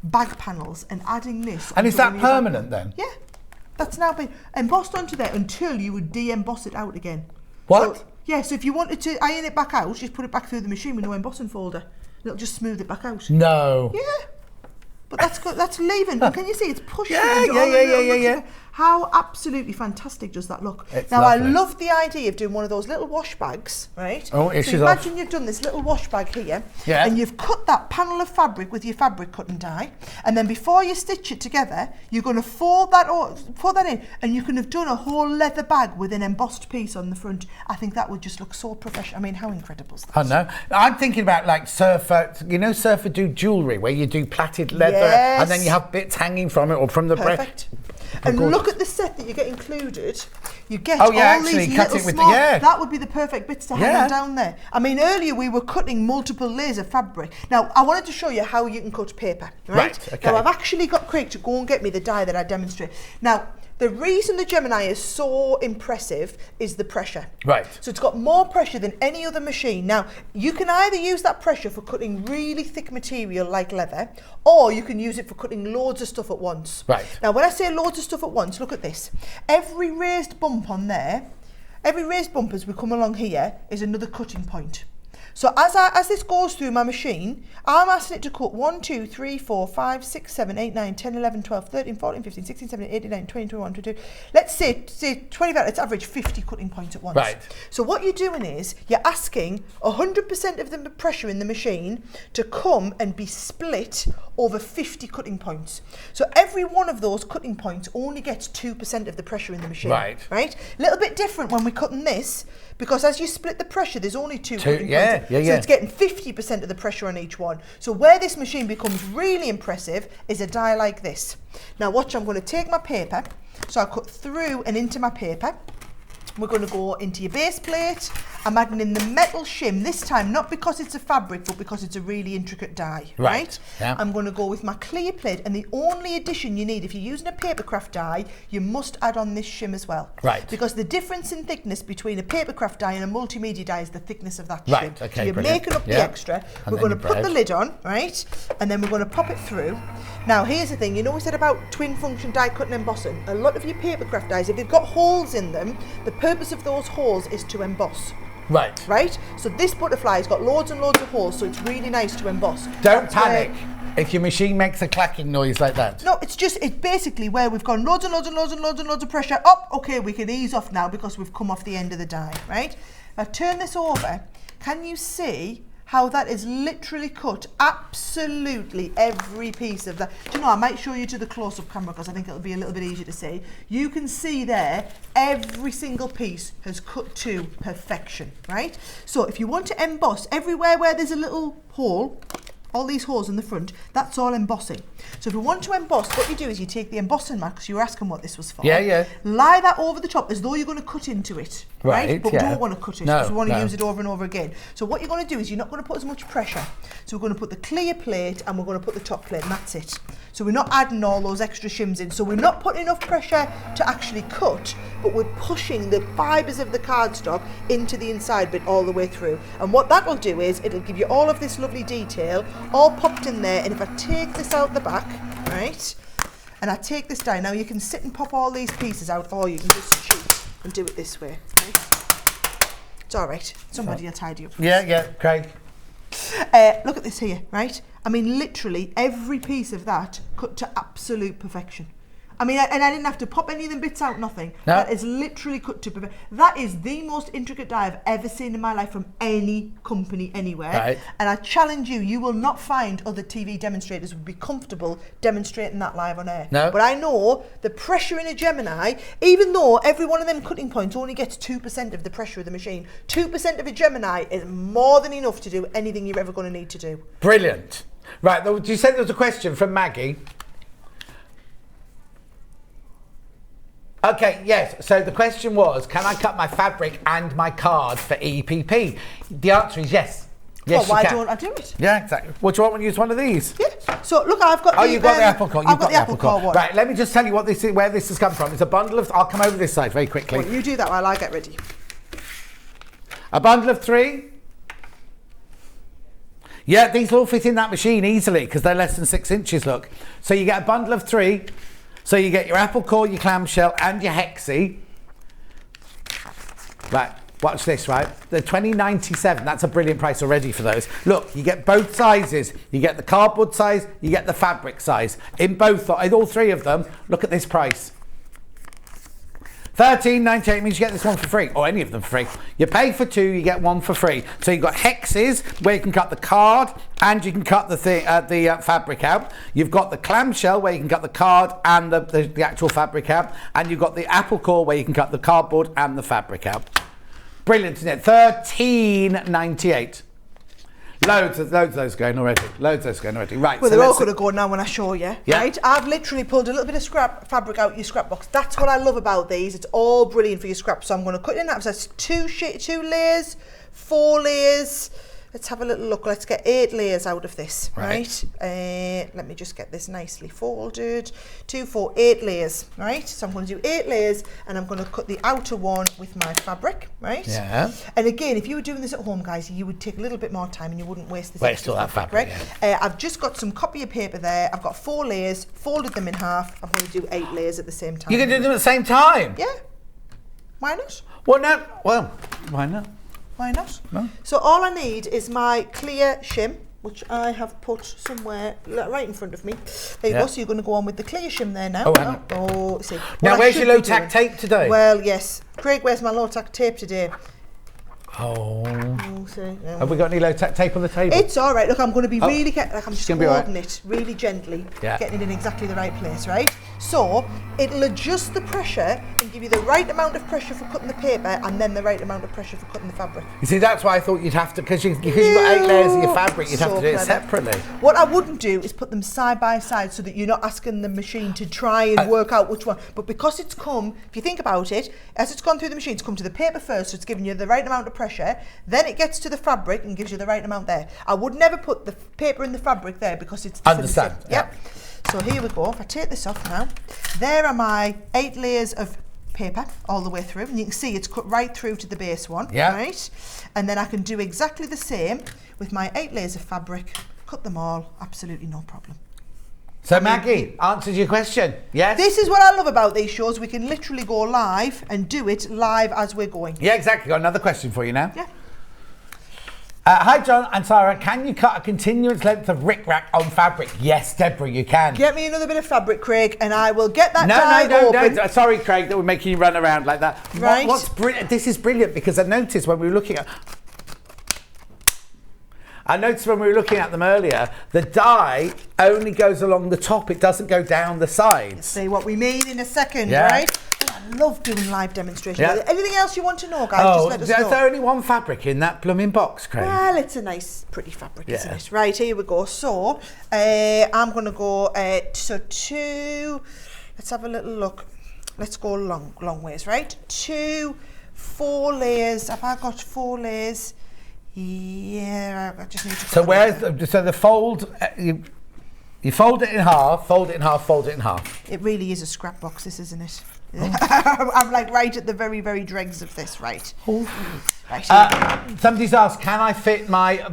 Speaker 5: bag panels and adding this.
Speaker 2: And is that permanent then?
Speaker 5: Yeah. That's now been embossed onto there until you would de-emboss it out again.
Speaker 2: What?
Speaker 5: So, yeah, so if you wanted to iron it back out, just put it back through the machine with no embossing folder. It'll just smooth it back out.
Speaker 2: No.
Speaker 5: Yeah. But that's good. That's leaving. But can you see it's pushing?
Speaker 2: Yeah,
Speaker 5: into
Speaker 2: yeah,
Speaker 5: all the
Speaker 2: yeah,
Speaker 5: little
Speaker 2: yeah,
Speaker 5: nooks
Speaker 2: yeah,
Speaker 5: and How absolutely fantastic does that look?
Speaker 2: It's
Speaker 5: now
Speaker 2: lovely.
Speaker 5: I love the idea of doing one of those little wash bags, right?
Speaker 2: Oh,
Speaker 5: so
Speaker 2: she's
Speaker 5: imagine you've done this little wash bag here,
Speaker 2: Yeah.
Speaker 5: and you've cut that panel of fabric with your fabric cutting die, and then before you stitch it together, you're going to fold that in, and you can have done a whole leather bag with an embossed piece on the front. I think that would just look so professional. I mean, how incredible is that?
Speaker 2: I know. I'm thinking about like surfer. You know, surfer do jewellery where you do plaited leather,
Speaker 5: Yes.
Speaker 2: and then you have bits hanging from it or from the
Speaker 5: Perfect. And look at the set that you get included. You get
Speaker 2: Oh, yeah,
Speaker 5: all
Speaker 2: actually,
Speaker 5: these
Speaker 2: cut
Speaker 5: little
Speaker 2: it with the-
Speaker 5: small.
Speaker 2: yeah.
Speaker 5: That would be the perfect bits to hang
Speaker 2: Yeah.
Speaker 5: them down there. I mean, earlier we were cutting multiple layers of fabric. Now, I wanted to show you how you can cut paper, right?
Speaker 2: Right, okay.
Speaker 5: Now, I've actually got Craig to go and get me the die that I demonstrate. Now, the reason the Gemini is so impressive is the pressure.
Speaker 2: Right.
Speaker 5: So it's got more pressure than any other machine. Now, you can either use that pressure for cutting really thick material like leather, or you can use it for cutting loads of stuff at once.
Speaker 2: Right.
Speaker 5: Now, when I say loads of stuff at once, look at this. Every raised bump on there, every raised bump as we come along here is another cutting point. So as this goes through my machine, I'm asking it to cut 1, 2, 3, 4, 5, 6, 7, 8, 9, 10, 11, 12, 13, 14, 15, 16, 17, 18, 19, 20, 21, 22. Let's say 25, let's average 50 cutting points at once.
Speaker 2: Right.
Speaker 5: So what you're doing is you're asking 100% of the pressure in the machine to come and be split over 50 cutting points. So every one of those cutting points only gets 2% of the pressure in the machine.
Speaker 2: Right.
Speaker 5: Right? A little bit different when we're cutting this, because as you split the pressure, there's only two cutting
Speaker 2: yeah,
Speaker 5: points.
Speaker 2: yeah,
Speaker 5: So
Speaker 2: yeah.
Speaker 5: it's getting 50% of the pressure on each one. So where this machine becomes really impressive is a die like this. Now watch, I'm going to take my paper. So I cut through and into my paper. We're going to go into your base plate. I'm adding in the metal shim, this time not because it's a fabric, but because it's a really intricate die, right?
Speaker 2: Yeah.
Speaker 5: I'm going to go with my clear plate, and the only addition you need, if you're using a papercraft die, you must add on this shim as well.
Speaker 2: Right.
Speaker 5: Because the difference in thickness between a papercraft die and a multimedia die is the thickness of that
Speaker 2: Right,
Speaker 5: shim.
Speaker 2: okay,
Speaker 5: So you're
Speaker 2: brilliant.
Speaker 5: making up the
Speaker 2: Yeah.
Speaker 5: extra.
Speaker 2: And
Speaker 5: We're
Speaker 2: then
Speaker 5: going to
Speaker 2: your
Speaker 5: put the
Speaker 2: bread.
Speaker 5: lid on, right? And then we're going to pop it through. Now here's the thing, you know we said about twin function die cutting and embossing. A lot of your papercraft dies, if they've got holes in them, the purpose of those holes is to emboss.
Speaker 2: Right.
Speaker 5: Right? So this butterfly's got loads and loads of holes, so it's really nice to emboss.
Speaker 2: Don't
Speaker 5: That's where-
Speaker 2: panic if your machine makes a clacking noise like that.
Speaker 5: No, it's basically where we've gone loads and loads and loads and loads and loads of pressure up. Okay, we can ease off now because we've come off the end of the die, right? Now turn this over. Can you see how that is literally cut absolutely every piece of that? Do you know, I might show you to the close-up camera because I think it'll be a little bit easier to see. You can see there, every single piece has cut to perfection, right? So if you want to emboss, everywhere where there's a little hole, all these holes in the front, that's all embossing. So if you want to emboss, what you do is you take the embossing mark, because you were asking what this was for.
Speaker 2: Yeah, yeah.
Speaker 5: Lie that over the top as though you're going to cut into it.
Speaker 2: Right,
Speaker 5: But we
Speaker 2: yeah.
Speaker 5: don't want to cut it
Speaker 2: No,
Speaker 5: because we want to
Speaker 2: no.
Speaker 5: use it over and over again. So what you're going to do is you're not going to put as much pressure. So we're going to put the clear plate and we're going to put the top plate, and that's it. So we're not adding all those extra shims in. So we're not putting enough pressure to actually cut, but we're pushing the fibres of the cardstock into the inside bit all the way through. And what that will do is it'll give you all of this lovely detail all popped in there. And if I take this out the back, right, and I take this down, now you can sit and pop all these pieces out, or you can just cheat and do it this way, right? It's all right. Somebody will tidy up.
Speaker 2: Yeah, Craig.
Speaker 5: Look at this here, right? I mean, literally every piece of that cut to absolute perfection. I mean, and I didn't have to pop any of them bits out, nothing.
Speaker 2: No.
Speaker 5: That is literally cut to perfection. That is the most intricate die I've ever seen in my life from any company anywhere.
Speaker 2: Right.
Speaker 5: And I challenge you, you will not find other TV demonstrators who would be comfortable demonstrating that live on air.
Speaker 2: No.
Speaker 5: But I know the pressure in a Gemini, even though every one of them cutting points only gets 2% of the pressure of the machine, 2% of a Gemini is more than enough to do anything you're ever going to need to do.
Speaker 2: Brilliant. Right, you said there was a question from Maggie. Okay, yes. So the question was, can I cut my fabric and my card for EPP? The answer is yes. Yes,
Speaker 5: Well, why
Speaker 2: you can.
Speaker 5: don't I do it?
Speaker 2: Yeah, exactly. What do you want to use one of these?
Speaker 5: Yeah. So look, I've got.
Speaker 2: Oh, you've got the apple core.
Speaker 5: I've got the apple core one.
Speaker 2: Right, let me just tell you what this is, where this has come from. It's a bundle of. I'll come over this side very quickly.
Speaker 5: Well, you do that while I get ready.
Speaker 2: A bundle of 3. Yeah, these all fit in that machine easily because they're less than 6 inches. Look, so you get a bundle of 3. So you get your apple core, your clamshell, and your hexie. Right, Watch this, right? The 20.97. That's a brilliant price already for those. Look, you get both sizes. You get the cardboard size, you get the fabric size. In all three of them, look at this price. $13.98 means you get this one for free, or any of them for free. You pay for two, you get one for free. So you've got hexes where you can cut the card and you can cut the fabric out. You've got the clamshell where you can cut the card and the actual fabric out, and you've got the apple core where you can cut the cardboard and the fabric out. Brilliant, isn't it? $13.98. Loads of those going already. Right.
Speaker 5: Well, they're all going to go now when I show you.
Speaker 2: Yeah.
Speaker 5: Right. I've literally pulled a little bit of scrap fabric out your scrap box. That's what I love about these. It's all brilliant for your scrap. So I'm going to cut in that. So that's two layers, 4 layers. Let's have a little look. Let's get 8 layers out of this. Right. Let me just get this nicely folded. 2, 4, 8 layers. Right. So I'm going to do 8 layers, and I'm going to cut the outer one with my fabric. Right.
Speaker 2: Yeah.
Speaker 5: And again, if you were doing this at home, guys, you would take a little bit more time and you wouldn't waste this.
Speaker 2: Waste all that fabric.
Speaker 5: Right.
Speaker 2: Yeah.
Speaker 5: I've just got some copy of paper there. I've got 4 layers, folded them in half. I'm going to do 8 layers at the same time.
Speaker 2: You can do them at the same time?
Speaker 5: Yeah. Why not?
Speaker 2: Well, no. Well, why not?
Speaker 5: Why not?
Speaker 2: No.
Speaker 5: So all I need is my clear shim, which I have put somewhere right in front of me. There you go. So you're going to go on with the clear shim there now. See.
Speaker 2: Now,
Speaker 5: What I
Speaker 2: where's
Speaker 5: should
Speaker 2: your
Speaker 5: be
Speaker 2: low-tack
Speaker 5: doing-
Speaker 2: tape today?
Speaker 5: Well, yes. Craig, where's my low-tack tape today?
Speaker 2: Oh.
Speaker 5: See,
Speaker 2: Have we got any low-tack tape on the table?
Speaker 5: It's all right. Look, I'm going to be really I'm just
Speaker 2: gonna be all right.
Speaker 5: holding it really gently,
Speaker 2: Yeah.
Speaker 5: getting it in exactly the right place, right? So it'll adjust the pressure and give you the right amount of pressure for cutting the paper, and then the right amount of pressure for cutting the fabric.
Speaker 2: You see, that's why I thought you'd have to, because you've got 8 layers of your fabric, you'd have to do it separately.
Speaker 5: What I wouldn't do is put them side by side so that you're not asking the machine to try and work out which one. But because it's come, if you think about it, as it's gone through the machine, it's come to the paper first, so it's giving you the right amount of pressure. Then it gets to the fabric and gives you the right amount there. I would never put the paper in the fabric there because it's different.
Speaker 2: Understand.
Speaker 5: Yep. So here we go. If I take this off now, there are my 8 layers of paper all the way through, and you can see it's cut right through to the base one.
Speaker 2: Yeah.
Speaker 5: Right. And then I can do exactly the same with my 8 layers of fabric. Cut them all, absolutely no problem.
Speaker 2: So Maggie, answers your question. Yes?
Speaker 5: This is what I love about these shows. We can literally go live and do it live as we're going.
Speaker 2: Yeah, exactly. Got another question for you now.
Speaker 5: Yeah.
Speaker 2: Hi John and Sarah, can you cut a continuous length of rickrack on fabric? Yes, Deborah, you can.
Speaker 5: Get me another bit of fabric, Craig, and I will get that die open.
Speaker 2: No. Sorry, Craig, that we're making you run around like that.
Speaker 5: Right.
Speaker 2: What's brilliant? This is brilliant because I noticed when we were looking at them earlier, the die only goes along the top. It doesn't go down the sides.
Speaker 5: See what we mean in a second,
Speaker 2: Yeah.
Speaker 5: right? Oh, I love doing live demonstrations.
Speaker 2: Yeah.
Speaker 5: Anything else you want to know, guys?
Speaker 2: Oh,
Speaker 5: just let us
Speaker 2: there's
Speaker 5: know.
Speaker 2: only one fabric in that blooming box, Craig.
Speaker 5: Well, it's a nice, pretty fabric,
Speaker 2: Yeah.
Speaker 5: isn't it? Right, here we go. So, I'm going to go, let's have a little look. Let's go long ways, right? 2, 4 layers. Have I got 4 layers? Yeah, I just need to...
Speaker 2: So the fold, you fold it in half, fold it in half, fold it in half.
Speaker 5: It really is a scrap box, this, isn't it? I'm like right at the very, very dregs of this, right? Right.
Speaker 2: Somebody's asked, can I fit my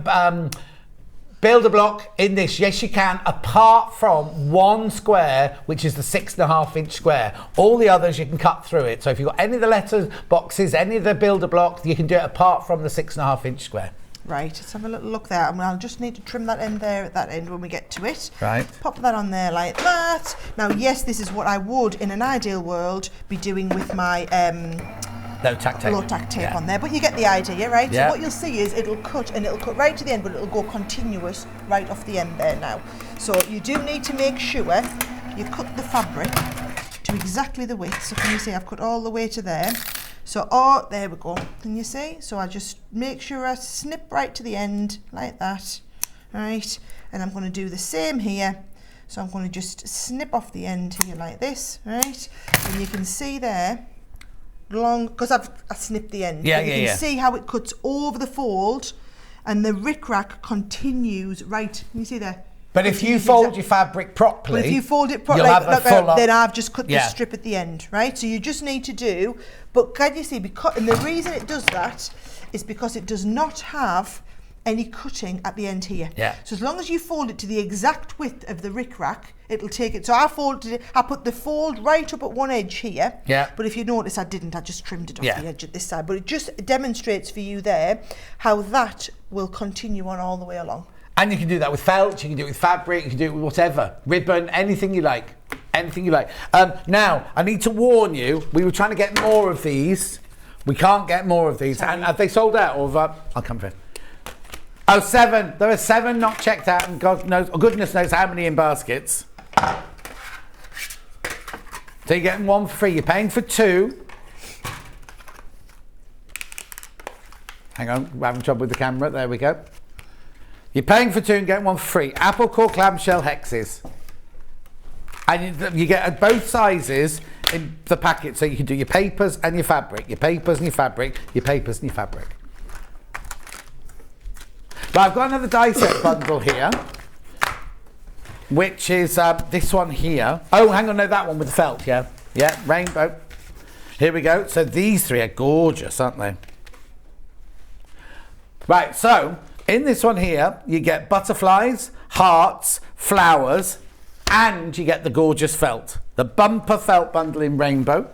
Speaker 2: builder block in this? Yes, you can, apart from one square, which is the 6.5-inch square. All the others you can cut through it. So if you've got any of the letter boxes, any of the builder block, you can do it apart from the 6.5-inch square.
Speaker 5: Right, let's have a little look there. I'll just need to trim that end there at that end when we get to it.
Speaker 2: Right.
Speaker 5: Pop that on there like that. Now, yes, this is what I would, in an ideal world, be doing with my
Speaker 2: low-tack tape.
Speaker 5: on there. But you get the idea, right?
Speaker 2: Yeah.
Speaker 5: So what you'll see is it'll cut right to the end, but it'll go continuous right off the end there now. So you do need to make sure you cut the fabric to exactly the width. So can you see I've cut all the way to there. So, there we go. Can you see? So I just make sure I snip right to the end like that, right? And I'm going to do the same here. So I'm going to just snip off the end here like this, right? And you can see there, because I snipped the end.
Speaker 2: Yeah,
Speaker 5: you can see how it cuts over the fold, and the rickrack continues right. Can you see there?
Speaker 2: But if you fold your fabric properly,
Speaker 5: if you fold it properly, then I've just cut the strip at the end, right? So you just need to do, but can you see, and the reason it does that is because it does not have any cutting at the end here.
Speaker 2: Yeah.
Speaker 5: So as long as you fold it to the exact width of the rickrack, it'll take it. So I folded it, I put the fold right up at one edge here.
Speaker 2: Yeah.
Speaker 5: But if you notice, I didn't. I just trimmed it off
Speaker 2: Yeah.
Speaker 5: the edge at this side. But it just demonstrates for you there how that will continue on all the way along.
Speaker 2: And you can do that with felt, you can do it with fabric, you can do it with whatever. Ribbon, anything you like. Anything you like. Now, I need to warn you, we were trying to get more of these. We can't get more of these. And have they sold out? Or I'll come for it. Oh, 7. There are 7 not checked out, and goodness knows how many in baskets. So you're getting 1 for free. You're paying for 2. Hang on, we're having trouble with the camera. There we go. You're paying for 2 and getting 1 for free. Apple core clamshell hexes. And you get both sizes in the packet, so you can do your papers and your fabric, your papers and your fabric, your papers and your fabric. But I've got another die set bundle here, which is this one here. Oh, hang on, no, that one with the felt, yeah. Yeah, rainbow. Here we go. So these 3 are gorgeous, aren't they? Right, so in this one here, you get butterflies, hearts, flowers, and you get the gorgeous felt. The bumper felt bundle in rainbow.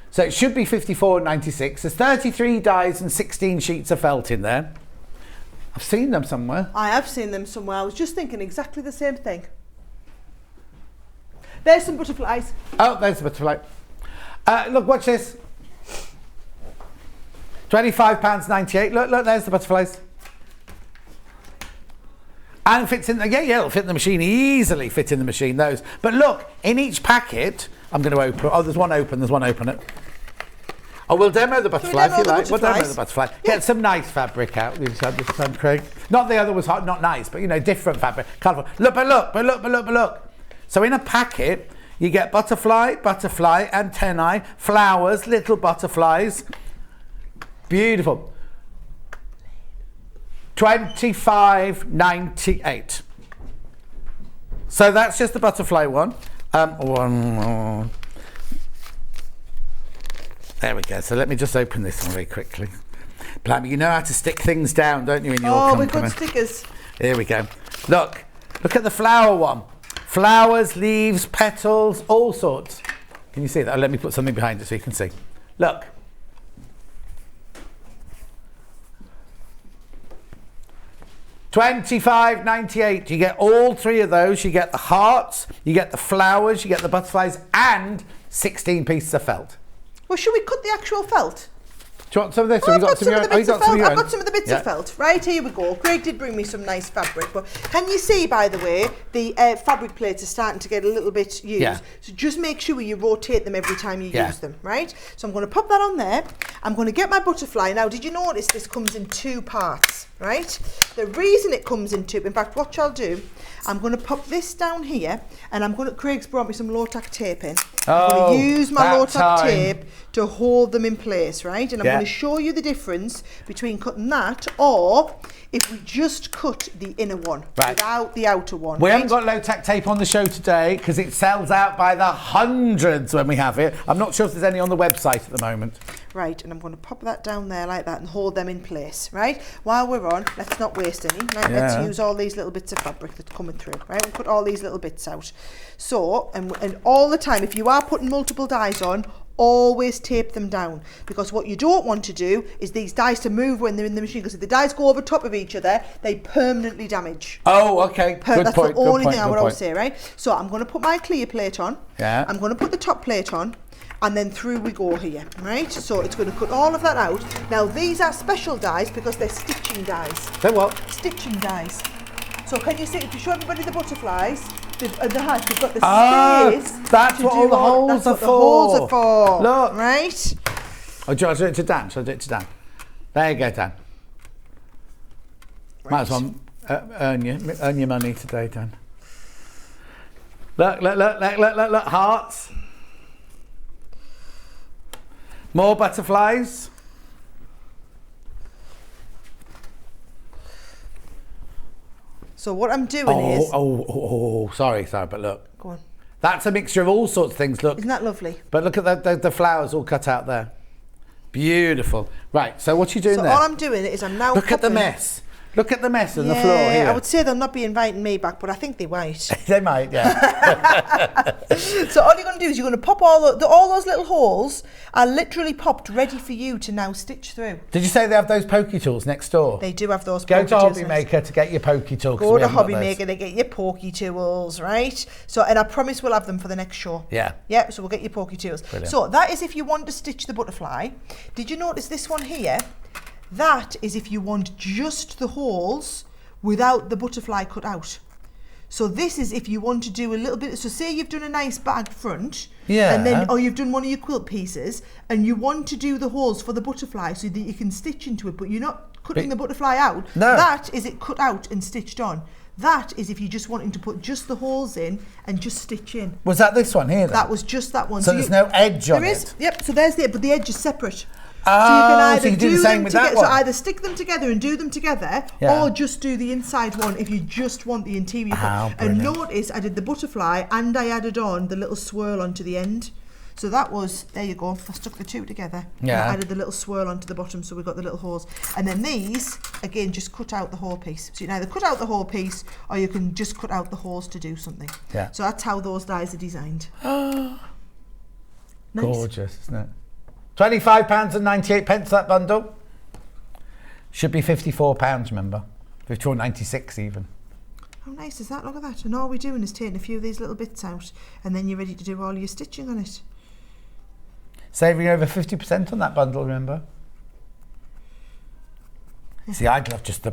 Speaker 2: So it should be $54.96. There's 33 dies and 16 sheets of felt in there. I've seen them somewhere.
Speaker 5: I have seen them somewhere. I was just thinking exactly the same thing. There's some butterflies.
Speaker 2: Oh, there's the butterfly. Look, watch this. £25.98. Look, there's the butterflies. And it fits in the, yeah, it'll fit in the machine, easily fit in the machine, those. But look, in each packet, I'm going to open, oh, there's one open. Oh, we'll demo the butterfly if you like. We'll demo the butterfly. Yeah. Get some nice fabric out. We just had this time, Craig. Not the other was hot, not nice, but you know, different fabric. Colourful. Look. So in a packet, you get butterfly, antennae, flowers, little butterflies. Beautiful. $25.98. So that's just the butterfly one. There we go. So let me just open this one very quickly. Blimey, you know how to stick things down, don't you, in your company?
Speaker 5: We've got stickers.
Speaker 2: Here we go. Look at the flower one. Flowers, leaves, petals, all sorts. Can you see that? Oh, let me put something behind it so you can see. Look. $25.98. You get all 3 of those. You get the hearts, you get the flowers, you get the butterflies, and 16 pieces of felt.
Speaker 5: Well, should we cut the actual felt?
Speaker 2: Do you want some of this?
Speaker 5: I've got some of the bits of felt.
Speaker 2: I've
Speaker 5: got some of the bits of felt. Right, here we go. Craig did bring me some nice fabric, but can you see, by the way, the fabric plates are starting to get a little bit used.
Speaker 2: Yeah.
Speaker 5: So just make sure you rotate them every time you use them, right? So I'm going to pop that on there. I'm going to get my butterfly. Now, did you notice this comes in 2 parts, right? The reason it comes in 2, in fact, what I'll do, I'm going to pop this down here, and Craig's brought me some low-tack tape in. I'm going to use my low-tack tape to hold them in place, right? And I'm going to show you the difference between cutting that or if we just cut the inner one without the outer one.
Speaker 2: We haven't got low-tack tape on the show today because it sells out by the hundreds when we have it. I'm not sure if there's any on the website at the moment.
Speaker 5: Right, and I'm going to pop that down there like that and hold them in place, right? While we're on, let's not waste any. Right? Let's use all these little bits of fabric that's coming through, right? We'll cut all these little bits out. So, and all the time, if you are putting multiple dies on, always tape them down, because what you don't want to do is these dies to move when they're in the machine, because if the dies go over top of each other, they permanently damage.
Speaker 2: Oh, okay.
Speaker 5: That's the only thing I would always say, right? So I'm going to put my clear plate on.
Speaker 2: Yeah.
Speaker 5: I'm going to put the top plate on. And then through we go here, right? So it's going to cut all of that out. Now these are special dies because they're stitching dies.
Speaker 2: They're what?
Speaker 5: Stitching dies. So can you see, if you show everybody the butterflies, the hearts, they've got the space.
Speaker 2: That's what all the holes are for.
Speaker 5: The holes are for.
Speaker 2: Look.
Speaker 5: Right?
Speaker 2: Oh, I'll do it to Dan. Shall I do it to Dan? There you go, Dan. Right. Might as well earn your money today, Dan. Look, hearts. More butterflies.
Speaker 5: So what I'm doing is...
Speaker 2: Sorry, but look.
Speaker 5: Go on.
Speaker 2: That's a mixture of all sorts of things, look.
Speaker 5: Isn't that lovely?
Speaker 2: But look at the flowers all cut out there. Beautiful. Right, so what are you doing there?
Speaker 5: So all I'm doing is I'm now
Speaker 2: Look at the mess. Look at the mess on the floor here.
Speaker 5: I would say they'll not be inviting me back, but I think they might.
Speaker 2: They might, yeah.
Speaker 5: So all you're going to do is you're going to pop all those little holes are literally popped, ready for you to now stitch through.
Speaker 2: Did you say they have those pokey tools next door?
Speaker 5: They do have those
Speaker 2: Go
Speaker 5: pokey
Speaker 2: to
Speaker 5: tools.
Speaker 2: Hobby Maker to get your pokey tool.
Speaker 5: Go to Hobby Maker to get your pokey tools, right? So, and I promise we'll have them for the next show.
Speaker 2: Yeah.
Speaker 5: Yeah, so we'll get your pokey tools.
Speaker 2: Brilliant.
Speaker 5: So that is if you want to stitch the butterfly. Did you notice this one here? That is if you want just the holes without the butterfly cut out. So this is if you want to do a little bit, so say you've done a nice bag front, and then, or you've done one of your quilt pieces, and you want to do the holes for the butterfly so that you can stitch into it, but you're not cutting the butterfly out.
Speaker 2: No.
Speaker 5: That is it cut out and stitched on. That is if you're just wanting to put just the holes in and just stitch in.
Speaker 2: Was that this one here then?
Speaker 5: That was just that one.
Speaker 2: So there's no edge on
Speaker 5: there
Speaker 2: it?
Speaker 5: is, yep, so there's the, but the edge is separate.
Speaker 2: Oh,
Speaker 5: so you can
Speaker 2: do the same with that one.
Speaker 5: So either stick them together and do them together,
Speaker 2: Yeah.
Speaker 5: or just do the inside one if you just want the interior.
Speaker 2: Oh,
Speaker 5: and
Speaker 2: brilliant.
Speaker 5: notice I did the butterfly and I added on the little swirl onto the end. So that was, there you go, I stuck the two together.
Speaker 2: Yeah.
Speaker 5: And I added the little swirl onto the bottom, so we've got the little holes. And then these, again, just cut out the whole piece. So you can either cut out the whole piece, or you can just cut out the holes to do something.
Speaker 2: Yeah.
Speaker 5: So that's how those dies are designed. Nice.
Speaker 2: Gorgeous, isn't it? £25.98 that bundle. Should be £54, remember? £54.96 even.
Speaker 5: How nice is that? Look at that. And all we're doing is taking a few of these little bits out, and then you're ready to do all your stitching on it.
Speaker 2: Saving over 50% on that bundle, remember? Yeah. See, I'd love just the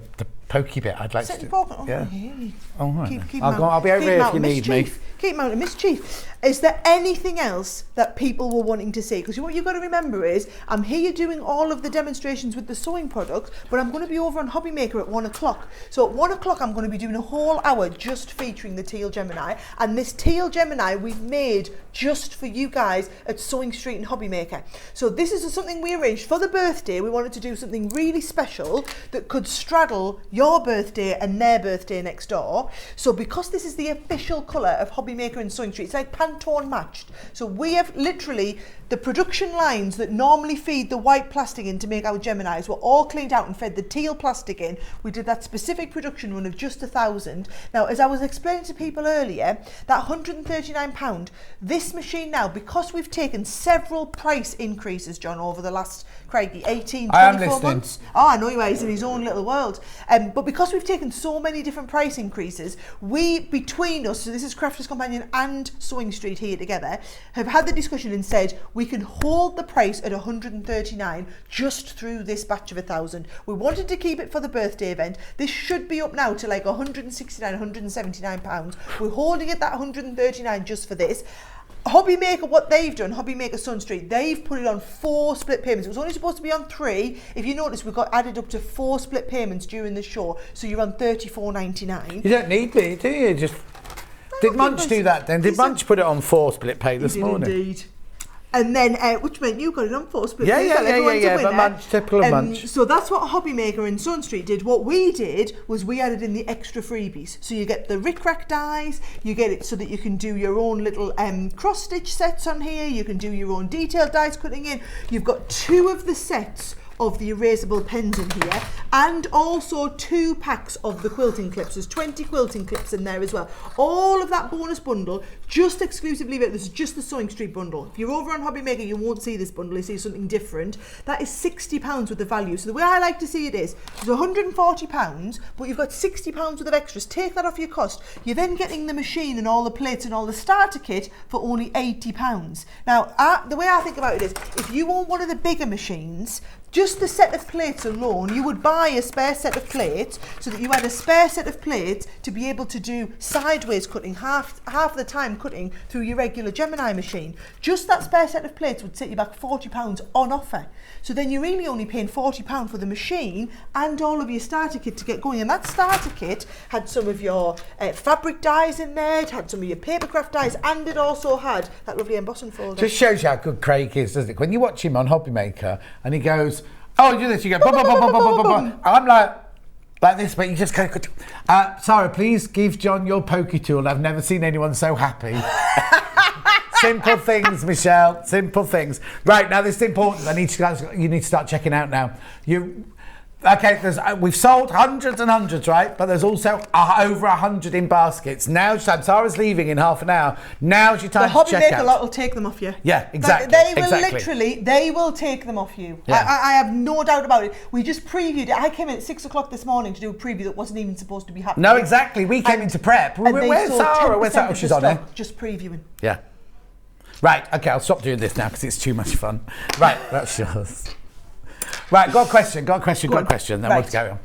Speaker 2: pokey bit. I'd like
Speaker 5: Set
Speaker 2: to.
Speaker 5: your pocket. Oh,
Speaker 2: Yeah.
Speaker 5: yeah.
Speaker 2: Oh, right.
Speaker 5: Keep
Speaker 2: I'll be over here if you need me.
Speaker 5: Keep out of mischief. Is there anything else that people were wanting to see? Because what you've got to remember is, I'm here doing all of the demonstrations with the sewing products, but I'm going to be over on Hobby Maker at 1 o'clock. So at 1 o'clock, I'm going to be doing a whole hour just featuring the teal Gemini. And this teal Gemini we've made just for you guys at Sewing Street and Hobby Maker. So this is something we arranged for the birthday. We wanted to do something really special that could straddle your birthday and their birthday next door. So because this is the official colour of Hobby Maker and Sewing Street, it's like Pantone matched. So we have literally the production lines that normally feed the white plastic in to make our Geminis were all cleaned out and fed the teal plastic in. We did that specific production run of just 1,000. Now, as I was explaining to people earlier, that £139, this machine now, because we've taken several price increases, John, over the last, Craigie, 18, 24 months. Oh, I know you are. He's in his own little world. But because we've taken so many different price increases, we, between us, so this is Crafters Companion and Sewing Street here together, have had the discussion and said we can hold the price at £139 just through this batch of 1,000. We wanted to keep it for the birthday event. This should be up now to like £169, £179. We're holding it at £139 just for this. Hobby Maker, what they've done, Hobby Maker Sun Street, they've put it on 4 split payments. It was only supposed to be on 3. If you notice, we've got added up to 4 split payments during the show, so you're on $34.99.
Speaker 2: You don't need me, do you? Just did Munch do that then? Did Munch put it on 4 split pay this morning?
Speaker 5: Indeed. And then, which meant you got it on 4 split.
Speaker 2: Yeah, but Munch, typical of Munch.
Speaker 5: So that's what Hobby Maker and Sun Street did. What we did was we added in the extra freebies. So you get the Rick-Rack dies, you get it so that you can do your own little cross-stitch sets on here, you can do your own detailed dies cutting in. You've got 2 of the sets of the erasable pens in here, and also 2 packs of the quilting clips. There's 20 quilting clips in there as well. All of that bonus bundle just exclusively, this is just the Sewing Street bundle. If you're over on Hobby Maker, you won't see this bundle, you see something different. That is £60 worth of value. So the way I like to see it is, it's £140, but you've got £60 worth of extras. Take that off your cost. You're then getting the machine and all the plates and all the starter kit for only £80. Now, the way I think about it is, if you want one of the bigger machines, just the set of plates alone, you would buy a spare set of plates so that you had a spare set of plates to be able to do sideways cutting, half the time cutting through your regular Gemini machine. Just that spare set of plates would set you back £40 on offer. So then you're really only paying £40 for the machine and all of your starter kit to get going. And that starter kit had some of your fabric dies in there, it had some of your papercraft dies, and it also had that lovely embossing folder.
Speaker 2: Just shows you how good Craig is, doesn't it? When you watch him on Hobby Maker and he goes, oh, do this, you go, bum, bum, bum, bum, bum, bum, bum. I'm like this, but you just kind of, Sarah, please give John your pokey tool. I've never seen anyone so happy. Simple things, Michelle, simple things. Right, now this is important. You need to start checking out now. Okay, we've sold hundreds and hundreds, right? But there's also over 100 in baskets. Now's your time. Sarah's leaving in half an hour. Now's your time
Speaker 5: The
Speaker 2: to check
Speaker 5: Hobby
Speaker 2: out.
Speaker 5: Maker lot will take them off you.
Speaker 2: Yeah, exactly.
Speaker 5: They will
Speaker 2: exactly.
Speaker 5: literally, they will take them off you.
Speaker 2: Yeah.
Speaker 5: I have no doubt about it. We just previewed it. I came in at 6 o'clock this morning to do a preview that wasn't even supposed to be happening.
Speaker 2: No, exactly. We came into prep. Where's Sarah? Where's Sarah? Oh, she's on there.
Speaker 5: Just previewing.
Speaker 2: Yeah. Right, okay, I'll stop doing this now because it's too much fun. Right, that's yours. Right, got a question. Then we'll carry on.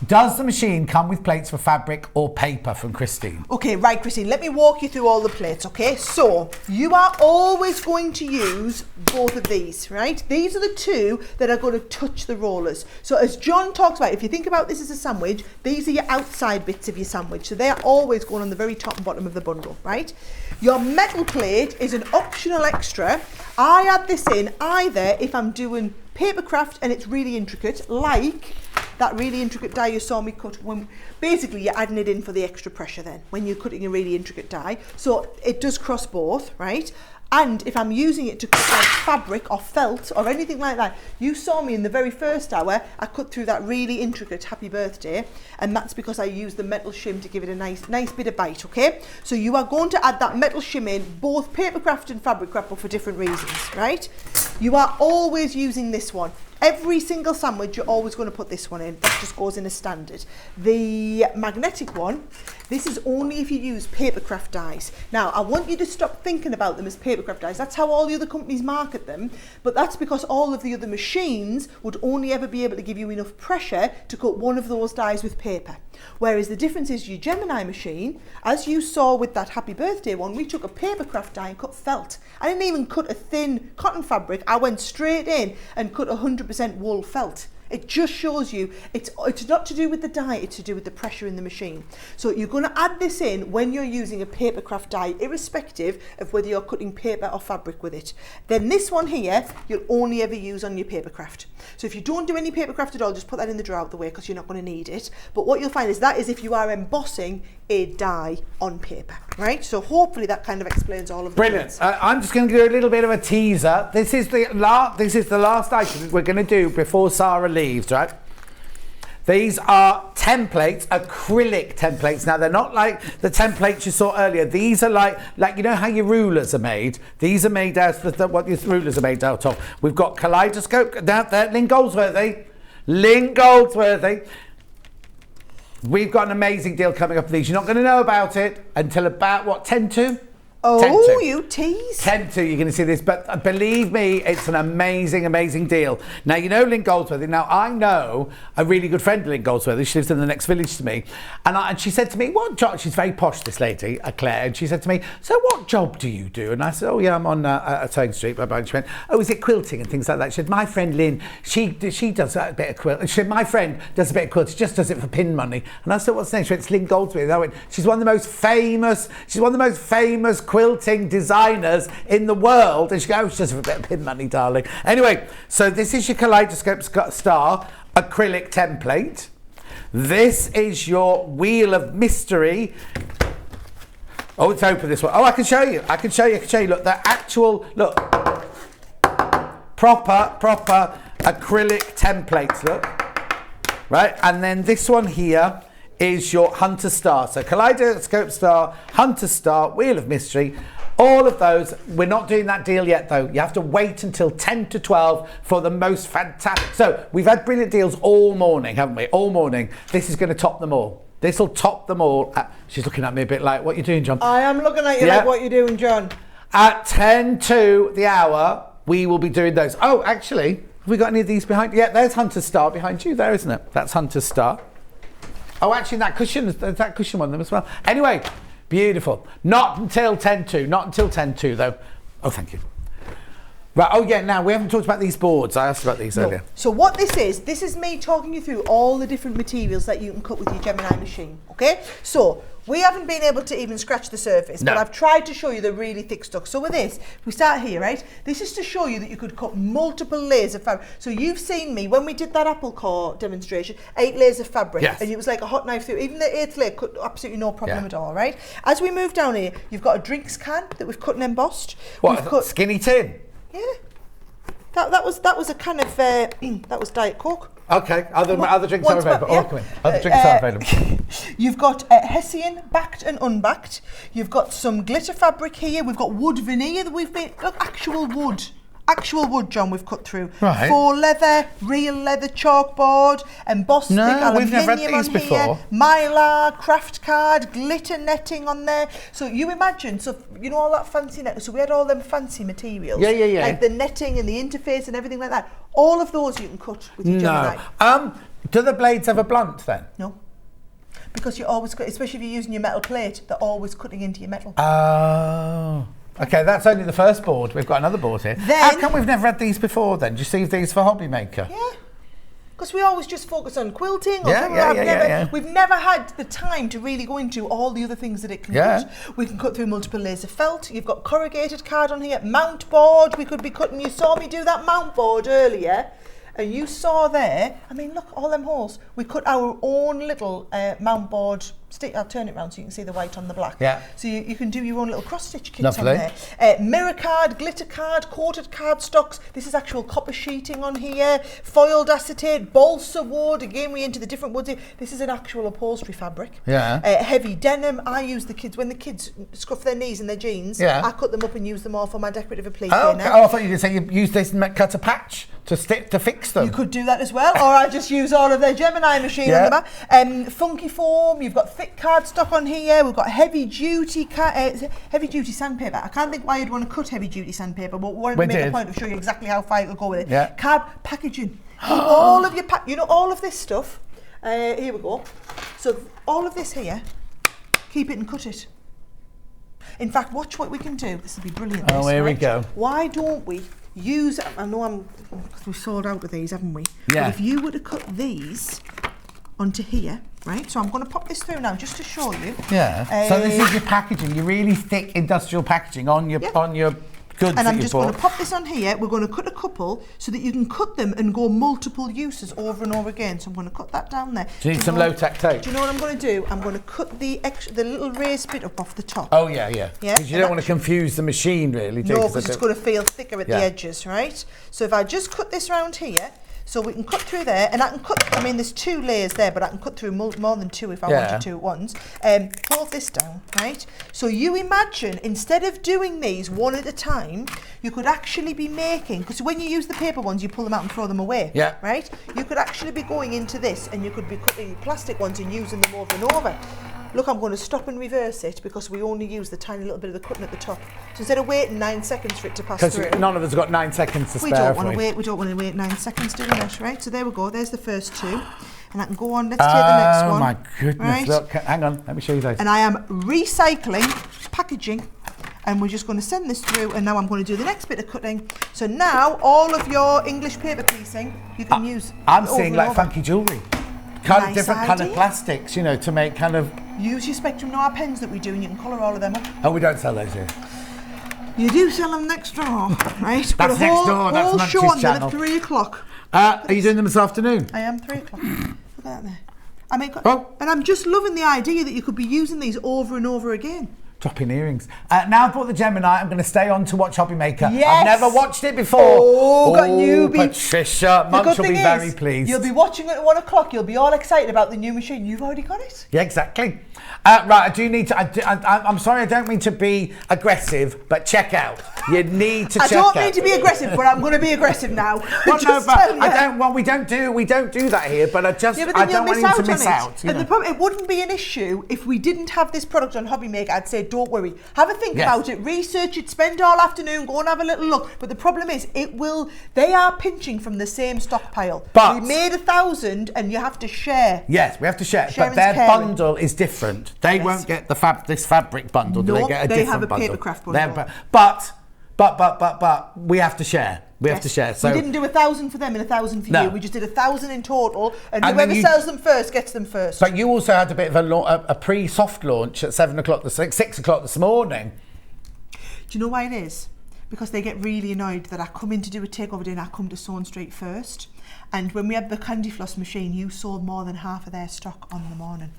Speaker 2: Does the machine come with plates for fabric or paper, from Christine?
Speaker 5: Okay, right, Christine, let me walk you through all the plates, okay? So, you are always going to use both of these, right? These are the two that are going to touch the rollers. So, as John talks about, if you think about this as a sandwich, these are your outside bits of your sandwich. So, they are always going on the very top and bottom of the bundle, right? Your metal plate is an optional extra. I add this in either if I'm doing paper craft and it's really intricate, like that really intricate die you saw me cut. When basically you're adding it in for the extra pressure then when you're cutting a really intricate die. So it does cross both, right? And if I'm using it to cut like fabric or felt or anything like that, you saw me in the very first hour, I cut through that really intricate happy birthday, and that's because I used the metal shim to give it a nice bit of bite, okay? So you are going to add that metal shim in, both paper craft and fabric craft, but for different reasons, right? You are always using this one. Every single sandwich, you're always going to put this one in. That just goes in as standard. The magnetic one, this is only if you use papercraft dies. Now, I want you to stop thinking about them as papercraft dies. That's how all the other companies market them, but that's because all of the other machines would only ever be able to give you enough pressure to cut one of those dies with paper. Whereas the difference is your Gemini machine, as you saw with that happy birthday one, we took a papercraft die and cut felt. I didn't even cut a thin cotton fabric. I went straight in and cut 100% wool felt. It just shows you it's not to do with the die, it's to do with the pressure in the machine. So you're going to add this in when you're using a papercraft die, irrespective of whether you're cutting paper or fabric with it. Then this one here, you'll only ever use on your papercraft. So if you don't do any papercraft at all, just put that in the drawer out of the way because you're not going to need it. But what you'll find is that is if you are embossing a die on paper, right? So hopefully that kind of explains all of the
Speaker 2: Brilliant. I'm just going to do a little bit of a teaser. This is the last item we're going to do before Sarah leaves, right? These are templates, acrylic templates. Now they're not like the templates you saw earlier. These are like you know how your rulers are made. These are made out of what your rulers are made out of. We've got kaleidoscope down there, Lynn Goldsworthy. We've got an amazing deal coming up with these. You're not going to know about it until about, what, 10 to?
Speaker 5: Oh,
Speaker 2: 10 to.
Speaker 5: you tease.
Speaker 2: 10 to, you're going to see this. But believe me, it's an amazing, amazing deal. Now, you know Lynn Goldsworthy. Now, I know a really good friend of Lynn Goldsworthy. She lives in the next village to me. And she said to me, what job? She's very posh, this lady, Claire. And she said to me, so what job do you do? And I said, oh, yeah, I'm on Sewing Street. And she went, oh, is it quilting and things like that? She said, my friend Lynn, she does a bit of quilting. She said, my friend does a bit of quilting. She just does it for pin money. And I said, what's the name? She went, it's Lynn Goldsworthy. And I went, she's one of the most famous quilting designers in the world. And she goes, oh, it's just for a bit of pin money, darling. Anyway, so this is your Kaleidoscope Star acrylic template. This is your Wheel of Mystery. Oh, it's open, this one. Oh, I can show you. Look, the actual, look, proper acrylic templates, look. Right, and then this one here is your Hunter Star. So Kaleidoscope Star, Hunter Star, Wheel of Mystery. All of those. We're not doing that deal yet, though. You have to wait until 10 to 12 for the most fantastic. So we've had brilliant deals all morning, haven't we? All morning. This is going to top them all. This will top them all. She's looking at me a bit like, what are you doing, John?
Speaker 5: I am looking at you like, what you're doing, John.
Speaker 2: At 10 to the hour, we will be doing those. Oh, actually, have we got any of these behind? Yeah, there's Hunter Star behind you there, isn't it? That's Hunter Star. Oh, actually, that cushion one of them as well. Anyway, beautiful. Not until 10-2, though. Oh, thank you. Right, oh yeah, now we haven't talked about these boards. I asked about these earlier.
Speaker 5: So what this is me talking you through all the different materials that you can cut with your Gemini machine, okay? So, we haven't been able to even scratch the surface, but I've tried to show you the really thick stuff. So with this, we start here, right? This is to show you that you could cut multiple layers of fabric. So you've seen me, when we did that apple core demonstration, 8 layers of fabric.
Speaker 2: Yes.
Speaker 5: And it was like a hot knife through. Even the 8th layer cut absolutely no problem at all, right? As we move down here, you've got a drinks can that we've cut and embossed.
Speaker 2: What, skinny tin?
Speaker 5: Yeah. That was a kind of, that was Diet Coke.
Speaker 2: Okay, other drinks are
Speaker 5: Once more,
Speaker 2: available.
Speaker 5: yeah.
Speaker 2: Oh, come in. Other drinks are available.
Speaker 5: You've got Hessian, backed and unbacked. You've got some glitter fabric here. We've got wood veneer that we've made. Look, actual wood. Actual wood, John, we've cut through.
Speaker 2: Right.
Speaker 5: Faux leather, real leather chalkboard, embossed thick aluminium
Speaker 2: we've never had these
Speaker 5: on
Speaker 2: before.
Speaker 5: here. Mylar, craft card, glitter netting on there. So you imagine, so you know all that fancy net. So we had all them fancy materials.
Speaker 2: Yeah.
Speaker 5: Like the netting and the interface and everything like that. All of those you can cut with your Gemini.
Speaker 2: Do the blades have a blunt then?
Speaker 5: No. Because you're always, especially if you're using your metal plate, they're always cutting into your metal.
Speaker 2: Oh. Okay, that's only the first board. We've got another board here.
Speaker 5: Then-
Speaker 2: How come we've never had these before then? Do you see these for Hobby Maker?
Speaker 5: Yeah. Because we always just focus on quilting or
Speaker 2: Yeah,
Speaker 5: something
Speaker 2: yeah,
Speaker 5: like that.
Speaker 2: yeah.
Speaker 5: We've never had the time to really go into all the other things that it can
Speaker 2: Yeah.
Speaker 5: cut. We can cut through multiple layers of felt. You've got corrugated card on here. Mount board, we could be cutting. You saw me do that mount board earlier. And you saw there, I mean, look, all them holes. We cut our own little mount board. I'll turn it round so you can see the white on the black.
Speaker 2: Yeah.
Speaker 5: So you can do your own little cross-stitch kits
Speaker 2: Lovely.
Speaker 5: on there. Mirror card, glitter card, coated card stocks. This is actual copper sheeting on here. Foiled acetate, balsa wood. Again, we into the different woods here. This is an actual upholstery fabric.
Speaker 2: Yeah.
Speaker 5: Heavy denim. I use the kids, when the kids scuff their knees in their jeans,
Speaker 2: Yeah.
Speaker 5: I cut them up and use them all for my decorative applique
Speaker 2: Oh,
Speaker 5: here
Speaker 2: okay.
Speaker 5: now.
Speaker 2: I thought you were going to say you use this and cut a patch to fix them.
Speaker 5: You could do that as well, or I just use all of their Gemini machine on the back. Funky foam, you've got thick cardstock on here, we've got heavy duty sandpaper. I can't think why you'd want to cut heavy duty sandpaper, but wanted to make a point of showing you exactly how far it will go with it.
Speaker 2: Yeah.
Speaker 5: Card packaging. All of your all of this stuff. Here we go. So all of this here, keep it and cut it. In fact, watch what we can do. This will be brilliant.
Speaker 2: Oh, here we go.
Speaker 5: Why don't we use, I know because we've sold out of these, haven't we?
Speaker 2: Yeah.
Speaker 5: But if you were to cut these onto here, right? So I'm going to pop this through now just to show you.
Speaker 2: Yeah. So this is your packaging, your really thick industrial packaging on your goods
Speaker 5: And
Speaker 2: that
Speaker 5: I'm
Speaker 2: you
Speaker 5: just
Speaker 2: bought.
Speaker 5: going to pop this on here. We're going to cut a couple so that you can cut them and go multiple uses over and over again. So I'm going to cut that down there.
Speaker 2: Do you need some low-tack tape?
Speaker 5: Do you know what I'm going to do? I'm going to cut the little raised bit up off the top.
Speaker 2: Oh, yeah.
Speaker 5: Yeah,
Speaker 2: Because you don't want to confuse the machine, really, do you?
Speaker 5: No, because it's going to feel thicker at the edges, right? So if I just cut this round here, so we can cut through there, and I can cut, I mean, there's 2 layers there, but I can cut through more than 2 if I wanted to at once. Hold this down, right? So you imagine, instead of doing these one at a time, you could actually be making, because when you use the paper ones, you pull them out and throw them away, right? You could actually be going into this, and you could be cutting plastic ones and using them over and over. Look, I'm going to stop and reverse it because we only use the tiny little bit of the cutting at the top. So instead of waiting 9 seconds for it to pass through.
Speaker 2: Because none of us got 9 seconds to spare.
Speaker 5: We don't want to wait 9 seconds doing that, right? So there we go. There's the first 2. And I can go on. Let's take the next one.
Speaker 2: Oh my goodness.
Speaker 5: Right?
Speaker 2: Look, hang on. Let me show you those.
Speaker 5: And I am recycling packaging. And we're just going to send this through. And now I'm going to do the next bit of cutting. So now all of your English paper piecing, you can use.
Speaker 2: I'm seeing like funky jewellery. Kind of
Speaker 5: Nice
Speaker 2: different kind of
Speaker 5: idea.
Speaker 2: plastics, you know, to make kind of...
Speaker 5: Use your Spectrum Noir pens that we do, and you can colour all of them up.
Speaker 2: Oh, we don't sell those here.
Speaker 5: You do sell them next door, right?
Speaker 2: That's
Speaker 5: Got a
Speaker 2: next door, that's
Speaker 5: whole
Speaker 2: Munchie's
Speaker 5: show on
Speaker 2: channel.
Speaker 5: them at 3 o'clock.
Speaker 2: Are you doing them this afternoon?
Speaker 5: I am 3 o'clock. Look at that there. I mean,
Speaker 2: Oh.
Speaker 5: and I'm just loving the idea that you could be using these over and over again.
Speaker 2: Dropping earrings. Now I've bought the Gemini, I'm going to stay on to watch Hobby Maker.
Speaker 5: Yes.
Speaker 2: I've never watched it before.
Speaker 5: Oh, got newbie.
Speaker 2: Patricia, Munch will be very pleased.
Speaker 5: You'll be watching it at 1 o'clock. You'll be all excited about the new machine. You've already got it.
Speaker 2: Yeah, exactly. Right, I do need to... I'm sorry, I don't mean to be aggressive, but check out. You need to check out.
Speaker 5: I don't mean to be aggressive, but I'm going to be aggressive now.
Speaker 2: Well, no,
Speaker 5: Just
Speaker 2: but
Speaker 5: tell you.
Speaker 2: I don't. Well, we don't do that here. But I just,
Speaker 5: Yeah, but
Speaker 2: I
Speaker 5: then
Speaker 2: don't
Speaker 5: you'll
Speaker 2: want
Speaker 5: miss
Speaker 2: you to miss
Speaker 5: on
Speaker 2: out.
Speaker 5: it.
Speaker 2: You
Speaker 5: And
Speaker 2: know.
Speaker 5: the problem, it wouldn't be an issue if we didn't have this product on Hobby Maker. I'd say, don't worry, have a think
Speaker 2: Yes.
Speaker 5: about it, research it, spend all afternoon, go and have a little look. But the problem is, they are pinching from the same stockpile.
Speaker 2: But-
Speaker 5: we made 1,000, and you have to share.
Speaker 2: Yes, we have to share.
Speaker 5: Sharon's
Speaker 2: But their
Speaker 5: caring.
Speaker 2: bundle is different. They won't get this fabric bundle. Do
Speaker 5: No,
Speaker 2: they get a
Speaker 5: they
Speaker 2: different
Speaker 5: have a
Speaker 2: bundle?
Speaker 5: papercraft bundle.
Speaker 2: But we have to share. We have to share. So
Speaker 5: we didn't do 1,000 for them and 1,000 for
Speaker 2: No.
Speaker 5: you. We just did 1,000 in total, and
Speaker 2: And
Speaker 5: whoever
Speaker 2: then you-
Speaker 5: sells them first gets them first.
Speaker 2: But you also had a bit of a pre-soft launch at 7 o'clock, 6 o'clock this morning.
Speaker 5: Do you know why it is? Because they get really annoyed that I come in to do a takeover day and I come to Sewn Street first. And when we had the candy floss machine, you sold more than half of their stock on the morning.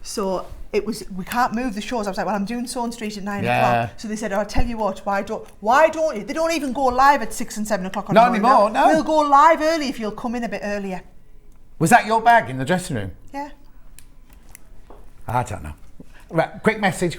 Speaker 5: So we can't move the shows. I was like, well, I'm doing Sewn Street at 9 o'clock. So they said, I'll tell you what, why don't you? They don't even go live at 6 and 7 o'clock on the
Speaker 2: Not
Speaker 5: morning.
Speaker 2: anymore,
Speaker 5: now.
Speaker 2: no.
Speaker 5: We'll go live early if you'll come in a bit earlier.
Speaker 2: Was that your bag in the dressing room?
Speaker 5: Yeah.
Speaker 2: I don't know. Right, quick message.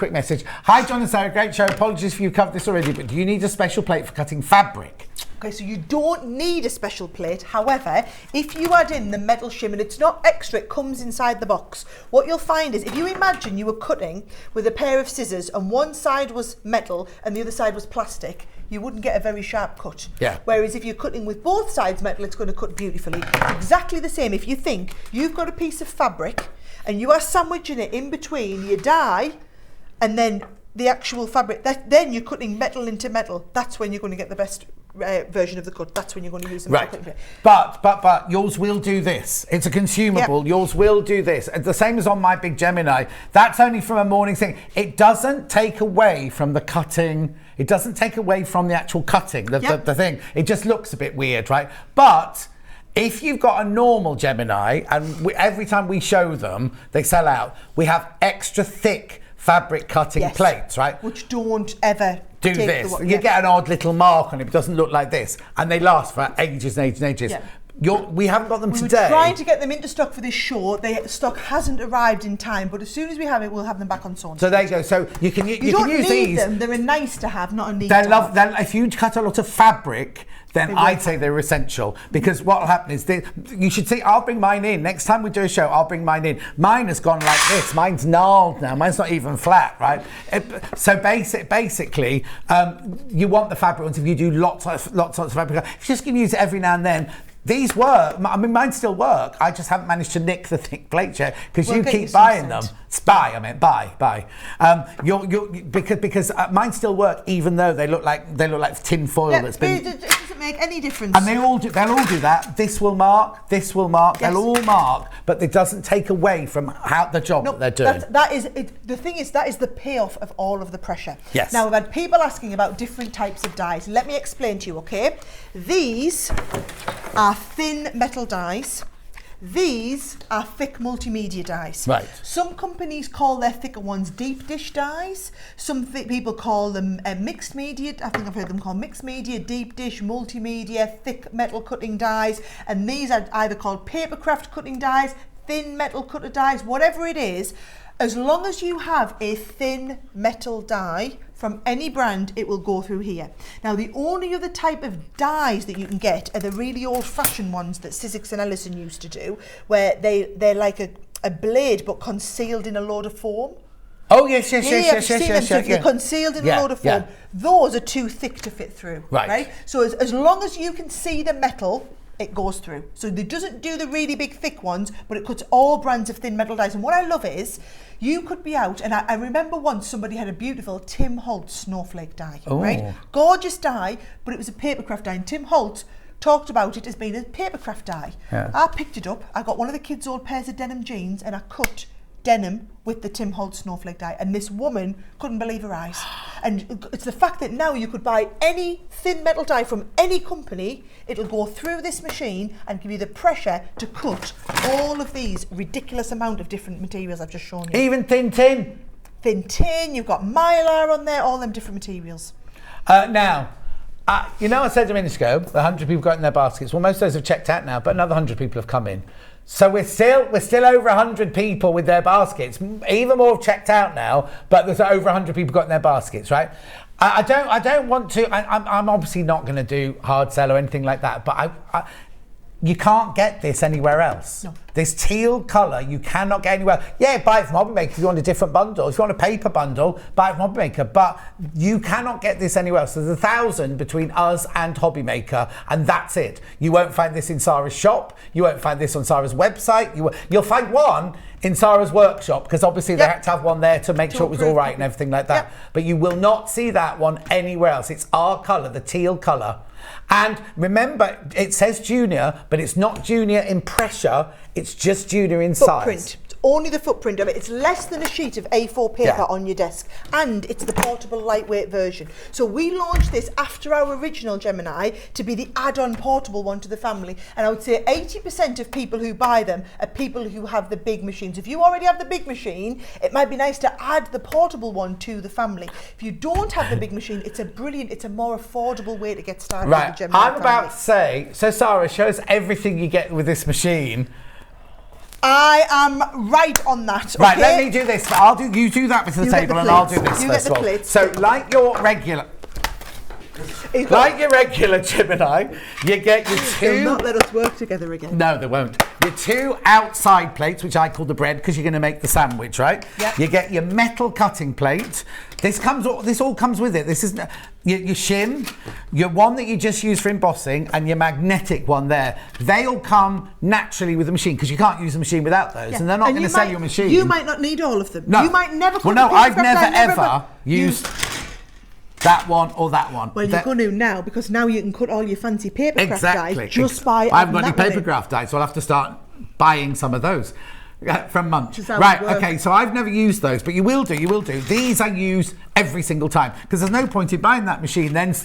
Speaker 2: Hi, John and Sarah, great show. Apologies if you covered this already, but do you need a special plate for cutting fabric?
Speaker 5: Okay, so you don't need a special plate. However, if you add in the metal shim, and it's not extra, it comes inside the box, what you'll find is if you imagine you were cutting with a pair of scissors and one side was metal and the other side was plastic, you wouldn't get a very sharp cut.
Speaker 2: Yeah.
Speaker 5: Whereas if you're cutting with both sides metal, it's going to cut beautifully. Exactly the same. If you think you've got a piece of fabric and you are sandwiching it in between your dye and then the actual fabric, then you're cutting metal into metal. That's when you're going to get the best version of the cut. That's when you're going to use the metal cutting plate.
Speaker 2: But yours will do this. It's a consumable.
Speaker 5: Yep.
Speaker 2: Yours will do this. The same as on my big Gemini. That's only from a morning thing. It doesn't take away from the cutting. It doesn't take away from the actual cutting, the thing. It just looks a bit weird, right? But if you've got a normal Gemini, and every time we show them, they sell out, we have extra thick fabric cutting plates, right?
Speaker 5: Which don't ever
Speaker 2: do this. You get an odd little mark on it. It doesn't look like this. And they last for ages and ages and ages. Yeah. We haven't got them today.
Speaker 5: We were trying to get them into stock for this show. The stock hasn't arrived in time, but as soon as we have it, we'll have them back on Sawn.
Speaker 2: So there you go. So you can use these.
Speaker 5: Them. They're a nice to have, not a need to have.
Speaker 2: If you cut a lot of fabric, then I'd say they're essential, because what will happen is you should see. I'll bring mine in next time we do a show. I'll bring mine in. Mine has gone like this. Mine's gnarled now. Mine's not even flat, right? So basically, you want the fabric ones if you do lots of fabric. If you're just going to use it every now and then. These work. I mean, mine still work. I just haven't managed to nick the thick plate yet because you keep buying them. Buy. Because mine still work, even though they look like tin foil that's been.
Speaker 5: It doesn't make any difference.
Speaker 2: And they'll all do that. This will mark. Yes. They'll all mark, but it doesn't take away from the job that they're doing.
Speaker 5: That is it. The thing is, that is the payoff of all of the pressure.
Speaker 2: Yes.
Speaker 5: Now we've had people asking about different types of dyes. Let me explain to you. Okay, these are thin metal dyes. These are thick multimedia dyes.
Speaker 2: Right.
Speaker 5: Some companies call their thicker ones deep dish dyes. Some people call them mixed media. I think I've heard them called mixed media, deep dish, multimedia, thick metal cutting dyes. And these are either called papercraft cutting dyes, thin metal cutter dyes, whatever it is. As long as you have a thin metal dye from any brand, it will go through here. Now, the only other type of dyes that you can get are the really old-fashioned ones that Sizzix and Ellison used to do, where they're like a blade but concealed in a load of foam.
Speaker 2: Oh, yes.
Speaker 5: They're concealed in a load of foam. Those are too thick to fit through. Right? So as long as you can see the metal, it goes through. So it doesn't do the really big thick ones, but it cuts all brands of thin metal dyes. And what I love is, you could be out, and I remember once somebody had a beautiful Tim Holtz snowflake dye, right? Gorgeous dye, but it was a papercraft dye. And Tim Holtz talked about it as being a papercraft dye. Yeah. I picked it up, I got one of the kids' old pairs of denim jeans, and I cut denim with the Tim Holtz snowflake dye, and this woman couldn't believe her eyes. And it's the fact that now you could buy any thin metal dye from any company, it'll go through this machine and give you the pressure to cut all of these ridiculous amount of different materials I've just shown you.
Speaker 2: Even thin tin.
Speaker 5: Thin tin, you've got mylar on there, all them different materials.
Speaker 2: Now, I said a minute ago, 100 people got in their baskets. Well, most of those have checked out now, but another 100 people have come in. So we're still over 100 people with their baskets. Even more have checked out now, but there's over 100 people got in their baskets, right? I don't want to. I'm obviously not going to do hard sell or anything like that. But you can't get this anywhere else.
Speaker 5: No.
Speaker 2: This teal colour you cannot get anywhere. Yeah, buy it from Hobby Maker if you want a different bundle. If you want a paper bundle, buy it from Hobby Maker. But you cannot get this anywhere else. There's 1,000 between us and Hobby Maker, and that's it. You won't find this in Sara's shop. You won't find this on Sara's website. You'll find one in Sara's workshop, because obviously they had to have one there to make sure it was all right and everything like that. But you will not see that one anywhere else. It's our colour, the teal colour. And remember, it says junior, but it's not junior in pressure, it's just junior in size.
Speaker 5: Only the footprint of it. It's less than a sheet of A4 paper on your desk, and it's the portable lightweight version. So we launched this after our original Gemini to be the add-on portable one to the family, and I would say 80% of people who buy them are people who have the big machines. If you already have the big machine, it might be nice to add the portable one to the family. If you don't have the big machine, it's a more affordable way to get started with the Gemini
Speaker 2: I'm about to say, so Sara, show us everything you get with this machine.
Speaker 5: I am right on that.
Speaker 2: Right,
Speaker 5: okay?
Speaker 2: let me do this. You do that bit of the
Speaker 5: You get
Speaker 2: table
Speaker 5: the
Speaker 2: and I'll
Speaker 5: plates.
Speaker 2: do this
Speaker 5: You
Speaker 2: first
Speaker 5: get the
Speaker 2: of all.
Speaker 5: plates.
Speaker 2: So, like your regular Gemini, you get your
Speaker 5: They'll
Speaker 2: two...
Speaker 5: not let us work together again.
Speaker 2: No, they won't. Your two outside plates, which I call the bread, because you're going to make the sandwich, right?
Speaker 5: Yep.
Speaker 2: You get your metal cutting plate. This all comes with it. This is your shim, your one that you just use for embossing, and your magnetic one there. They all come naturally with the machine, because you can't use the machine without those, and they're not going to sell you a machine.
Speaker 5: You might not need all of them.
Speaker 2: No.
Speaker 5: You might never.
Speaker 2: Well, no, I've never ever used that one or that one.
Speaker 5: Well, you're going to now, because now you can cut all your fancy paper craft dies just by.
Speaker 2: I haven't got any
Speaker 5: that one
Speaker 2: paper
Speaker 5: in.
Speaker 2: craft dies, so I'll have to start buying some of those from Munch.
Speaker 5: Which is how it
Speaker 2: Right,
Speaker 5: works.
Speaker 2: okay, so I've never used those, but you will do. These I use every single time, because there's no point in buying that machine and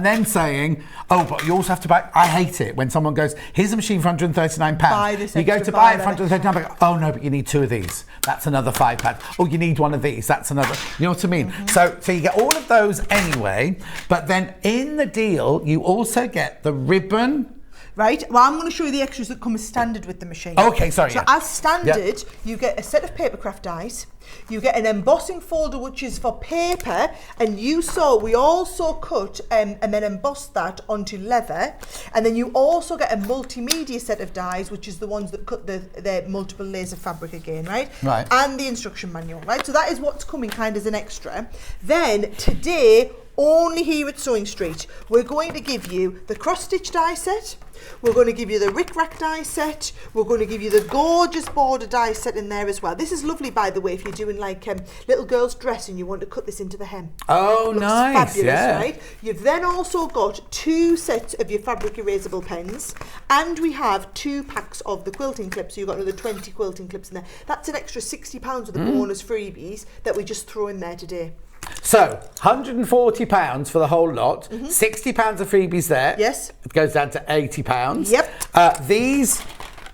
Speaker 2: then saying, oh, but you also have to buy. I hate it when someone goes, here's a machine for £139.
Speaker 5: Buy this
Speaker 2: you go
Speaker 5: extra,
Speaker 2: to buy it
Speaker 5: buy
Speaker 2: for
Speaker 5: that
Speaker 2: £139. Oh no, but you need two of these. That's another £5. Oh, you need one of these. That's another. You know what I mean?
Speaker 5: Mm-hmm.
Speaker 2: So you get all of those anyway, but then in the deal you also get the ribbon.
Speaker 5: Right, well, I'm going to show you the extras that come as standard with the machine.
Speaker 2: Okay, sorry.
Speaker 5: So as standard, you get a set of paper craft dies, you get an embossing folder which is for paper, and we also cut and then embossed that onto leather, and then you also get a multimedia set of dies, which is the ones that cut the multiple layers of fabric again, right?
Speaker 2: Right.
Speaker 5: And the instruction manual, right? So that is what's coming kind of as an extra. Then today, only here at Sewing Street, we're going to give you the cross-stitch die set. We're going to give you the rick-rack die set. We're going to give you the gorgeous border die set in there as well. This is lovely, by the way, if you're doing like little girl's dress and you want to cut this into the hem.
Speaker 2: Oh,
Speaker 5: Looks
Speaker 2: nice,
Speaker 5: fabulous,
Speaker 2: yeah.
Speaker 5: right? You've then also got 2 sets of your fabric erasable pens, and we have 2 packs of the quilting clips. So you've got another 20 quilting clips in there. That's an extra £60 of the bonus freebies that we just throw in there today.
Speaker 2: So, £140 for the whole lot, £60 of freebies there.
Speaker 5: Yes.
Speaker 2: It goes down to £80.
Speaker 5: Yep.
Speaker 2: These,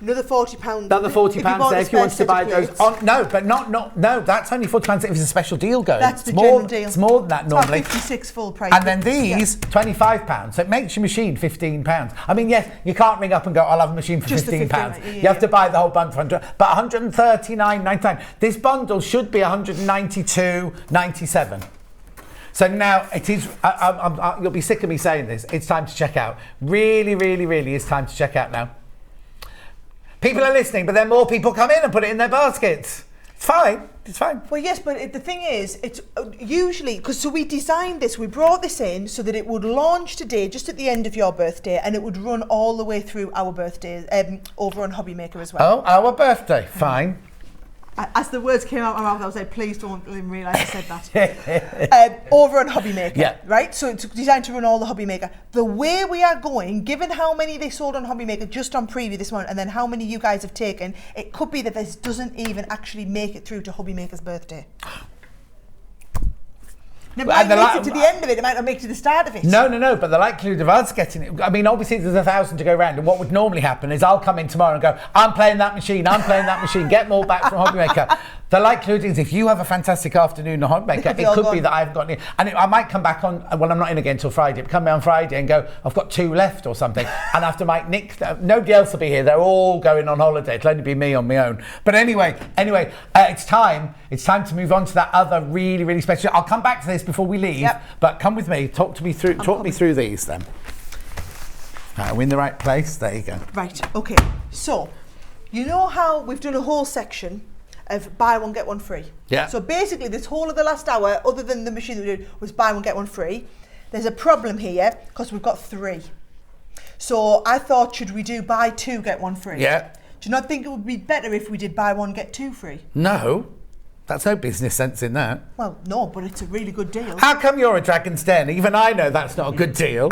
Speaker 5: Another £40.
Speaker 2: another £40 there if you wanted to buy those.
Speaker 5: On,
Speaker 2: No, that's only £40 if it's a special deal going.
Speaker 5: That's the
Speaker 2: it's more,
Speaker 5: general deal.
Speaker 2: It's more than that normally.
Speaker 5: About 56 full price.
Speaker 2: And then these, £25. So it makes your machine £15. I mean, yes, you can't ring up and go, I'll have a machine for
Speaker 5: Just the
Speaker 2: £15.
Speaker 5: 15,
Speaker 2: You have to buy the whole bundle for 100, but £139.99. This bundle should be £192.97. So now it is, you'll be sick of me saying this, it's time to check out. Really, really, really is time to check out now. People are listening, but then more people come in and put it in their baskets. It's fine, it's fine.
Speaker 5: Well, yes, but the thing is, it's usually, so we designed this, we brought this in so that it would launch today, just at the end of your birthday, and it would run all the way through our birthday, over on Hobbymaker as well.
Speaker 2: Oh, our birthday, fine.
Speaker 5: As the words came out of my mouth, I was like, please don't let him realise I said that. Over on Hobbymaker,
Speaker 2: Yeah.
Speaker 5: right? So it's designed to run all the Hobbymaker. The way we are going, given how many they sold on Hobbymaker just on preview this morning, and then how many you guys have taken, it could be that this doesn't even actually make it through to Hobbymaker's birthday. It might make it to the end of it, it might not make it to the start of it.
Speaker 2: No, but the likelihood of us getting it, I mean, obviously there's 1,000 to go around, and what would normally happen is I'll come in tomorrow and go, I'm playing that machine, get more back from Hobbymaker. The likelihood is if you have a fantastic afternoon on Hobbymaker, it could be that I haven't got any, and I might come back on, well, I'm not in again until Friday, but come in on Friday and go, I've got 2 left or something, and after Mike Nick, nobody else will be here, they're all going on holiday, it'll only be me on my own. But anyway, it's time to move on to that other really, really special, I'll come back to this before we leave, but come with me, talk me through these then. Right, are we in the right place? There you go.
Speaker 5: Right, okay. So, you know how we've done a whole section of buy one, get one free?
Speaker 2: Yeah.
Speaker 5: So basically this whole of the last hour, other than the machine that we did, was buy one, get one free. There's a problem here, because we've got 3. So I thought, should we do buy 2, get 1 free?
Speaker 2: Yeah.
Speaker 5: Do you not think it would be better if we did buy 1, get 2 free?
Speaker 2: No, that's no business sense in that.
Speaker 5: Well, no, but it's a really good deal.
Speaker 2: How come you're a Dragon's Den? Even I know that's not a good deal.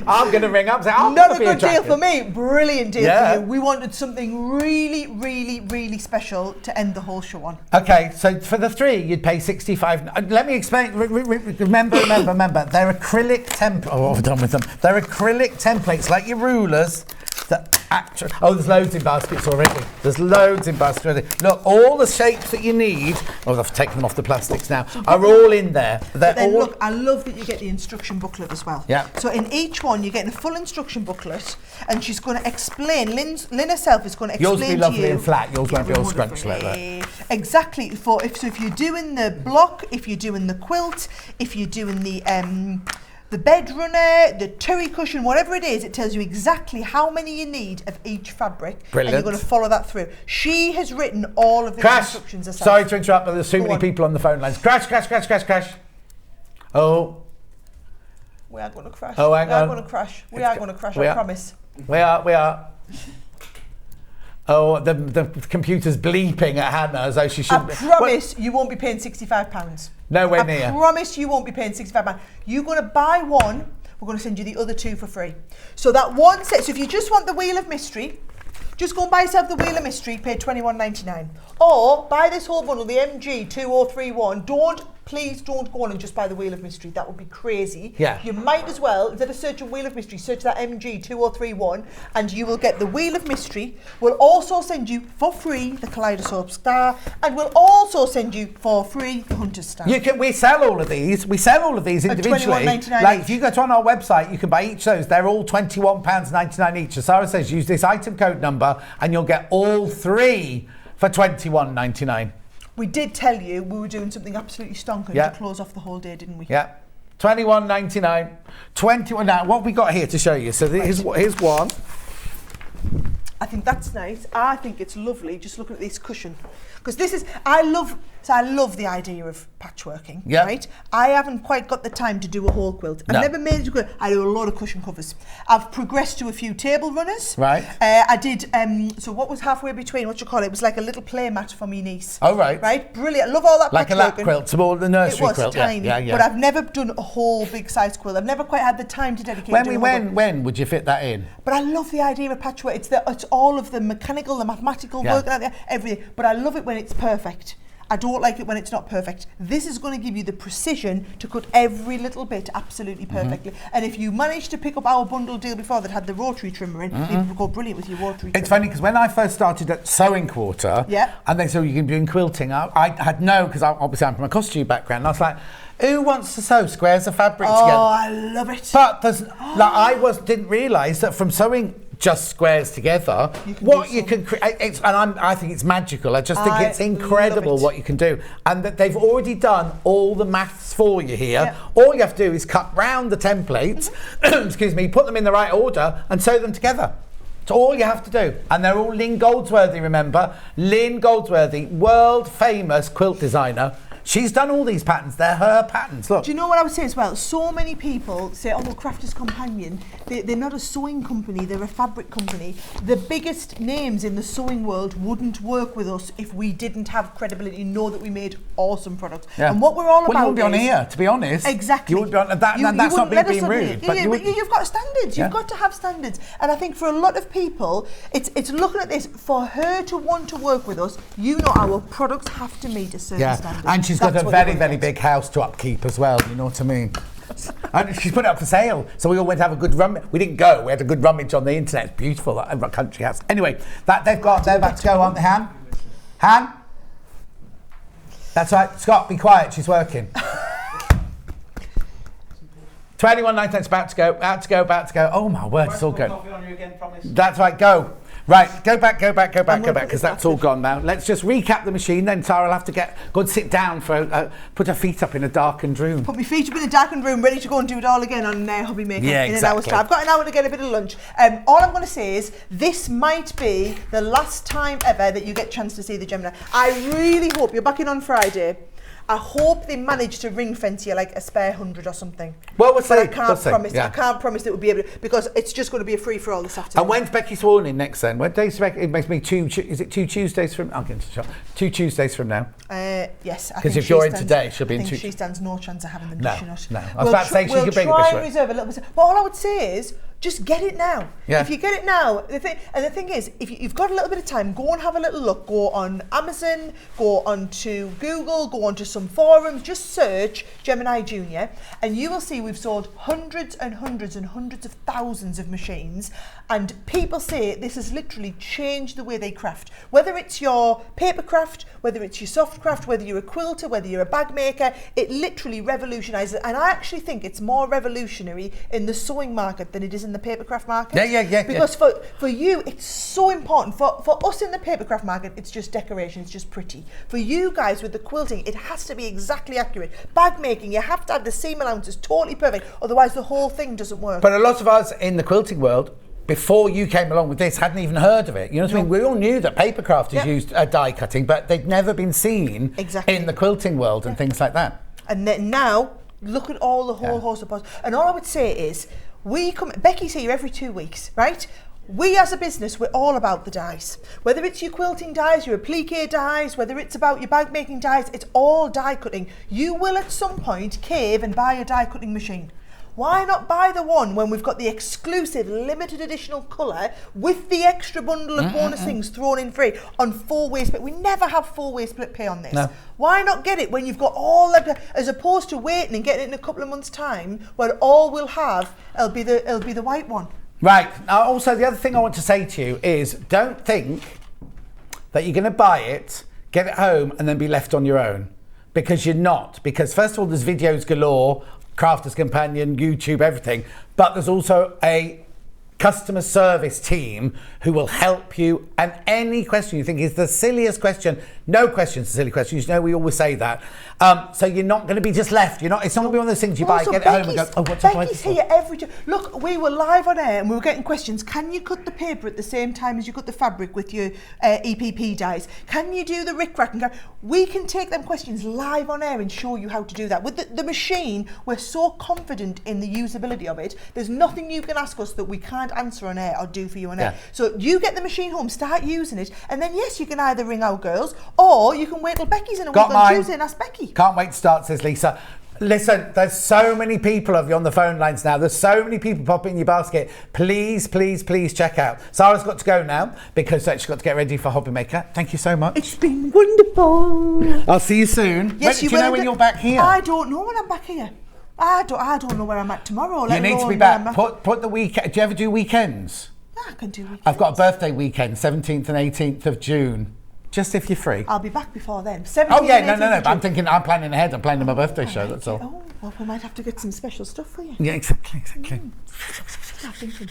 Speaker 2: I'm going to ring up and say, I'm
Speaker 5: Not
Speaker 2: going
Speaker 5: a
Speaker 2: to be
Speaker 5: good deal
Speaker 2: dragon.
Speaker 5: for me, brilliant deal
Speaker 2: Yeah.
Speaker 5: for you. We wanted something really, really, really special to end the whole show on.
Speaker 2: Okay, so for the 3, you'd pay 65. Let me explain. Remember, they're acrylic templates. Oh, what have I done with them? They're acrylic templates, like your rulers. Oh, there's loads in baskets already. There's loads in baskets already. Look, all the shapes that you need, I've taken them off the plastics now, are all in there. They're
Speaker 5: Then
Speaker 2: all...
Speaker 5: look, I love that you get the instruction booklet as well.
Speaker 2: Yeah.
Speaker 5: So in each one, you're getting a full instruction booklet, and she's going to explain. Lynn herself is going to explain
Speaker 2: Yours will be lovely
Speaker 5: to you.
Speaker 2: and flat. Yours won't be all
Speaker 5: wonderful.
Speaker 2: scrunched like that.
Speaker 5: Exactly. If you're doing the block, if you're doing the quilt, if you're doing the bed runner, the terry cushion, whatever it is, it tells you exactly how many you need of each fabric.
Speaker 2: Brilliant.
Speaker 5: And you're going to follow that through. She has written all of the instructions herself.
Speaker 2: Sorry to interrupt, but there's too many
Speaker 5: on.
Speaker 2: people on the phone lines. Crash. Oh.
Speaker 5: We are going to crash.
Speaker 2: Oh, hang
Speaker 5: we are
Speaker 2: on.
Speaker 5: going to crash. We
Speaker 2: It's
Speaker 5: are
Speaker 2: go-
Speaker 5: going to crash,
Speaker 2: we
Speaker 5: I
Speaker 2: are.
Speaker 5: promise.
Speaker 2: We are. Oh, the computer's bleeping at Hannah as though she should.
Speaker 5: I promise you won't be paying £65.
Speaker 2: Nowhere near.
Speaker 5: I promise you won't be paying £65. You're going to buy one, we're going to send you the other two for free. So that one set, so if you just want the Wheel of Mystery, just go and buy yourself the Wheel of Mystery, pay $21.99. Or buy this whole bundle, the MG 2031. Please don't go on and just buy the Wheel of Mystery. That would be crazy.
Speaker 2: Yeah.
Speaker 5: You might as well, instead of searching Wheel of Mystery, search that MG 2031 and you will get the Wheel of Mystery. We'll also send you for free the Kaleidoscope Star, and we'll also send you for free the Hunter's Star.
Speaker 2: We sell all of these. We sell all of these individually.
Speaker 5: $21.99
Speaker 2: Like
Speaker 5: each.
Speaker 2: if you go to on our website, you can buy each of those. They're all £21.99 each. As Sarah says, use this item code number and you'll get all three for £21.99.
Speaker 5: We did tell you we were doing something absolutely stonking
Speaker 2: Yeah.
Speaker 5: to close off the whole day, didn't we?
Speaker 2: Yeah. £21.99. 21. Now, what have we got here to show you? So here's one.
Speaker 5: I think that's nice. I think it's lovely just looking at this cushion. Because this is, I love the idea of patchworking,
Speaker 2: Yeah.
Speaker 5: right? I haven't quite got the time to do a whole quilt. I've
Speaker 2: No.
Speaker 5: never made a quilt. I do a lot of cushion covers. I've progressed to a few table runners.
Speaker 2: Right.
Speaker 5: I did, so what was halfway between, what you call it? It was like a little play mat for me niece.
Speaker 2: Oh, right.
Speaker 5: Right, brilliant. I love all that
Speaker 2: Like a lap
Speaker 5: patchworking.
Speaker 2: quilt, small, the nursery
Speaker 5: It was
Speaker 2: quilt.
Speaker 5: tiny,
Speaker 2: Yeah.
Speaker 5: but I've never done a whole big size quilt. I've never quite had the time to dedicate to doing a whole-
Speaker 2: When would you fit that in?
Speaker 5: But I love the idea of patchwork. It's all of the mechanical, the mathematical
Speaker 2: Yeah.
Speaker 5: work, everything. But I love it when it's perfect. I don't like it when it's not perfect. This is going to give you the precision to cut every little bit absolutely perfectly. And if you manage to pick up our bundle deal before that had the rotary trimmer in, it would go brilliant with your rotary trimmer.
Speaker 2: It's funny because when I first started at Sewing Quarter,
Speaker 5: Yeah.
Speaker 2: and they said you can do quilting, I had no, because obviously I'm from a costume background, and I was like, who wants to sew squares of fabric together?
Speaker 5: Oh, I love it.
Speaker 2: But there's, didn't realise that from sewing just squares together, you can create, I think it's magical. I just think
Speaker 5: I
Speaker 2: it's incredible
Speaker 5: love it.
Speaker 2: what you can do, and that they've already done all the maths for you here.
Speaker 5: Yeah.
Speaker 2: All you have to do is cut round the templates, excuse me, put them in the right order, and sew them together. That's all you have to do. And they're all Lynn Goldsworthy, remember? Lynn Goldsworthy, world famous quilt designer. She's done all these patterns. They're her patterns. Look.
Speaker 5: Do you know what I would say as well? So many people say, oh, well, Crafter's Companion, they're not a sewing company, they're a fabric company. The biggest names in the sewing world wouldn't work with us if we didn't have credibility, know that we made awesome products.
Speaker 2: Yeah.
Speaker 5: And what we're all about
Speaker 2: you wouldn't be on
Speaker 5: is-
Speaker 2: here, to be honest.
Speaker 5: Exactly.
Speaker 2: You wouldn't be on that.
Speaker 5: You
Speaker 2: That's not
Speaker 5: wouldn't let us
Speaker 2: being
Speaker 5: on
Speaker 2: rude.
Speaker 5: here.
Speaker 2: But
Speaker 5: Yeah,
Speaker 2: you
Speaker 5: but
Speaker 2: would,
Speaker 5: you've got standards.
Speaker 2: Yeah.
Speaker 5: You've got to have standards. And I think for a lot of people, it's looking at this, for her to want to work with us, you know our products have to meet a certain standard.
Speaker 2: And she's got
Speaker 5: That's
Speaker 2: a
Speaker 5: what
Speaker 2: very,
Speaker 5: you're
Speaker 2: very
Speaker 5: gonna
Speaker 2: big house to upkeep as well, you know what I mean? And she's put it up for sale, so we all went to have a good rummage. We didn't go, we had a good rummage on the internet. It's beautiful, that country house. Anyway, they're about to go, aren't they, Han? Han? That's right, Scott, be quiet, she's working. 21.99, it's about to go. Oh my word, it's all good. That's right, go. Right, go back, because that's all gone now. Let's just recap the machine, then Tara will have to go and sit down put her feet up in a darkened room.
Speaker 5: Put my feet up in a darkened room, ready to go and do it all again on Hobby Maker
Speaker 2: Yeah,
Speaker 5: in an hour's
Speaker 2: exactly.
Speaker 5: time. I've got an hour to get a bit of lunch. All I'm going to say is this might be the last time ever that you get a chance to see the Gemini. I really hope you're back in on Friday. I hope they manage to ring fence you like a spare 100 or something.
Speaker 2: Well, we'll see.
Speaker 5: But I can't
Speaker 2: We'll see,
Speaker 5: promise.
Speaker 2: yeah.
Speaker 5: I can't promise that we'll be able to, because it's just going to be a free for all this afternoon.
Speaker 2: And when's Becky sworn in next then? When day's Becky? It makes me is it 2 Tuesdays from? I'll get into the shop. 2 Tuesdays from now.
Speaker 5: Yes.
Speaker 2: 'Cause if you're in today, she'll be in
Speaker 5: I think
Speaker 2: 2
Speaker 5: she stands no chance of having them
Speaker 2: No,
Speaker 5: dishing us.
Speaker 2: no. I was about to say she could bring the
Speaker 5: We'll try
Speaker 2: dish
Speaker 5: and
Speaker 2: away.
Speaker 5: reserve a little bit. But all I would say is, Just get it now.
Speaker 2: Yeah.
Speaker 5: If you get it now, the thing is, if you've got a little bit of time, go and have a little look. Go on Amazon, go onto Google, go onto some forums. Just search Gemini Junior, and you will see we've sold hundreds and hundreds and hundreds of thousands of machines. And people say this has literally changed the way they craft. Whether it's your paper craft, whether it's your soft craft, whether you're a quilter, whether you're a bag maker, it literally revolutionises. And I actually think it's more revolutionary in the sewing market than it is in the papercraft market.
Speaker 2: Yeah.
Speaker 5: Because for you, it's so important. For us in the papercraft market, it's just decoration, it's just pretty. For you guys with the quilting, it has to be exactly accurate. Bag making, you have to have the seam allowances totally perfect, otherwise the whole thing doesn't work.
Speaker 2: But a lot of us in the quilting world, before you came along with this, hadn't even heard of it. You know what I mean? We all knew that papercraft is used die cutting, but they'd never been seen in the quilting world and things like that.
Speaker 5: And then now, look at all the whole host of posts. And all I would say is, Becky's here every 2 weeks, right? We as a business, we're all about the dies. Whether it's your quilting dies, your applique dies, whether it's about your bag making dies, it's all die cutting. You will at some point cave and buy a die cutting machine. Why not buy the one when we've got the exclusive limited additional colour with the extra bundle of bonus things thrown in free on 4-way split? We never have 4-way split pay on this.
Speaker 2: No.
Speaker 5: Why not get it when you've got all that, as opposed to waiting and getting it in a couple of months' time, where all we'll have it'll be the white one.
Speaker 2: Right. Also, the other thing I want to say to you is, don't think that you're going to buy it, get it home, and then be left on your own, because you're not. Because first of all, there's videos galore. Crafters Companion, YouTube, everything. But there's also a customer service team who will help you. And any question you think is the silliest question, no question's a silly question. You know, we always say that. So you're not going to be just left. It's not going to be one of those things you buy, get it home and go, oh, what's
Speaker 5: Becky's here every day. Look, we were live on air and we were getting questions. Can you cut the paper at the same time as you cut the fabric with your EPP dies? Can you do the rick-rack? And we can take them questions live on air and show you how to do that. With the machine, we're so confident in the usability of it. There's nothing you can ask us that we can't answer on air or do for you on air. So you get the machine home, start using it, and then yes, you can either ring our girls or you can wait till Becky's in a week on Tuesday and ask Becky.
Speaker 2: Can't wait to start, says Lisa. Listen, there's so many people of you on the phone lines now. There's so many people popping in your basket. Please, please, please check out. Sarah's got to go now because she's got to get ready for Hobby Maker. Thank you so much.
Speaker 5: It's been wonderful.
Speaker 2: I'll see you soon.
Speaker 5: Yes,
Speaker 2: do you know when you're back here?
Speaker 5: I don't know when I'm back here. I don't know where I'm at tomorrow.
Speaker 2: You need to be back. Put the weekend. Do you ever do weekends?
Speaker 5: I can do weekends.
Speaker 2: I've got a birthday weekend, 17th and 18th of June. Just if you're free.
Speaker 5: I'll be back before then.
Speaker 2: Oh yeah, no. But I'm thinking, I'm planning ahead. I'm planning my birthday show. That's all.
Speaker 5: Oh, well, we might have to get some special stuff for you.
Speaker 2: Yeah, exactly.
Speaker 5: Start thinking.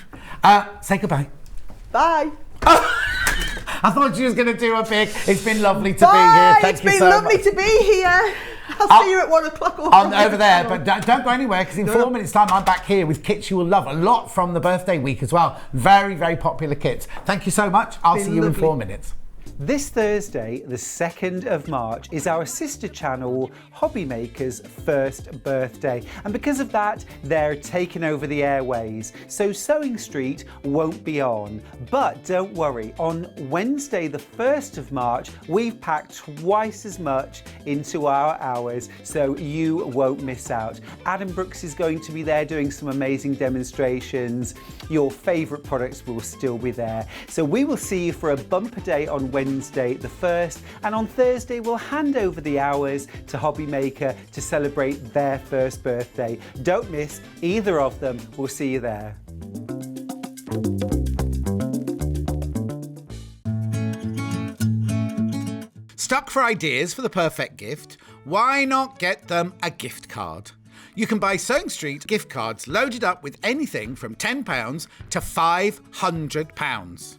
Speaker 2: Say goodbye.
Speaker 5: Bye.
Speaker 2: I thought she was going to do a big. It's been lovely to
Speaker 5: Bye.
Speaker 2: be here. Thank
Speaker 5: It's
Speaker 2: you
Speaker 5: been
Speaker 2: so
Speaker 5: lovely
Speaker 2: much.
Speaker 5: to be here. I'll see you at 1 o'clock
Speaker 2: over there, but don't go anywhere because in 4 minutes' time I'm back here with kits you will love. A lot from the birthday week as well. Very, very popular kits. Thank you so much. I'll see you in 4 minutes.
Speaker 4: This Thursday, the 2nd of March, is our sister channel Hobby Maker's first birthday. And because of that, they're taking over the airways. So Sewing Street won't be on. But don't worry, on Wednesday, the 1st of March, we've packed twice as much into our hours, so you won't miss out. Adam Brooks is going to be there doing some amazing demonstrations. Your favourite products will still be there. So we will see you for a bumper day on Wednesday the 1st, and on Thursday we'll hand over the hours to Hobby Maker to celebrate their first birthday. Don't miss either of them. We'll see you there.
Speaker 9: Stuck for ideas for the perfect gift? Why not get them a gift card? You can buy Sewing Street gift cards loaded up with anything from £10 to £500.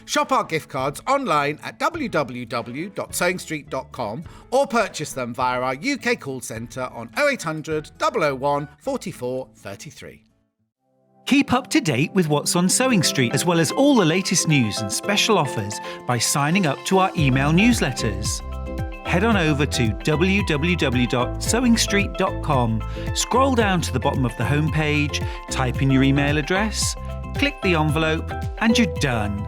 Speaker 9: Shop our gift cards online at www.sewingstreet.com or purchase them via our UK call centre on 0800 001 44 33.
Speaker 3: Keep up to date with what's on Sewing Street, as well as all the latest news and special offers by signing up to our email newsletters. Head on over to www.sewingstreet.com, scroll down to the bottom of the homepage, type in your email address, click the envelope, and you're done.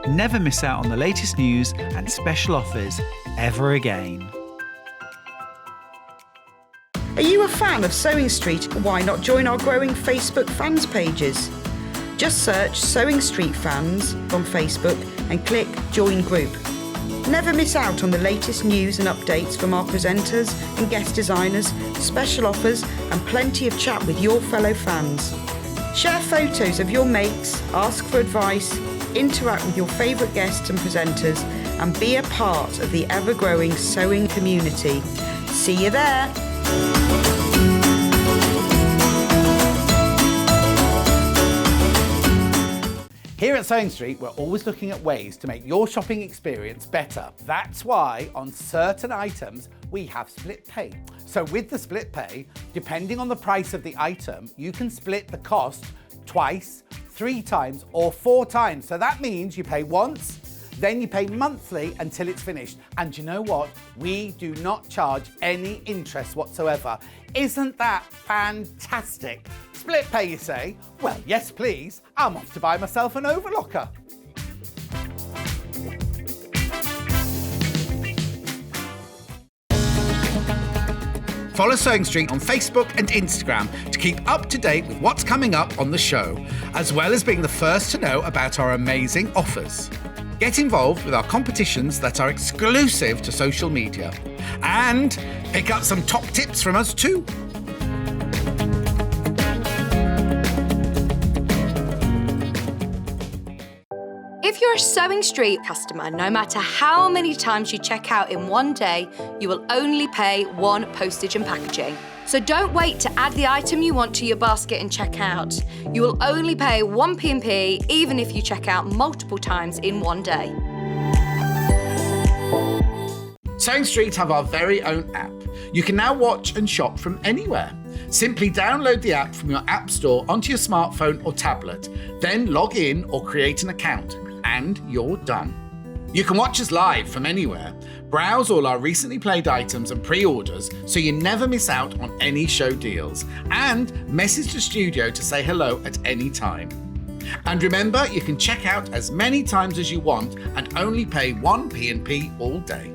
Speaker 3: Never miss out on the latest news and special offers ever again.
Speaker 1: Are you a fan of Sewing Street? Why not join our growing Facebook fans pages? Just search Sewing Street Fans on Facebook and click Join Group. Never miss out on the latest news and updates from our presenters and guest designers, special offers and plenty of chat with your fellow fans. Share photos of your makes, ask for advice, interact with your favourite guests and presenters and be a part of the ever-growing sewing community. See you there!
Speaker 2: Here at Sewing Street, we're always looking at ways to make your shopping experience better. That's why on certain items, we have split pay. So with the split pay, depending on the price of the item, you can split the cost twice, 3 times, or 4 times. So that means you pay once, then you pay monthly until it's finished. And you know what? We do not charge any interest whatsoever. Isn't that fantastic? Split pay, you say? Well, yes, please. I'm off to buy myself an overlocker.
Speaker 9: Follow Sewing Street on Facebook and Instagram to keep up to date with what's coming up on the show, as well as being the first to know about our amazing offers. Get involved with our competitions that are exclusive to social media. And pick up some top tips from us too.
Speaker 8: If you're a Sewing Street customer, no matter how many times you check out in one day, you will only pay 1 postage and packaging. So don't wait to add the item you want to your basket and check out. You will only pay 1 P&P even if you check out multiple times in one day.
Speaker 9: Sewing Street have our very own app. You can now watch and shop from anywhere. Simply download the app from your app store onto your smartphone or tablet, then log in or create an account, and you're done. You can watch us live from anywhere, browse all our recently played items and pre-orders so you never miss out on any show deals, and message the studio to say hello at any time. And remember, you can check out as many times as you want and only pay 1 P&P all day.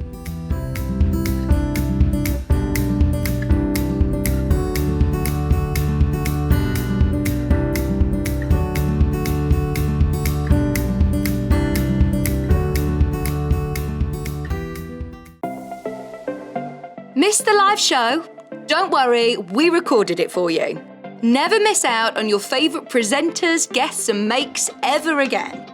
Speaker 8: Missed the live show? Don't worry, we recorded it for you. Never miss out on your favourite presenters, guests and makes ever again.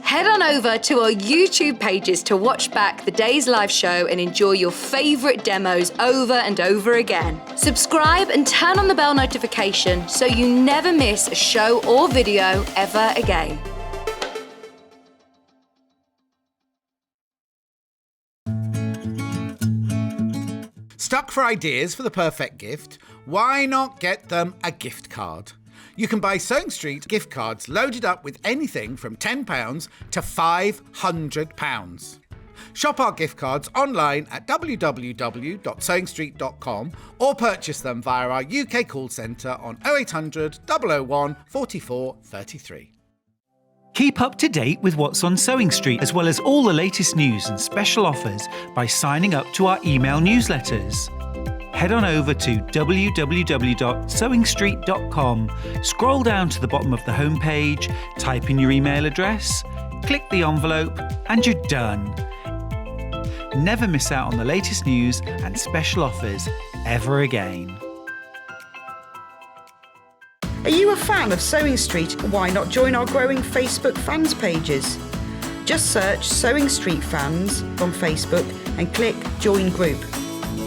Speaker 8: Head on over to our YouTube pages to watch back the day's live show and enjoy your favourite demos over and over again. Subscribe and turn on the bell notification so you never miss a show or video ever again.
Speaker 9: Stuck for ideas for the perfect gift? Why not get them a gift card? You can buy Sewing Street gift cards loaded up with anything from £10 to £500. Shop our gift cards online at www.sewingstreet.com or purchase them via our UK call centre on 0800 001 44 33.
Speaker 3: Keep up to date with what's on Sewing Street, as well as all the latest news and special offers by signing up to our email newsletters. Head on over to www.sewingstreet.com, scroll down to the bottom of the homepage, type in your email address, click the envelope, and you're done. Never miss out on the latest news and special offers ever again.
Speaker 1: Are you a fan of Sewing Street? Why not join our growing Facebook fans pages? Just search Sewing Street Fans on Facebook and click Join Group.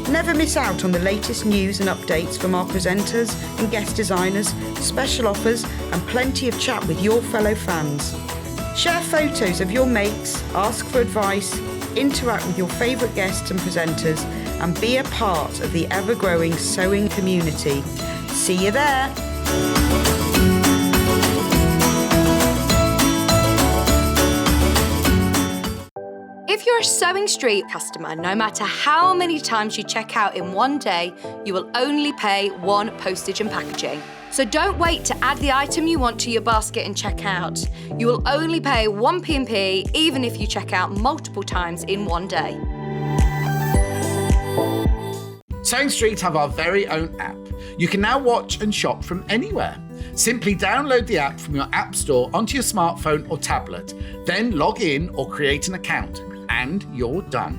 Speaker 1: Never miss out on the latest news and updates from our presenters and guest designers, special offers and plenty of chat with your fellow fans. Share photos of your makes, ask for advice, interact with your favourite guests and presenters and be a part of the ever-growing sewing community. See you there!
Speaker 8: If you're a Sewing Street customer, no matter how many times you check out in one day, you will only pay 1 postage and packaging. So don't wait to add the item you want to your basket and check out. You will only pay 1 P&P even if you check out multiple times in one day.
Speaker 9: Sewing Street have our very own app. You can now watch and shop from anywhere. Simply download the app from your app store onto your smartphone or tablet, then log in or create an account, and you're done.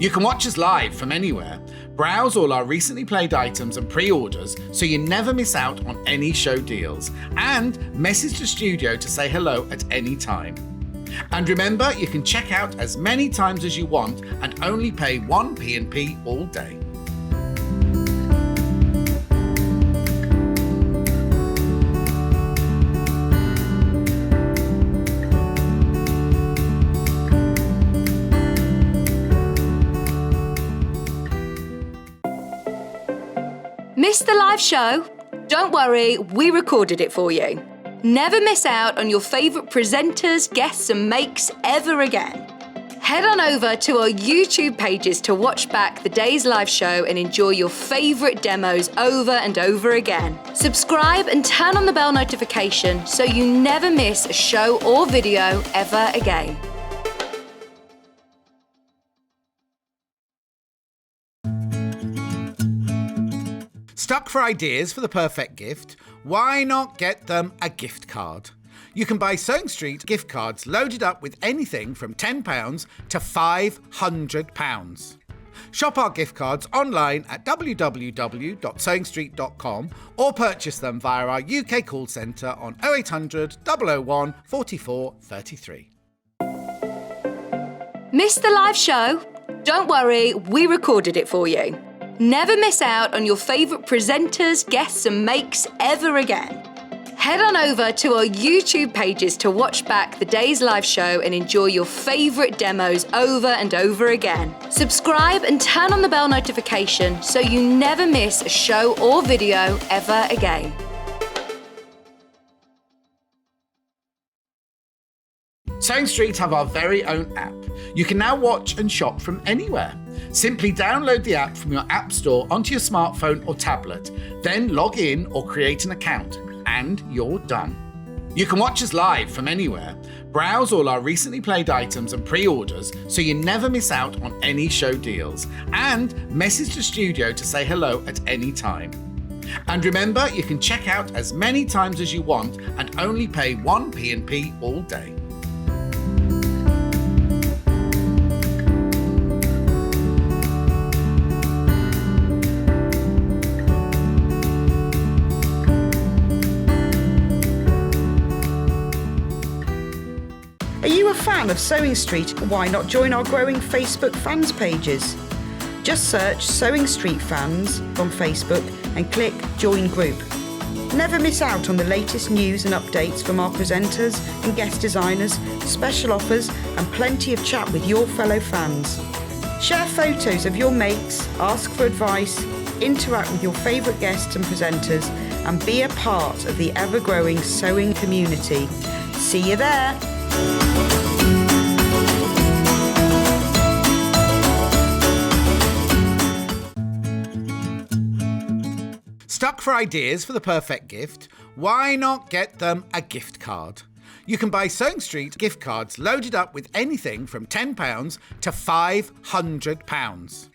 Speaker 9: You can watch us live from anywhere, browse all our recently played items and pre-orders so you never miss out on any show deals, and message the studio to say hello at any time. And remember, you can check out as many times as you want and only pay 1 P&P all day.
Speaker 8: Missed the live show? Don't worry, we recorded it for you. Never miss out on your favourite presenters, guests and makes ever again. Head on over to our YouTube pages to watch back the day's live show and enjoy your favourite demos over and over again. Subscribe and turn on the bell notification so you never miss a show or video ever again.
Speaker 2: Stuck for ideas for the perfect gift? Why not get them a gift card? You can buy Sewing Street gift cards loaded up with anything from £10 to £500. Shop our gift cards online at www.sewingstreet.com or purchase them via our UK call centre on 0800 001 44 33.
Speaker 8: Missed the live show? Don't worry, we recorded it for you. Never miss out on your favourite presenters, guests and makes ever again. Head on over to our YouTube pages to watch back the day's live show and enjoy your favourite demos over and over again. Subscribe and turn on the bell notification so you never miss a show or video ever again.
Speaker 9: Sewing Street have our very own app. You can now watch and shop from anywhere. Simply download the app from your app store onto your smartphone or tablet, then log in or create an account, and you're done. You can watch us live from anywhere, browse all our recently played items and pre-orders so you never miss out on any show deals, and message the studio to say hello at any time. And remember, you can check out as many times as you want and only pay 1 P&P all day.
Speaker 1: Are you a fan of Sewing Street? Why not join our growing Facebook fans pages? Just search Sewing Street Fans on Facebook and click Join Group. Never miss out on the latest news and updates from our presenters and guest designers, special offers and plenty of chat with your fellow fans. Share photos of your makes, ask for advice, interact with your favourite guests and presenters and be a part of the ever-growing sewing community. See you there!
Speaker 2: Stuck for ideas for the perfect gift? Why not get them a gift card? You can buy Sewing Street gift cards loaded up with anything from £10 to £500.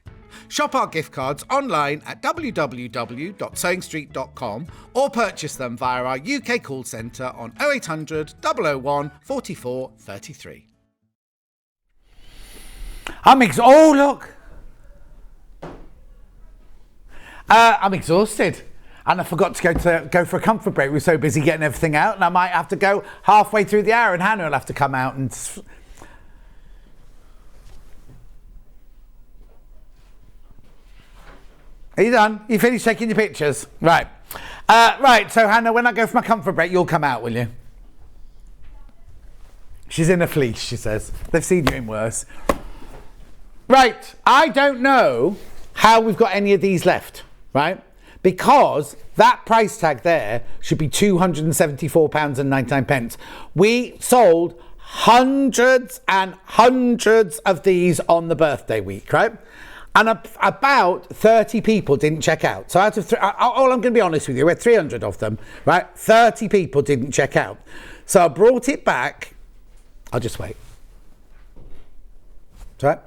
Speaker 2: Shop our gift cards online at www.sewingstreet.com or purchase them via our UK call centre on 0800 001 44 33. Oh, look! I'm exhausted. And I forgot to go for a comfort break. We were so busy getting everything out, and I might have to go halfway through the hour, and Hannah will have to come out and... Are you done? You finished taking your pictures? Right. Right, so Hannah, when I go for my comfort break, you'll come out, will you? She's in a fleece, she says. They've seen you in worse. Right, I don't know how we've got any of these left, right? Because that price tag there should be £274.99. We sold hundreds and hundreds of these on the birthday week, right? And about 30 people didn't check out. So out of all, I'm going to be honest with you, we had 300 of them, right? 30 people didn't check out. So I brought it back. I'll just wait. Right?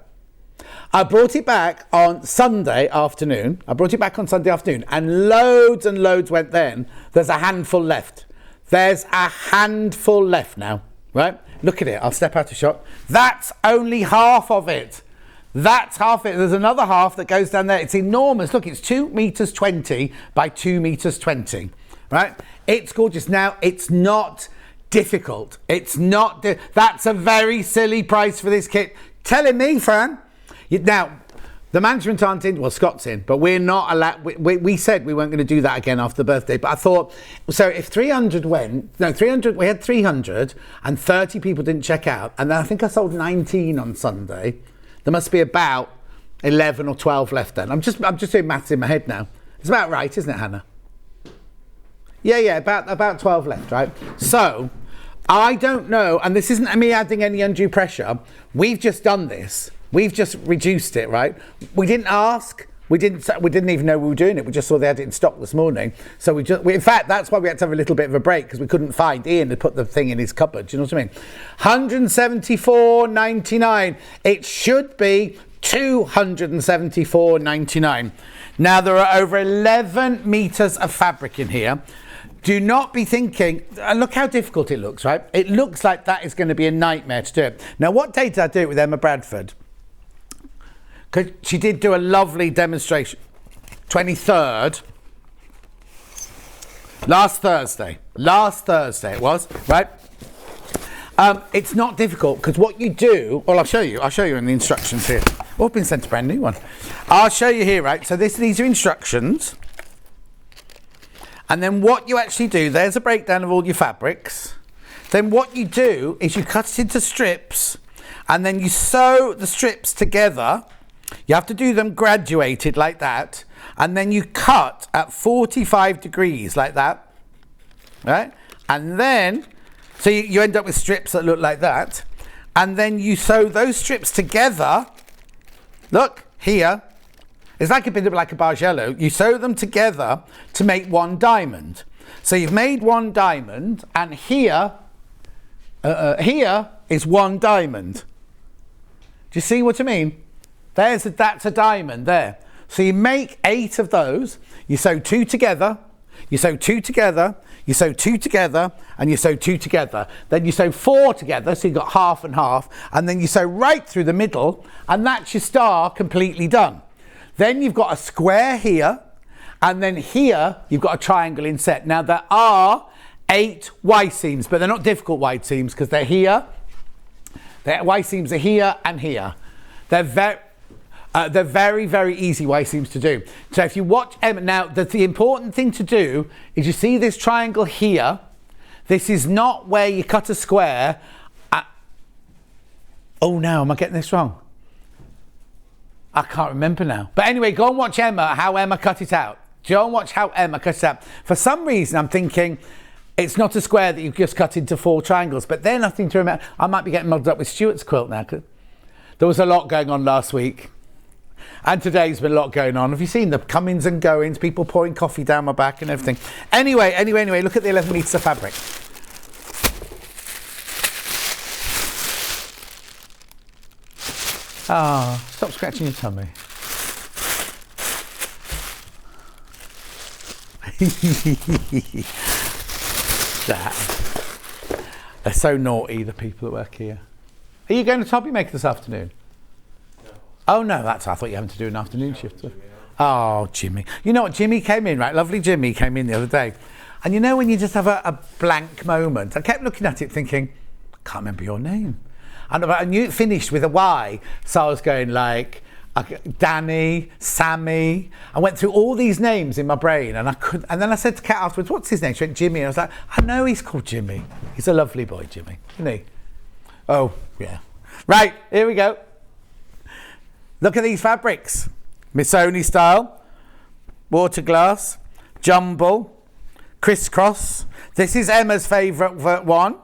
Speaker 2: I brought it back on Sunday afternoon. And loads and loads went then. There's a handful left. There's a handful left now, right? Look at it. I'll step out of shot. That's only half of it. That's half it. There's another half that goes down there. It's enormous. Look, it's 2 meters 20 by 2 meters 20, right? It's gorgeous. Now, it's not difficult. It's not. That's a very silly price for this kit. Telling me, Fran. Now, the management aren't in. Well, Scott's in, but we're not allowed. We said we weren't going to do that again after the birthday. But I thought, so if 300 went, no, 300. We had 300, and 30 people didn't check out, and then I think I sold 19 on Sunday. There must be about 11 or 12 left. Then I'm just doing maths in my head now. It's about right, isn't it, Hannah? Yeah, about 12 left, right? So I don't know, and this isn't me adding any undue pressure. We've just done this. We've just reduced it, right? We didn't ask. We didn't even know we were doing it. We just saw they had it in stock this morning. So in fact, that's why we had to have a little bit of a break, because we couldn't find Ian to put the thing in his cupboard. Do you know what I mean? $174.99. It should be $274.99. Now, there are over 11 meters of fabric in here. Do not be thinking, and look how difficult it looks, right? It looks like that is going to be a nightmare to do it. Now, what day did I do it with Emma Bradford? Because she did do a lovely demonstration. 23rd. Last Thursday it was, right? It's not difficult, because what you do, well, I'll show you in the instructions here. Oh, I've been sent a brand new one. I'll show you here, right? So these are instructions. And then what you actually do, there's a breakdown of all your fabrics. Then what you do is you cut it into strips, and then you sew the strips together. You have to do them graduated like that, and then you cut at 45 degrees like that, right? And then, so you end up with strips that look like that, and then you sew those strips together. Look, here, it's like a bit of like a bargello. You sew them together to make one diamond. So you've made one diamond, and here is one diamond. Do you see what I mean? That's a diamond there. So you make 8 of those. You sew 2 together. You sew 2 together. You sew 2 together, and you sew 2 together. Then you sew 4 together, so you've got half and half. And then you sew right through the middle, and that's your star completely done. Then you've got a square here, and then here you've got a triangle inset. Now there are 8 Y seams, but they're not difficult Y seams, because they're here. Their Y seams are here and here. They're very, very easy Y seams to do. So if you watch Emma, now the important thing to do is, you see this triangle here. This is not where you cut a square. Oh no, am I getting this wrong? I can't remember now. But anyway, go and watch how Emma cut it out. Go and watch how Emma cut it out. For some reason, I'm thinking it's not a square that you just cut into 4 triangles, but they're nothing to remember. I might be getting muddled up with Stuart's quilt now, because there was a lot going on last week. And today's been a lot going on. Have you seen the comings and goings, people pouring coffee down my back and everything? Anyway, look at the 11 metres of fabric. Ah, stop scratching your tummy. They're so naughty, the people that work here. Are you going to Hobby Maker this afternoon? Oh no, I thought you were having to do an afternoon shift. Oh, Jimmy. You know what, Jimmy came in, right? Lovely Jimmy came in the other day. And you know when you just have a blank moment? I kept looking at it thinking, I can't remember your name. And I knew it finished with a Y. So I was going like, Danny, Sammy. I went through all these names in my brain, and I couldn't. And then I said to Kat afterwards, what's his name? She went, Jimmy. And I was like, I know he's called Jimmy. He's a lovely boy, Jimmy, isn't he? Oh, yeah. Right, here we go. Look at these fabrics. Missoni style, water glass, jumble, crisscross. This is Emma's favourite one.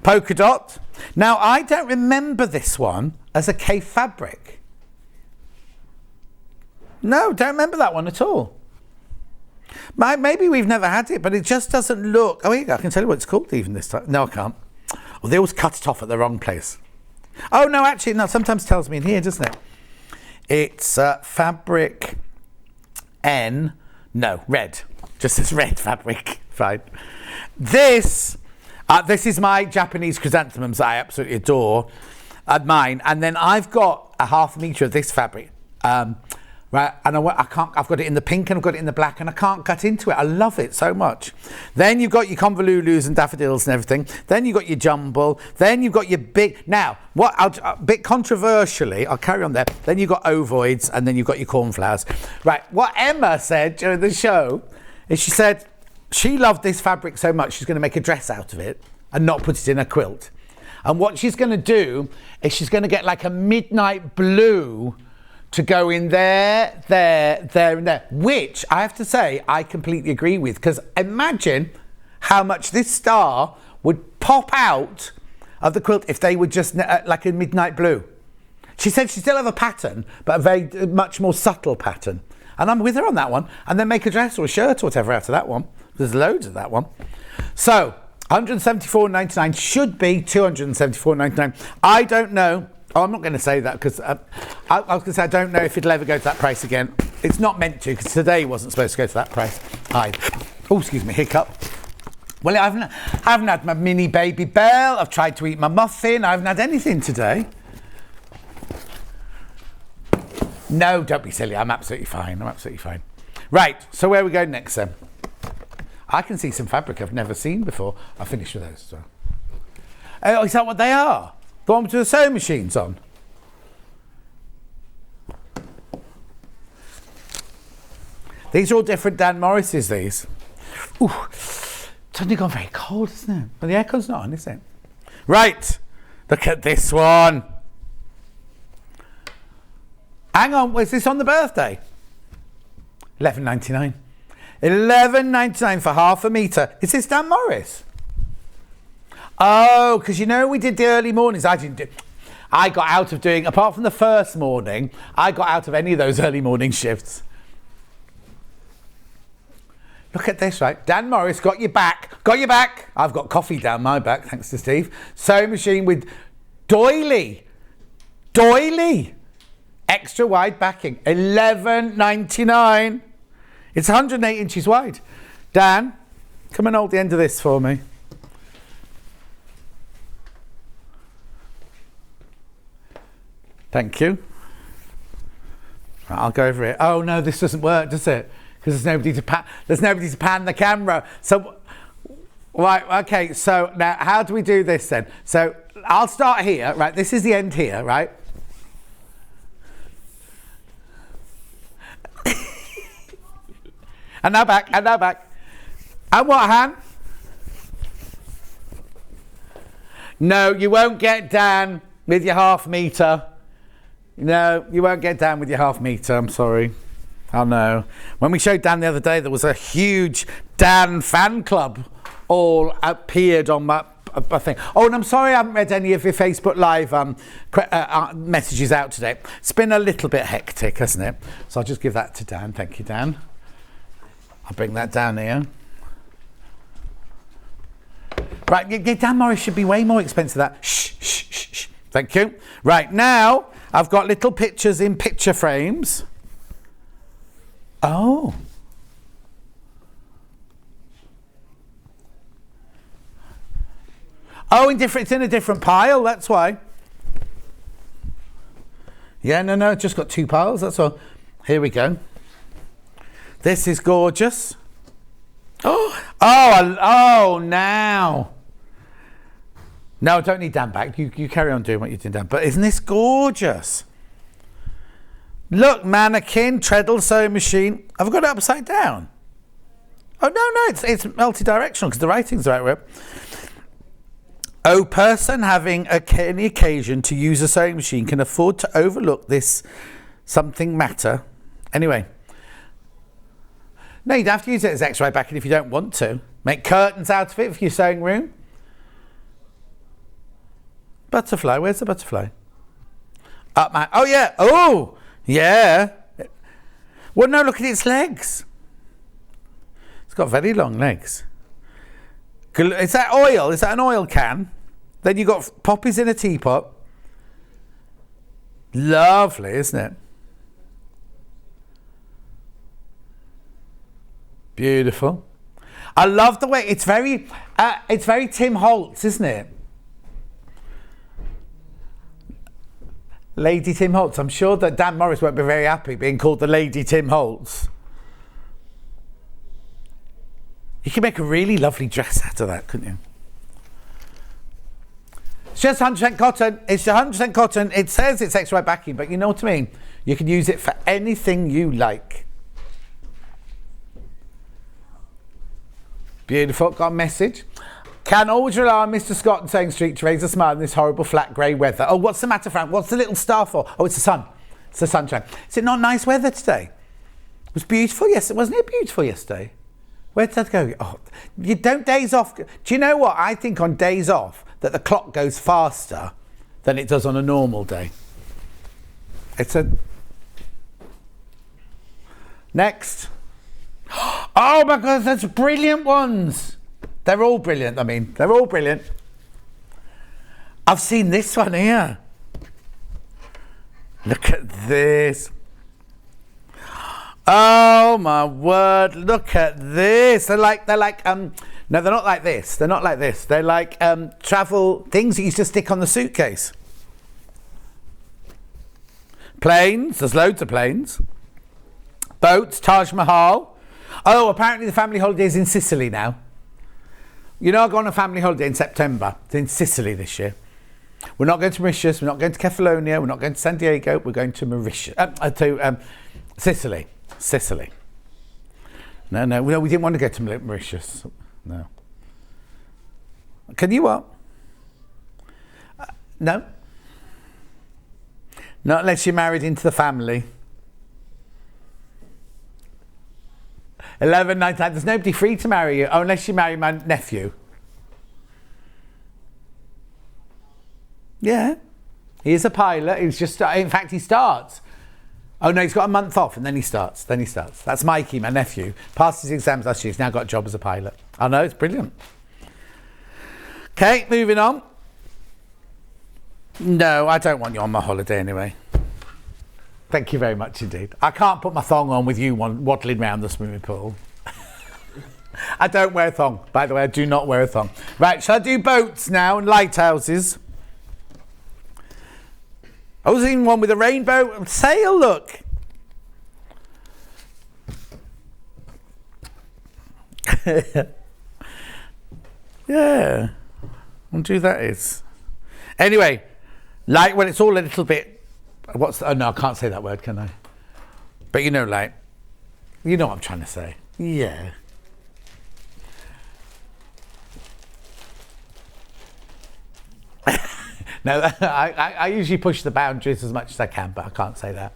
Speaker 2: Polka dot. Now, I don't remember this one as a K fabric. No, don't remember that one at all. Maybe we've never had it, but it just doesn't look... Oh, here you go. I can tell you what it's called even this time. No, I can't. Well, they always cut it off at the wrong place. Oh, no, actually, no, sometimes tells me in here, doesn't it? It's fabric red. Just this red fabric. Fine. This is my Japanese chrysanthemums that I absolutely adore. Mine. And then I've got a 1/2 metre of this fabric. Right, and I've got it in the pink and I've got it in the black and I can't cut into it. I love it so much. Then you've got your convolulus and daffodils and everything. Then you've got your jumble. Then you've got your big, now, a bit controversially, I'll carry on there. Then you've got ovoids and then you've got your cornflowers. Right, what Emma said during the show is she said she loved this fabric so much she's going to make a dress out of it and not put it in a quilt. And what she's going to do is she's going to get like a midnight blue to go in there, and there, which I have to say I completely agree with, because imagine how much this star would pop out of the quilt if they were just like a midnight blue. She said she still have a pattern, but a much more subtle pattern. And I'm with her on that one. And then make a dress or a shirt or whatever out of that one. There's loads of that one. So, $174.99 should be $274.99. I don't know. Oh, I'm not going to say that because I was going to say I don't know if it'll ever go to that price again. It's not meant to because today wasn't supposed to go to that price. Oh, excuse me, hiccup. Well, I haven't had my mini baby bell. I've tried to eat my muffin. I haven't had anything today. No, don't be silly. I'm absolutely fine. Right, so where are we going next then? I can see some fabric I've never seen before. I'll finish with those as well. Oh, is that what they are? The one with the sewing machines on? These are all different Dan Morris's, these. Ooh, it's suddenly gone very cold, isn't it? Well, the aircon's not on, is it? Right, look at this one. Hang on, was this on the birthday? $11.99. $11.99 for 1/2 metre. Is this Dan Morris? Oh, because you know we did the early mornings. I got out of doing, apart from the first morning, I got out of any of those early morning shifts. Look at this, right? Dan Morris, got your back. I've got coffee down my back, thanks to Steve. Sewing machine with doily. Extra wide backing. $11.99. It's 108 inches wide. Dan, come and hold the end of this for me. Thank you. Right, I'll go over it. Oh no, this doesn't work, does it? Because there's nobody to pan the camera. So, right, okay. So now, how do we do this then? So I'll start here. Right, this is the end here. Right. And now back. And what, Han? No, you won't get Dan with your 1/2 metre. No, you won't get Dan with your 1/2 metre, I'm sorry. Oh no. When we showed Dan the other day, there was a huge Dan fan club all appeared on my thing. Oh, and I'm sorry I haven't read any of your Facebook Live messages out today. It's been a little bit hectic, hasn't it? So I'll just give that to Dan. Thank you, Dan. I'll bring that down here. Right, Dan Morris should be way more expensive than that. Shh. Thank you. Right, now I've got little pictures in picture frames. Oh. Oh, it's in a different pile, that's why. Yeah, no, just got 2 piles, that's all. Here we go. This is gorgeous. Oh, now. No, I don't need Dan back. You carry on doing what you're doing, Dan. But isn't this gorgeous? Look, mannequin, treadle sewing machine. Have I got it upside down? Oh, no, it's multi-directional because the writing's the right way. Oh, person having any occasion to use a sewing machine can afford to overlook this something matter. Anyway. No, you'd have to use it as X-ray backing if you don't want to. Make curtains out of it for your sewing room. Butterfly, where's the butterfly? Up, man. Oh, yeah. Oh, yeah. Well, no, look at its legs. It's got very long legs. Is that oil? Is that an oil can? Then you've got poppies in a teapot. Lovely, isn't it? Beautiful. I love the way it's very Tim Holtz, isn't it? Lady Tim Holtz. I'm sure that Dan Morris won't be very happy being called the Lady Tim Holtz. You could make a really lovely dress out of that, couldn't you? It's just 100% cotton. It's 100% cotton. It says it's extra wide backing, but you know what I mean? You can use it for anything you like. Beautiful. Got a message. Can always rely on Mr. Scott and Sewing Street to raise a smile in this horrible flat grey weather. Oh, what's the matter, Frank? What's the little star for? Oh, it's the sun. It's the sunshine. Is it not nice weather today? It was beautiful yesterday. Wasn't it beautiful yesterday? Where did that go? Oh, you don't days off. Do you know what? I think on days off that the clock goes faster than it does on a normal day. It's a... Next. Oh my God, that's brilliant ones. They're all brilliant, I mean. They're all brilliant. I've seen this one here. Look at this. Oh my word, look at this. They're like, no, they're not like this. They're not like this. They're like travel things that you used to stick on the suitcase. Planes, there's loads of planes. Boats, Taj Mahal. Oh, apparently the family holiday is in Sicily now. You know, I've gone on a family holiday in September. It's in Sicily this year. We're not going to Mauritius, we're not going to Kefalonia, we're not going to San Diego, we're going to Mauritius, Sicily. Sicily. No, we didn't want to go to Mauritius. No. Can you what? No. Not unless you're married into the family. 11.99. There's nobody free to marry you. Oh, unless you marry my nephew. Yeah. He is a pilot. He's just... In fact, he starts. Oh, no, he's got a month off and then he starts. That's Mikey, my nephew. Passed his exams last year. He's now got a job as a pilot. I know, it's brilliant. Okay, moving on. No, I don't want you on my holiday anyway. Thank you very much indeed. I can't put my thong on with you waddling around the swimming pool. I don't wear a thong. By the way, I do not wear a thong. Right, shall I do boats now and lighthouses? I was in one with a rainbow sail, look. Yeah. I wonder who that is. Anyway, like when it's all a little bit... oh no, I can't say that word, can I? But you know, like, you know what I'm trying to say. Yeah. No, I usually push the boundaries as much as I can, but I can't say that.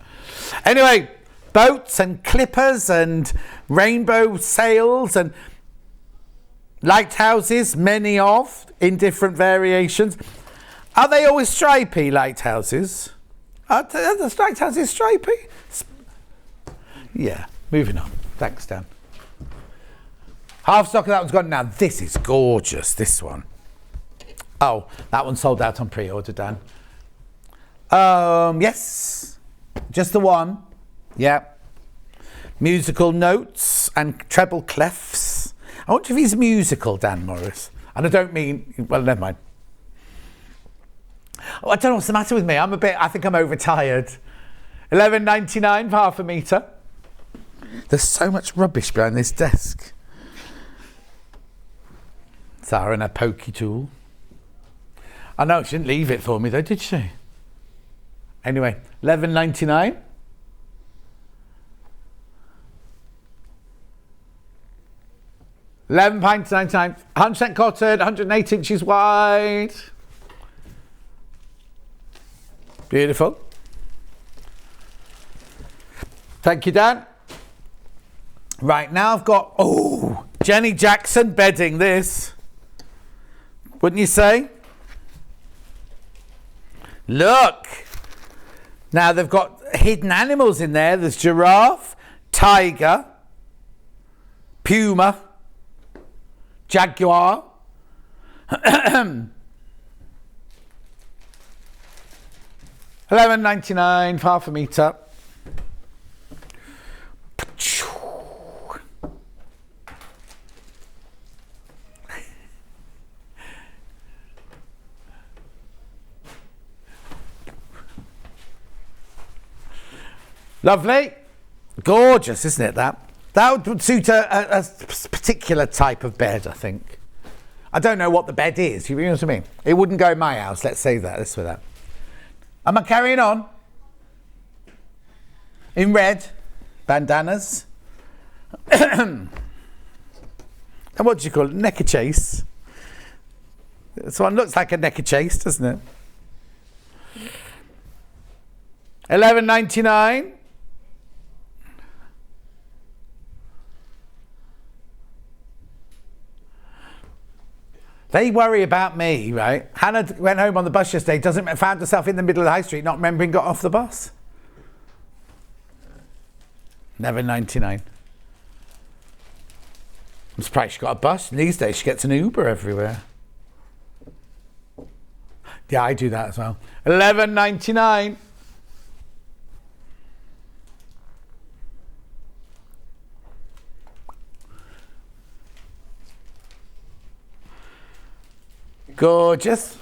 Speaker 2: Anyway, boats and clippers and rainbow sails and lighthouses, many of, in different variations. Are they always stripy, lighthouses? Are the lighthouses stripy? Yeah, moving on. Thanks, Dan. Half stock of that one's gone now. This is gorgeous, this one. Oh, that one sold out on pre-order, Dan. Yes. Just the one. Yeah. Musical notes and treble clefs. I wonder if he's musical, Dan Morris. And I don't mean... Well, never mind. Oh, I don't know what's the matter with me. I think I'm overtired. $11.99 for half a metre. There's so much rubbish behind this desk. Sara and her pokey tool. I know, she didn't leave it for me though, did she? Anyway, £11.99. £11.99. 100% cotton, 108 inches wide. Beautiful. Thank you, Dan. Right, now I've got, Jenny Jackson bedding this. Wouldn't you say? Look. Now they've got hidden animals in there. There's giraffe, tiger, puma, jaguar. $11.99 for half a metre. Lovely. Gorgeous, isn't it, that? That would suit a particular type of bed, I think. I don't know what the bed is, you know what I mean? It wouldn't go in my house, let's say that. Let's say that. Am I carrying on? In red, bandanas. And what do you call it? Necker chase. This one looks like a necker chase, doesn't it? $11.99. They worry about me, right? Hannah went home on the bus yesterday, found herself in the middle of the high street, not remembering got off the bus. $11.99. I'm surprised she got a bus. These days she gets an Uber everywhere. Yeah, I do that as well. $11.99. Gorgeous.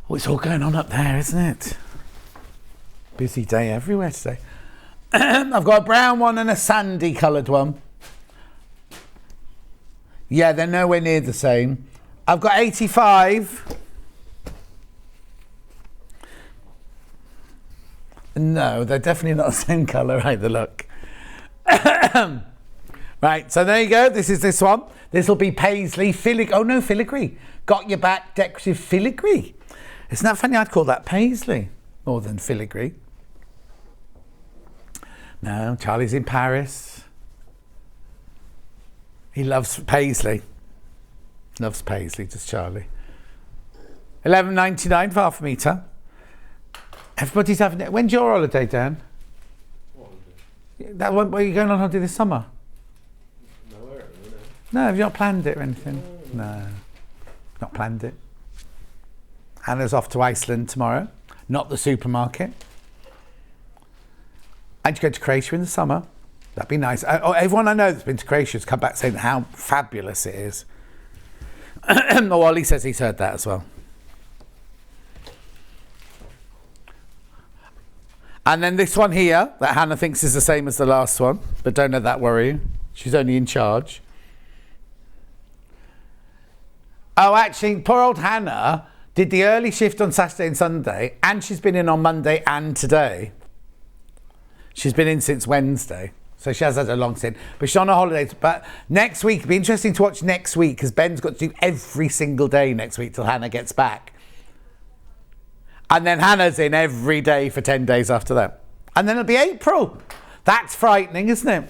Speaker 2: Oh, it's all going on up there, isn't it? Busy day everywhere today. I've got a brown one and a sandy coloured one. Yeah, they're nowhere near the same. I've got 85. No, they're definitely not the same colour either, look. Right, so there you go. This is this one. This will be paisley, filigree. Got your back decorative filigree. Isn't that funny? I'd call that paisley more than filigree. No, Charlie's in Paris. He loves paisley. Loves paisley, does Charlie. $11.99 for half a metre. Everybody's having it. When's your holiday, Dan?
Speaker 7: What
Speaker 2: That one, where are you going on holiday this summer?
Speaker 7: Nowhere, no.
Speaker 2: No, have you not planned it or anything? No, not planned it. Hannah's off to Iceland tomorrow, not the supermarket. And you go to Croatia in the summer. That'd be nice. Everyone I know that's been to Croatia has come back saying how fabulous it is. Oh, Ollie says he's heard that as well. And then this one here that Hannah thinks is the same as the last one, but don't let that worry you. She's only in charge. Oh, actually, poor old Hannah did the early shift on Saturday and Sunday, and she's been in on Monday and today. She's been in since Wednesday, so she has had a long stint. But she's on a holiday. But next week, it'll be interesting to watch next week, because Ben's got to do every single day next week till Hannah gets back. And then Hannah's in every day for 10 days after that. And then it'll be April. That's frightening, isn't it?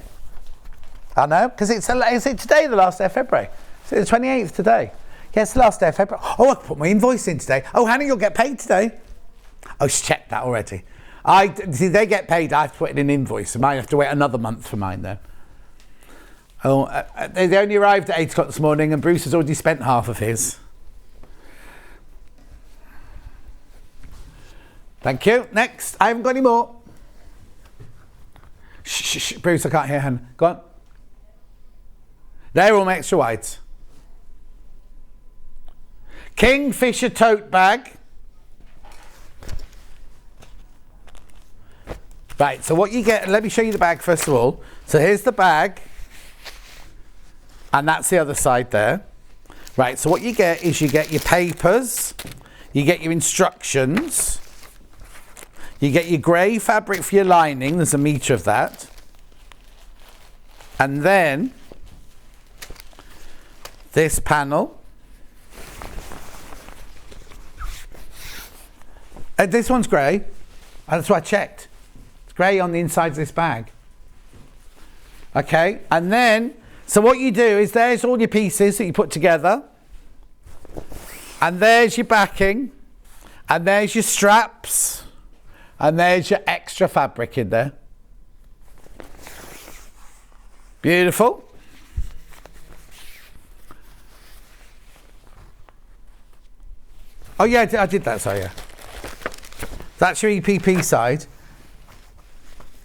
Speaker 2: I know, because is it today, the last day of February? Is it the 28th today? Yeah, it's the last day of February. Oh, I can put my invoice in today. Oh, Hannah, you'll get paid today. Oh, she's checked that already. See, they get paid. I have to put in an invoice. I might have to wait another month for mine, though. Oh, they only arrived at 8 o'clock this morning, and Bruce has already spent half of his. Thank you. Next. I haven't got any more. Shh, Bruce, I can't hear Hannah. Go on. They're all extra wides. Kingfisher tote bag. Right, so what you get, let me show you the bag first of all. So here's the bag, and that's the other side there. Right, so what you get is you get your papers, you get your instructions, you get your grey fabric for your lining, there's a metre of that. And then this panel. This one's grey, that's what I checked. Grey on the inside of this bag. Okay, and then, so what you do is there's all your pieces that you put together, and there's your backing, and there's your straps, and there's your extra fabric in there. Beautiful. Oh yeah, I did that, sorry, yeah. That's your EPP side.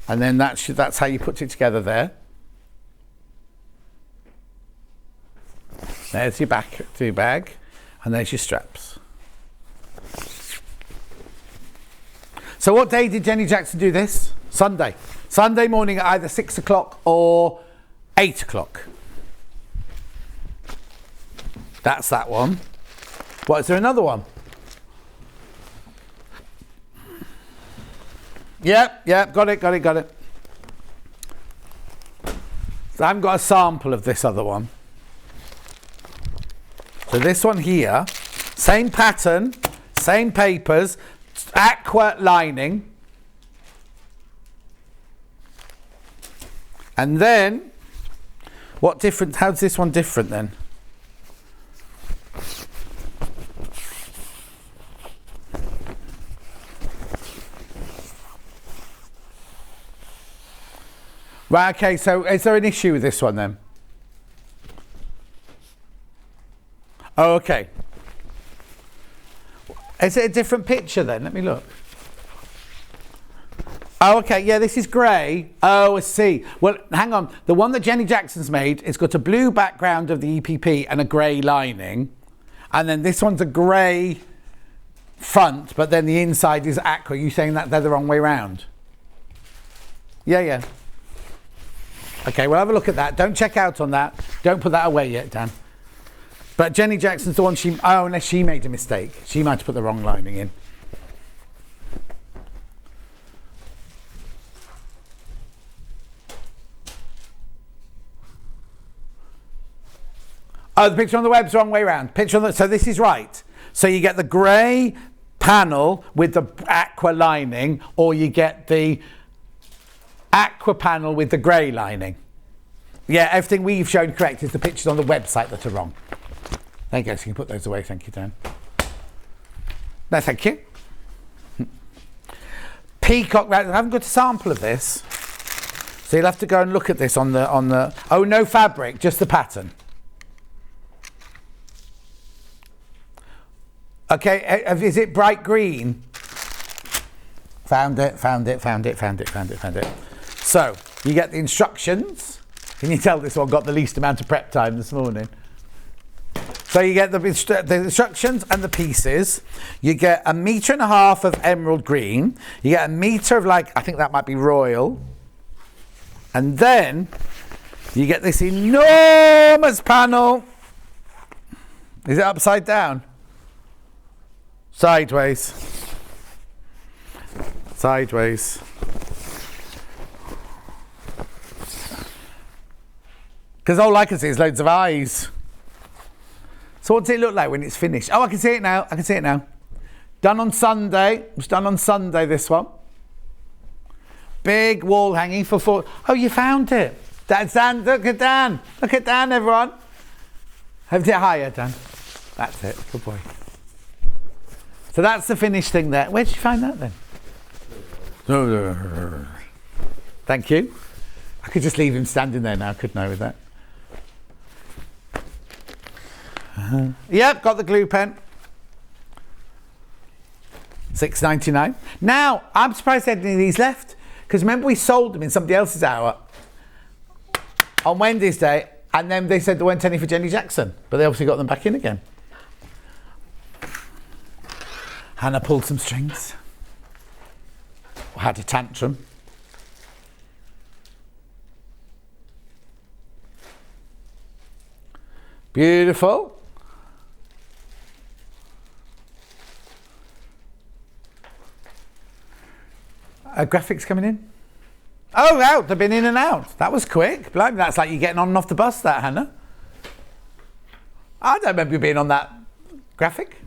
Speaker 2: And then that's how you put it together there. There's your bag, and there's your straps. So what day did Jenny Jackson do this? Sunday. Sunday morning at either 6 o'clock or 8 o'clock. That's that one. What, is there another one? Yep, got it. So I haven't got a sample of this other one. So this one here, same pattern, same papers, aqua lining. And then, how's this one different then? Right, okay, so is there an issue with this one then? Oh, okay. Is it a different picture then? Let me look. Oh, okay, yeah, this is grey. Oh, I see. Well, hang on. The one that Jenny Jackson's made, it's got a blue background of the EPP and a grey lining. And then this one's a grey front, but then the inside is aqua. Are you saying that they're the wrong way round? Yeah. Okay, we'll have a look at that. Don't check out on that. Don't put that away yet, Dan. But Jenny Jackson's the one unless she made a mistake. She might have put the wrong lining in. Oh, the picture on the web's the wrong way around. So this is right. So you get the grey panel with the aqua lining, or you get the aqua panel with the grey lining. Yeah, everything we've shown correct is the pictures on the website that are wrong. There you go, so you can put those away. Thank you, Dan. No, thank you. Peacock, I haven't got a sample of this. So you'll have to go and look at this on the, oh, no fabric, just the pattern. Okay, is it bright green? Found it. So, you get the instructions. Can you tell this one got the least amount of prep time this morning? So you get the instructions and the pieces. You get 1.5 meters of emerald green. You get 1 meter of, like, I think that might be royal. And then you get this enormous panel. Is it upside down? Sideways. Because all I can see is loads of eyes. So what does it look like when it's finished? Oh, I can see it now. Done on Sunday. It was done on Sunday, this one. Big wall hanging for 4. Oh, you found it. That's Dan. Look at Dan. Look at Dan, everyone. Have it higher, Dan. That's it. Good boy. So that's the finished thing there. Where did you find that then? Thank you. I could just leave him standing there now, couldn't I, with that? Yep, got the glue pen. $6.99. Now, I'm surprised there are any of these left, because remember we sold them in somebody else's hour on Wednesday, and then they said there weren't any for Jenny Jackson, but they obviously got them back in again. Hannah pulled some strings. Had a tantrum. Beautiful. Graphics coming in? Oh, out. They've been in and out. That was quick. Blimey, that's like you getting on and off the bus, that, Hannah. I don't remember you being on that graphic.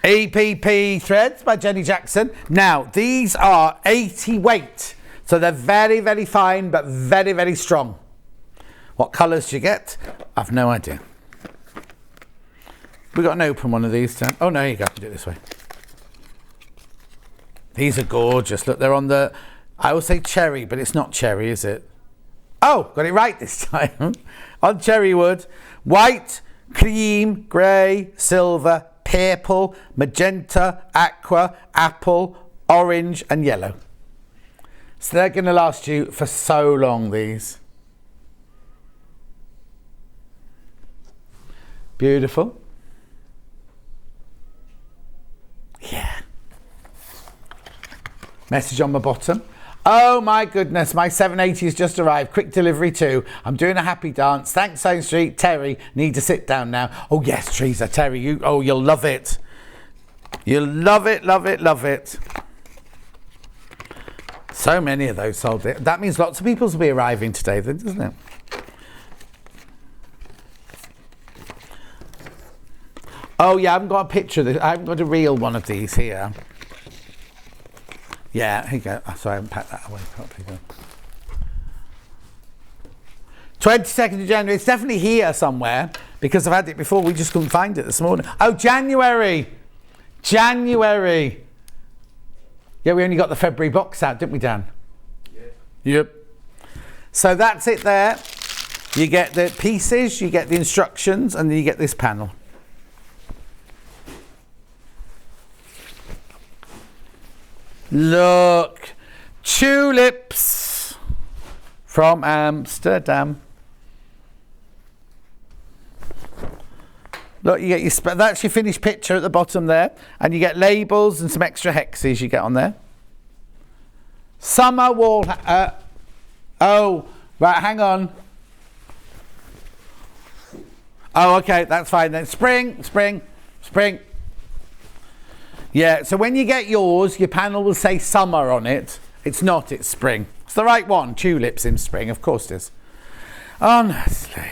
Speaker 2: EPP threads by Jenny Jackson. Now, these are 80 weight. So they're very, very fine, but very, very strong. What colours do you get? I've no idea. We've got an open one of these. Oh, no, you go. Do it this way. These are gorgeous. Look, they're on the, I will say cherry, but it's not cherry, is it? Oh, got it right this time. On cherry wood. White, cream, grey, silver, purple, magenta, aqua, apple, orange and yellow. So they're going to last you for so long, these. Beautiful. Yeah. Message on the bottom. Oh my goodness, my 780 has just arrived. Quick delivery too. I'm doing a happy dance. Thanks, Sewing Street. Terry, need to sit down now. Oh yes, Teresa, Terry, you'll love it. You'll love it, love it, love it. So many of those sold it. That means lots of people will be arriving today then, doesn't it? Oh yeah, I haven't got a picture of this. I haven't got a real one of these here. Yeah, here you go. Oh, sorry, I haven't packed that away properly. 22nd of January. It's definitely here somewhere because I've had it before. We just couldn't find it this morning. Oh, January. January. Yeah, we only got the February box out, didn't we, Dan? Yeah. Yep. So that's it there. You get the pieces, you get the instructions, and then you get this panel. Look, tulips from Amsterdam. Look, you get your that's your finished picture at the bottom there, and you get labels and some extra hexes you get on there. Summer wall. Oh, right, hang on. Oh, okay, that's fine then. Spring, spring, spring. Yeah, so when you get yours, your panel will say summer on it. It's not, it's spring. It's the right one. Tulips in spring, of course it is. Honestly.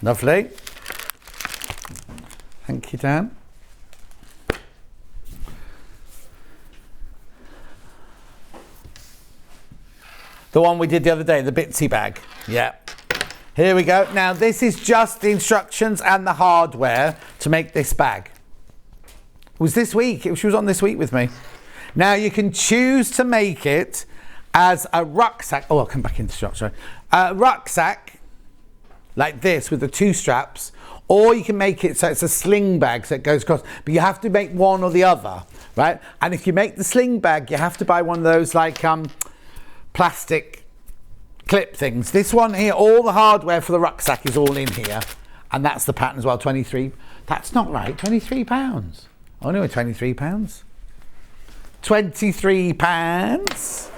Speaker 2: Lovely. Thank you, Dan. The one we did the other day, the Bitsy bag. Yeah. Here we go. Now, this is just the instructions and the hardware to make this bag. It was this week. She was on this week with me. Now, you can choose to make it as a rucksack. Oh, I'll come back into shot, sorry. A rucksack, like this, with the two straps. Or you can make it so it's a sling bag, so it goes across. But you have to make one or the other, right? And if you make the sling bag, you have to buy one of those, like, plastic clip things. This one here, all the hardware for the rucksack is all in here, and that's the pattern as well. 23. That's not right. £23. Oh no, £23. £23.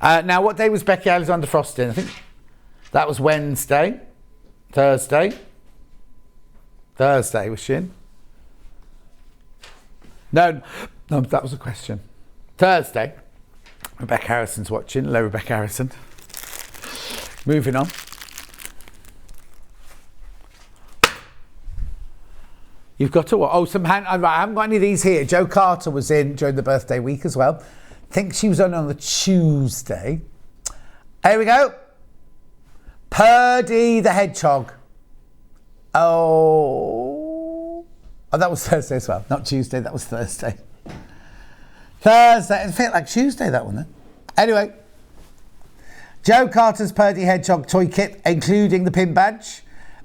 Speaker 2: Now, what day was Becky Alexander Frost in? I think that was Wednesday, Thursday was she in? No, that was a question. Thursday. Rebecca Harrison's watching. Hello, Rebecca Harrison. Moving on. You've got to what? Oh, some hand. I haven't got any of these here. Jo Carter was in during the birthday week as well. I think she was on the Tuesday. Here we go. Purdy the Hedgehog. Oh, that was Thursday as well. Not Tuesday. That was Thursday. Thursday. It felt like Tuesday, that one then. Anyway, Jo Carter's Purdy Hedgehog toy kit, including the pin badge.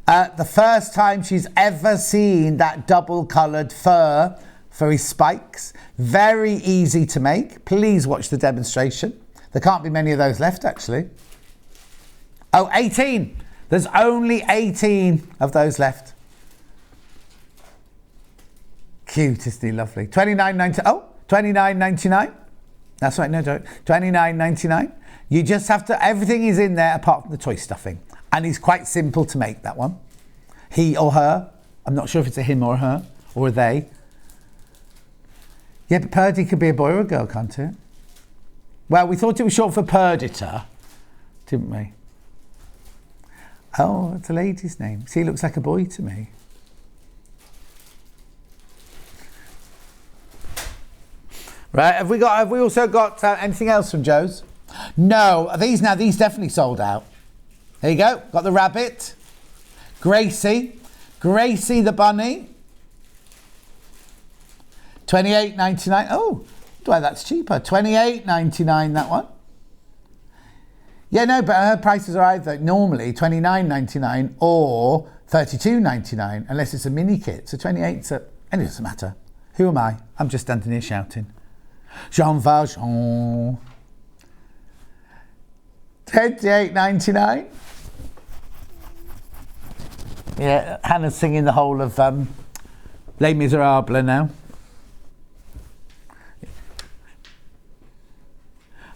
Speaker 2: The first time she's ever seen that double-coloured fur for his spikes. Very easy to make. Please watch the demonstration. There can't be many of those left, actually. Oh, 18. There's only 18 of those left. Cute, isn't he? Lovely. $29.90. Oh. $29.99. That's right, no, don't. $29.99. You just have to, everything is in there apart from the toy stuffing. And it's quite simple to make, that one. He or her. I'm not sure if it's a him or her or a they. Yeah, but Purdy could be a boy or a girl, can't it? Well, we thought it was short for Purditor, didn't we? Oh, it's a lady's name. See, he looks like a boy to me. Right, have we also got anything else from Joe's? No, these definitely sold out. There you go, got the rabbit. Gracie the bunny. $28.99. Oh, well, that's cheaper. $28.99, that one. Yeah, no, but her prices are either normally $29.99 or $32.99, unless it's a mini kit. So 28, so it doesn't matter. Who am I? I'm just standing here shouting. Jean Valjean. $28.99. Yeah, Hannah's singing the whole of Les Miserables now.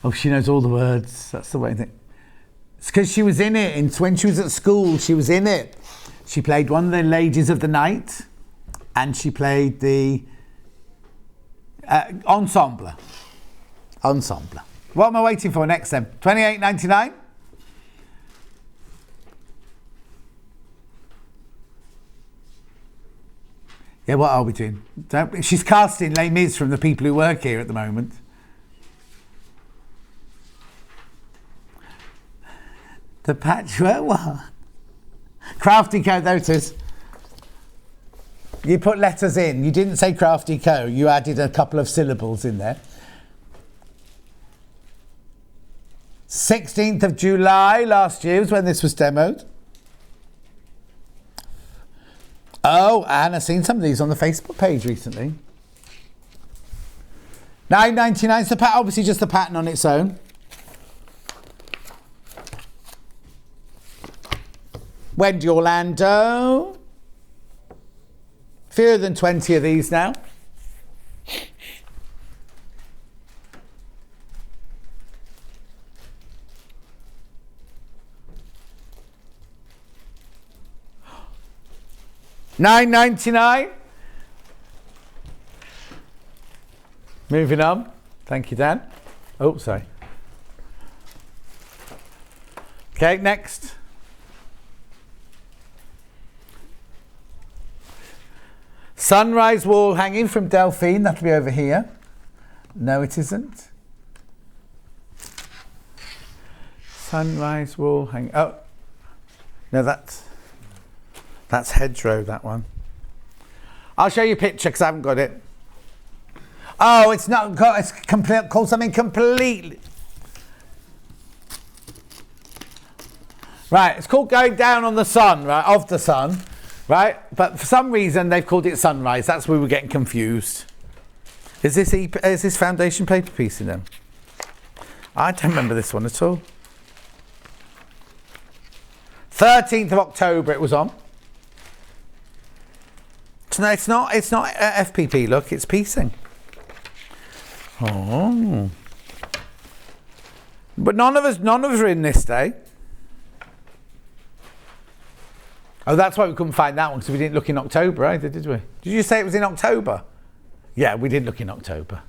Speaker 2: Oh, she knows all the words. That's the way I think. It's because she was in it. When she was at school, she was in it. She played one of the ladies of the night, and she played the ensemble. Ensemble. What am I waiting for next then? $28.99? Yeah, what are we doing? She's casting Les Mis from the people who work here at the moment. The patchwork what? Crafty Co, there it is. You put letters in. You didn't say Crafty Co. You added a couple of syllables in there. 16th of July last year was when this was demoed. Oh, and I've seen some of these on the Facebook page recently. $9.99. So obviously just the pattern on its own. Wendy Orlando. Fewer than 20 of these now. $9.99. Moving on. Thank you, Dan. Oh, sorry. Okay, next. Sunrise wall hanging from Delphine. That'll be over here. No, it isn't. Sunrise wall hanging. Oh, no, that's Hedgerow, that one. I'll show you a picture because I haven't got it. Oh, it's not. It's called something completely. Right, it's called Going Down on the Sun, right? Of the Sun. Right, but for some reason they've called it Sunrise. That's where we're getting confused. Is this foundation paper piece in them? I don't remember this one at all. 13th of October it was on. No, it's not FPP. Look, it's piecing. Oh, but none of us are in this day. Oh, that's why we couldn't find that one, because we didn't look in October either, did we? Did you say it was in October? Yeah, we didn't look in October.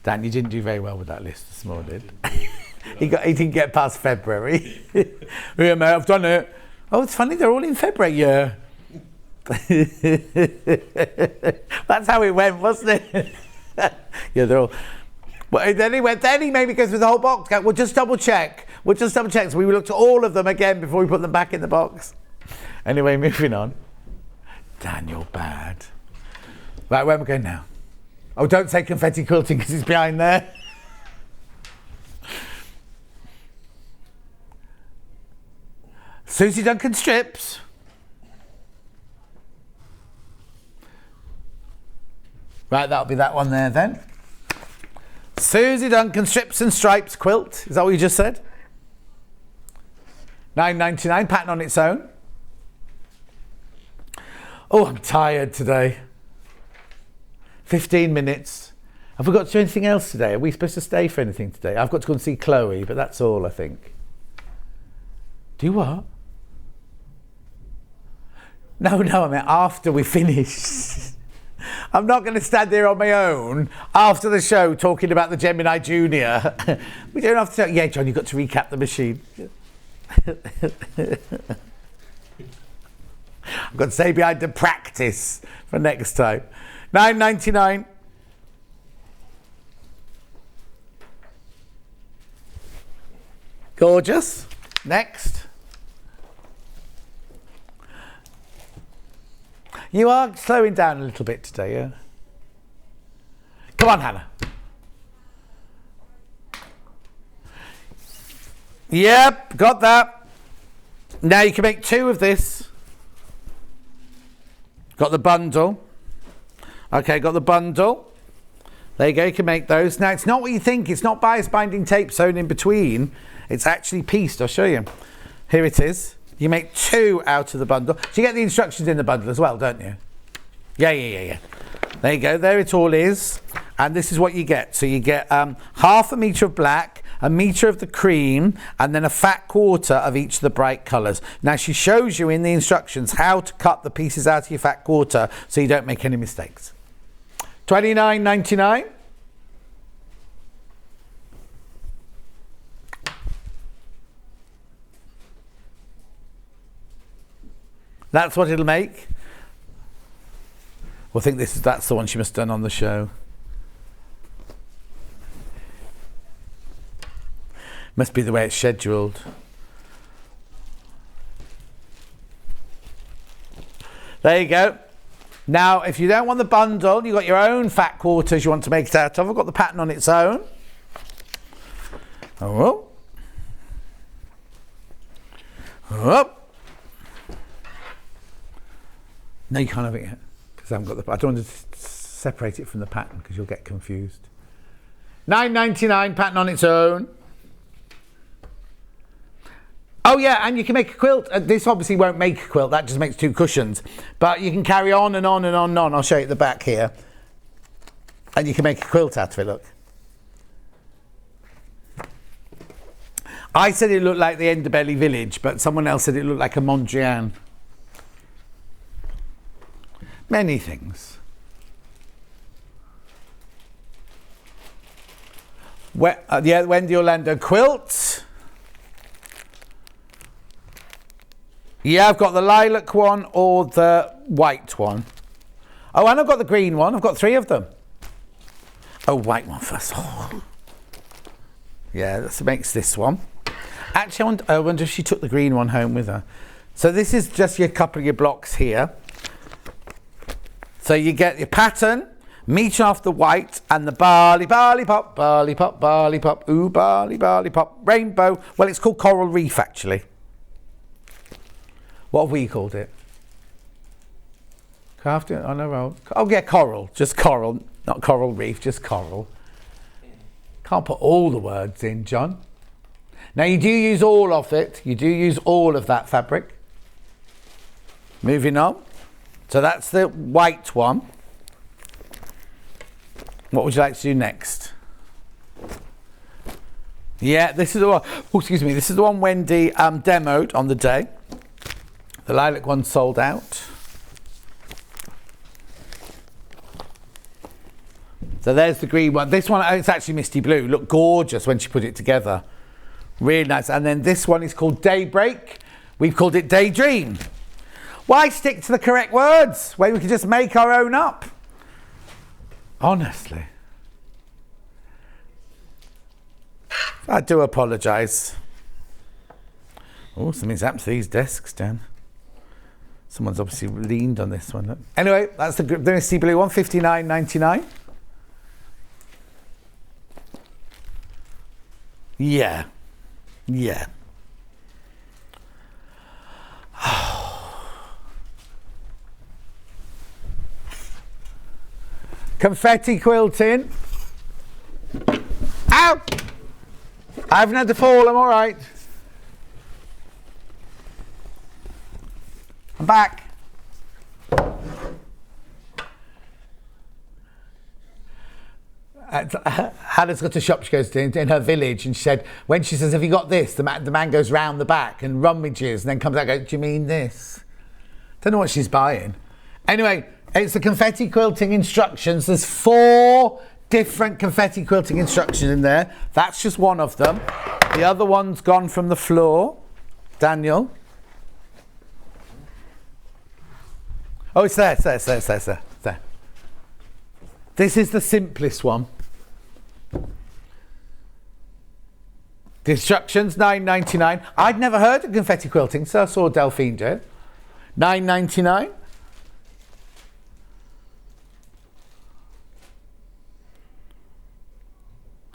Speaker 2: Dan, you didn't do very well with that list this morning. He didn't get past February. Yeah, mate, I've done it. Oh, it's funny, they're all in February, yeah. That's how it went, wasn't it? Yeah, they're all. Well, then he made me go through the whole box. We'll just double check. So we looked at all of them again before we put them back in the box. Anyway, moving on. Dan, you're bad. Right, where am I going now? Oh, don't say confetti quilting because it's behind there. Susie Duncan strips. Right, that'll be that one there then. Susie Duncan strips and stripes quilt. Is that what you just said? $9.99, pattern on its own. Oh, I'm tired today. 15 minutes. Have we got to do anything else today? Are we supposed to stay for anything today? I've got to go and see Chloe, but that's all, I think. Do what? No, I mean after we finish. I'm not going to stand there on my own after the show talking about the Gemini Junior. We don't have to. Yeah, John, you've got to recap the machine. I've got to stay behind to practice for next time. $9.99. Gorgeous. Next. You are slowing down a little bit today, yeah? Come on, Hannah. Yep, got that. Now you can make 2 of this. Got the bundle. Okay, got the bundle. There you go, you can make those. Now, it's not what you think. It's not bias binding tape sewn in between. It's actually pieced. I'll show you. Here it is. You make 2 out of the bundle. So you get the instructions in the bundle as well, don't you? Yeah. There you go. There it all is. And this is what you get. So you get half a metre of black, a metre of the cream, and then a fat quarter of each of the bright colours. Now she shows you in the instructions how to cut the pieces out of your fat quarter so you don't make any mistakes. $29.99. That's what it'll make. Well, I think that's the one she must have done on the show. Must be the way it's scheduled. There you go. Now, if you don't want the bundle, you've got your own fat quarters you want to make it out of. I've got the pattern on its own. Oh. Oh. No, you can't have it yet. Because I haven't got the... I don't want to separate it from the pattern because you'll get confused. $9.99, pattern on its own. Oh yeah, and you can make a quilt. This obviously won't make a quilt, that just makes 2 cushions. But you can carry on and on and on and on. I'll show you at the back here. And you can make a quilt out of it, look. I said it looked like the Enderbelly village, but someone else said it looked like a Mondrian. Many things. Yeah, Wendy Orlando quilt. Yeah, I've got the lilac one or the white one. Oh, and I've got the green one. I've got 3 of them. Oh, white one first. Oh. Yeah, that makes this one. Actually, I wonder if she took the green one home with her. So this is just your couple of your blocks here. So you get your pattern, meter off the white, and the barley pop, ooh, barley pop, rainbow. Well, it's called coral reef, actually. What have we called it? Crafting on a roll. Oh yeah, coral. Just coral, not coral reef, just coral. Can't put all the words in, John. Now you do use all of it. You do use all of that fabric. Moving on. So that's the white one. What would you like to do next? Yeah, this is the one. Oh, excuse me. This is the one Wendy demoed on the day. The lilac one sold out. So there's the green one. This one, it's actually misty blue. Looked gorgeous when she put it together. Really nice. And then this one is called Daybreak. We've called it Daydream. Why stick to the correct words when we can just make our own up? Honestly. I do apologise. Oh, something's happened to these desks, Dan. Someone's obviously leaned on this one. Look. Anyway, that's the misty blue one, $59.99. Yeah. Yeah. Confetti quilting. Ow! I haven't had to fall, I'm all right. I'm back. Hannah's got a shop she goes to in her village, and she said, when she says, have you got this? The man goes round the back and rummages and then comes out and goes, do you mean this? Don't know what she's buying. Anyway, it's the confetti quilting instructions. There's 4 different confetti quilting instructions in there. That's just one of them. The other one's gone from the floor. Daniel. Oh, it's there. There. This is the simplest one. The instructions, $9.99. I'd never heard of confetti quilting, so I saw Delphine do it. $9.99.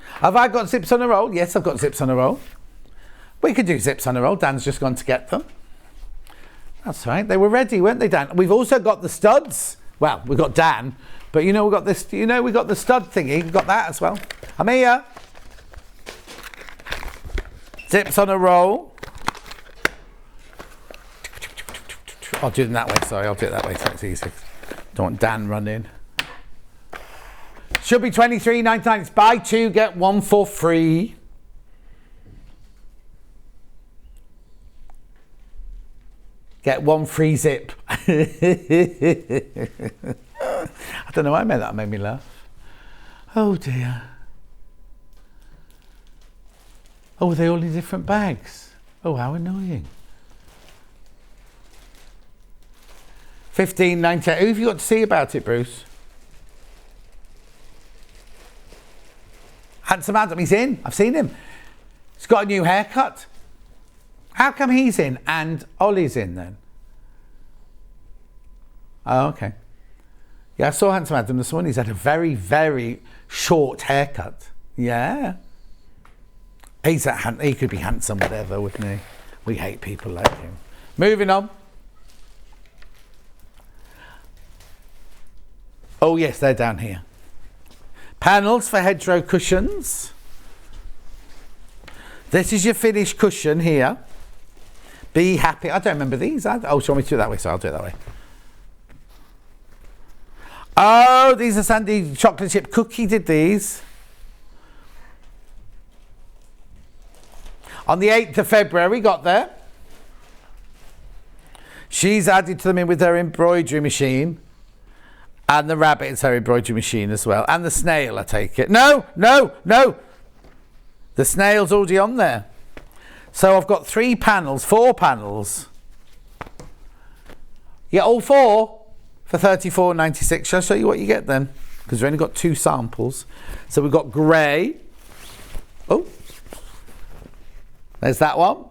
Speaker 2: Have I got zips on a roll? Yes, I've got zips on a roll. We could do zips on a roll. Dan's just gone to get them. That's right. They were ready, weren't they, Dan? We've also got the studs. Well, we've got Dan, but we got this. We got the stud thingy. We've got that as well. I'm here. Zips on a roll. I'll do them that way. Sorry, I'll do it that way so it's easy. Don't want Dan running. Should be $23.99. It's buy two, get one for free. Get one free zip. I don't know why I made that. Made me laugh. Oh dear. Oh, are they all in different bags? Oh, how annoying. $15.98. Who have you got to see about it, Bruce? Handsome Adam, he's in. I've seen him. He's got a new haircut. How come he's in and Ollie's in then? Oh, okay. Yeah, I saw Handsome Adam this morning. He's had a very, very short haircut. Yeah. He could be handsome, whatever, wouldn't he? We hate people like him. Moving on. Oh, yes, they're down here. Panels for hedgerow cushions. This is your finished cushion here. Be happy. I don't remember these. Oh, do you want me to do it that way? So I'll do it that way. Oh, these are Sandy chocolate chip cookie did these. On the 8th of February, got there. She's added to them in with her embroidery machine. And the rabbit is her embroidery machine as well. And the snail, I take it. No. The snail's already on there. So I've got 4 panels. Yeah, all 4 for $34.96. Shall I show you what you get then? Because we've only got 2 samples. So we've got grey. Oh. There's that one.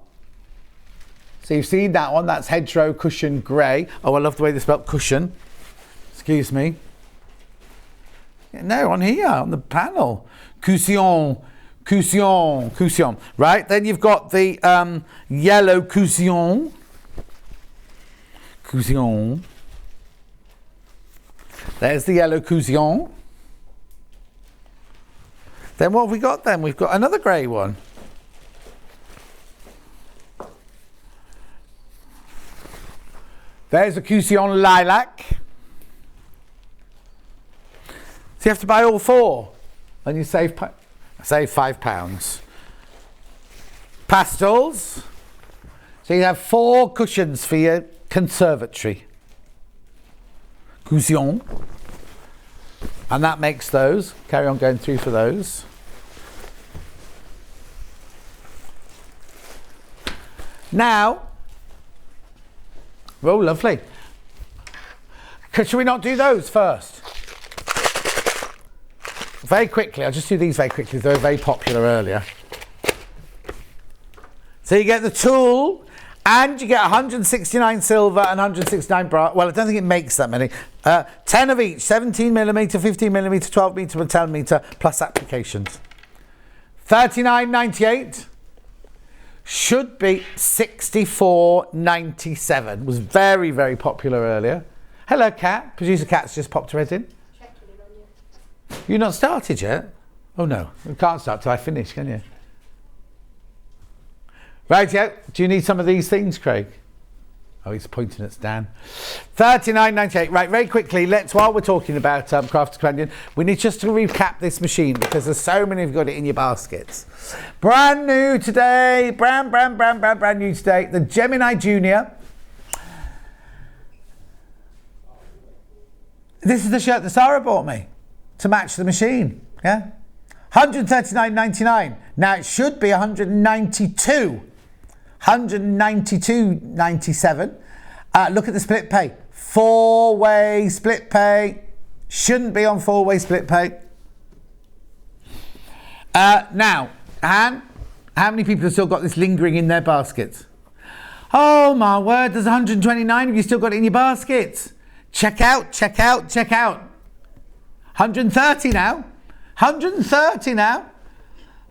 Speaker 2: So you've seen that one. That's hedgerow cushion grey. Oh, I love the way they spelled cushion. Excuse me. No, on here, on the panel. Cushion. Right, then you've got the yellow cushion. There's the yellow cushion. Then what have we got then? We've got another grey one. There's a cushion lilac. So you have to buy all 4 and you save £5. Pastels. So you have 4 cushions for your conservatory. Cushion. And that makes those. Carry on going through for those. Now, oh, lovely. Should we not do those first? Very quickly, I'll just do these very quickly. They were very popular earlier. So you get the tool and you get 169 silver and 169 brass. Well, I don't think it makes that many. 10 of each, 17mm, 15mm, 12mm and 10mm plus applications. $39.98 should be $64.97. Was very, very popular earlier. Hello, Kat. Producer Kat's just popped her head in. You've not started yet? Oh no, you can't start till I finish, can you? Right, yeah. Do you need some of these things, Craig? Oh, he's pointing at Stan. $39.98. Right, very quickly, while we're talking about Crafter's Companion, we need just to recap this machine because there's so many of you got it in your baskets. Brand new today, brand new today, the Gemini Junior. This is the shirt that Sara bought me to match the machine, yeah? $139.99. Now it should be $192.97. Look at the split pay. 4-way split pay. Shouldn't be on 4-way split pay. Now, Anne, how many people have still got this lingering in their baskets? Oh my word, there's 129 of you still got it in your baskets. Check out. 130 now. 130 now.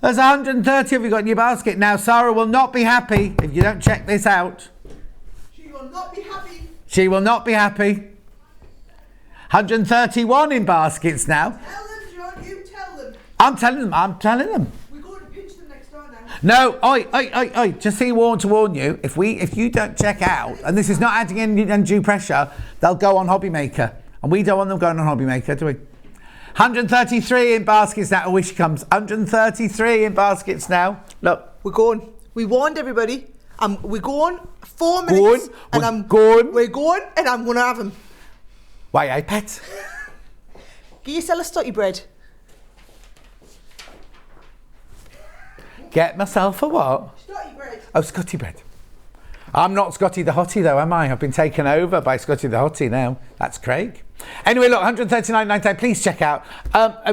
Speaker 2: There's 130 of you got in your basket. Now, Sara will not be happy if you don't check this out.
Speaker 5: She will not be happy.
Speaker 2: She will not be happy. 131 in baskets now.
Speaker 5: Tell them, John, you tell them.
Speaker 2: I'm telling them.
Speaker 5: We're going to pinch them next door now.
Speaker 2: No, oi. Just to warn you, if you don't check out, and this is not adding any undue pressure, they'll go on Hobby Maker. And we don't want them going on Hobby Maker, do we? 133 in baskets now. Oh, here she comes. 133 in baskets now. Look.
Speaker 5: We're going. We warned everybody. We're going 4 minutes. We're going and I'm going to have them.
Speaker 2: Why, iPad?
Speaker 5: Can you sell a stutty bread?
Speaker 2: Get myself a what?
Speaker 5: Stutty bread.
Speaker 2: Oh, Scotty bread. I'm not Scotty the Hottie though, am I? I've been taken over by Scotty the Hottie now. That's Craig. Anyway, look, 139.99. Please check out.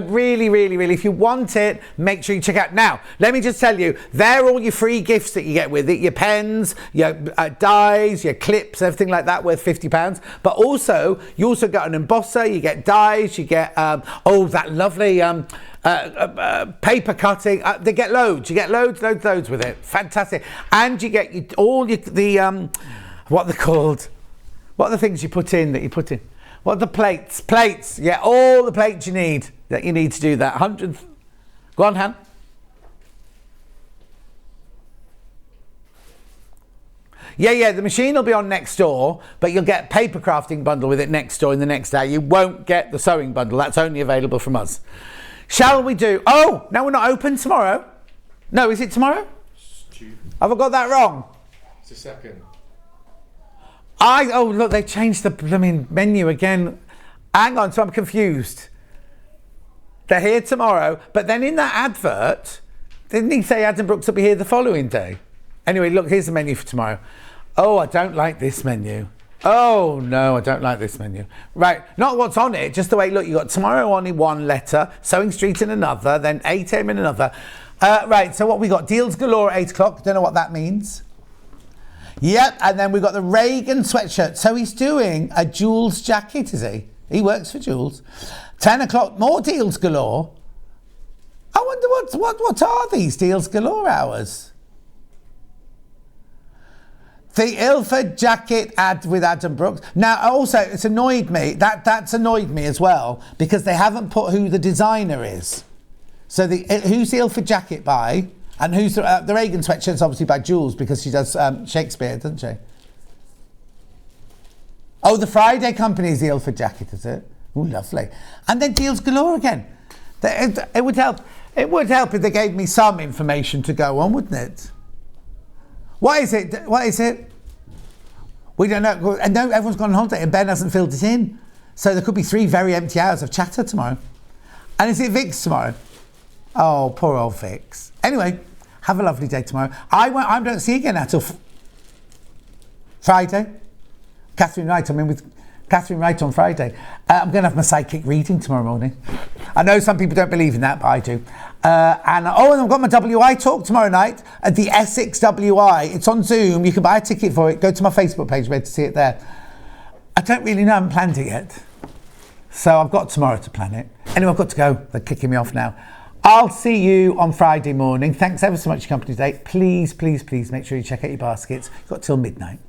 Speaker 2: Really, if you want it, make sure you check out. Now, let me just tell you, they're all your free gifts that you get with it. Your pens, your dies, your clips, everything like that worth £50. But also, you also got an embosser, you get dies, you get, that lovely paper cutting. They get loads. You get loads with it. Fantastic. And you get what they're called. What are the things you put in? What are the plates? Plates. Yeah, all the plates you need to do that. 100. Go on, Han. Yeah, the machine will be on next door, but you'll get paper crafting bundle with it next door in the next day. You won't get the sewing bundle. That's only available from us. Shall we do... Oh, no, we're not open tomorrow. No, is it tomorrow? Have I got that wrong?
Speaker 7: It's the second.
Speaker 2: Oh, look, they changed the blooming menu again. Hang on, so I'm confused. They're here tomorrow, but then in that advert, didn't he say Adam Brooks will be here the following day? Anyway, look, here's the menu for tomorrow. Oh, I don't like this menu. Oh, no, I don't like this menu. Right, not what's on it, just the way, look, you got tomorrow on in one letter, Sewing Street in another, then 8 a.m. in another. Right, so what we got? Deals galore at 8 o'clock. Don't know what that means. Yep, and then we've got the Reagan sweatshirt. So he's doing a Jules jacket, is he? He works for Jules. 10 o'clock, more deals galore. I wonder what are these deals galore hours? The Ilford jacket ad with Adam Brooks. Now, also, it's annoyed me. That's annoyed me as well, because they haven't put who the designer is. So who's the Ilford jacket by? And who's the Reagan sweatshirt's obviously by Jules, because she does Shakespeare, doesn't she? Oh, the Friday Company is the Ilford jacket, is it? Oh, lovely. And then deals galore again. It would help. It would help if they gave me some information to go on, wouldn't it? What is it? We don't know. And no, everyone's gone on holiday and Ben hasn't filled it in. So there could be 3 very empty hours of chatter tomorrow. And is it Vix tomorrow? Oh, poor old Vix. Anyway, have a lovely day tomorrow. I don't see you again until Friday. Catherine Wright, I'm in with Catherine Wright on Friday. I'm going to have my psychic reading tomorrow morning. I know some people don't believe in that, but I do. And I've got my WI talk tomorrow night at the Essex WI. It's on Zoom. You can buy a ticket for it. Go to my Facebook page, where to see it there. I don't really know. I haven't planned it yet. So I've got tomorrow to plan it. Anyway, I've got to go. They're kicking me off now. I'll see you on Friday morning. Thanks ever so much for your company today. Please make sure you check out your baskets. You've got till midnight.